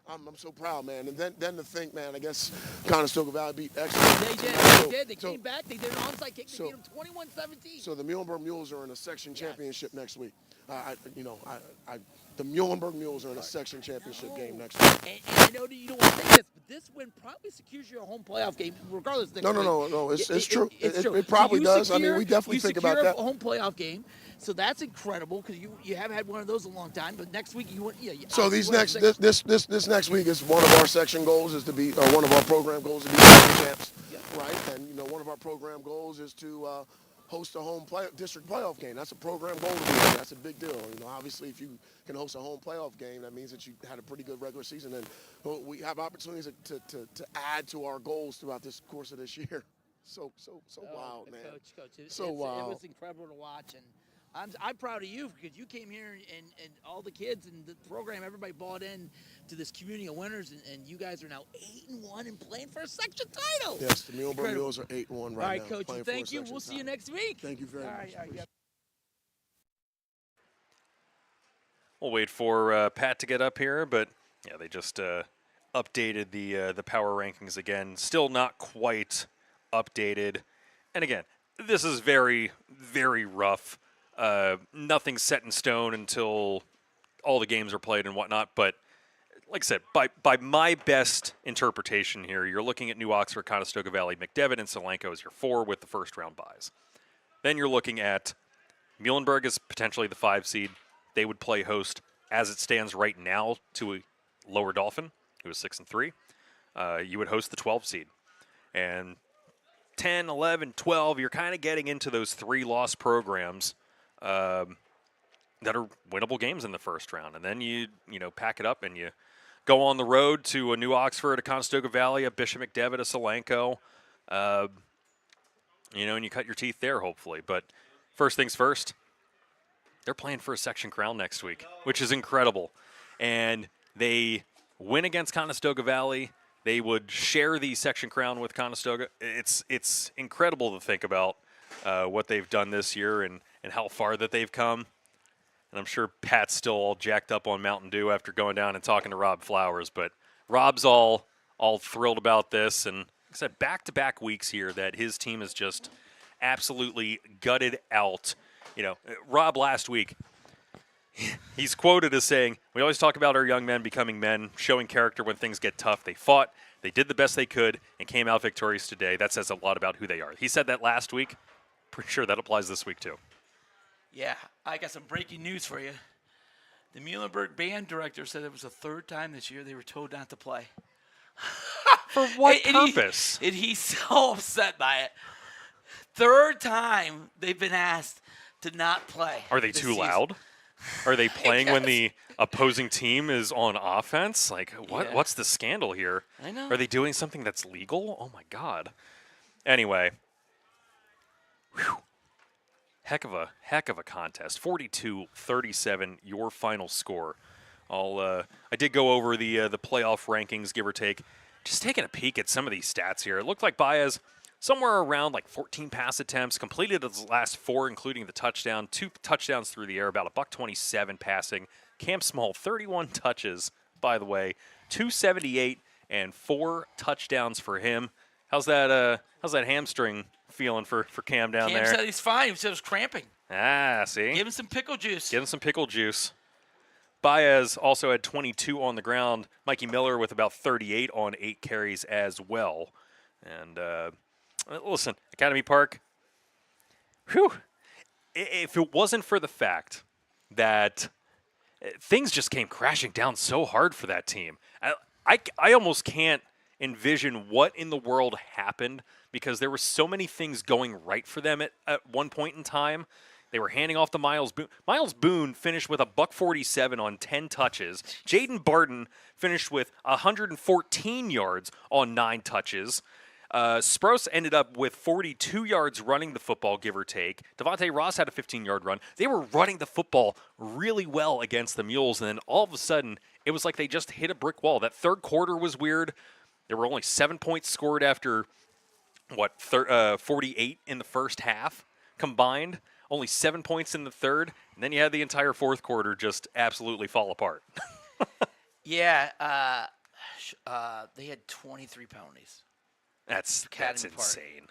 Speaker 10: I'm so proud, man. And then to think, man, I guess Conestoga Valley beat Exeter.
Speaker 2: They did. They came back. They did an onside kick. They beat them 21-17.
Speaker 10: So the Muhlenberg Muhls are in a section championship next week. The Muhlenberg Muhls are in a section championship game next week.
Speaker 2: And I know that you don't want to say this, but this win probably secures you a home playoff game, regardless.
Speaker 10: No. It's true.
Speaker 2: It's true.
Speaker 10: It probably does. I mean, we definitely think about that.
Speaker 2: You secure a home playoff game, so that's incredible because you haven't had one of those in a long time. But next week you want,
Speaker 10: So this next week is one of our section goals is to be, or one of our program goals to be section champs, right? And one of our program goals is to host a home district playoff game. That's a program goal to be there. That's a big deal. Obviously, if you can host a home playoff game, that means that you had a pretty good regular season. And we have opportunities to add to our goals throughout this course of this year. So wild, man.
Speaker 11: Coach.
Speaker 10: So wild.
Speaker 11: It was incredible to watch, and I'm proud of you because you came here and all the kids and the program, everybody bought in to this community of winners, and you guys are now 8-1 and playing for a section title.
Speaker 10: Yes, the Muhlenberg Muhls are 8-1 right now.
Speaker 11: All right, Coach.
Speaker 10: Playing
Speaker 11: Thank
Speaker 10: for a
Speaker 11: you.
Speaker 10: section
Speaker 11: We'll see you
Speaker 10: title.
Speaker 11: next week.
Speaker 10: Thank you very much.
Speaker 11: All right.
Speaker 3: We'll wait for Pat to get up here, but yeah, they just updated the power rankings again. Still not quite updated. And again, this is very, very rough. Nothing's set in stone until all the games are played and whatnot. But like I said, by my best interpretation here, you're looking at New Oxford, Conestoga Valley, McDevitt, and Solanco as your 4 with the first-round buys. Then you're looking at Muhlenberg as potentially the 5 seed. They would play host, as it stands right now, to a Lower Dolphin, who is 6-3. You would host the 12 seed. And 10, 11, 12, you're kind of getting into those 3-loss programs that are winnable games in the first round. And then you pack it up and you go on the road to a New Oxford, a Conestoga Valley, a Bishop McDevitt, a Solanco, and you cut your teeth there, hopefully. But first things first, they're playing for a section crown next week, which is incredible. And they win against Conestoga Valley. They would share the section crown with Conestoga. It's incredible to think about what they've done this year and how far that they've come. And I'm sure Pat's still all jacked up on Mountain Dew after going down and talking to Rob Flowers. But Rob's all thrilled about this. And like I said, back-to-back weeks here that his team is just absolutely gutted out. Rob last week, he's quoted as saying, "We always talk about our young men becoming men, showing character when things get tough. They fought, they did the best they could, and came out victorious today. That says a lot about who they are." He said that last week. Pretty sure that applies this week too.
Speaker 11: Yeah, I got some breaking news for you. The Muhlenberg band director said it was the 3rd time this year they were told not to play.
Speaker 3: For what purpose?
Speaker 11: He's so upset by it. 3rd time they've been asked to not play.
Speaker 3: Are they too loud? Are they playing when the opposing team is on offense? Like, what?
Speaker 11: Yeah.
Speaker 3: What's the scandal here?
Speaker 11: I know.
Speaker 3: Are they doing something that's legal? Oh, my God. Anyway. Whew. Heck of a contest. 42-37, your final score. I did go over the playoff rankings, give or take. Just taking a peek at some of these stats here. It looked like Baez somewhere around like 14 pass attempts, completed his last 4, including the touchdown, 2 touchdowns through the air, about $127 passing. Camp Small, 31 touches, by the way, 278 and 4 touchdowns for him. How's that hamstring feeling for Cam down there?
Speaker 11: Cam said he's fine. He said it was cramping.
Speaker 3: See?
Speaker 11: Give him some pickle juice.
Speaker 3: Baez also had 22 on the ground. Mikey Miller with about 38 on 8 carries as well. And listen, Academy Park, whew, if it wasn't for the fact that things just came crashing down so hard for that team, I almost can't envision what in the world happened because there were so many things going right for them at one point in time. They were handing off to Miles Boone. Miles Boone finished with $147 on 10 touches. Jaden Barton finished with 114 yards on 9 touches. Sprouse ended up with 42 yards running the football, give or take. Devontae Ross had a 15-yard run. They were running the football really well against the Mules, and then all of a sudden, it was like they just hit a brick wall. That third quarter was weird. There were only 7 points scored after, 48 in the first half combined. Only 7 points in the third, and then you had the entire fourth quarter just absolutely fall apart.
Speaker 11: Yeah, they had 23 penalties.
Speaker 3: That's insane.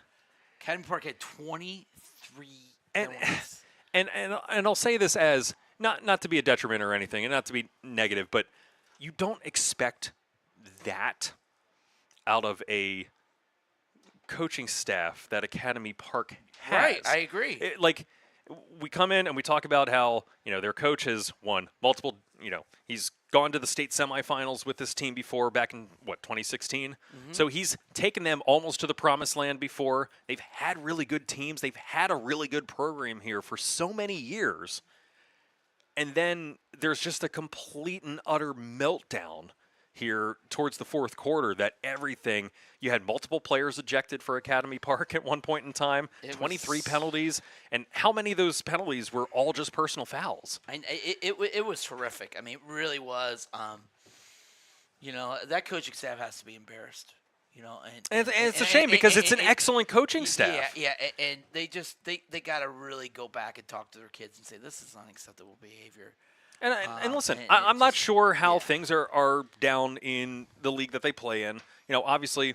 Speaker 11: Academy Park had 23 penalties.
Speaker 3: And I'll say this as not to be a detriment or anything, and not to be negative, but you don't expect that out of a coaching staff that Academy Park has.
Speaker 11: Right, I agree.
Speaker 3: We come in and we talk about how, their coach has won multiple, he's gone to the state semifinals with this team before back in, 2016? Mm-hmm. So he's taken them almost to the promised land before. They've had really good teams. They've had a really good program here for so many years. And then there's just a complete and utter meltdown here towards the fourth quarter that everything, you had multiple players ejected for Academy Park at one point in time, 23 penalties, and how many of those penalties were all just personal fouls?
Speaker 2: It was horrific. I mean, it really was. That coaching staff has to be embarrassed.
Speaker 3: And it's a shame because it's an excellent coaching staff.
Speaker 2: Yeah, and they got to really go back and talk to their kids and say, this is unacceptable behavior.
Speaker 3: And listen, I'm not sure how things are down in the league that they play in. Obviously,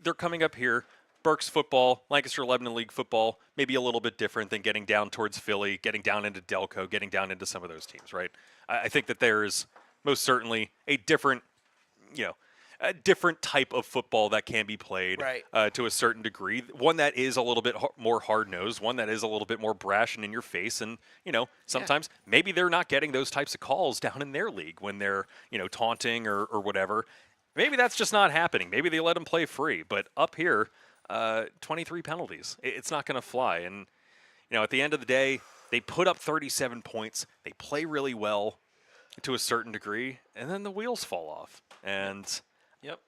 Speaker 3: they're coming up here. Berks football, Lancaster Lebanon League football, maybe a little bit different than getting down towards Philly, getting down into Delco, getting down into some of those teams, right? I think that there is most certainly a different type of football that can be played to a certain degree. One that is a little bit more hard-nosed, one that is a little bit more brash and in your face. And, sometimes maybe they're not getting those types of calls down in their league when they're, taunting or whatever. Maybe that's just not happening. Maybe they let them play free. But up here, 23 penalties. It's not going to fly. And, at the end of the day, they put up 37 points. They play really well to a certain degree. And then the wheels fall off. And... Yep.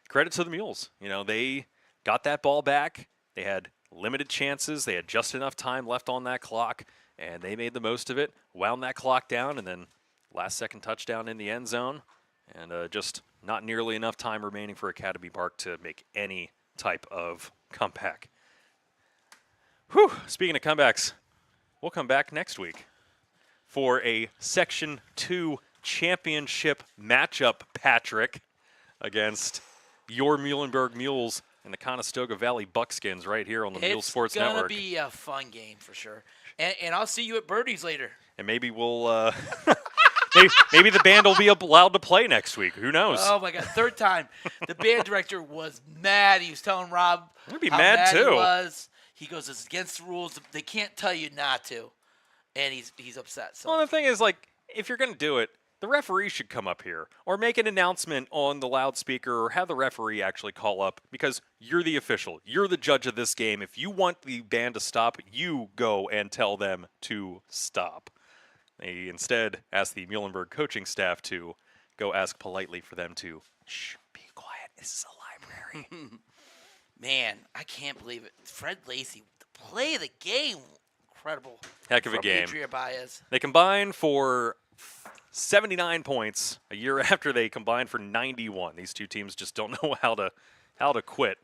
Speaker 3: Credit to the Mules. They got that ball back. They had limited chances. They had just enough time left on that clock, and they made the most of it, wound that clock down, and then last-second touchdown in the end zone, and just not nearly enough time remaining for Academy Park to make any type of comeback. Whew. Speaking of comebacks, we'll come back next week for a Section 2 championship matchup, Patrick, against your Muhlenberg Mules and the Conestoga Valley Buckskins right here on the Mule Sports Network.
Speaker 2: It's going to be a fun game for sure. And I'll see you at Birdie's later.
Speaker 3: And maybe we'll maybe the band will be allowed to play next week. Who knows?
Speaker 2: Oh, my God. Third time. The band director was mad. He was telling Rob
Speaker 3: I'd be mad too.
Speaker 2: He was. He goes, it's against the rules. They can't tell you not to. And he's upset. So.
Speaker 3: Well, the thing is, if you're going to do it, the referee should come up here or make an announcement on the loudspeaker or have the referee actually call up because you're the official. You're the judge of this game. If you want the band to stop, you go and tell them to stop. They instead ask the Muhlenberg coaching staff to go ask politely for them to, shh, be quiet. This is a library.
Speaker 2: Man, I can't believe it. Fred Lacey, the play of the game. Incredible.
Speaker 3: Heck of a game.
Speaker 2: Adria Baez.
Speaker 3: They combine for 79 points a year after they combined for 91. These two teams just don't know how to quit.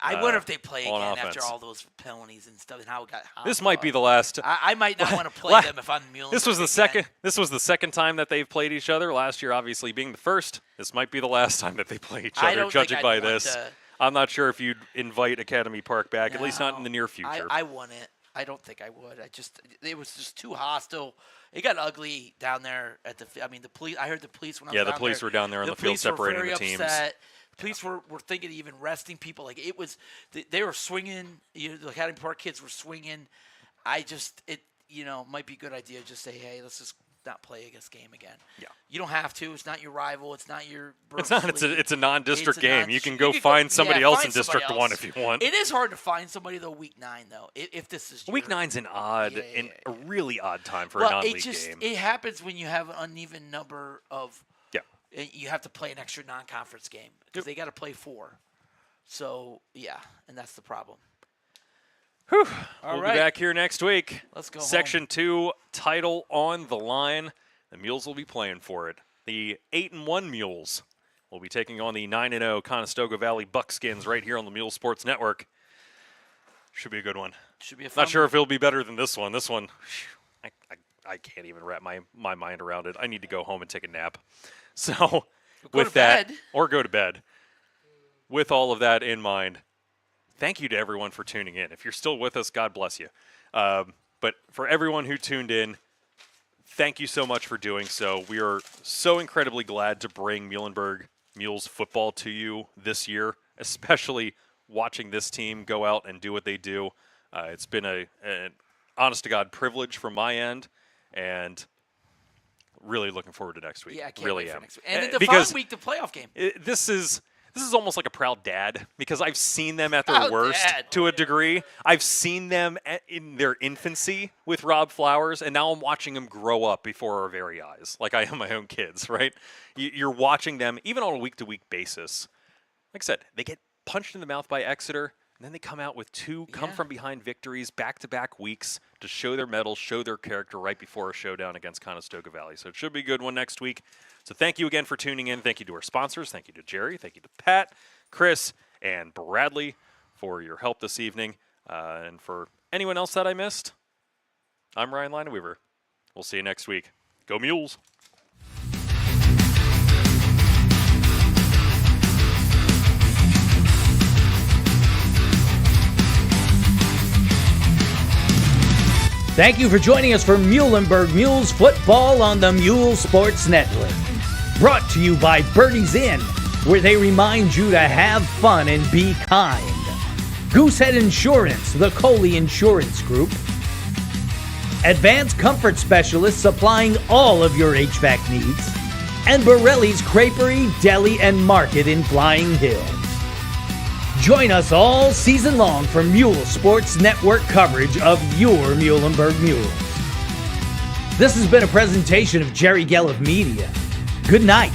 Speaker 2: I wonder if they play again
Speaker 3: offense.
Speaker 2: after all those penalties and stuff and how it got.
Speaker 3: This might be the last.
Speaker 2: I might not want to play them if I'm Muhlenberg.
Speaker 3: This was the second. This was the second time that they've played each other. Last year, obviously being the first. This might be the last time that they play each other. Judging by this, I'm not sure if you'd invite Academy Park back. At least not in the near future.
Speaker 2: I wouldn't. I don't think I would. It was just too hostile. It got ugly down there at the police. I heard the police when I was down there.
Speaker 3: Yeah, the police were down there on the field separating the teams.
Speaker 2: Upset. Police were thinking of even arresting people. Like it was, they were swinging. The Academy Park kids were swinging. It might be a good idea to just say, hey, let's just not play this game again. Yeah. You don't have to. It's not your rival. It's not your.
Speaker 3: It's not. It's a non-district game. You can go find somebody else in District 1 if you want.
Speaker 2: It is hard to find somebody though. Week 9 though. If this is
Speaker 3: Week 9's an a really odd time for a non-league game.
Speaker 2: It happens when you have an uneven number of. Yeah. You have to play an extra non-conference game because they got to play 4. So and that's the problem.
Speaker 3: Whew. We'll be back here next week.
Speaker 2: Let's go.
Speaker 3: Section 2 title on the line. The Mules will be playing for it. The 8-1 Mules will be taking on the 9-0 Conestoga Valley Buckskins right here on the Mule Sports Network. Should be a good one.
Speaker 2: Should be a fun
Speaker 3: Not sure if it'll be better than this one. This one, I can't even wrap my mind around it. I need to go home and take a nap. So with that, or go to bed. With all of that in mind, thank you to everyone for tuning in. If you're still with us, God bless you. But for everyone who tuned in, thank you so much for doing so. We are so incredibly glad to bring Muhlenberg Mules football to you this year, especially watching this team go out and do what they do. It's been an honest-to-God privilege from my end, and really looking forward to next week.
Speaker 2: Yeah, I can't
Speaker 3: really
Speaker 2: wait for
Speaker 3: am.
Speaker 2: next week. And the following week, the playoff game.
Speaker 3: This is This is almost like a proud dad because I've seen them at their worst to a degree. I've seen them in their infancy with Rob Flowers, and now I'm watching them grow up before our very eyes, like I am my own kids, right? You're watching them, even on a week-to-week basis. Like I said, they get punched in the mouth by Exeter, and then they come out with two come-from-behind victories back-to-back weeks to show their mettle, show their character right before a showdown against Conestoga Valley. So it should be a good one next week. So thank you again for tuning in. Thank you to our sponsors. Thank you to Jerry. Thank you to Pat, Chris, and Bradley for your help this evening. And for anyone else that I missed, I'm Ryan Lineweaver. We'll see you next week. Go Mules!
Speaker 5: Thank you for joining us for Muhlenberg Mules football on the Mule Sports Network. Brought to you by Birdie's Inn, where they remind you to have fun and be kind. Goosehead Insurance, the Coley Insurance Group. Advanced Comfort Specialists supplying all of your HVAC needs. And Borelli's Creperie, Deli, and Market in Flying Hills. Join us all season long for Mule Sports Network coverage of your Muhlenberg Mules. This has been a presentation of Jerry Gelliff Media. Good night.